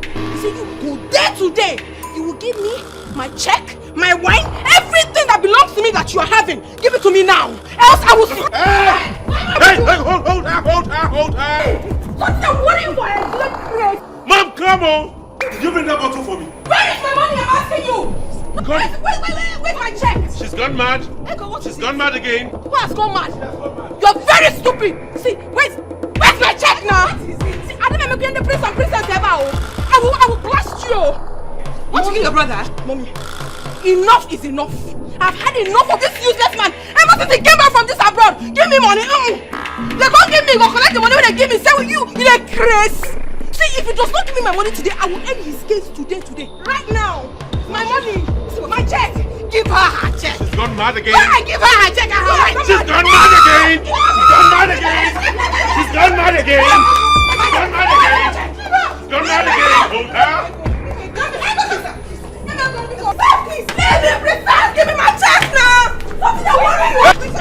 [SPEAKER 21] You see, you go there today. You will give me my check, my wine, everything that belongs to me that you are having. Give it to me now. Else I will...
[SPEAKER 9] Hey, hold her.
[SPEAKER 21] What's the worry for a blood crate?
[SPEAKER 9] Mom, come on. Did you bring that bottle for me?
[SPEAKER 21] Where is my money? I'm asking you. Where's my check?
[SPEAKER 9] She's gone mad. She's gone mad again.
[SPEAKER 21] Who has gone mad? You're very stupid. See, where's my check now? See, I don't know if the prince and princess ever. I will blast you. Want to kill your brother? Mommy, enough is enough. I've had enough of this useless man. Ever since he came back from this abroad, give me money. They can't give me, go collect the money when they give me. Say with you a craze. See, if he does not give me my money today, I will end his case today. Right now. My money. My check. Give her her check.
[SPEAKER 9] She's gone mad again.
[SPEAKER 21] Why? Give her her check.
[SPEAKER 9] She's gone mad again. She's gone mad again. She's gone mad again. She's gone mad again. She's gone mad again. Hold her.
[SPEAKER 21] Please, give me my check now. What is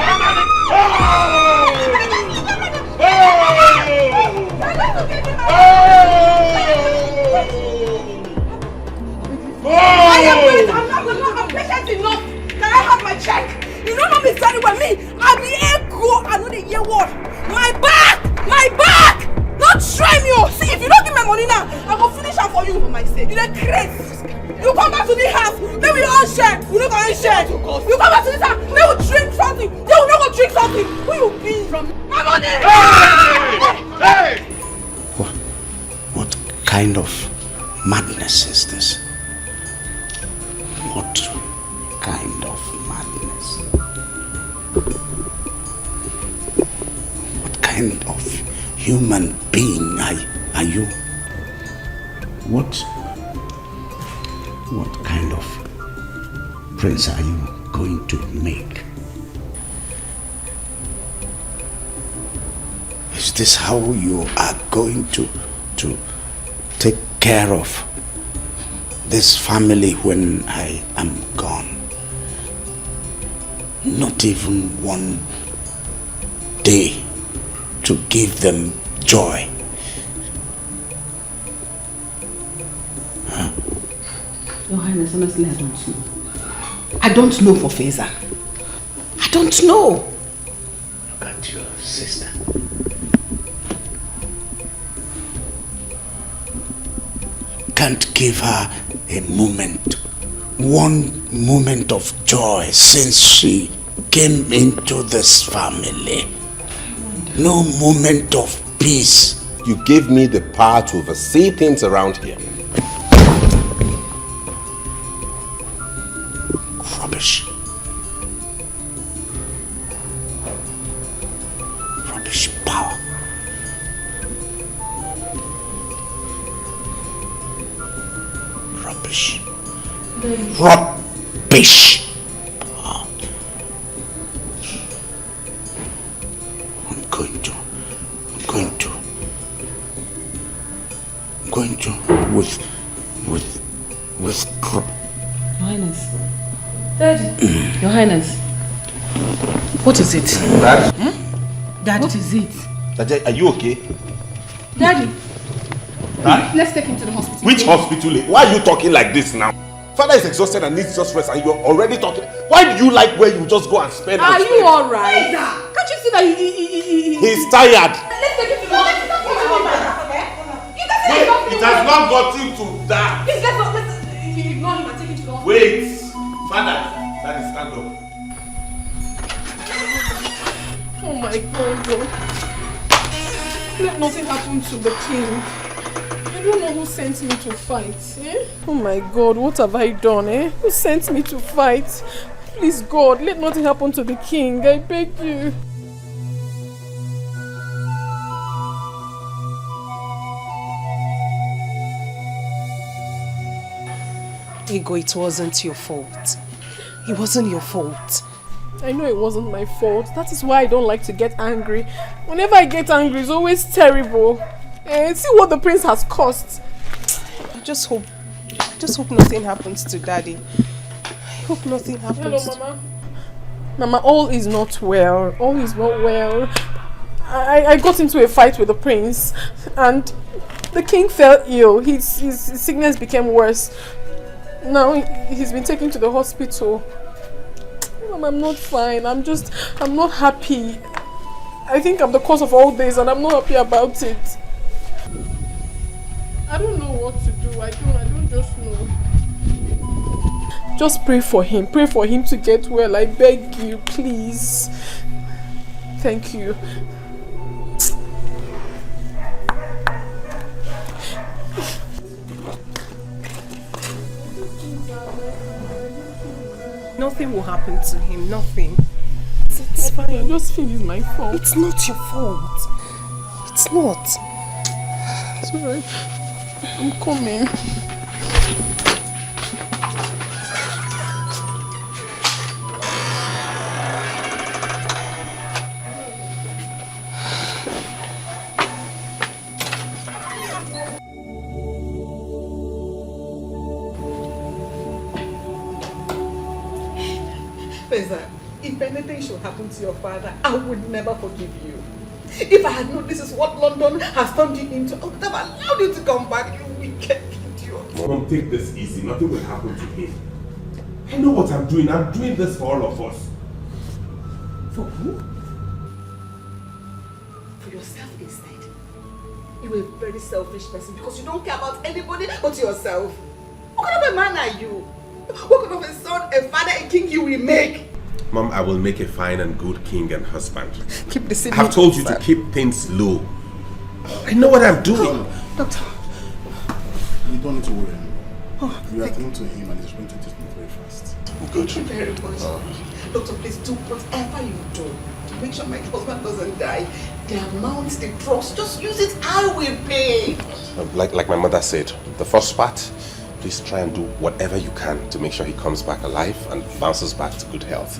[SPEAKER 21] I'm patient enough. Can I have my check? You don't know me very well. Me, I'll be Ego. I know the year what. My back. Don't try me. Oh. See, if you don't give me my money now, I will finish her for you. For my sake. You're crazy. You come back to the house. Then we all share. We don't go share. You come back to this house. Then we drink something. Then we not go drink something. Who you be? From my money.
[SPEAKER 9] Hey!
[SPEAKER 3] What kind of madness is this? What kind of madness? What kind of human being are you? What kind of prince are you going to make? Is this how you are going to take care of this family when I am gone. Not even one day to give them joy.
[SPEAKER 15] Your Highness, honestly, I don't know. I don't know for Feza. I don't know.
[SPEAKER 3] Look at your sister. Can't give her a moment, one moment of joy since she came into this family. No moment of peace.
[SPEAKER 9] You gave me the power to oversee things around here.
[SPEAKER 3] Rubbish. Rubbish power. Rubbish. Rubbish. I'm going to with
[SPEAKER 15] Your Highness. Daddy. Your Highness. What is it?
[SPEAKER 9] Dad?
[SPEAKER 15] Dad, what is it?
[SPEAKER 9] Dad, are you okay?
[SPEAKER 5] Daddy.
[SPEAKER 9] Dad?
[SPEAKER 5] Let's take him to the hospital.
[SPEAKER 9] Which hospital? Why are you talking like this now? Father is exhausted and needs just rest and you're already talking. Why do you like where you just go and spend?
[SPEAKER 5] Are you alright? Can't you see that
[SPEAKER 9] He's tired.
[SPEAKER 5] Let's take him to the hospital.
[SPEAKER 9] It has not gotten to that.
[SPEAKER 5] Please, let's ignore him and take him to the hospital.
[SPEAKER 9] Wait. Father, stand up.
[SPEAKER 5] Oh my God. Let nothing happen to the king. I don't know who sent me to fight. Oh my God, what have I done? Who sent me to fight? Please God, let nothing happen to the king. I beg you.
[SPEAKER 8] Ego, it wasn't your fault. It wasn't your fault.
[SPEAKER 5] I know it wasn't my fault. That is why I don't like to get angry. Whenever I get angry, it's always terrible. See what the prince has cost.
[SPEAKER 8] I just hope nothing happens to Daddy. I hope nothing happens.
[SPEAKER 5] Hello, Mama. Mama, all is not well. All is not well. I got into a fight with the prince, and the king fell ill. His sickness became worse. Now he's been taken to the hospital. Mama, I'm not fine. I'm not happy. I think I'm the cause of all this, and I'm not happy about it. I don't know what to do. I don't just know. Just pray for him. Pray for him to get well. I beg you, please. Thank you.
[SPEAKER 8] Nothing will happen to him. Nothing.
[SPEAKER 5] It's fine. I just feel it's my fault.
[SPEAKER 8] It's not your fault. It's not.
[SPEAKER 5] It's alright. I'm coming.
[SPEAKER 8] If anything should happen to your father, I would never forgive you. If I had known this is what London has turned you into, I would have allowed you to come back, you wicked idiot.
[SPEAKER 9] Mom, take this easy. Nothing will happen to him. I know what I'm doing. I'm doing this for all of us.
[SPEAKER 8] For who? For yourself instead. You're a very selfish person because you don't care about anybody but yourself. What kind of a man are you? What kind of a son, a father, a king you will make?
[SPEAKER 9] Mom, I will make a fine and good king and husband.
[SPEAKER 8] Keep the
[SPEAKER 9] I have told you to keep things low. I know what I'm doing.
[SPEAKER 8] Doctor.
[SPEAKER 17] You don't need to worry anymore. We are going to him and he's going to treatment very fast.
[SPEAKER 8] Thank you very much. Doctor, please do whatever you do to make sure my husband doesn't die. The amount, the drugs, just use it, I will pay.
[SPEAKER 9] Like my mother said, the first part, please try and do whatever you can to make sure he comes back alive and bounces back to good health.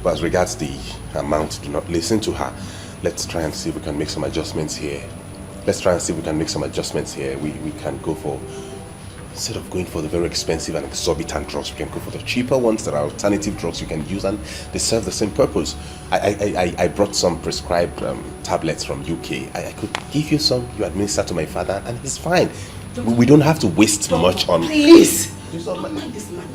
[SPEAKER 9] But as regards the amount, do not listen to her. Let's try and see if we can make some adjustments here. We can go for Instead of going for the very expensive and exorbitant drugs, we can go for the cheaper ones that are alternative drugs you can use, and they serve the same purpose. I brought some prescribed tablets from UK. I could give you some, you administer to my father, and he's fine. We don't have to waste much on...
[SPEAKER 8] Please! Don't mind this man.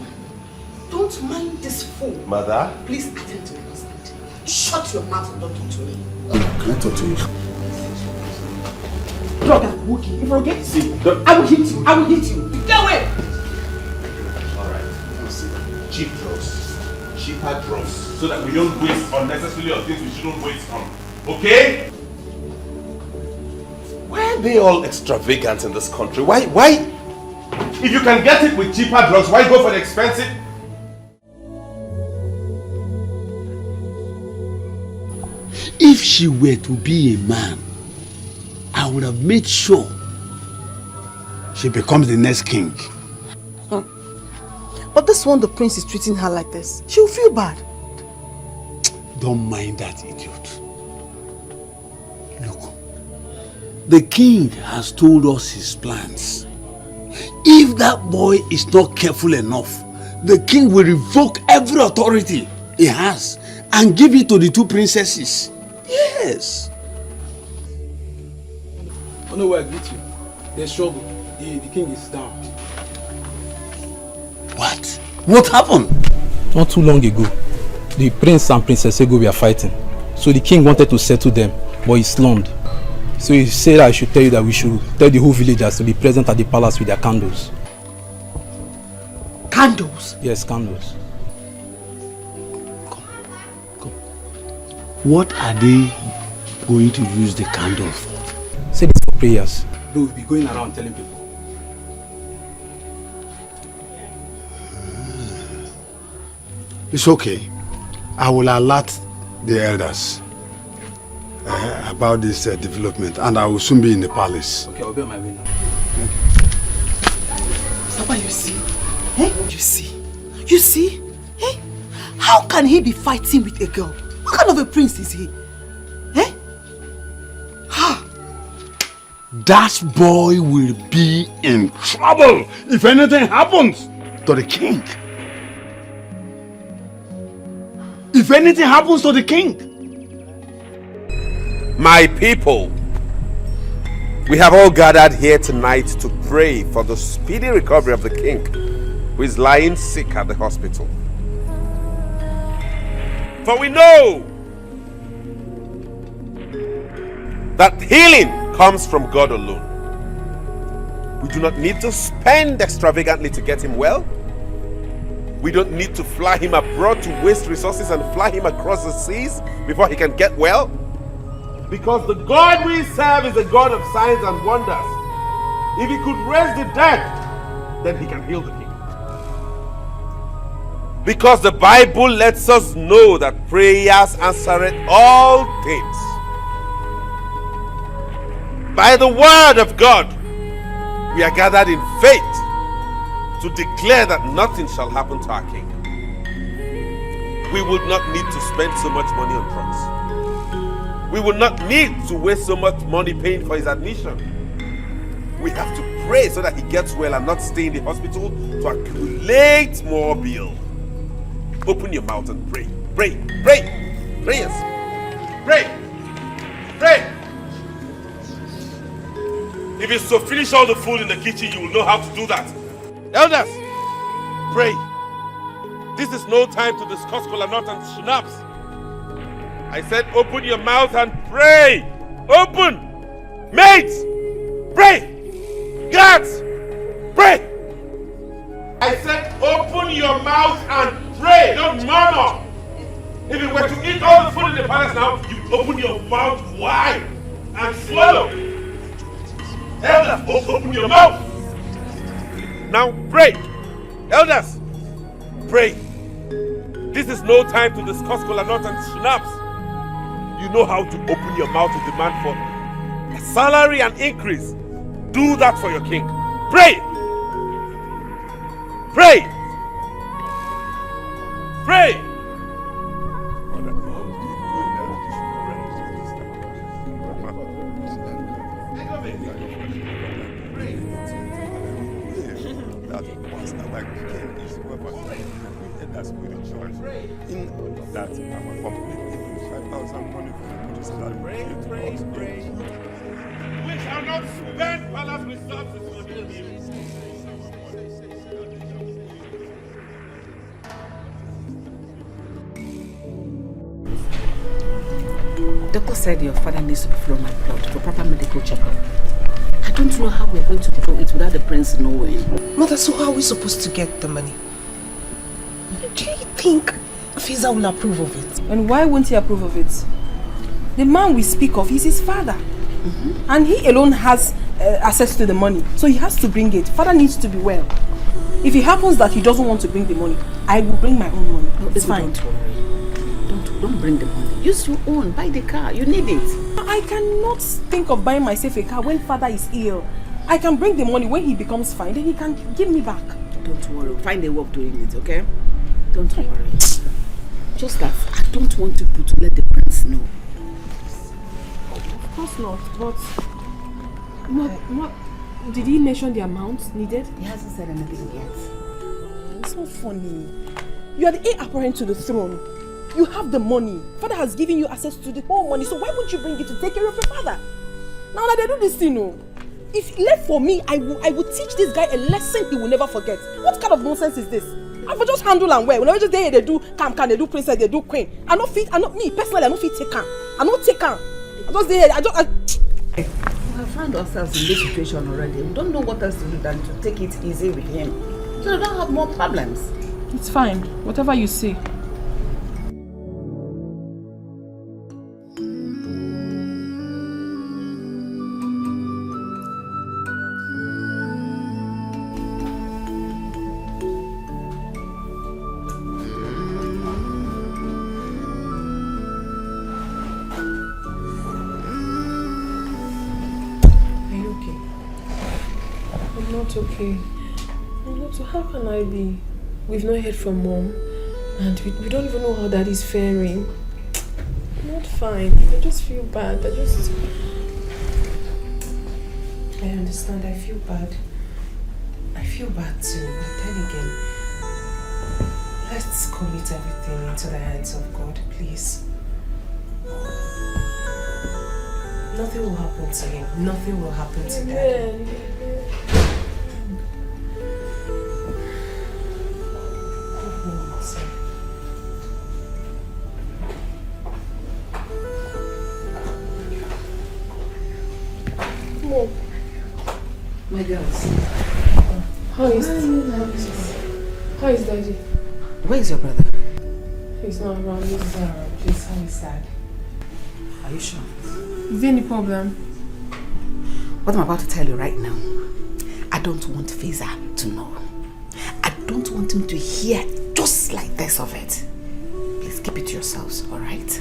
[SPEAKER 8] Don't mind this fool.
[SPEAKER 9] Mother?
[SPEAKER 8] Please attend to my husband. Shut your mouth and don't talk to me.
[SPEAKER 17] Can I talk to you?
[SPEAKER 8] Brother, Wookie, if I get see, I will hit you. I will hit you. Get away!
[SPEAKER 9] Alright. Cheap drugs. Cheaper drugs. So that we don't waste unnecessarily on things we shouldn't waste on. Okay? Why are they all extravagant in this country? Why? If you can get it with cheaper drugs, why go for the expensive?
[SPEAKER 10] If she were to be a man, I would have made sure she becomes the next king.
[SPEAKER 11] But this one, the prince is treating her like this. She'll feel bad.
[SPEAKER 10] Don't mind that idiot. Look, the king has told us his plans. If that boy is not careful enough, the king will revoke every authority he has and give it to the two princesses. Yes.
[SPEAKER 6] Oh no, I greet you. There's trouble. The king is down.
[SPEAKER 10] What? What happened?
[SPEAKER 6] Not too long ago, the prince and princess Ego were fighting. So the king wanted to settle them, but he slummed. So he said I should tell you that we should tell the whole villagers to be present at the palace with their candles.
[SPEAKER 8] Candles?
[SPEAKER 6] Yes, candles.
[SPEAKER 10] What are they going to use the candle for?
[SPEAKER 6] Say this for prayers. They will be going around telling people.
[SPEAKER 10] It's okay. I will alert the elders about this development, and I will soon be in the palace.
[SPEAKER 6] Okay, I'll be on my way now.
[SPEAKER 8] Papa, you see? Eh? You see? You see? Eh? How can he be fighting with a girl? What kind of a prince is he? Eh? Ha!
[SPEAKER 10] That boy will be in trouble if anything happens to the king. If anything happens to the king.
[SPEAKER 9] My people, we have all gathered here tonight to pray for the speedy recovery of the king who is lying sick at the hospital. For we know that healing comes from God alone. We do not need to spend extravagantly to get him well. We don't need to fly him abroad to waste resources and fly him across the seas before he can get well. Because the God we serve is a God of signs and wonders. If he could raise the dead, then he can heal the king. Because the Bible lets us know that prayers answer all things. By the word of God, we are gathered in faith to declare that nothing shall happen to our king. We would not need to spend so much money on drugs. We would not need to waste so much money paying for his admission. We have to pray so that he gets well and not stay in the hospital to accumulate more bill. Open your mouth and pray. Pray. Pray. Prayers. Pray. Pray. If it's to finish all the food in the kitchen, you will know how to do that. Elders, pray. This is no time to discuss kola nut and schnapps. I said open your mouth and pray. Open. Mates, pray. Guards, pray. I said open your mouth and pray. Don't murmur. If you were to eat all the food in the palace now, you open your mouth wide and swallow. Elders, open your mouth. Now pray. Elders, pray. This is no time to discuss kola nut and schnapps. You know how to open your mouth to demand for a salary and increase. Do that for your king. Pray. Pray. Pray.
[SPEAKER 4] has made a choice in that our company gives 5,000 money for the British Pray.
[SPEAKER 9] We shall not spend palace resources for the
[SPEAKER 15] Doctor said your father needs to be flown my blood for proper medical checkup. I don't know how we're going to do it without the prince knowing.
[SPEAKER 1] Mother, so how are we supposed to get the money? Do you think Fiza will approve of it?
[SPEAKER 21] And why won't he approve of it? The man we speak of is his father. And he alone has access to the money. So he has to bring it. Father needs to be well. If it happens that he doesn't want to bring the money, I will bring my own money. It's fine.
[SPEAKER 15] Don't worry. Don't bring the money. Use your own. Buy the car. You need it.
[SPEAKER 21] I cannot think of buying myself a car when father is ill. I can bring the money when he becomes fine. Then he can give me back.
[SPEAKER 15] Don't worry. Find a work doing it, okay? Don't worry. Just that I don't want people to let the prince know.
[SPEAKER 21] Of course not, but what did he mention the amount needed?
[SPEAKER 15] He hasn't said anything yet.
[SPEAKER 21] It's not funny. You are the heir apparent to the throne. You have the money. Father has given you access to the whole money, so why would you bring it to take care of your father? Now that they do this thing, no. If left for me, I will teach this guy a lesson he will never forget. What kind of nonsense is this? I will just handle and wear. Whenever they do can they do princess, they do queen. I not me personally, I not fit take can. I not take can. I just there.
[SPEAKER 15] We have found ourselves in this situation already. We don't know what else to do than to take it easy with him, so we don't have more problems.
[SPEAKER 21] It's fine. Whatever you say. Okay. So how can I be? We've not heard from mom, and we don't even know how daddy's faring. I'm not fine. I just feel bad. I understand. I feel bad. I feel bad too. But then again, let's commit everything into the hands of God, please. Nothing will happen to him. Nothing will happen to daddy.
[SPEAKER 15] My girls.
[SPEAKER 21] How is daddy?
[SPEAKER 15] Where is your brother?
[SPEAKER 21] He's not around. He's around. Please, how is dad?
[SPEAKER 15] Are you sure?
[SPEAKER 21] Is there any problem?
[SPEAKER 15] What I'm about to tell you right now, I don't want Fiza to know. I don't want him to hear just like this of it. Please keep it to yourselves, alright?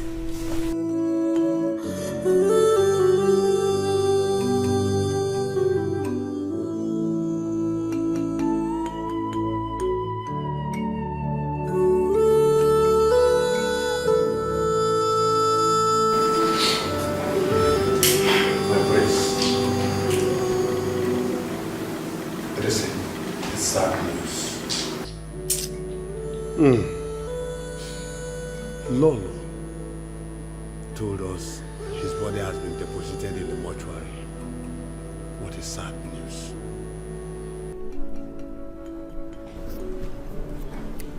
[SPEAKER 2] Lolo told us his body has been deposited in the mortuary. What is sad news?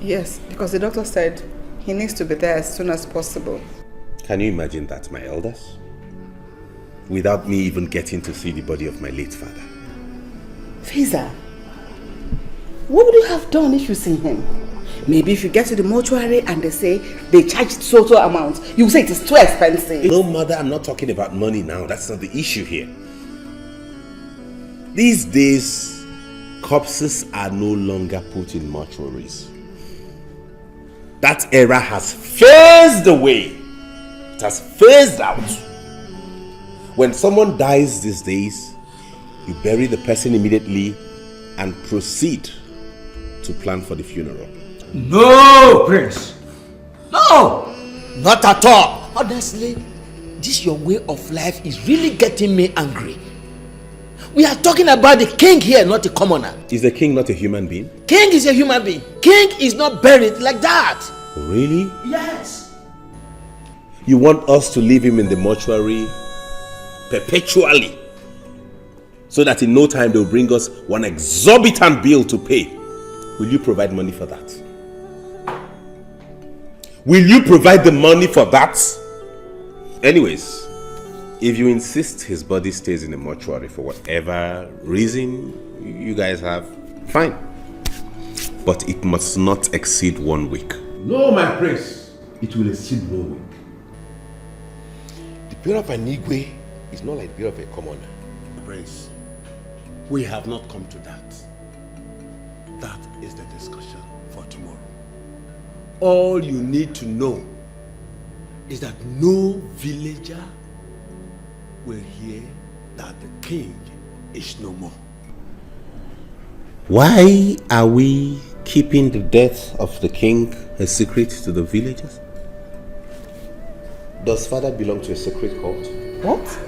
[SPEAKER 22] Yes, because the doctor said he needs to be there as soon as possible.
[SPEAKER 9] Can you imagine that, my elders? Without me even getting to see the body of my late father.
[SPEAKER 15] Fiza, what would you have done if you seen him? Maybe if you get to the mortuary and they say they charged so amount, you say it is too expensive.
[SPEAKER 9] No, mother, I'm not talking about money now. That's not the issue here. These days, corpses are no longer put in mortuaries. That era has phased away. It has phased out. When someone dies these days, you bury the person immediately and proceed to plan for the funeral.
[SPEAKER 18] No, Prince. No, not at all. Honestly, this your way of life is really getting me angry. We are talking about the king here, not the commoner.
[SPEAKER 9] Is the king not a human being?
[SPEAKER 18] King is a human being. King is not buried like that.
[SPEAKER 9] Really?
[SPEAKER 18] Yes.
[SPEAKER 9] You want us to leave him in the mortuary perpetually, so that in no time they'll bring us one exorbitant bill to pay? Will you provide money for that? Will you provide the money for that? Anyways, if you insist his body stays in the mortuary for whatever reason you guys have, fine. But it must not exceed 1 week.
[SPEAKER 10] No, my prince. It will exceed 1 week.
[SPEAKER 2] The period of an Igwe is not like the period of a commoner.
[SPEAKER 10] Prince, we have not come to that. That is the discussion for tomorrow. All you need to know is that no villager will hear that the king is no more.
[SPEAKER 9] Why are we keeping the death of the king a secret to the villagers? Does father belong to a secret cult?
[SPEAKER 1] What?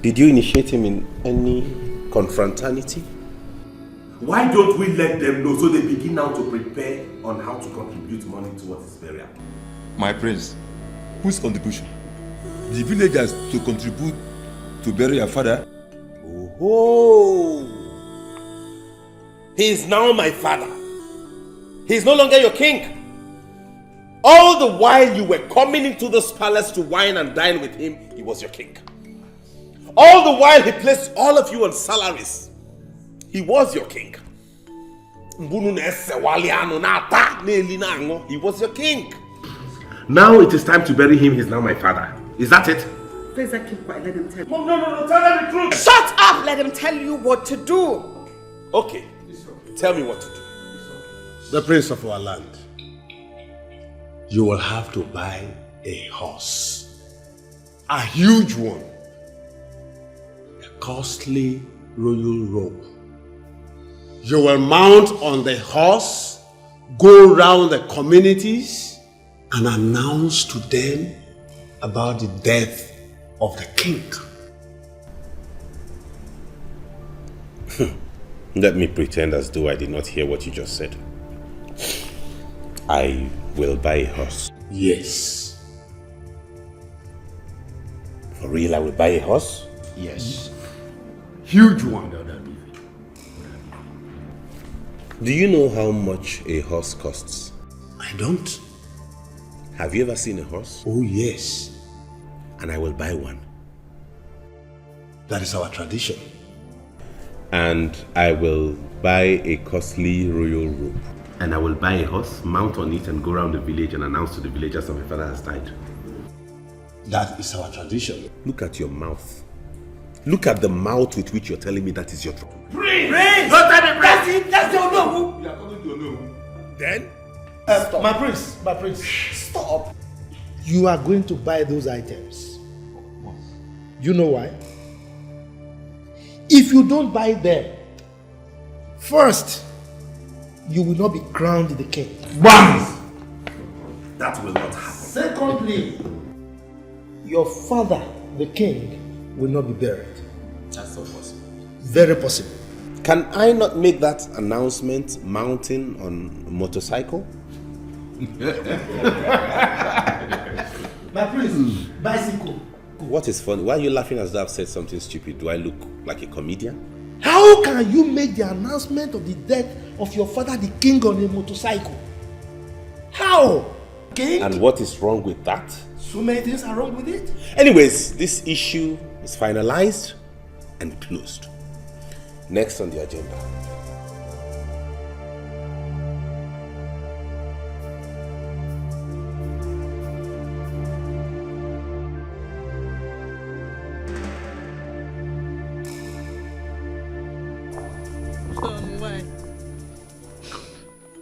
[SPEAKER 9] Did you initiate him in any confraternity?
[SPEAKER 7] Why don't we let them know so they begin now to prepare on how to contribute money towards his burial?
[SPEAKER 4] My prince, whose contribution? The villagers to contribute to bury your father?
[SPEAKER 9] Oh, he is now my father. He is no longer your king. All the while you were coming into this palace to wine and dine with him, he was your king. All the while he placed all of you on salaries, he was your king. He was your king. Now it is time to bury him. He's now my father. Is that it?
[SPEAKER 11] Please, keep quiet. Let him tell you.
[SPEAKER 7] Mom, no, tell them the truth.
[SPEAKER 11] Shut up! Let him tell you what to do.
[SPEAKER 9] Okay, tell me what to do.
[SPEAKER 10] The prince of our land, you will have to buy a horse. A huge one. A costly royal robe. You will mount on the horse, go round the communities, and announce to them about the death of the king.
[SPEAKER 9] Let me pretend as though I did not hear what you just said. I will buy a horse.
[SPEAKER 10] Yes.
[SPEAKER 9] For real, I will buy a horse?
[SPEAKER 10] Yes. Huge one.
[SPEAKER 9] Do you know how much a horse costs?
[SPEAKER 10] I don't.
[SPEAKER 9] Have you ever seen a horse?
[SPEAKER 10] Oh, yes.
[SPEAKER 9] And I will buy one.
[SPEAKER 10] That is our tradition.
[SPEAKER 9] And I will buy a costly royal robe. And I will buy a horse, mount on it, and go around the village and announce to the villagers that my father has died.
[SPEAKER 10] That is our tradition.
[SPEAKER 9] Look at your mouth. Look at the mouth with which you're telling me that is your trouble.
[SPEAKER 7] Prince!
[SPEAKER 11] Don't tell me, Prince! That's your no.
[SPEAKER 7] You are coming to know.
[SPEAKER 9] Then?
[SPEAKER 14] My prince, stop. You are going to buy those items. You know why? If you don't buy them, first, you will not be crowned the king.
[SPEAKER 7] BAM! That will not happen.
[SPEAKER 14] Secondly, your father, the king, will not be buried.
[SPEAKER 9] That's not possible.
[SPEAKER 14] Very possible.
[SPEAKER 9] Can I not make that announcement mounting on a motorcycle?
[SPEAKER 14] My prince, bicycle.
[SPEAKER 9] What is funny? Why are you laughing as though I've said something stupid? Do I look like a comedian?
[SPEAKER 14] How can you make the announcement of the death of your father, the king, on a motorcycle? How? King?
[SPEAKER 9] And what is wrong with that?
[SPEAKER 14] So many things are wrong with it.
[SPEAKER 9] Anyways, this issue is finalized and closed. Next on the agenda.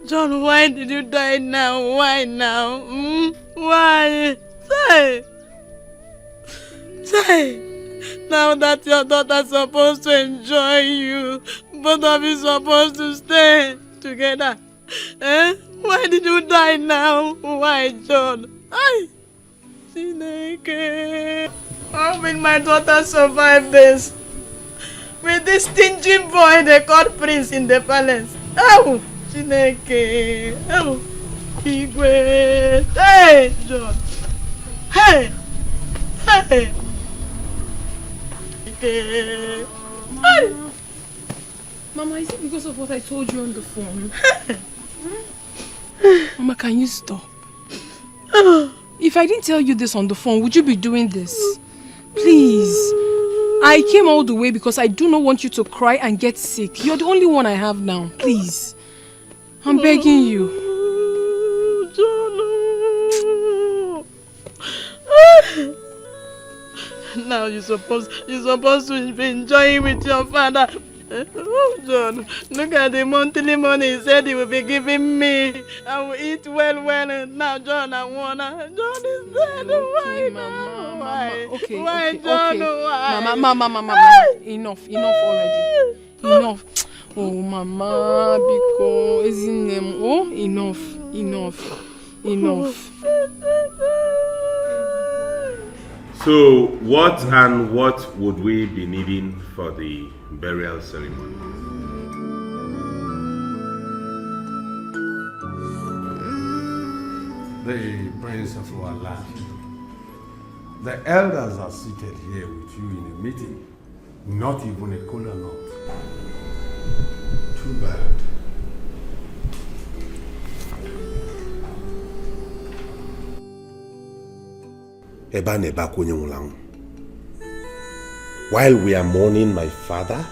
[SPEAKER 20] John, why did you die now? Why now? Why? Say. Now that your daughter's supposed to enjoy you, both of you supposed to stay together. Why did you die now? Why, John? Chinenye. How will my daughter survive this?
[SPEAKER 12] with this stingy boy they called Prince in the palace. Oh, Chineke. Oh, Igwe. Hey, John. Hey. Hey. Hey.
[SPEAKER 20] Mama, is it because of what I told you on the phone? Mama, can you stop? If I didn't tell you this on the phone, would you be doing this? Please. I came all the way because I do not want you to cry and get sick. You're the only one I have now. Please. I'm begging you.
[SPEAKER 12] Now you're supposed to be enjoying with your father. Oh, John, look at the monthly money he said he will be giving me. I will eat well. And now, John, I wanna. John is dead. Why, Mama? Why?
[SPEAKER 20] Okay,
[SPEAKER 12] why,
[SPEAKER 20] okay,
[SPEAKER 12] John?
[SPEAKER 20] okay.
[SPEAKER 12] Why?
[SPEAKER 20] Mama. Enough already. Enough. Oh, Mama, because isn't them? Oh, enough.
[SPEAKER 9] So, what would we be needing for the burial ceremony?
[SPEAKER 10] The Prince of our land. The elders are seated here with you in a meeting. Not even a cola nut. Too bad.
[SPEAKER 7] While we are mourning my father,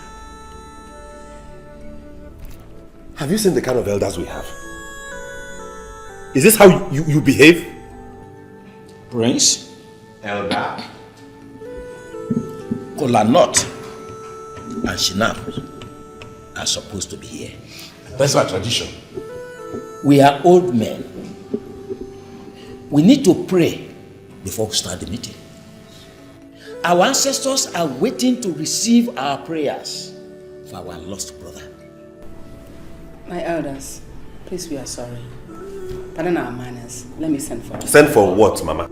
[SPEAKER 7] have you seen the kind of elders we have? Is this how you behave?
[SPEAKER 18] Prince?
[SPEAKER 9] Elder?
[SPEAKER 18] Kola nut and Shinap are supposed to be here.
[SPEAKER 7] That's my tradition.
[SPEAKER 18] We are old men. We need to pray before we start the meeting. Our ancestors are waiting to receive our prayers for our lost brother.
[SPEAKER 15] My elders, please, we are sorry. Pardon our manners. Let me send for us.
[SPEAKER 7] Send for what, Mama?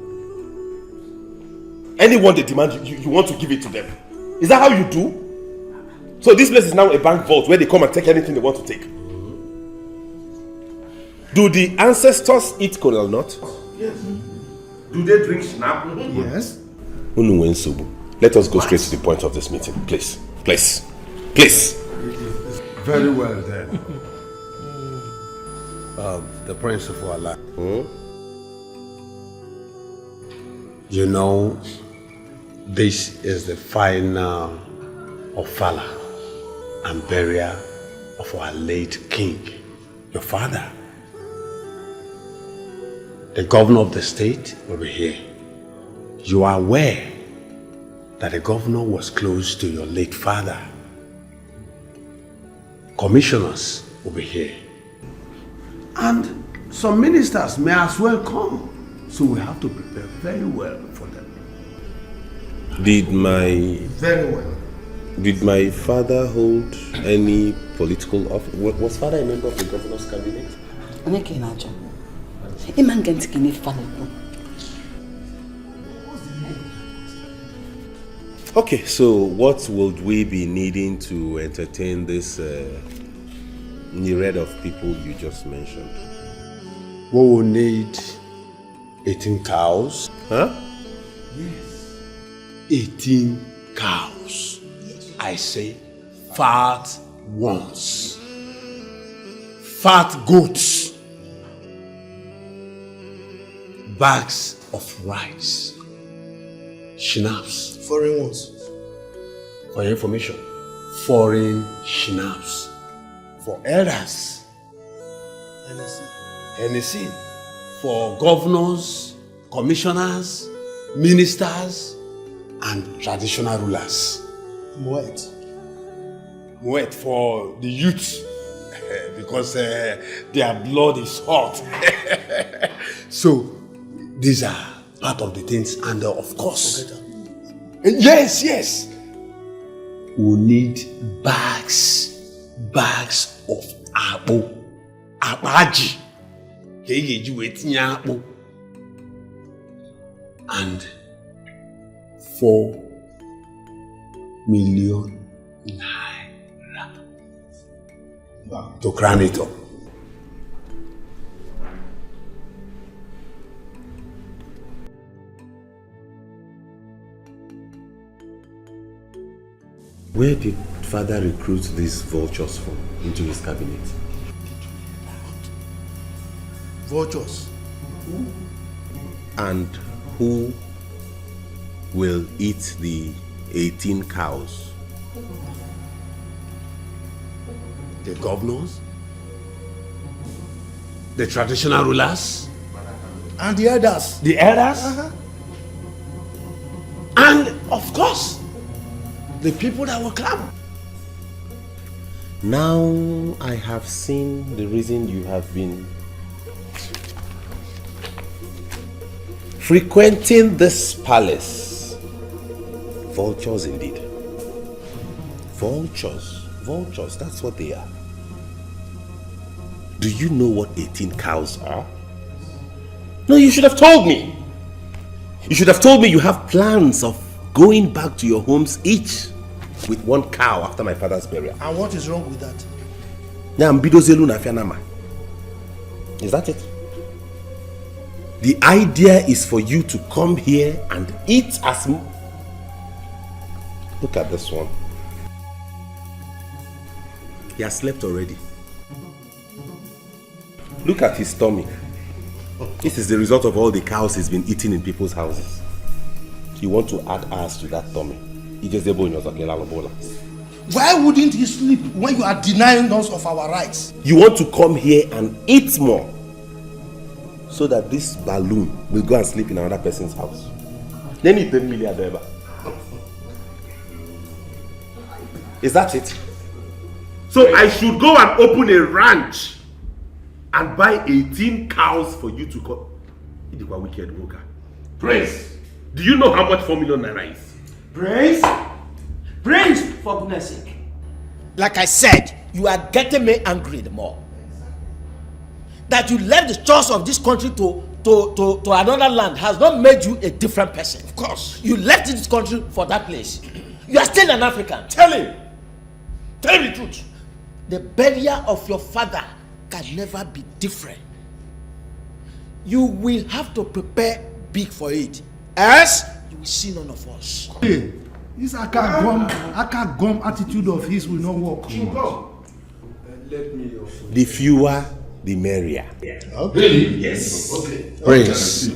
[SPEAKER 7] Anyone they demand, you want to give it to them. Is that how you do? So this place is now a bank vault where they come and take anything they want to take. Do the ancestors eat kola nut?
[SPEAKER 9] Yes. Do they drink snap?
[SPEAKER 10] Yes.
[SPEAKER 7] Let us go straight to the point of this meeting, please. Please.
[SPEAKER 10] Very well then. The Prince of our land. You know, this is the final ofala and burial of our late king, your father. The governor of the state will be here. You are aware that the governor was close to your late father. Commissioners will be here. And some ministers may as well come. So we have to prepare very well for them.
[SPEAKER 7] Did my father hold any political office? Was father a member of the governor's cabinet? Okay, so what would we be needing to entertain this myriad of people you just mentioned?
[SPEAKER 10] We will need 18 cows.
[SPEAKER 7] Huh?
[SPEAKER 10] Yes. 18 cows. I say fat ones. Fat goats. Bags of rice. Schnapps.
[SPEAKER 14] Foreign ones.
[SPEAKER 10] For your information, foreign schnapps. For elders. Hennessy. For governors, commissioners, ministers, and traditional rulers. Moet for the youth. Because their blood is hot. So, these are part of the things, and of course, yes, we need bags of abo, abaji, and 4 million To crown it up.
[SPEAKER 7] Where did father recruit these vultures from into his cabinet?
[SPEAKER 14] Vultures.
[SPEAKER 7] And who will eat the 18 cows?
[SPEAKER 10] The governors? The traditional rulers?
[SPEAKER 14] And the elders.
[SPEAKER 10] The elders? And of course, the people that will clamor.
[SPEAKER 7] Now I have seen the reason you have been frequenting this palace. Vultures indeed. Vultures, that's what they are. Do you know what 18 cows are? No, you should have told me. You should have told me you have plans of going back to your homes each with one cow after my father's burial.
[SPEAKER 14] And what is wrong with that?
[SPEAKER 7] Is that it? The idea is for you to come here and eat as much. Look at this one. He has slept already. Look at his tummy. This is the result of all the cows he's been eating in people's houses. You want to add ours to that tummy.
[SPEAKER 14] Why wouldn't he sleep when you are denying us of our rights?
[SPEAKER 7] You want to come here and eat more so that this balloon will go and sleep in another person's house. Then you 10 million ever. Is that it? So I should go and open a ranch and buy 18 cows for you to come. Idikwa wicked worker. Prince, do you know how much 4 million naira is?
[SPEAKER 18] Prince, for goodness sake. Like I said, you are getting me angry the more. That you left the chores of this country to another land has not made you a different person. Of course. You left this country for that place. You are still an African. Tell him. Tell him the truth. The burial of your father can never be different. You will have to prepare big for it. Else, you will see none of us.
[SPEAKER 14] Hey, this aka gum attitude of his will not work.
[SPEAKER 7] The fewer, the merrier.
[SPEAKER 10] Really?
[SPEAKER 7] Yes.
[SPEAKER 10] Okay.
[SPEAKER 7] Prince,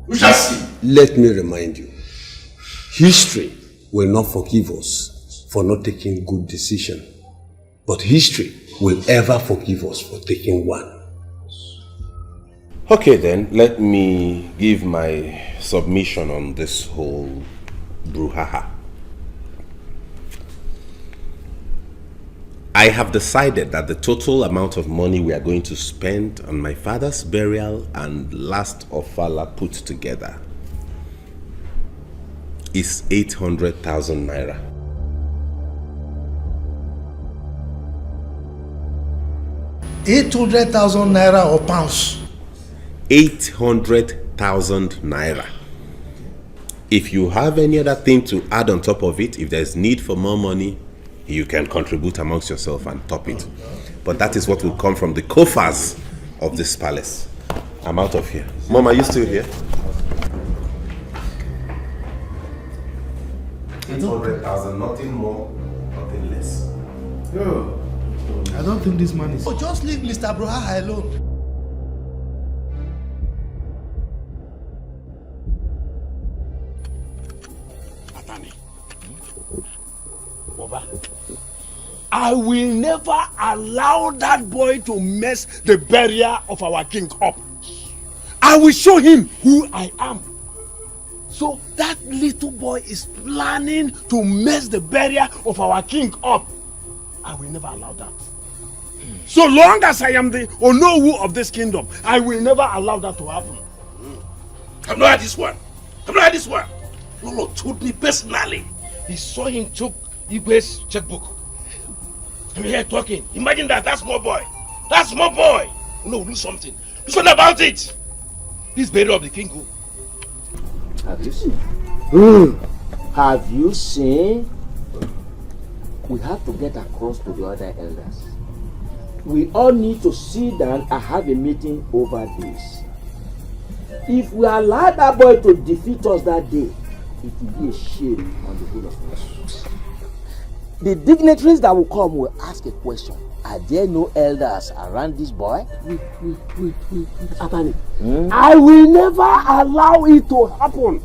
[SPEAKER 10] We shall see.
[SPEAKER 7] let me remind you, history will not forgive us for not taking good decision, but history will ever forgive us for taking one. Okay then, let me give my submission on this whole brouhaha. I have decided that the total amount of money we are going to spend on my father's burial and last ofala put together is 800,000 naira.
[SPEAKER 14] $800,000 or pounds?
[SPEAKER 7] 800,000 naira. If you have any other thing to add on top of it, if there's need for more money, you can contribute amongst yourself and top it. But that is what will come from the coffers of this palace. I'm out of here. Mom, are you still here? 800,000, nothing more, nothing less.
[SPEAKER 14] No. I don't think this man is... Oh, just leave Mr. Broha alone.
[SPEAKER 10] I will never allow that boy to mess the burial of our king up. I will show him who I am. So that little boy is planning to mess the burial of our king up. I will never allow that. So long as I am the Onowu of this kingdom, I will never allow that to happen. I've not had this one. I've not had this one. Lolo told me personally. He saw him took Igwe's checkbook. I'm here talking. Imagine that. That small boy. That small boy. No, do something. Do something about it. This burial of the king.
[SPEAKER 18] Have you seen? Have you seen? we have to get across to the other elders. We all need to sit down and have a meeting over this. If we allow that boy to defeat us that day, it will be a shame on the whole of us. The dignitaries that will come will ask a question. Are there no elders around this boy?
[SPEAKER 10] Wait, Atani. I will never allow it to happen.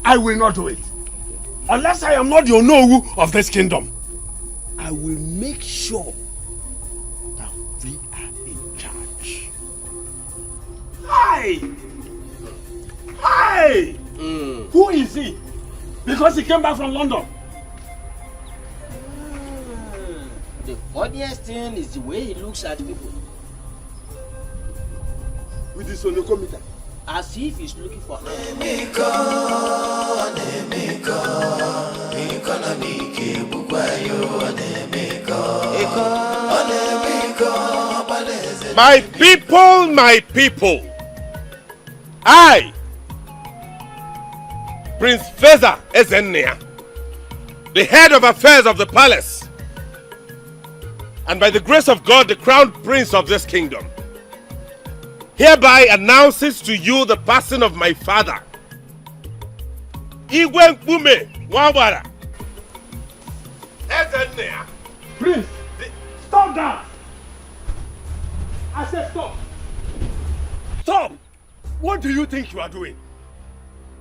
[SPEAKER 10] I will not do it. Unless I am not the Onowu of this kingdom. I will make sure that we are in charge. Hi! Hi! Who is he? Because he came back from London.
[SPEAKER 18] The funniest thing is the way he looks at people.
[SPEAKER 10] With his onokometer.
[SPEAKER 18] As if he's looking for help.
[SPEAKER 9] My people, my people. I, Prince Feza Ezennia, the head of affairs of the palace, and by the grace of God, the crown prince of this kingdom, hereby announces to you the passing of my father, Igwe Mpume Nwabara Ezennia.
[SPEAKER 10] Prince, stop that! I said stop! Stop! What do you think you are doing?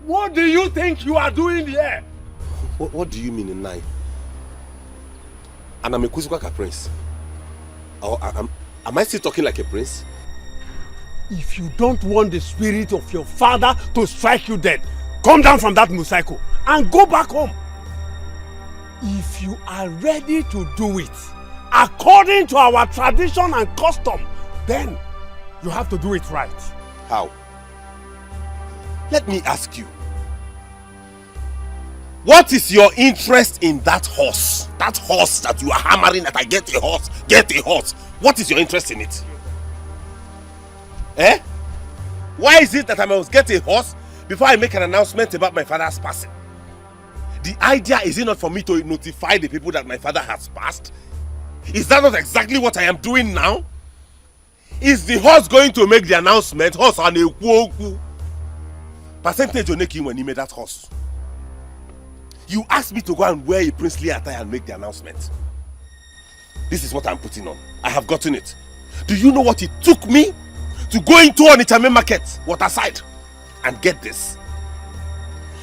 [SPEAKER 10] What do you think you are doing here?
[SPEAKER 9] What do you mean in line? And I'm a Kuzukaka prince. Or am I still talking like a prince?
[SPEAKER 10] If you don't want the spirit of your father to strike you dead, come down from that motorcycle and go back home. If you are ready to do it according to our tradition and custom, then you have to do it right.
[SPEAKER 9] How? Let me ask you. What is your interest in that horse? That horse that you are hammering that I get a horse, get a horse. What is your interest in it? Eh? Why is it that I must get a horse before I make an announcement about my father's passing? The idea is it not for me to notify the people that my father has passed? Is that not exactly what I am doing now? Is the horse going to make the announcement? Horse on a kuoku. Percentage on making when he made that horse. You asked me to go and wear a princely attire and make the announcement. This is what I'm putting on. I have gotten it. Do you know what it took me to go into Onitsha market, waterside, and get this?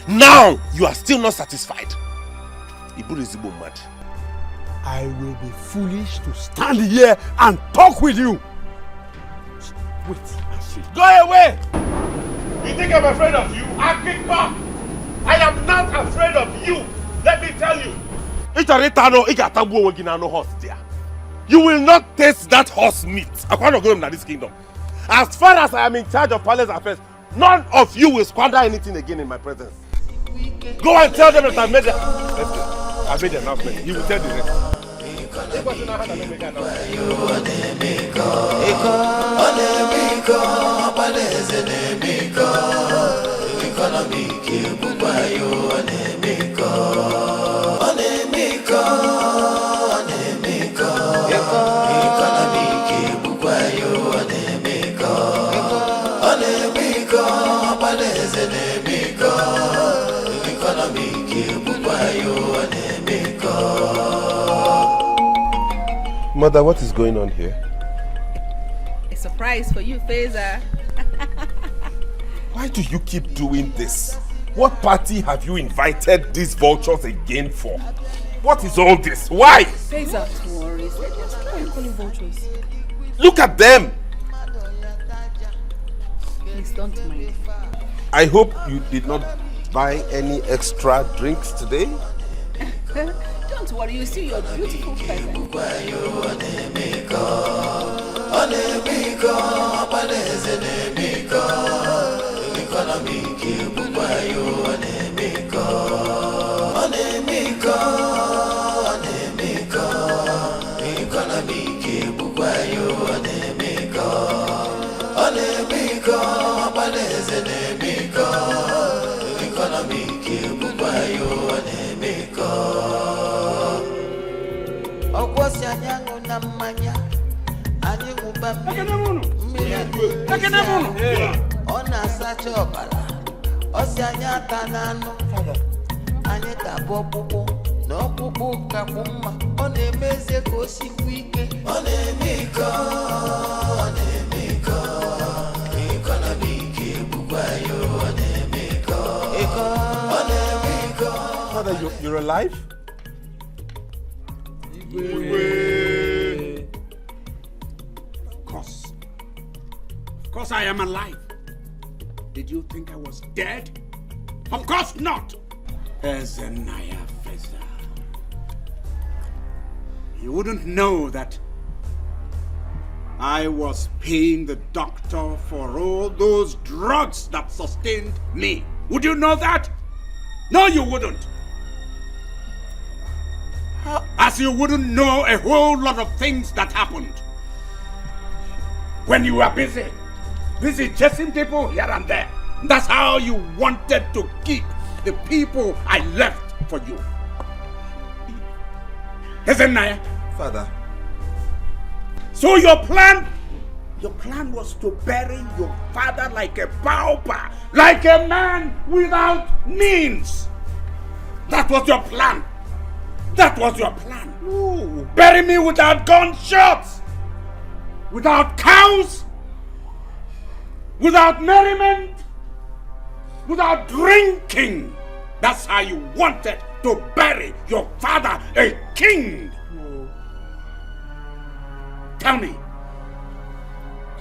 [SPEAKER 9] Now you are still not satisfied. Ibu is mad.
[SPEAKER 10] I will be foolish to stand here and talk with you. Wait and see.
[SPEAKER 9] Go away! You think I'm afraid of you? I kick back. I am not afraid of you. Let me tell you. You will not taste that horse meat. I can't go in this kingdom. As far as I am in charge of palace affairs, none of you will squander anything again in my presence. Go and tell them that I made the announcement. You will tell the rest. Mother, what is going on here?
[SPEAKER 11] A surprise for you, Feza.
[SPEAKER 9] Why do you keep doing this? What party have you invited these vultures again for? What is all this? Why?
[SPEAKER 11] Feza, don't worry. Why are you calling vultures?
[SPEAKER 9] Look at them!
[SPEAKER 11] Please don't mind.
[SPEAKER 9] I hope you did not buy any extra drinks today.
[SPEAKER 11] Don't worry, you see your beautiful present.
[SPEAKER 9] Father, you're alive?
[SPEAKER 10] Of course I am alive. Did you think I was dead? Of course not. Naya Feza. You wouldn't know that I was paying the doctor for all those drugs that sustained me. Would you know that? No, you wouldn't. As you wouldn't know a whole lot of things that happened when you were busy chasing people here and there. That's how you wanted to keep the people I left for you. Isn't it?
[SPEAKER 9] Father.
[SPEAKER 10] So your plan was to bury your father like a pauper, like a man without means. That was your plan. That was your plan.
[SPEAKER 9] No.
[SPEAKER 10] Bury me without gunshots, without cows, without merriment, without drinking. That's how you wanted to bury your father, a king.
[SPEAKER 9] No.
[SPEAKER 10] Tell me,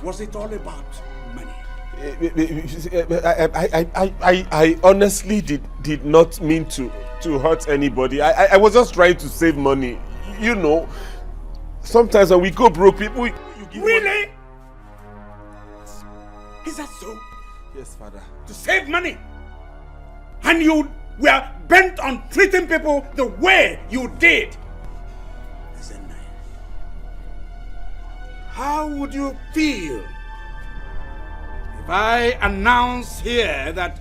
[SPEAKER 10] was it all about money?
[SPEAKER 9] I honestly did not mean to hurt anybody. I was just trying to save money. You know, sometimes when we go broke, people...
[SPEAKER 10] Really? Is that so?
[SPEAKER 9] Yes, Father.
[SPEAKER 10] To save money? And you were bent on treating people the way you did? How would you feel if I announce here that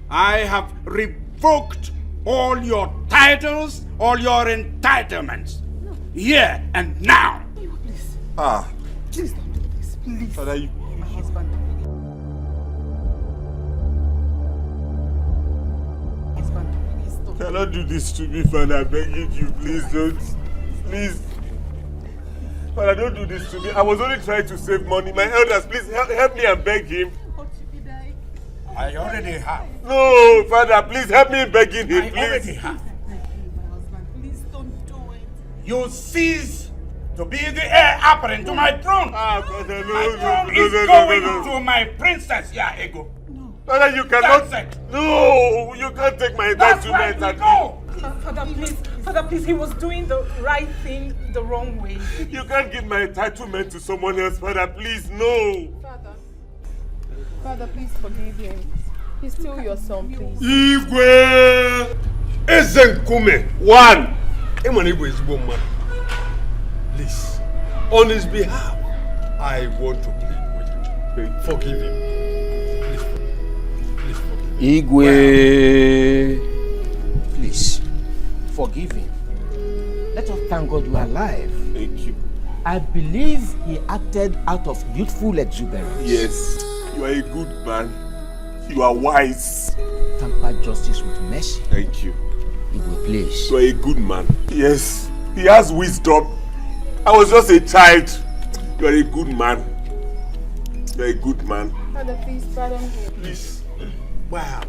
[SPEAKER 10] I have revoked all your titles, all your entitlements, here and now?
[SPEAKER 9] Please.
[SPEAKER 22] Please don't do this, please.
[SPEAKER 9] Father,
[SPEAKER 22] My husband.
[SPEAKER 9] Cannot do this to me, Father. I beg you, please don't. Please. Father, don't do this to me. I was only trying to save money. My elders, please help me and beg him.
[SPEAKER 10] I already have.
[SPEAKER 9] No, Father, please help me in begging him, please.
[SPEAKER 10] I already have.
[SPEAKER 22] Please don't do it.
[SPEAKER 10] You cease to be the heir apparent to my throne.
[SPEAKER 9] Father, no,
[SPEAKER 10] my throne is
[SPEAKER 9] no,
[SPEAKER 10] going to my princess, Ego.
[SPEAKER 9] Father, you cannot.
[SPEAKER 10] That's it.
[SPEAKER 9] No, you can't take my entitlement.
[SPEAKER 10] That's right,
[SPEAKER 1] Father, please, he was doing the right thing the wrong way.
[SPEAKER 9] You can't give my entitlement to someone else, Father. Please, no.
[SPEAKER 21] Father, please forgive him. He's still your son, please.
[SPEAKER 10] Igwe Ezenkume.
[SPEAKER 2] One. Igwe is one man. Please, on his behalf, I want to plead with you. Forgive him. Please forgive him.
[SPEAKER 18] Igwe, please forgive him. Let us thank God you are alive.
[SPEAKER 9] Thank you.
[SPEAKER 18] I believe he acted out of youthful exuberance.
[SPEAKER 9] Yes, you are a good man. You are wise.
[SPEAKER 18] Tamper justice with mercy.
[SPEAKER 9] Thank you.
[SPEAKER 18] Igwe, please.
[SPEAKER 9] You are a good man. Yes, he has wisdom. I was just a child. You are a good man. You are a good man.
[SPEAKER 21] Father, please pardon him.
[SPEAKER 10] Please. Wow.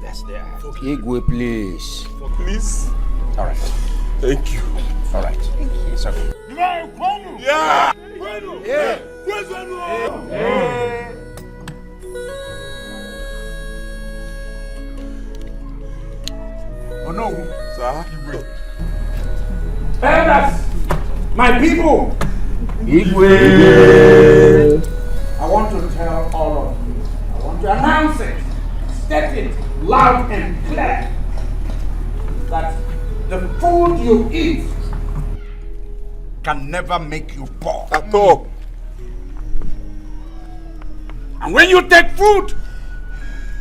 [SPEAKER 10] That's there.
[SPEAKER 18] Igwe, please.
[SPEAKER 9] Please.
[SPEAKER 18] All right.
[SPEAKER 9] Thank you.
[SPEAKER 18] All right.
[SPEAKER 21] Thank you.
[SPEAKER 18] It's okay.
[SPEAKER 9] Yeah.
[SPEAKER 10] Yeah. Oh no.
[SPEAKER 9] Sir.
[SPEAKER 10] Elders, my people.
[SPEAKER 18] Igwe.
[SPEAKER 10] I want to tell all of you. I want to announce it. State it loud and clear that the food you eat can never make you poor.
[SPEAKER 9] At all.
[SPEAKER 10] And when you take food,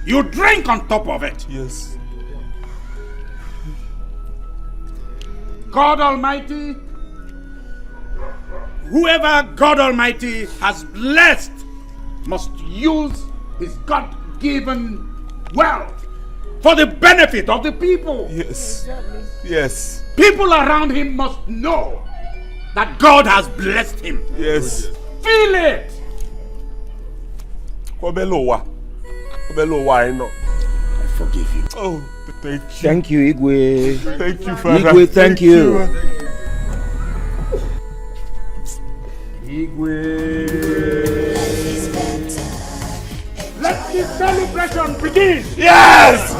[SPEAKER 10] you drink on top of it.
[SPEAKER 9] Yes.
[SPEAKER 10] God Almighty whoever God Almighty has blessed must use his God-given wealth for the benefit of the people.
[SPEAKER 4] Yes. Yes.
[SPEAKER 10] People around him must know that God has blessed him.
[SPEAKER 4] Yes.
[SPEAKER 10] Feel it.
[SPEAKER 4] Kobelowa, I know.
[SPEAKER 10] I forgive you.
[SPEAKER 4] Oh, thank you.
[SPEAKER 18] Thank you, Igwe.
[SPEAKER 4] Thank you, Father.
[SPEAKER 18] Igwe, thank you.
[SPEAKER 10] Igwe. Let the celebration begin.
[SPEAKER 4] Yes.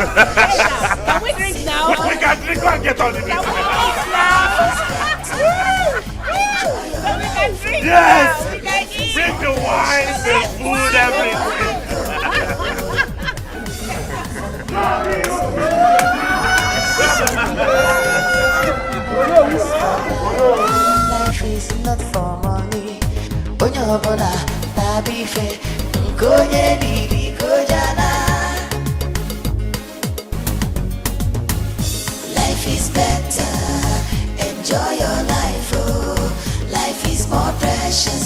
[SPEAKER 12] Can we drink now?
[SPEAKER 4] We can drink and get on the
[SPEAKER 12] Can we drink now?
[SPEAKER 4] Yes.
[SPEAKER 12] We can eat.
[SPEAKER 4] Bring the wine, the food, everything.
[SPEAKER 16] Life is not for money. Onye ọbụla na-abịa ife nke onye dịrị kojana. Life is better. Enjoy your life. Oh, life is more precious